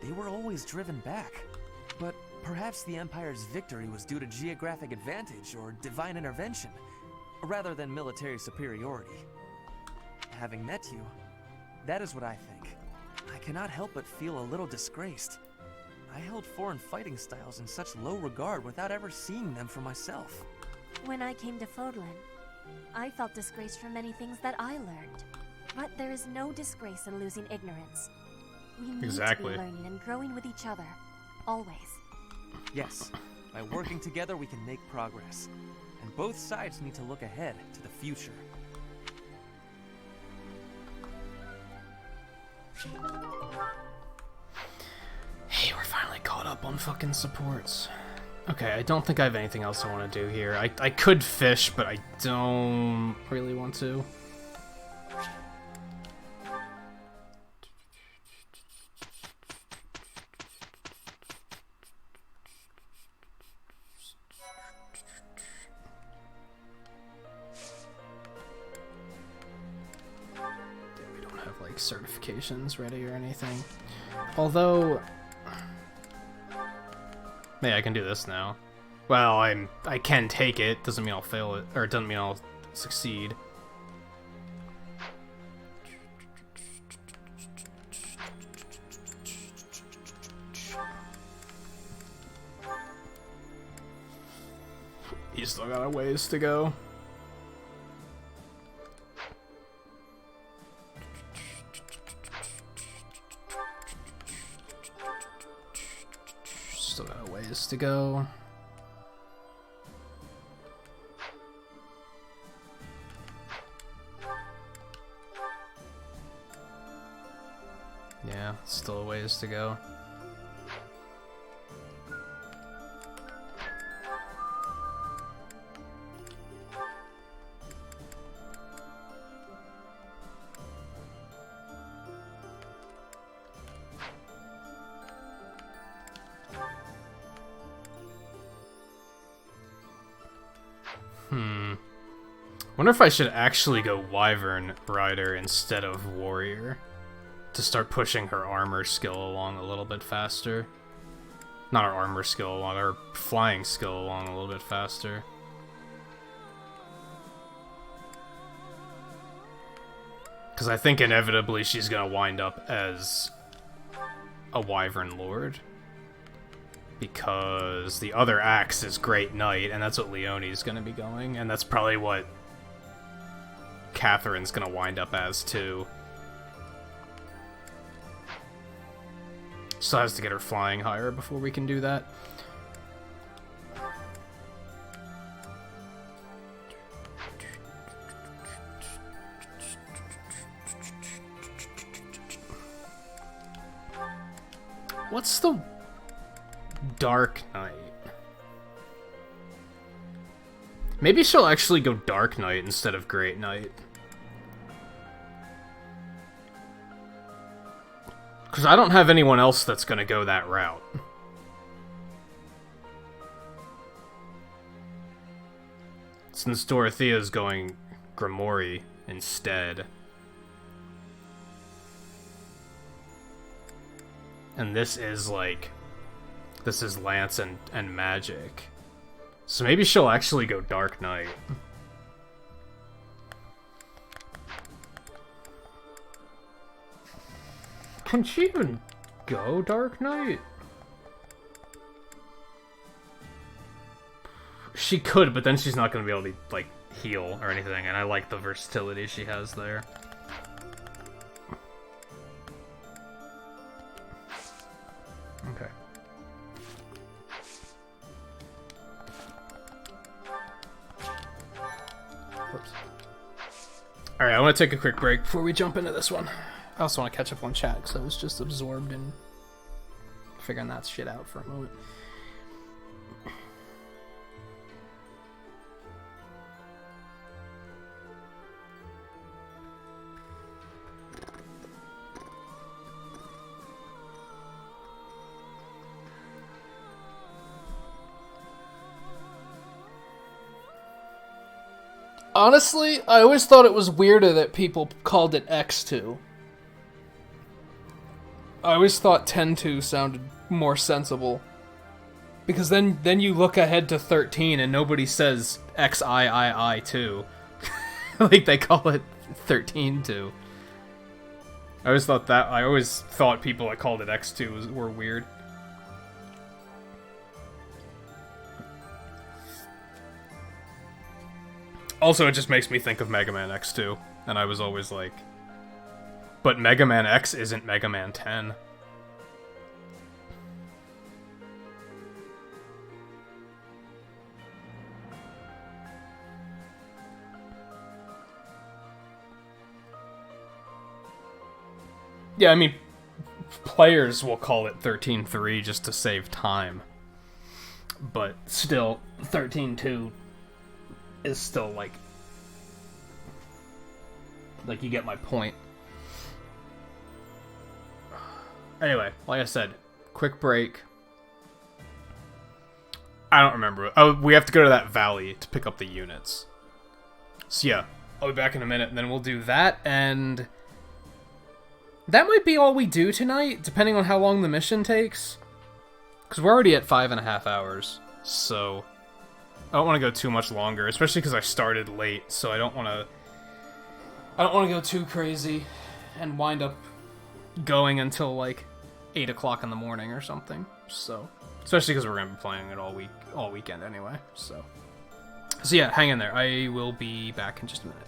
they were always driven back. But perhaps the Empire's victory was due to geographic advantage or divine intervention, rather than military superiority. Having met you, that is what I think. I cannot help but feel a little disgraced. I held foreign fighting styles in such low regard without ever seeing them for myself. When I came to Fodlan, I felt disgraced for many things that I learned. But there is no disgrace in losing ignorance. We need to be learning and growing with each other. Always. Yes, by working together we can make progress. And both sides need to look ahead to the future. Hey, we're finally caught up on fucking supports. Okay, I don't think I have anything else I want to do here. I could fish, but I don't really want to. We don't have, like, certifications ready or anything. Although... yeah, I can do this now. Well, I can take it. Doesn't mean I'll fail it, or it doesn't mean I'll succeed. You still got a ways to go. Still got a ways to go. Yeah, still a ways to go. Wonder if I should actually go Wyvern Rider instead of Warrior to start pushing her armor skill along a little bit faster. Not her armor skill along, her flying skill along a little bit faster. Because I think inevitably she's gonna wind up as a Wyvern Lord. Because the other axe is Great Knight, and that's what Leonie's gonna be going, and that's probably what Catherine's gonna wind up as too. Still has to get her flying higher before we can do that. What's the Dark Knight? Maybe she'll actually go Dark Knight instead of Great Knight. Because I don't have anyone else that's going to go that route. Since Dorothea's going Grimoire instead. And this is like... this is Lance and Magic. So maybe she'll actually go Dark Knight. Can she even go Dark Knight? She could, but then she's not going to be able to, like, heal or anything, and I like the versatility she has there. Okay. Whoops. Alright, I want to take a quick break before we jump into this one. I also want to catch up on chat, because I was just absorbed in figuring that shit out for a moment. Honestly, I always thought it was weirder that people called it X2. I always thought 10-2 sounded more sensible. Because then you look ahead to 13 and nobody says XIII2. Like they call it 13-2. I always thought people that called it X2 were weird. Also, it just makes me think of Mega Man X2, and I was always like, but Mega Man X isn't Mega Man 10. Yeah, I mean, players will call it 13.3 just to save time. But still, 13.2 is still like you get my point. Anyway, like I said, quick break. I don't remember. Oh, we have to go to that valley to pick up the units. So yeah, I'll be back in a minute, and then we'll do that, and that might be all we do tonight, depending on how long the mission takes. Because we're already at 5.5 hours, so I don't want to go too much longer, especially because I started late, so I don't want to go too crazy and wind up going until like 8 o'clock in the morning or something. So, especially because we're going to be playing it all weekend anyway. So yeah, hang in there. I will be back in just a minute.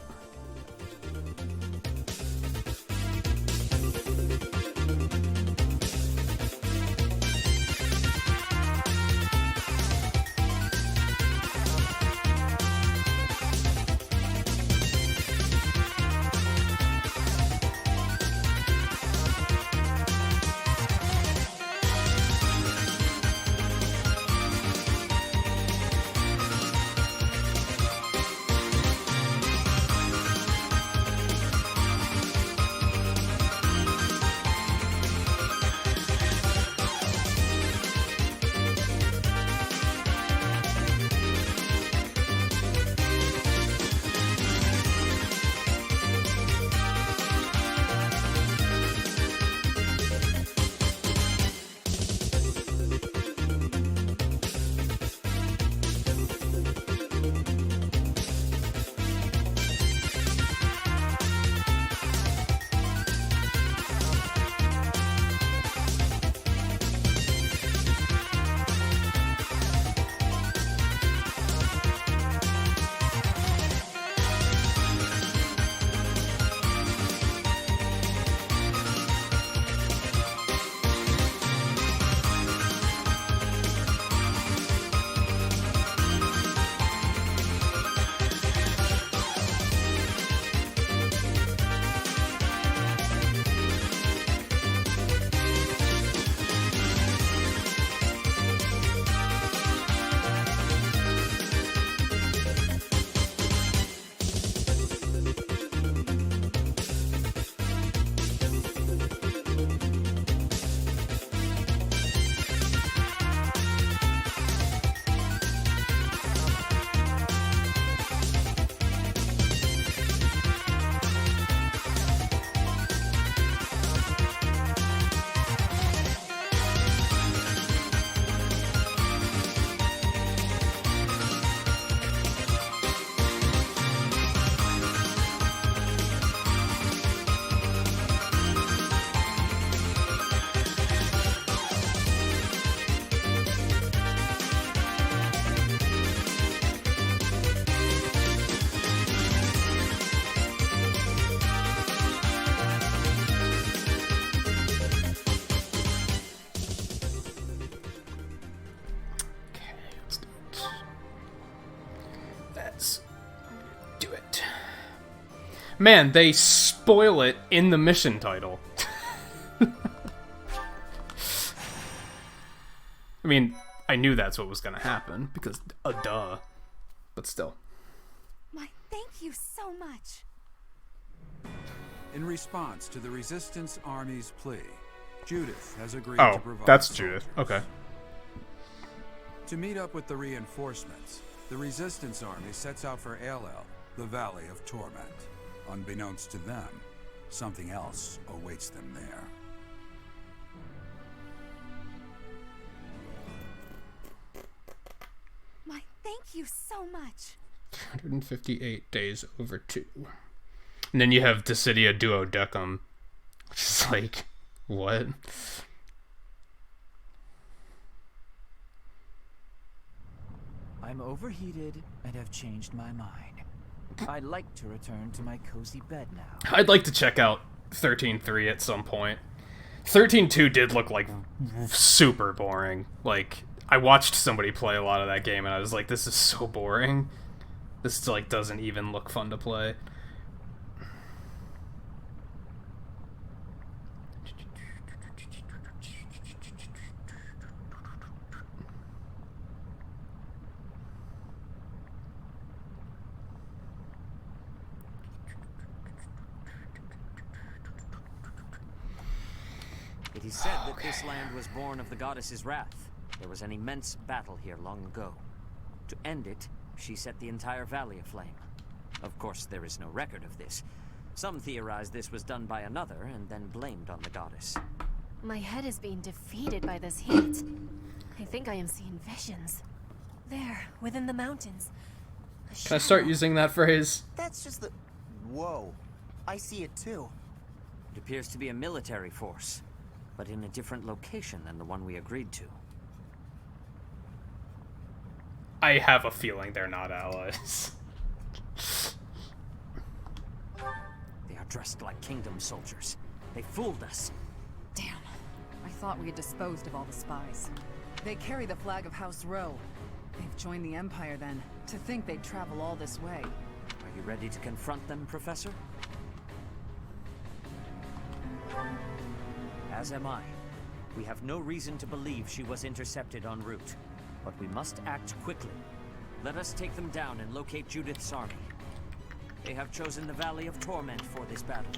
Man, they spoil it in the mission title. I mean, I knew that's what was gonna happen, because, duh. But still. My, thank you so much. In response to the Resistance Army's plea, Judith has agreed to provide that's soldiers. Judith. Okay. To meet up with the reinforcements, the Resistance Army sets out for Aelel, the Valley of Torment. Unbeknownst to them, something else awaits them there. My, thank you so much. 158 days over 2. And then you have Dissidia Duodecum, which is like, what? I'm overheated and have changed my mind. I'd like to return to my cozy bed now. I'd like to check out 13.3 at some point. 13.2 did look like super boring. Like, I watched somebody play a lot of that game and I was like, this is so boring. This like doesn't even look fun to play. It is said that this land was born of the goddess's wrath. There was an immense battle here long ago. To end it, she set the entire valley aflame. Of course, there is no record of this. Some theorize this was done by another and then blamed on the goddess. My head is being defeated by this heat. I think I am seeing visions. There, within the mountains. Can I start using that phrase? That's just the... Whoa. I see it too. It appears to be a military force, but in a different location than the one we agreed to. I have a feeling they're not allies. They are dressed like kingdom soldiers. They fooled us. Damn. I thought we had disposed of all the spies. They carry the flag of House Row. They've joined the Empire then. To think they'd travel all this way. Are you ready to confront them, Professor? As am I. We have no reason to believe she was intercepted en route, but we must act quickly. Let us take them down and locate Judith's army. They have chosen the Valley of Torment for this battle.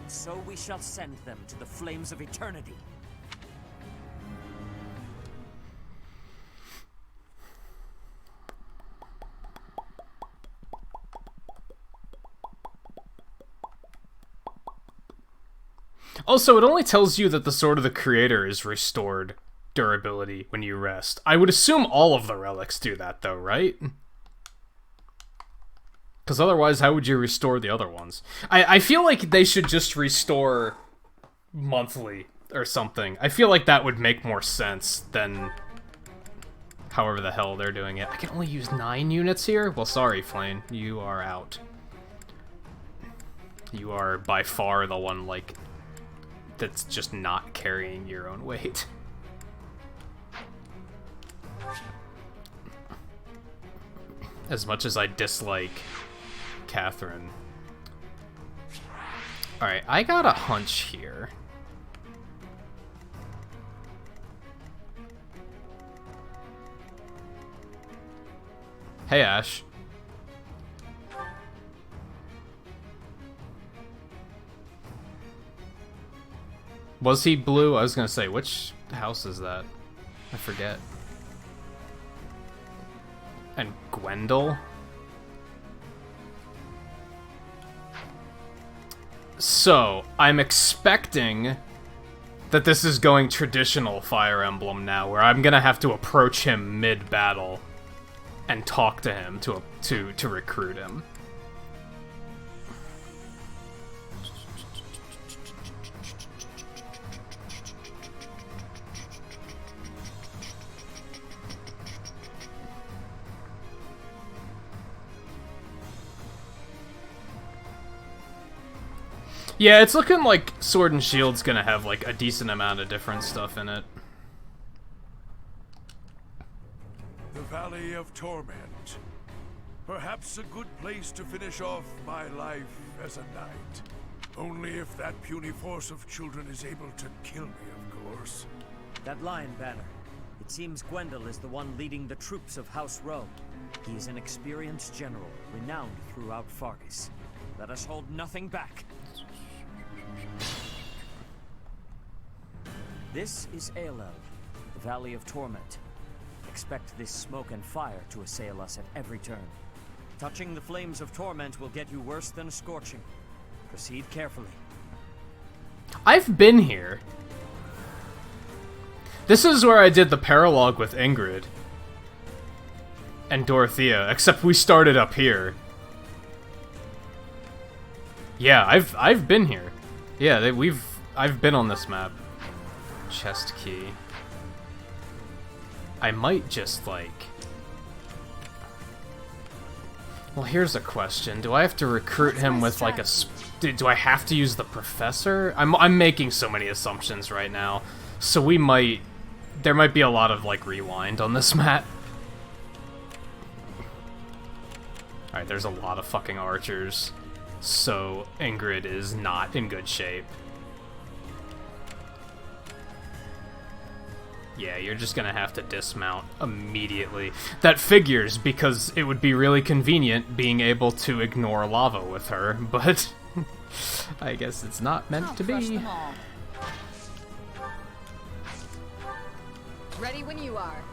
So we shall send them to the flames of eternity. Also, it only tells you that the Sword of the Creator is restored durability when you rest. I would assume all of the relics do that, though, right? Because otherwise, how would you restore the other ones? I feel like they should just restore monthly or something. I feel like that would make more sense than however the hell they're doing it. I can only use 9 units here? Well, sorry, Flame. You are out. You are by far the one, like, that's just not carrying your own weight. As much as I dislike Catherine. Alright, I got a hunch here. Hey, Ash. Was he blue? I was gonna say, which house is that? I forget. And Gwendol? So, I'm expecting that this is going traditional Fire Emblem now, where I'm gonna have to approach him mid-battle and talk to him to recruit him. Yeah, it's looking like Sword and Shield's gonna have, like, a decent amount of different stuff in it. The Valley of Torment. Perhaps a good place to finish off my life as a knight. Only if that puny force of children is able to kill me, of course. That lion banner. It seems Gwendol is the one leading the troops of House Row. He is an experienced general, renowned throughout Fargus. Let us hold nothing back. This is Aelel, the Valley of Torment. Expect this smoke and fire to assail us at every turn. Touching the flames of torment will get you worse than a scorching. Proceed carefully. I've been here. This is where I did the paralogue with Ingrid and Dorothea, except we started up here. Yeah, I've been here. Yeah, I've been on this map. Chest key. I might just, like... Well, here's a question. Do I have to recruit him with, like, do I have to use the professor? I'm making so many assumptions right now. So there might be a lot of, like, rewind on this map. Alright, there's a lot of fucking archers. So Ingrid is not in good shape. Yeah, you're just gonna have to dismount immediately. That figures, because it would be really convenient being able to ignore lava with her, but I guess it's not meant to be. Ready when you are.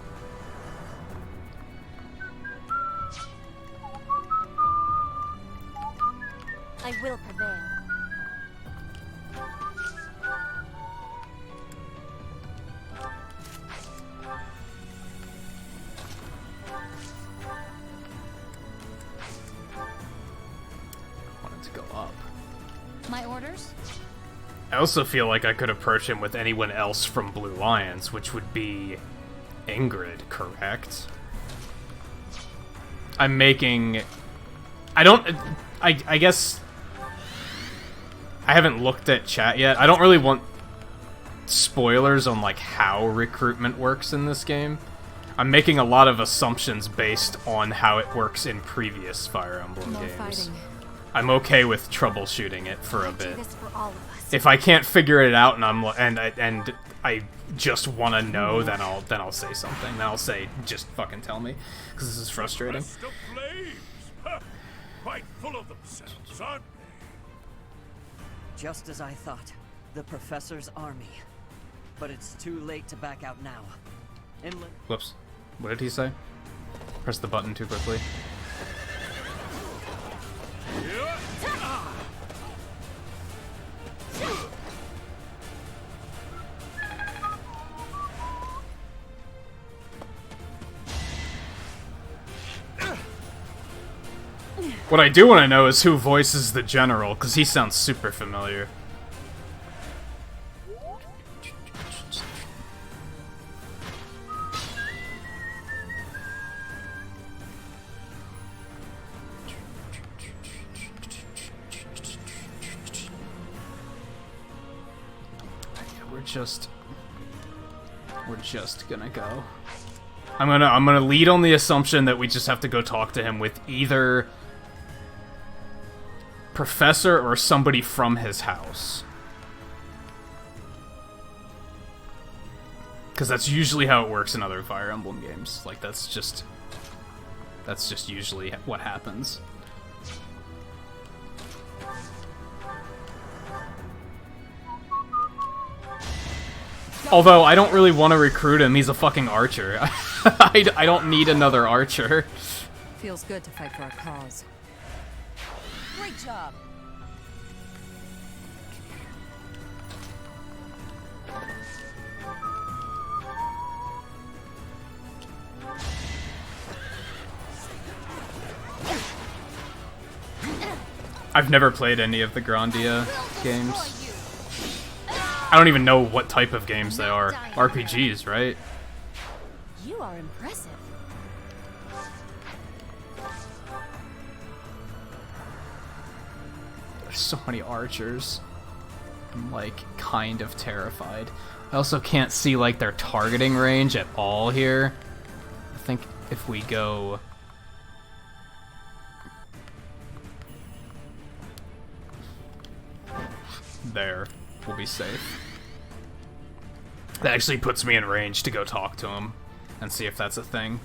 I will prevail. Wanted to go up. My orders? I also feel like I could approach him with anyone else from Blue Lions, which would be Ingrid, correct? I'm making... I guess... I haven't looked at chat yet. I don't really want spoilers on, like, how recruitment works in this game. I'm making a lot of assumptions based on how it works in previous Fire Emblem games. Fighting. I'm okay with troubleshooting it for a bit. This for all of us. If I can't figure it out and I just want to know, then I'll say something. Then I'll say, just fucking tell me, because this is frustrating. Rest of flames. Huh. Quite full of themselves, aren't they? Just as I thought. The Professor's army. But it's too late to back out now. Emblem. Whoops. What did he say? Press the button too quickly. What I do want to know is who voices the general, because he sounds super familiar. We're just gonna go. I'm gonna lead on the assumption that we just have to go talk to him with either Professor or somebody from his house. Because that's usually how it works in other Fire Emblem games. Like, that's just usually what happens. Although, I don't really want to recruit him, he's a fucking archer. I don't need another archer. Feels good to fight for a cause. Great job. I've never played any of the Grandia games. I don't even know what type of games they are. RPGs, right? You are impressive. There's so many archers. I'm, like, kind of terrified. I also can't see, like, their targeting range at all here. I think if we go... there, we'll be safe. That actually puts me in range to go talk to him and see if that's a thing.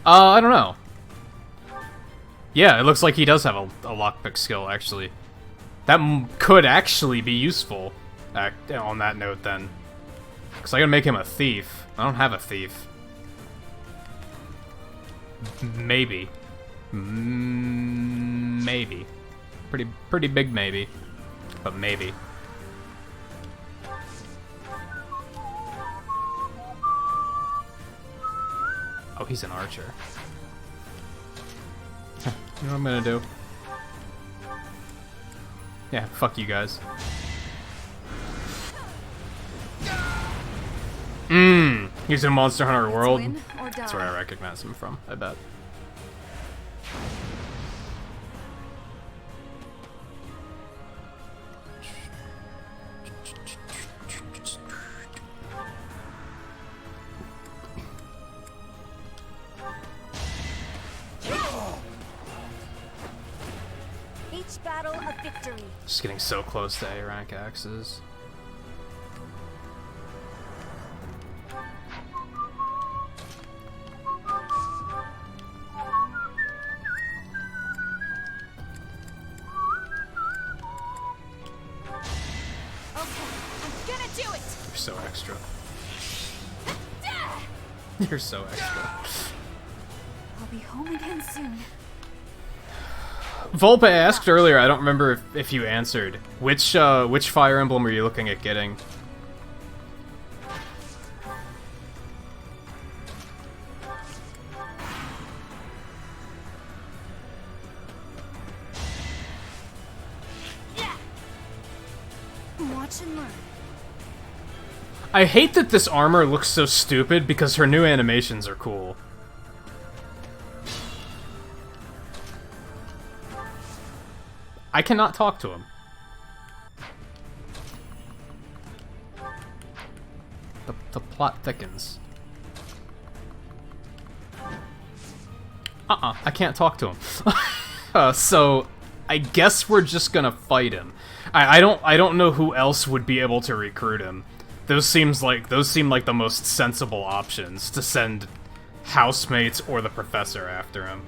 I don't know. Yeah, it looks like he does have a lockpick skill, actually. That could actually be useful on that note, then. Because I gotta make him a thief. I don't have a thief. Maybe. Maybe. Pretty big maybe. But maybe. Oh, he's an archer. You know what I'm gonna do? Yeah, fuck you guys. He's in Monster Hunter World. That's where I recognize him from, I bet. Each battle a victory. Just getting so close to A rank axes. You're so extra. You're so extra. I'll be home again soon. Volpe asked earlier, I don't remember if you answered. Which Fire Emblem are you looking at getting? Watch and learn. I hate that this armor looks so stupid because her new animations are cool. I cannot talk to him. The plot thickens. I can't talk to him. So I guess we're just gonna fight him. I don't know who else would be able to recruit him. Those seem like the most sensible options to send housemates or the professor after him.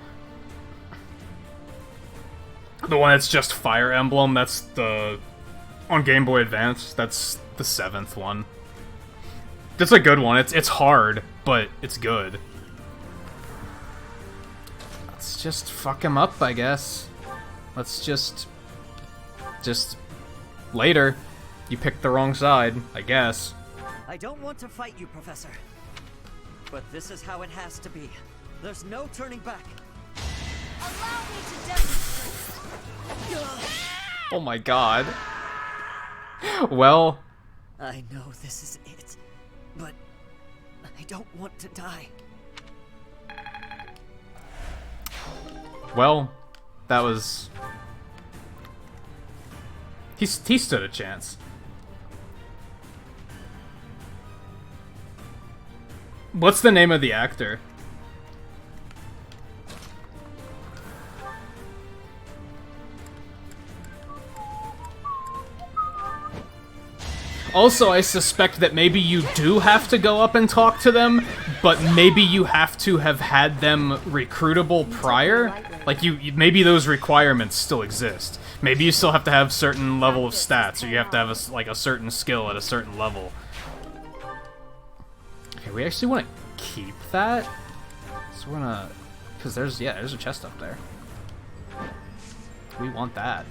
The one that's just Fire Emblem, that's the... on Game Boy Advance, that's the 7th one. That's a good one. It's hard, but it's good. Let's just fuck him up, I guess. Let's just later. You picked the wrong side, I guess. I don't want to fight you, Professor. But this is how it has to be. There's no turning back. Allow me to demonstrate. Oh my god. Well... I know this is it, but I don't want to die. Well, that was... He stood a chance. What's the name of the actor? Also, I suspect that maybe you do have to go up and talk to them, but maybe you have to have had them recruitable prior. Like, maybe those requirements still exist. Maybe you still have to have certain level of stats, or you have to have a certain skill at a certain level. Okay, we actually want to keep that. So we're gonna, because there's a chest up there. We want that.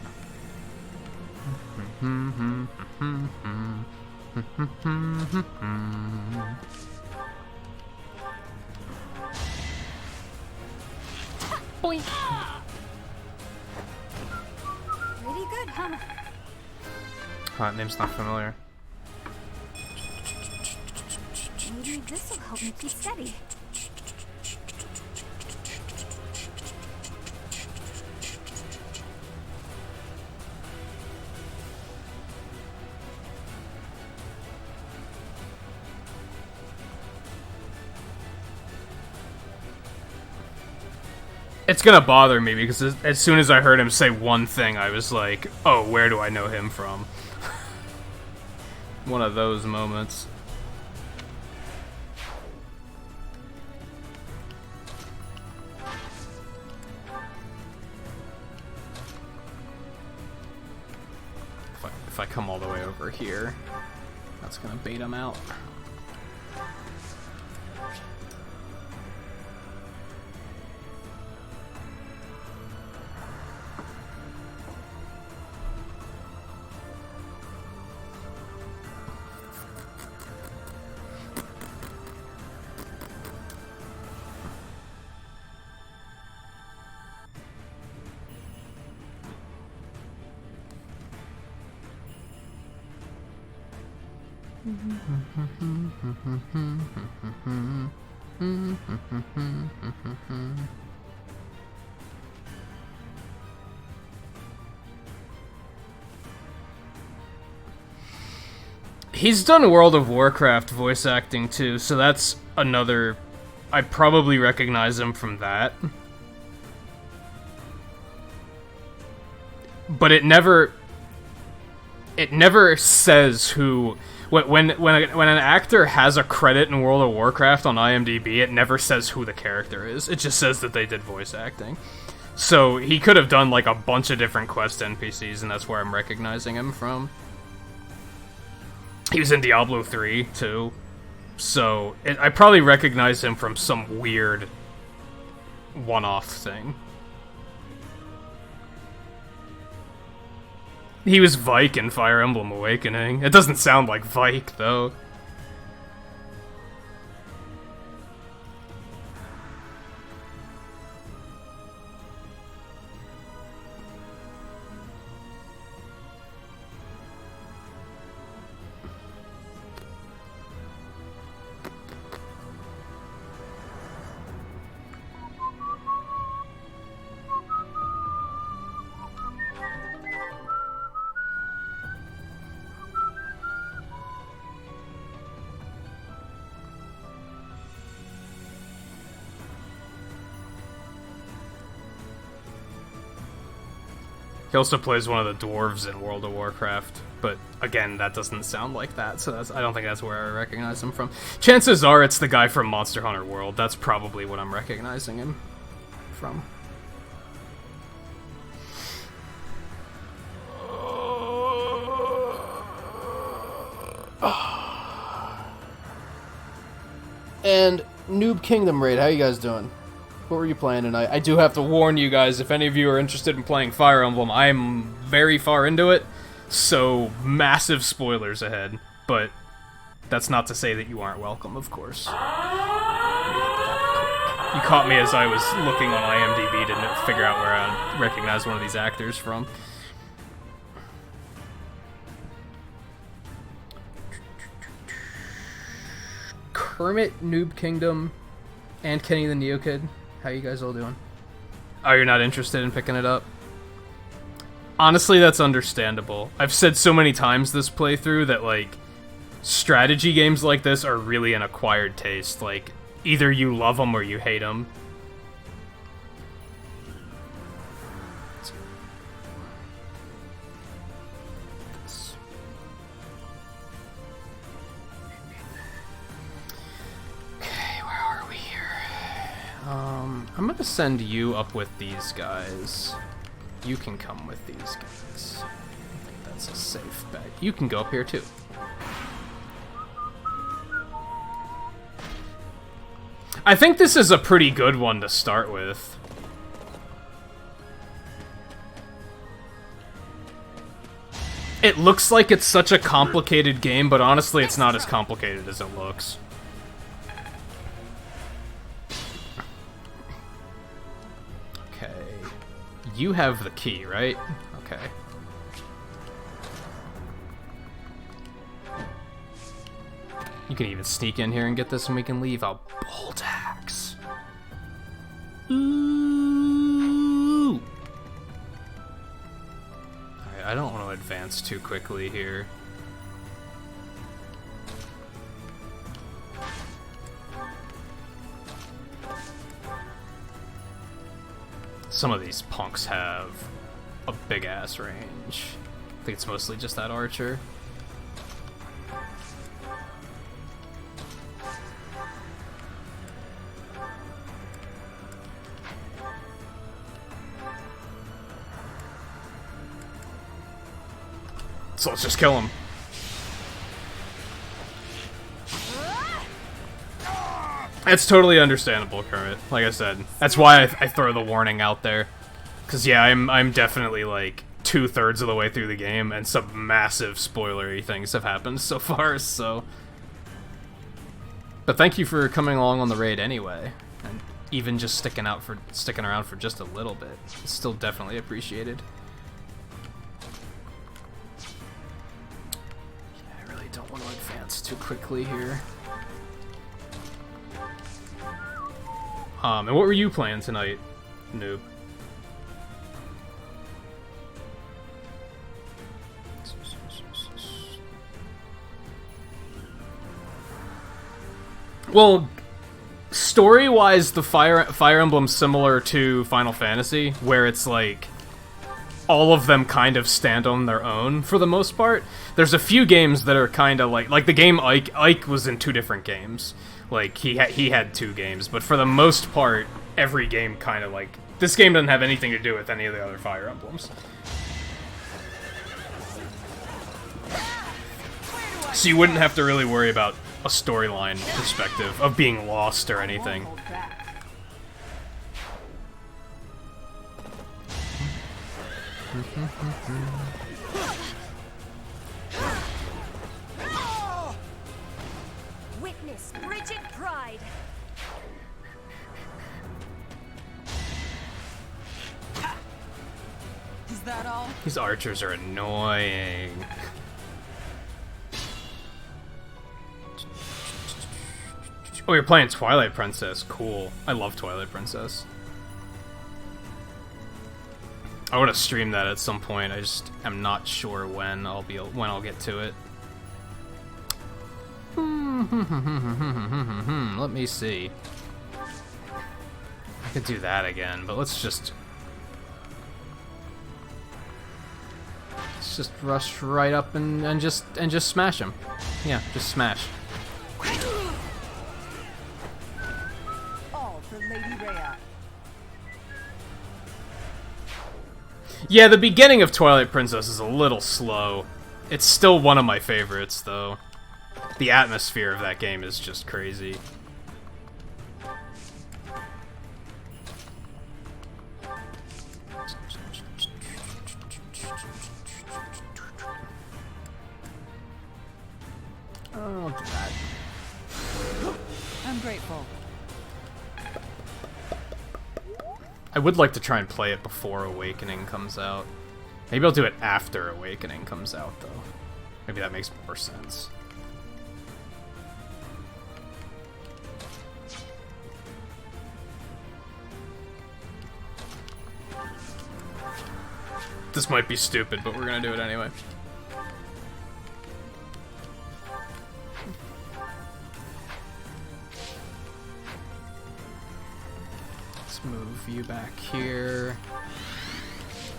Boink. Pretty good, huh? That name's not familiar. Maybe this will help me keep steady. It's gonna bother me because as soon as I heard him say one thing, I was like, oh, where do I know him from? One of those moments. If I come all the way over here, that's gonna bait him out. He's done World of Warcraft voice acting too, so that's another... I probably recognize him from that. But it never says who... When an actor has a credit in World of Warcraft on IMDb, it never says who the character is. It just says that they did voice acting. So he could have done like a bunch of different quest NPCs, and that's where I'm recognizing him from. He was in Diablo 3, too. So, I probably recognize him from some weird one-off thing. He was Vike in Fire Emblem Awakening. It doesn't sound like Vike, though. He also plays one of the dwarves in World of Warcraft, but again, that doesn't sound like that, so I don't think that's where I recognize him from. Chances are it's the guy from Monster Hunter World. That's probably what I'm recognizing him from. And Noob Kingdom raid, how you guys doing? What were you playing tonight? I do have to warn you guys, if any of you are interested in playing Fire Emblem, I'm very far into it, so massive spoilers ahead. But that's not to say that you aren't welcome, of course. You caught me as I was looking on IMDb to figure out where I recognize one of these actors from. Kermit, Noob Kingdom, and Kenny the Neo Kid. How you guys all doing? Oh, you're not interested in picking it up? Honestly, that's understandable. I've said so many times this playthrough that, like, strategy games like this are really an acquired taste. Like, either you love them or you hate them. I'm gonna send you up with these guys. You can come with these guys. I think that's a safe bet. You can go up here too. I think this is a pretty good one to start with. It looks like it's such a complicated game, but honestly it's not as complicated as it looks. You have the key, right? Okay. You can even sneak in here and get this and we can leave a bolt axe. Ooh! Alright, I don't want to advance too quickly here. Some of these punks have a big-ass range. I think it's mostly just that archer. So let's just kill him. It's totally understandable, Kermit. Like I said, that's why I throw the warning out there. Cause yeah, I'm definitely like 2/3 of the way through the game, and some massive spoilery things have happened so far. So, but thank you for coming along on the raid anyway, and even just sticking around for just a little bit. It's still definitely appreciated. Yeah, I really don't want to advance too quickly here. And what were you playing tonight, noob? Well, story-wise, the Fire Emblem's similar to Final Fantasy, where it's like all of them kind of stand on their own for the most part. There's a few games that are kind of like the game Ike. Ike was in 2 different games. Like he had 2 games, but for the most part, every game kind of like this game doesn't have anything to do with any of the other Fire Emblems. So you wouldn't have to really worry about a storyline perspective of being lost or anything. Witness rigid pride. Is that all? These archers are annoying. Oh, you're playing Twilight Princess. Cool. I love Twilight Princess. I want to stream that at some point. I just am not sure when I'll get to it. Let me see. I could do that again, but let's just rush right up and just smash him. Yeah, just smash. All for Lady Rhea. Yeah, the beginning of Twilight Princess is a little slow. It's still one of my favorites, though. The atmosphere of that game is just crazy. Oh, do that. I'm grateful. I would like to try and play it before Awakening comes out. Maybe I'll do it after Awakening comes out, though. Maybe that makes more sense. This might be stupid, but we're gonna do it anyway. Let's move you back here.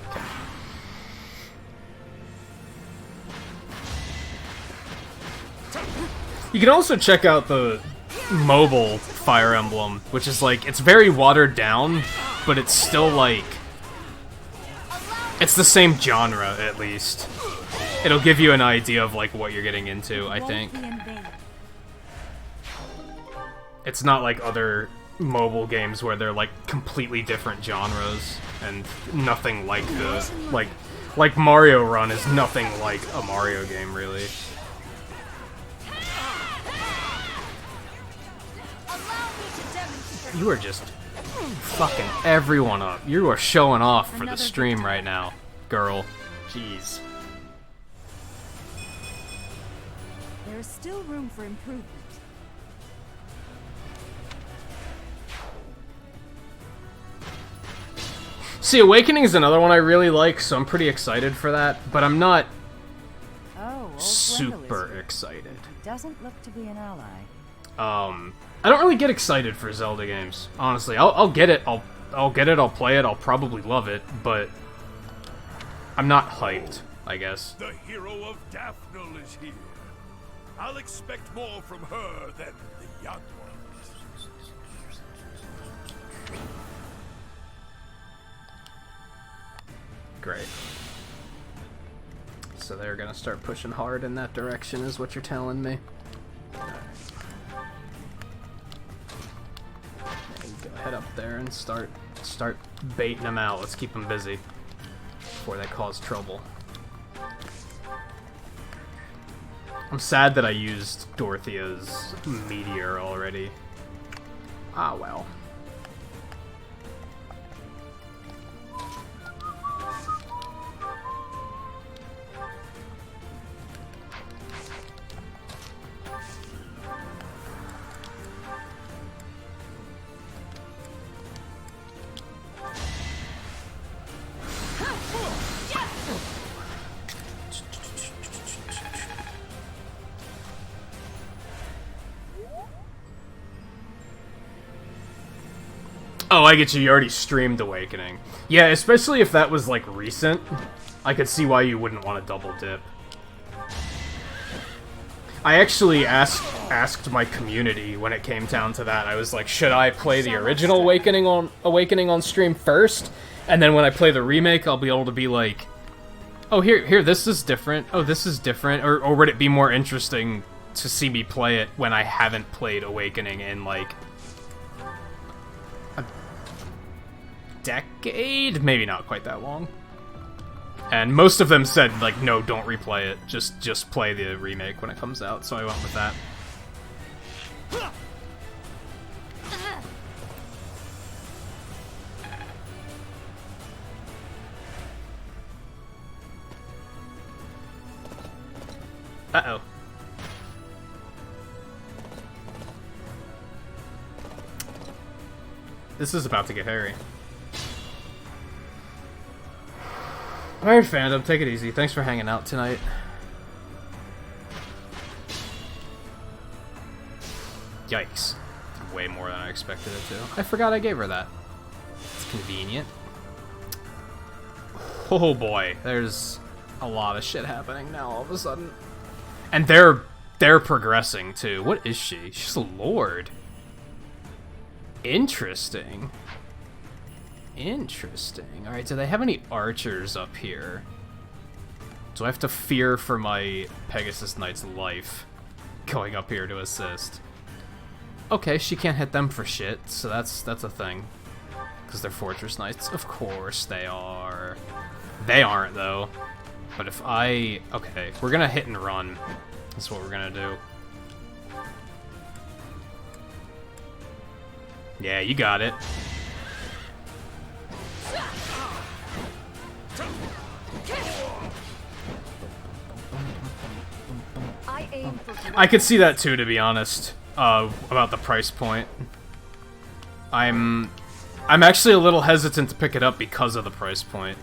Okay. You can also check out the mobile Fire Emblem, which is like, it's very watered down, but it's still like, it's the same genre, at least. It'll give you an idea of like what you're getting into, I think. It's not like other mobile games where they're like completely different genres and nothing like the like Mario Run is nothing like a Mario game, really. You are just fucking everyone up. You are showing off for the stream right now, girl. Jeez. There is still room for improvement. See, Awakening is another one I really like, so I'm pretty excited for that, but I'm not super excited. Doesn't look to be an ally. I don't really get excited for Zelda games, honestly. I'll get it, I'll get it, I'll play it, I'll probably love it, but I'm not hyped, I guess. The hero of Daphne is here. I'll expect more from her than the young ones. Great. So they're gonna start pushing hard in that direction, is what you're telling me. Go head up there and start baiting them out. Let's keep them busy before they cause trouble. I'm sad that I used Dorothea's meteor already. Ah, well. Oh, I get you. You already streamed Awakening. Yeah, especially if that was, like, recent. I could see why you wouldn't want to double dip. I actually asked my community when it came down to that. I was like, should I play the original Awakening on stream first? And then when I play the remake, I'll be able to be like, oh, here, this is different. Oh, this is different. Or would it be more interesting to see me play it when I haven't played Awakening in, like, a decade? Maybe not quite that long. And most of them said, like, no, don't replay it. Just play the remake when it comes out. So I went with that. Uh-oh. This is about to get hairy. Alright, fandom, take it easy. Thanks for hanging out tonight. Yikes. Way more than I expected it to. I forgot I gave her that. It's convenient. Oh boy, there's a lot of shit happening now all of a sudden. And they're progressing too. What is she? She's a lord. Interesting. Interesting. Alright, do they have any archers up here? Do I have to fear for my Pegasus Knight's life going up here to assist? Okay, she can't hit them for shit, so that's a thing. Because they're Fortress Knights. Of course they are. They aren't, though. But if I... Okay, we're gonna hit and run. That's what we're gonna do. Yeah, you got it. I could see that too, to be honest, about the price point. I'm actually a little hesitant to pick it up because of the price point.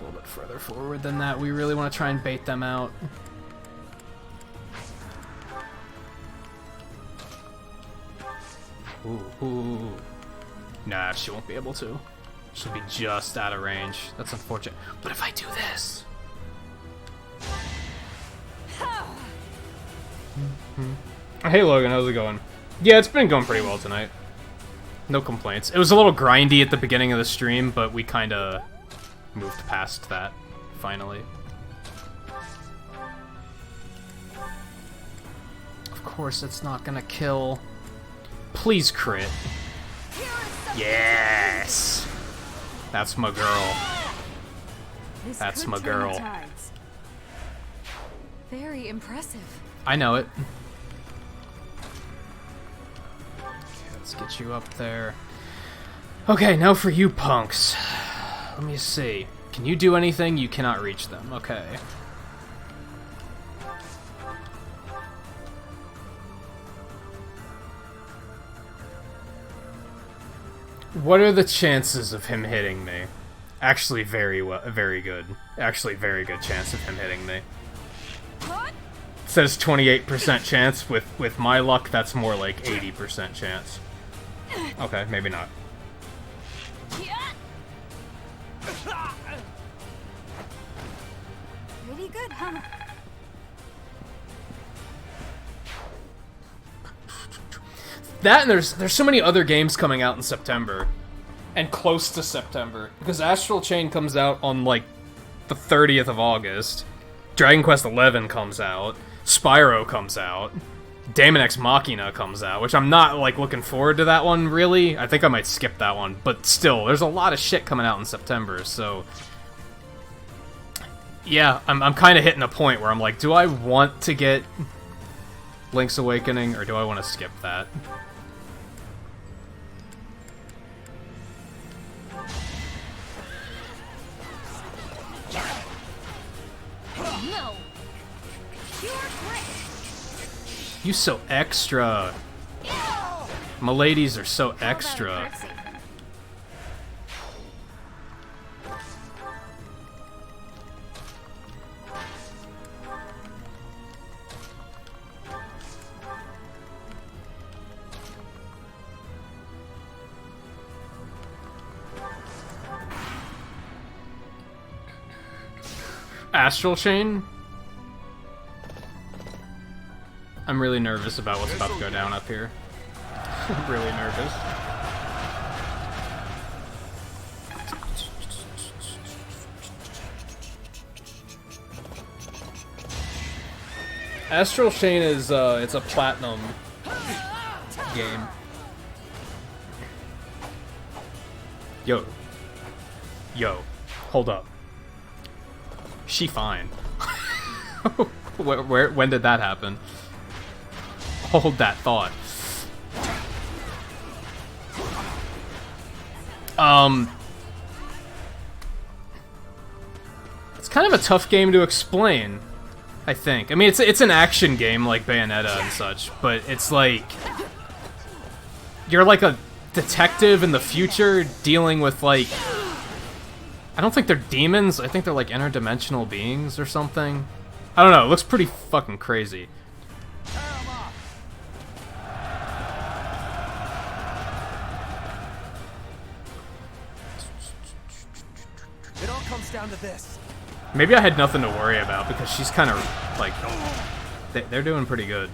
A little bit further forward than that. We really want to try and bait them out. Ooh. Nah, she won't be able to. She'll be just out of range. That's unfortunate. But if I do this... Hey Logan, how's it going? Yeah, it's been going pretty well tonight. No complaints. It was a little grindy at the beginning of the stream, but we kinda moved past that, finally. Of course it's not gonna kill... Please crit. Yes! That's my girl. That's my girl. Very impressive. I know it. Okay, let's get you up there. Okay, now for you punks. Let me see. Can you do anything? You cannot reach them. Okay. What are the chances of him hitting me? Actually, very good. Actually, very good chance of him hitting me. It says 28% chance. With my luck, that's more like 80% chance. Okay, maybe not. Pretty good, huh? That and there's so many other games coming out in September. And close to September. Because Astral Chain comes out on, like, the 30th of August. Dragon Quest XI comes out. Spyro comes out. Daemon X Machina comes out, which I'm not, like, looking forward to that one, really. I think I might skip that one. But still, there's a lot of shit coming out in September, so... Yeah, I'm kind of hitting a point where I'm like, do I want to get Link's Awakening, or do I want to skip that? No. You so extra. My ladies are so extra. Astral Chain? I'm really nervous about what's about to go down up here. I'm really nervous. Astral Chain is, it's a platinum game. Yo, hold up. She fine. When did that happen? Hold that thought. It's kind of a tough game to explain, I think. I mean, it's an action game like Bayonetta and such, but it's like you're like a detective in the future dealing with like, I don't think they're demons, I think they're like interdimensional beings or something. I don't know, it looks pretty fucking crazy. It all comes down to this. Maybe I had nothing to worry about because she's kind of like, they're doing pretty good.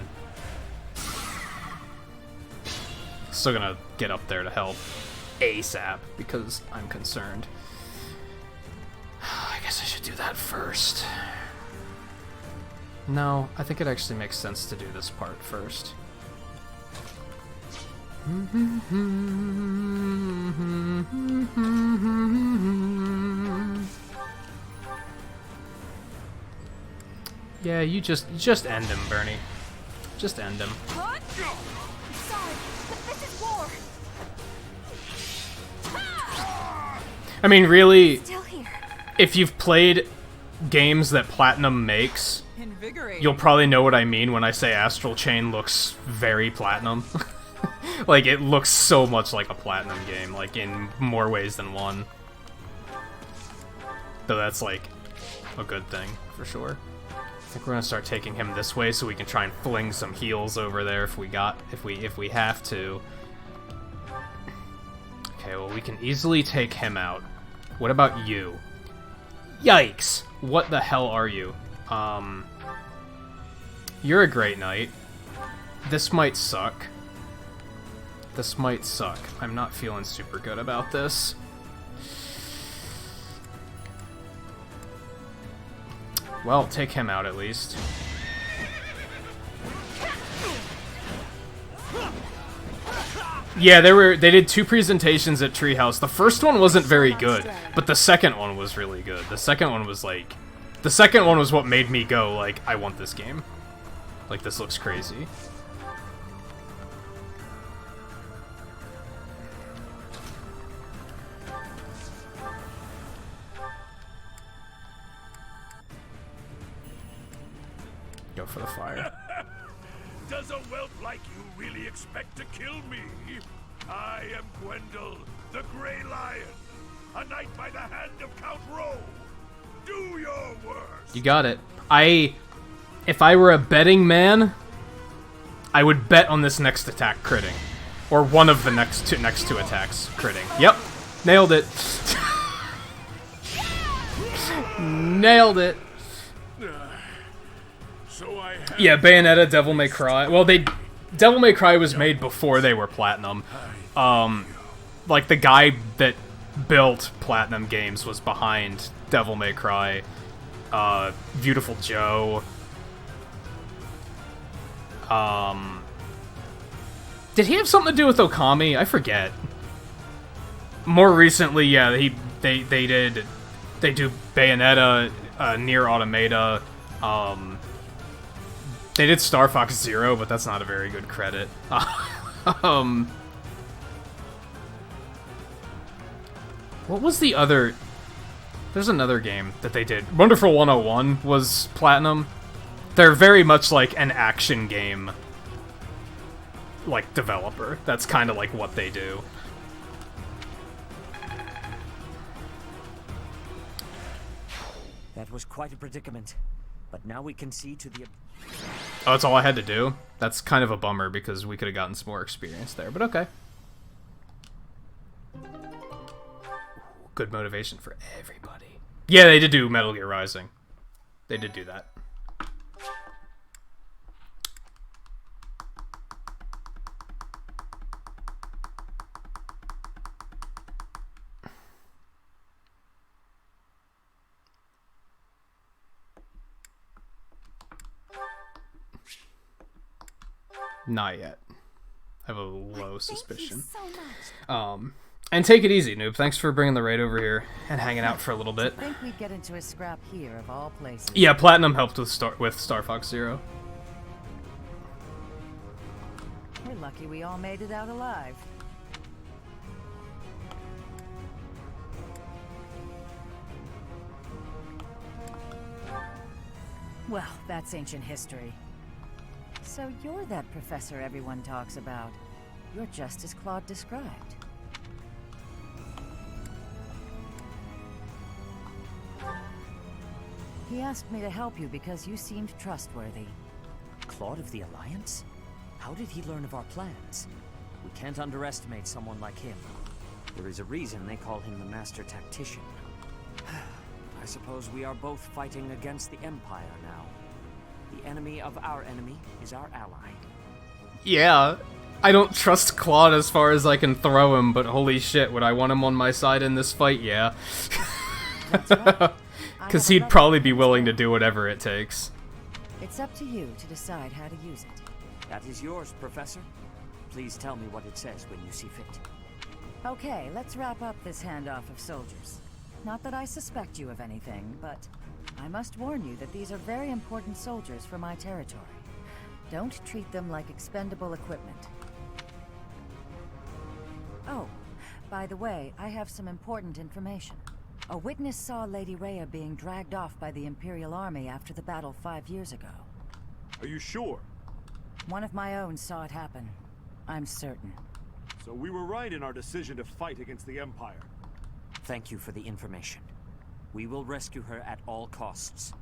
Still gonna get up there to help ASAP because I'm concerned. I guess I should do that first. No, I think it actually makes sense to do this part first. Yeah, you just end him, Bernie. Just end him. Sorry, but this is war. I mean, really, Still here. if you've played games that Platinum makes, you'll probably know what I mean when I say Astral Chain looks very Platinum. Like, it looks so much like a Platinum game, like, in more ways than one. Though that's, like, a good thing, for sure. I think we're gonna start taking him this way so we can try and fling some heals over there if we have to. Okay, well, we can easily take him out. What about you? Yikes! What the hell are you? You're a great knight. This might suck. This might suck. I'm not feeling super good about this. Well, take him out at least. Yeah, they did 2 presentations at Treehouse. The first one wasn't very good, but the second one was really good. The second one was what made me go like, I want this game. Like, this looks crazy. Go for the fire. Does a whelp like you really expect to kill me? I am Gwendol, the Grey Lion, a knight by the hand of Count Rowe. Do your worst. You got it. If I were a betting man, I would bet on this next attack critting. Or one of the next two attacks critting. Yep. Nailed it. Nailed it. Yeah, Bayonetta, Devil May Cry. Well, Devil May Cry was made before they were Platinum. Like, the guy that built Platinum Games was behind Devil May Cry. Beautiful Joe. Did he have something to do with Okami? I forget. More recently, yeah, they do Bayonetta, Nier Automata, they did Star Fox Zero, but that's not a very good credit. What was the other... There's another game that they did. Wonderful 101 was Platinum. They're very much like an action game, like, developer. That's kind of like what they do. That was quite a predicament, but now we can see to the... Oh, that's all I had to do? That's kind of a bummer because we could have gotten some more experience there, but okay. Good motivation for everybody. Yeah, they did do Metal Gear Rising. They did do that. Not yet. I have a low suspicion. And take it easy, noob. Thanks for bringing the raid over here and hanging out for a little bit. I think we'd get into a scrap here of all places. Yeah, Platinum helped with Star Fox Zero. We're lucky we all made it out alive. Well, that's ancient history. So you're that professor everyone talks about. You're just as Claude described. He asked me to help you because you seemed trustworthy. Claude of the Alliance? How did he learn of our plans? We can't underestimate someone like him. There is a reason they call him the Master Tactician. I suppose we are both fighting against the Empire now. The enemy of our enemy is our ally. Yeah, I don't trust Claude as far as I can throw him, but holy shit, would I want him on my side in this fight? Yeah. That's right. Because he'd probably be willing to do whatever it takes. It's up to you to decide how to use it. That is yours, Professor. Please tell me what it says when you see fit. Okay, let's wrap up this handoff of soldiers. Not that I suspect you of anything, but I must warn you that these are very important soldiers for my territory. Don't treat them like expendable equipment. Oh, by the way, I have some important information. A witness saw Lady Rhea being dragged off by the Imperial Army after the battle 5 years ago. Are you sure? One of my own saw it happen. I'm certain. So we were right in our decision to fight against the Empire. Thank you for the information. We will rescue her at all costs.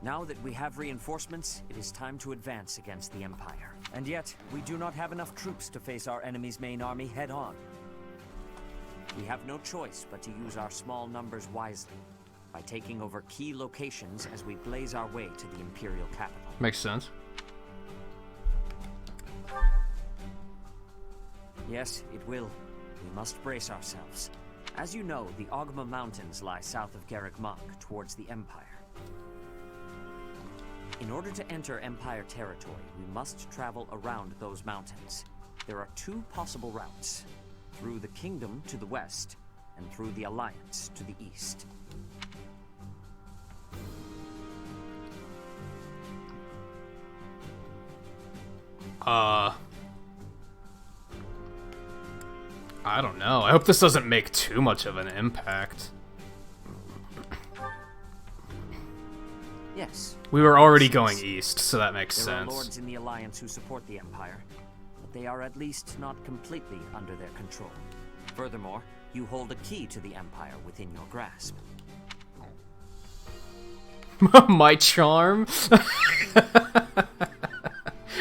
Now that we have reinforcements, it is time to advance against the Empire. And yet, we do not have enough troops to face our enemy's main army head-on. We have no choice but to use our small numbers wisely, by taking over key locations as we blaze our way to the Imperial capital. Makes sense. Yes, it will. We must brace ourselves. As you know, the Ogma Mountains lie south of Garreg Mach, towards the Empire. In order to enter Empire territory, we must travel around those mountains. There are two possible routes: through the Kingdom to the west, and through the Alliance to the east. I don't know. I hope this doesn't make too much of an impact. Yes. We were already going east, so that makes There are sense. lords in the Alliance who support the Empire, but they are at least not completely under their control. Furthermore, you hold a key to the Empire within your grasp. My charm?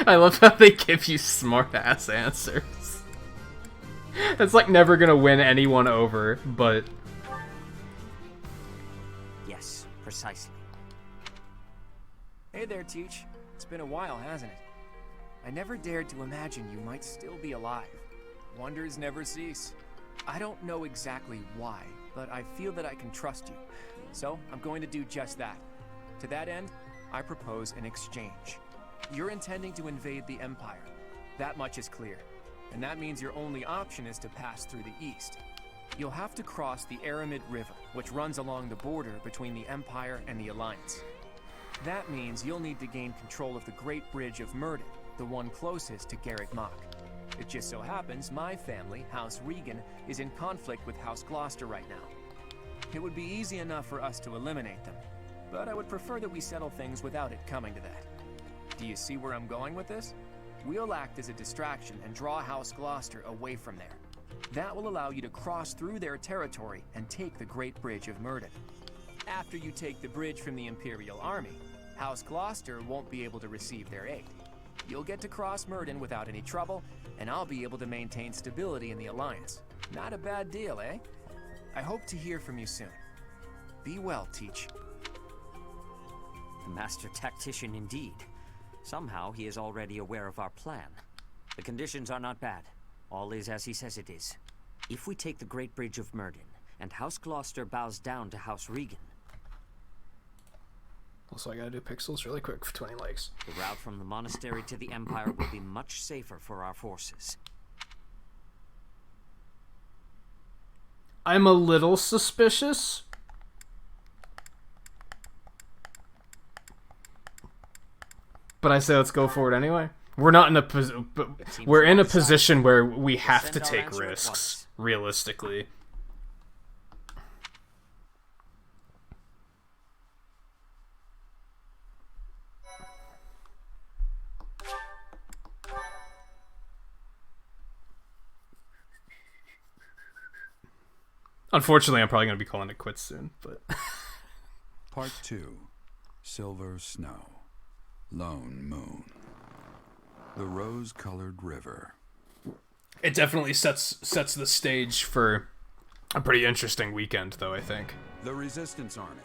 I love how they give you smart-ass answers. It's like never gonna win anyone over, but... Yes, precisely. Hey there, Teach. It's been a while, hasn't it? I never dared to imagine you might still be alive. Wonders never cease. I don't know exactly why, but I feel that I can trust you. So, I'm going to do just that. To that end, I propose an exchange. You're intending to invade the Empire. That much is clear. And that means your only option is to pass through the east. You'll have to cross the Aramid River, which runs along the border between the Empire and the Alliance. That means you'll need to gain control of the Great Bridge of Murden, the one closest to Garreg Mach. It just so happens my family, House Regan, is in conflict with House Gloucester right now. It would be easy enough for us to eliminate them, but I would prefer that we settle things without it coming to that. Do you see where I'm going with this? We'll act as a distraction and draw House Gloucester away from there. That will allow you to cross through their territory and take the Great Bridge of Murden. After you take the bridge from the Imperial Army, House Gloucester won't be able to receive their aid. You'll get to cross Murden without any trouble, and I'll be able to maintain stability in the Alliance. Not a bad deal, eh? I hope to hear from you soon. Be well, Teach. The master tactician indeed. Somehow he is already aware of our plan. The conditions are not bad. All is as he says it is. If we take the Great Bridge of Myrden, and House Gloucester bows down to House Regan... Also, I gotta do pixels really quick for 20 likes. The route from the monastery to the Empire will be much safer for our forces. I'm a little suspicious. But I say let's go for it anyway. We're not in a we're in a position where we have to take risks, realistically. Unfortunately, I'm probably going to be calling it quits soon, but... Part 2. Silver Snow. Lone Moon. The Rose-Colored River. It definitely sets the stage for a pretty interesting weekend, though, I think. The Resistance Army,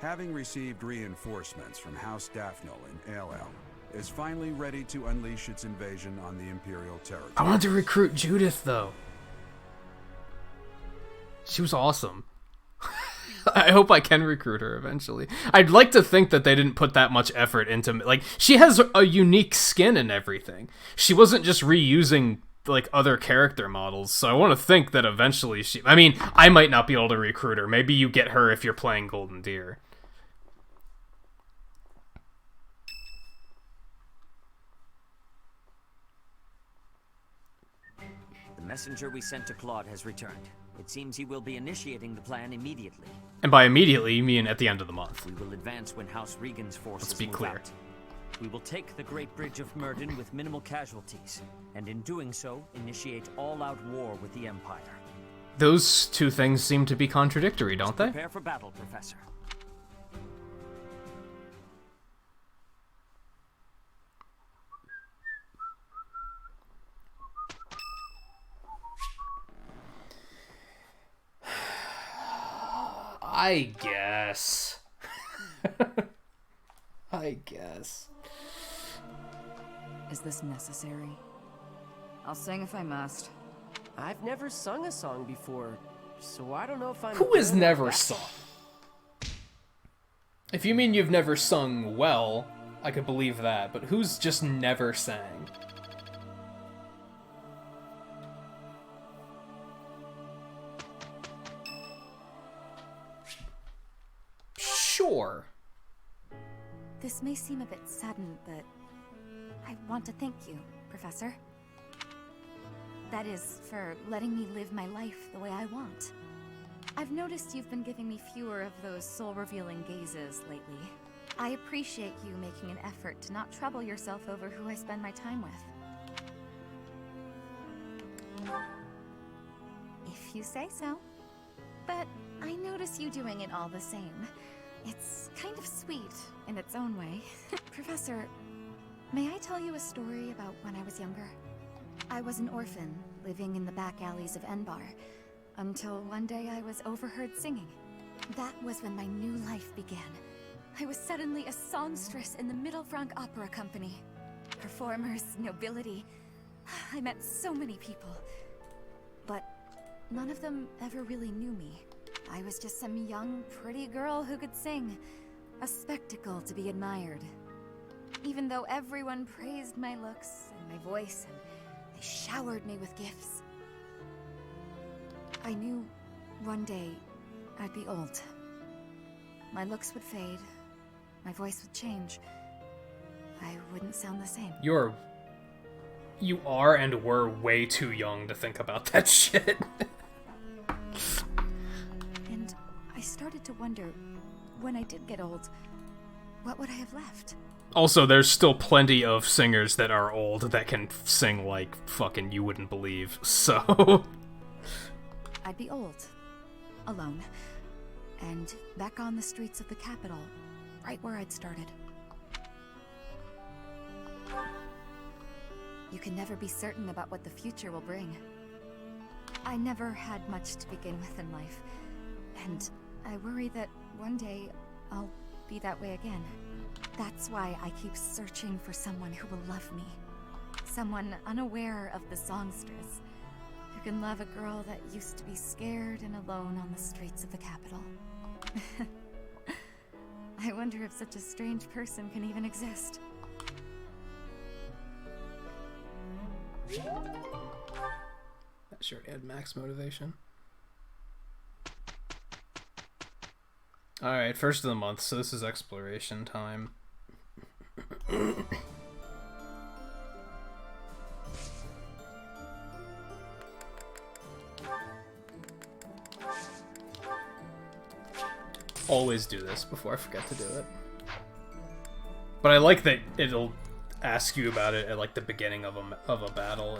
having received reinforcements from House Daphnel in Aelel, is finally ready to unleash its invasion on the Imperial territory. I wanted to recruit Judith, though. She was awesome. I hope I can recruit her eventually. I'd like to think that they didn't put that much effort into... Like, she has a unique skin and everything. She wasn't just reusing, like, other character models, so I want to think that eventually she... I mean, I might not be able to recruit her. Maybe you get her if you're playing Golden Deer. The messenger we sent to Claude has returned. It seems he will be initiating the plan immediately. And by immediately, you mean at the end of the month. We will advance when House Regan's forces Let's be move clear. out. We will take the Great Bridge of Myrden with minimal casualties, and in doing so, initiate all-out war with the Empire. Those two things seem to be contradictory, don't they? Prepare for battle, Professor. I guess. I guess. Is this necessary? I'll sing if I must. I've never sung a song before, so I don't know if I'm... Who has good at never that. sung? If you mean you've never sung well, I could believe that, but who's just never sang? Sure. This may seem a bit sudden, but I want to thank you, Professor. That is, for letting me live my life the way I want. I've noticed you've been giving me fewer of those soul-revealing gazes lately. I appreciate you making an effort to not trouble yourself over who I spend my time with. If you say so. But I notice you doing it all the same. It's kind of sweet in its own way. Professor, may I tell you a story about when I was younger? I was an orphan, living in the back alleys of Enbar, until one day I was overheard singing. That was when my new life began. I was suddenly a songstress in the Middle Frank Opera Company. Performers, nobility. I met so many people. But none of them ever really knew me. I was just some young, pretty girl who could sing. A spectacle to be admired. Even though everyone praised my looks and my voice, and they showered me with gifts. I knew one day I'd be old. My looks would fade. My voice would change. I wouldn't sound the same. You are and were way too young to think about that shit. And I started to wonder, when I did get old, what would I have left? Also, there's still plenty of singers that are old that can sing like fucking you wouldn't believe, so... I'd be old, alone, and back on the streets of the capital, right where I'd started. You can never be certain about what the future will bring. I never had much to begin with in life, and I worry that one day I'll be that way again. That's why I keep searching for someone who will love me. Someone unaware of the songstress, who can love a girl that used to be scared and alone on the streets of the capital. I wonder if such a strange person can even exist. That sure add max motivation. Alright, first of the month, so this is exploration time. Always do this before I forget to do it. But I like that it'll ask you about it at like the beginning of a battle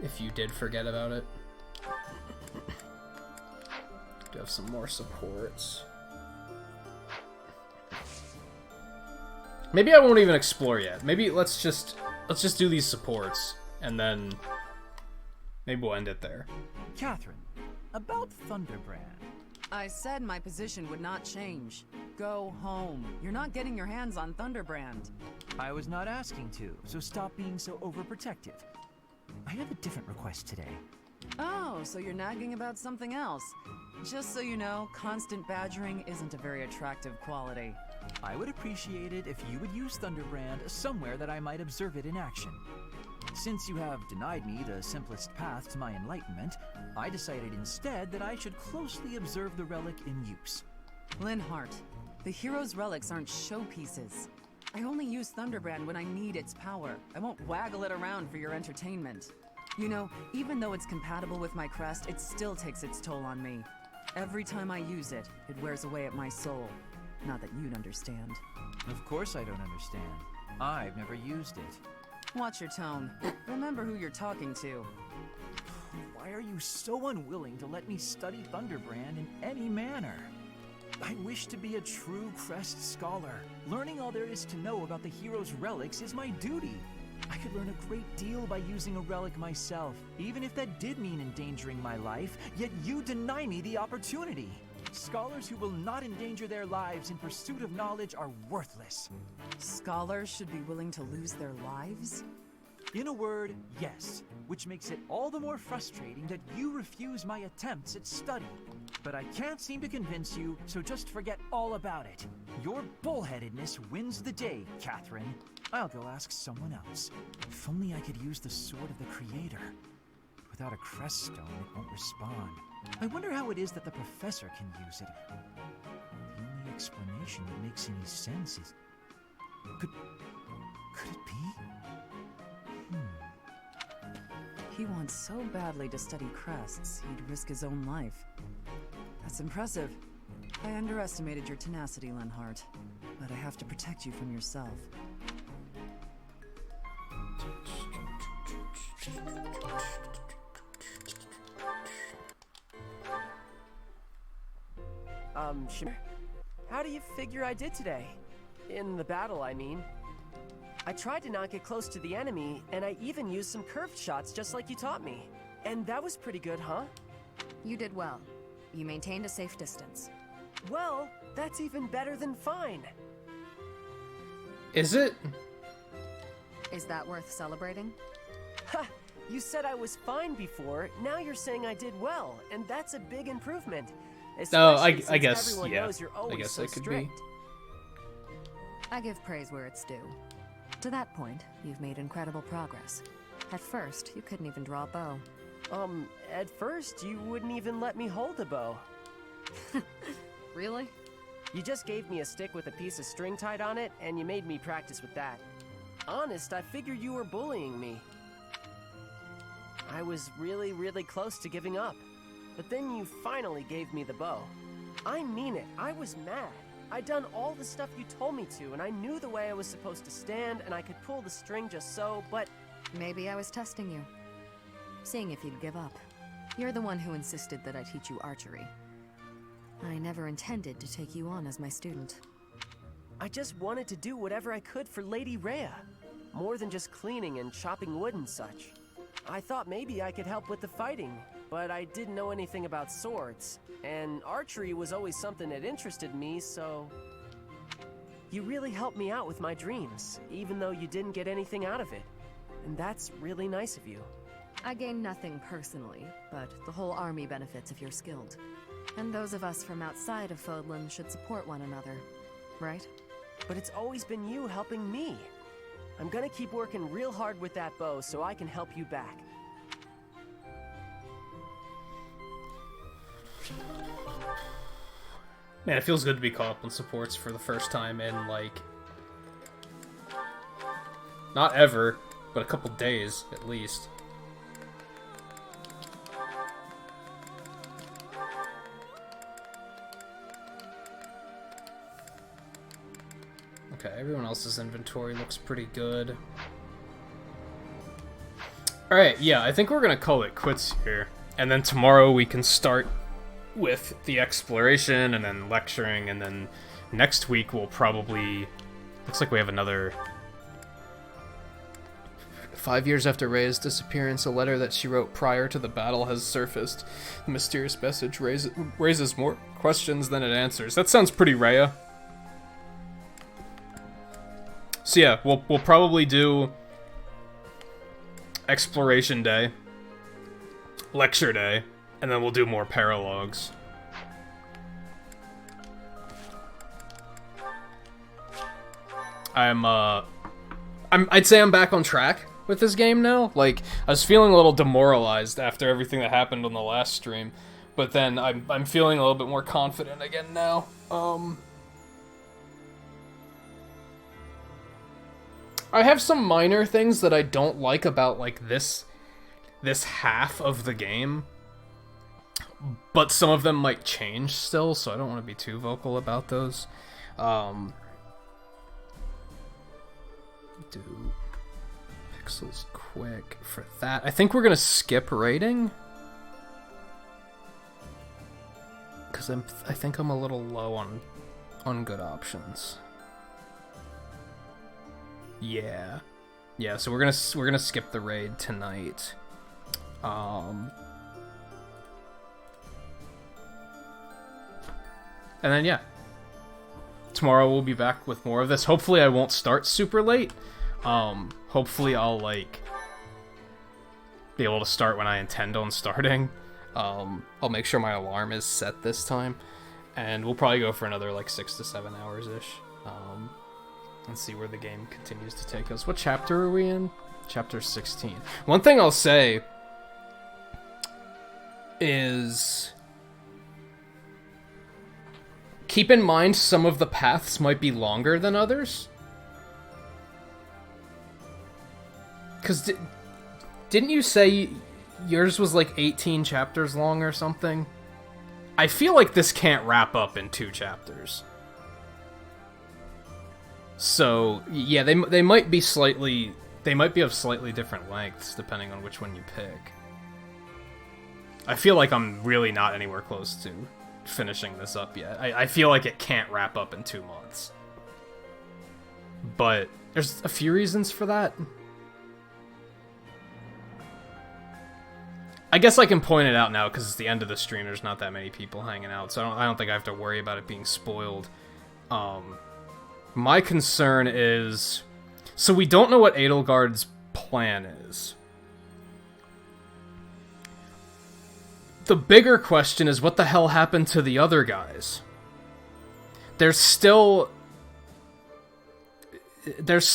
if you did forget about it. Do have some more supports. Maybe I won't even explore yet. Maybe let's just do these supports and then maybe we'll end it there. Catherine, about Thunderbrand. I said my position would not change. Go home. You're not getting your hands on Thunderbrand. I was not asking to, so stop being so overprotective. I have a different request today. Oh, so you're nagging about something else. Just so you know, constant badgering isn't a very attractive quality. I would appreciate it if you would use Thunderbrand somewhere that I might observe it in action. Since you have denied me the simplest path to my enlightenment, I decided instead that I should closely observe the relic in use. Linhart, the hero's relics aren't showpieces. I only use Thunderbrand when I need its power. I won't waggle it around for your entertainment. You know, even though it's compatible with my crest, it still takes its toll on me. Every time I use it, it wears away at my soul. Not that you'd understand. Of course I don't understand. I've never used it. Watch your tone. Remember who you're talking to. Why are you so unwilling to let me study Thunderbrand in any manner? I wish to be a true Crest scholar. Learning all there is to know about the hero's relics is my duty. I could learn a great deal by using a relic myself, even if that did mean endangering my life, yet you deny me the opportunity. Scholars who will not endanger their lives in pursuit of knowledge are worthless. Scholars should be willing to lose their lives? In a word, yes, which makes it all the more frustrating that you refuse my attempts at study. But I can't seem to convince you, so just forget all about it. Your bullheadedness wins the day, Catherine. I'll go ask someone else. If only I could use the Sword of the Creator. Without a crest stone, it won't respond. I wonder how it is that the professor can use it. The only explanation that makes any sense is... Could it be? He wants so badly to study crests, he'd risk his own life. That's impressive. I underestimated your tenacity, Linhart. But I have to protect you from yourself. How do you figure I did today? In the battle, I mean. I tried to not get close to the enemy, and I even used some curved shots just like you taught me. And that was pretty good, huh? You did well. You maintained a safe distance. Well, that's even better than fine. Is it? Is that worth celebrating? Ha! You said I was fine before, now you're saying I did well, and that's a big improvement. I Especially guess, since everyone yeah. knows you're always I guess so that could strict. be. I give praise where it's due. To that point, you've made incredible progress. At first, you couldn't even draw a bow. At first, you wouldn't even let me hold a bow. Really? You just gave me a stick with a piece of string tied on it, and you made me practice with that. Honest, I figured you were bullying me. I was really, really close to giving up. But then you finally gave me the bow. I mean it, I was mad. I'd done all the stuff you told me to, and I knew the way I was supposed to stand, and I could pull the string just so, but... Maybe I was testing you. Seeing if you'd give up. You're the one who insisted that I teach you archery. I never intended to take you on as my student. I just wanted to do whatever I could for Lady Rhea. More than just cleaning and chopping wood and such. I thought maybe I could help with the fighting, but I didn't know anything about swords, and archery was always something that interested me, so... You really helped me out with my dreams, even though you didn't get anything out of it. And that's really nice of you. I gain nothing personally, but the whole army benefits if you're skilled. And those of us from outside of Fodlan should support one another, right? But it's always been you helping me. I'm gonna keep working real hard with that bow so I can help you back. Man, it feels good to be caught up on supports for the first time in, like... Not ever, but a couple days, at least. Okay, everyone else's inventory looks pretty good. Alright, yeah, I think we're gonna call it quits here. And then tomorrow we can start with the exploration and then lecturing, and then next week we'll probably... Looks like we have another... 5 years after Rhea's disappearance, a letter that she wrote prior to the battle has surfaced. The mysterious message raises more questions than it answers. That sounds pretty Rhea. So yeah, we'll probably do exploration day, lecture day, and then we'll do more paralogs. I'd say I'm back on track with this game now. Like, I was feeling a little demoralized after everything that happened on the last stream, but then I'm feeling a little bit more confident again now. I have some minor things that I don't like about, like, this half of the game, but some of them might change still, so I don't want to be too vocal about those. Do pixels quick for that. I think we're gonna skip rating, because I think I'm a little low on good options. Yeah, so we're gonna skip the raid tonight. And then yeah, tomorrow we'll be back with more of this. Hopefully I won't start super late. Hopefully I'll like be able to start when I intend on starting. I'll make sure my alarm is set this time, and we'll probably go for another like 6 to 7 hours ish. And see where the game continues to take us. What chapter are we in? Chapter 16. One thing I'll say is keep in mind some of the paths might be longer than others. Because didn't you say yours was like 18 chapters long or something? I feel like this can't wrap up in 2 chapters. So, yeah, they might be of slightly different lengths depending on which one you pick. I feel like I'm really not anywhere close to finishing this up yet. I feel like it can't wrap up in 2 months. But there's a few reasons for that. I guess I can point it out now because it's the end of the stream. There's not that many people hanging out, so I don't think I have to worry about it being spoiled. My concern is... So we don't know what Edelgard's plan is. The bigger question is what the hell happened to the other guys? There's still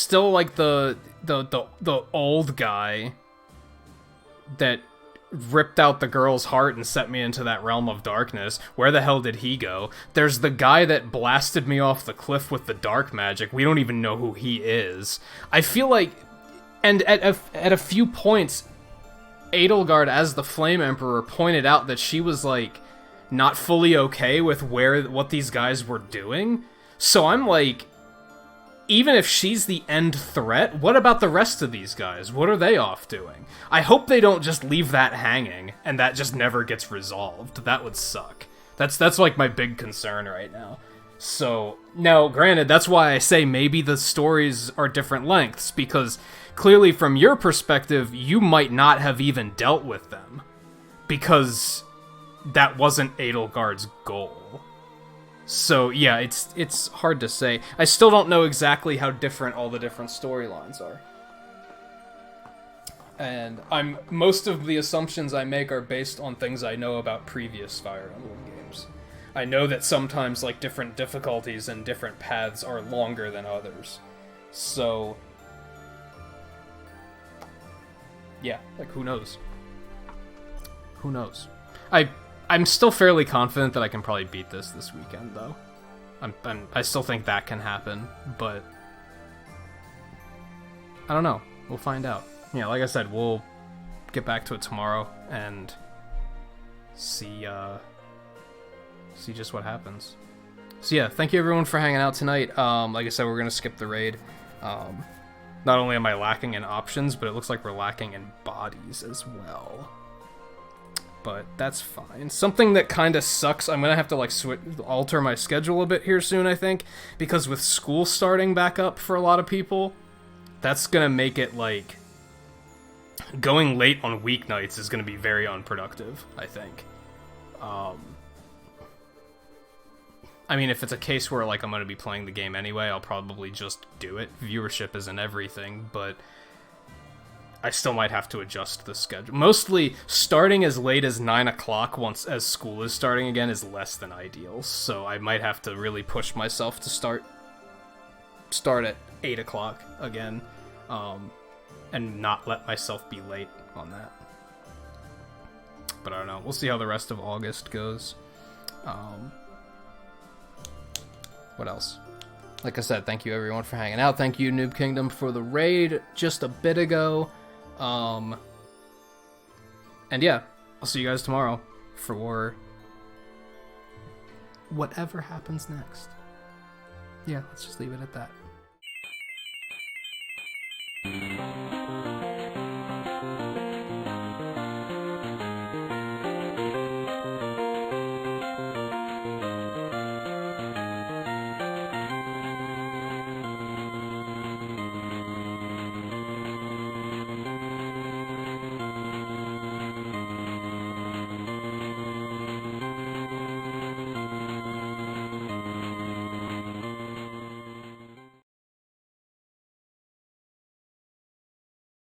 like the old guy that ripped out the girl's heart and set me into that realm of darkness. Where the hell did he go? There's the guy that blasted me off the cliff with the dark magic. We don't even know who he is. I feel like, and at a few points, Edelgard as the Flame Emperor pointed out that she was like not fully okay with what these guys were doing. So I'm like, even if she's the end threat, what about the rest of these guys? What are they off doing? I hope they don't just leave that hanging and that just never gets resolved. That would suck. That's like my big concern right now. So, now, granted, that's why I say maybe the stories are different lengths, because clearly from your perspective, you might not have even dealt with them, because that wasn't Edelgard's goal. So yeah, it's hard to say. I still don't know exactly how different all the different storylines are. And most of the assumptions I make are based on things I know about previous Fire Emblem games. I know that sometimes like different difficulties and different paths are longer than others. So yeah, like who knows? Who knows? I'm still fairly confident that I can probably beat this weekend, though. I still think that can happen, but I don't know. We'll find out. Yeah, like I said, we'll get back to it tomorrow and see just what happens. So yeah, thank you everyone for hanging out tonight. Like I said, we're gonna skip the raid. Not only am I lacking in options, but it looks like we're lacking in bodies as well. But that's fine. Something that kind of sucks, I'm gonna have to like alter my schedule a bit here soon, I think, because with school starting back up for a lot of people, that's gonna make it like going late on weeknights is gonna be very unproductive, I think. I mean, if it's a case where like I'm gonna be playing the game anyway, I'll probably just do it. Viewership isn't everything, but I still might have to adjust the schedule. Mostly, starting as late as 9 o'clock once as school is starting again is less than ideal, so I might have to really push myself to start at 8 o'clock again, and not let myself be late on that. But I don't know. We'll see how the rest of August goes. What else? Like I said, thank you everyone for hanging out. Thank you, Noob Kingdom, for the raid just a bit ago. And yeah, I'll see you guys tomorrow for whatever happens next. Yeah, let's just leave it at that.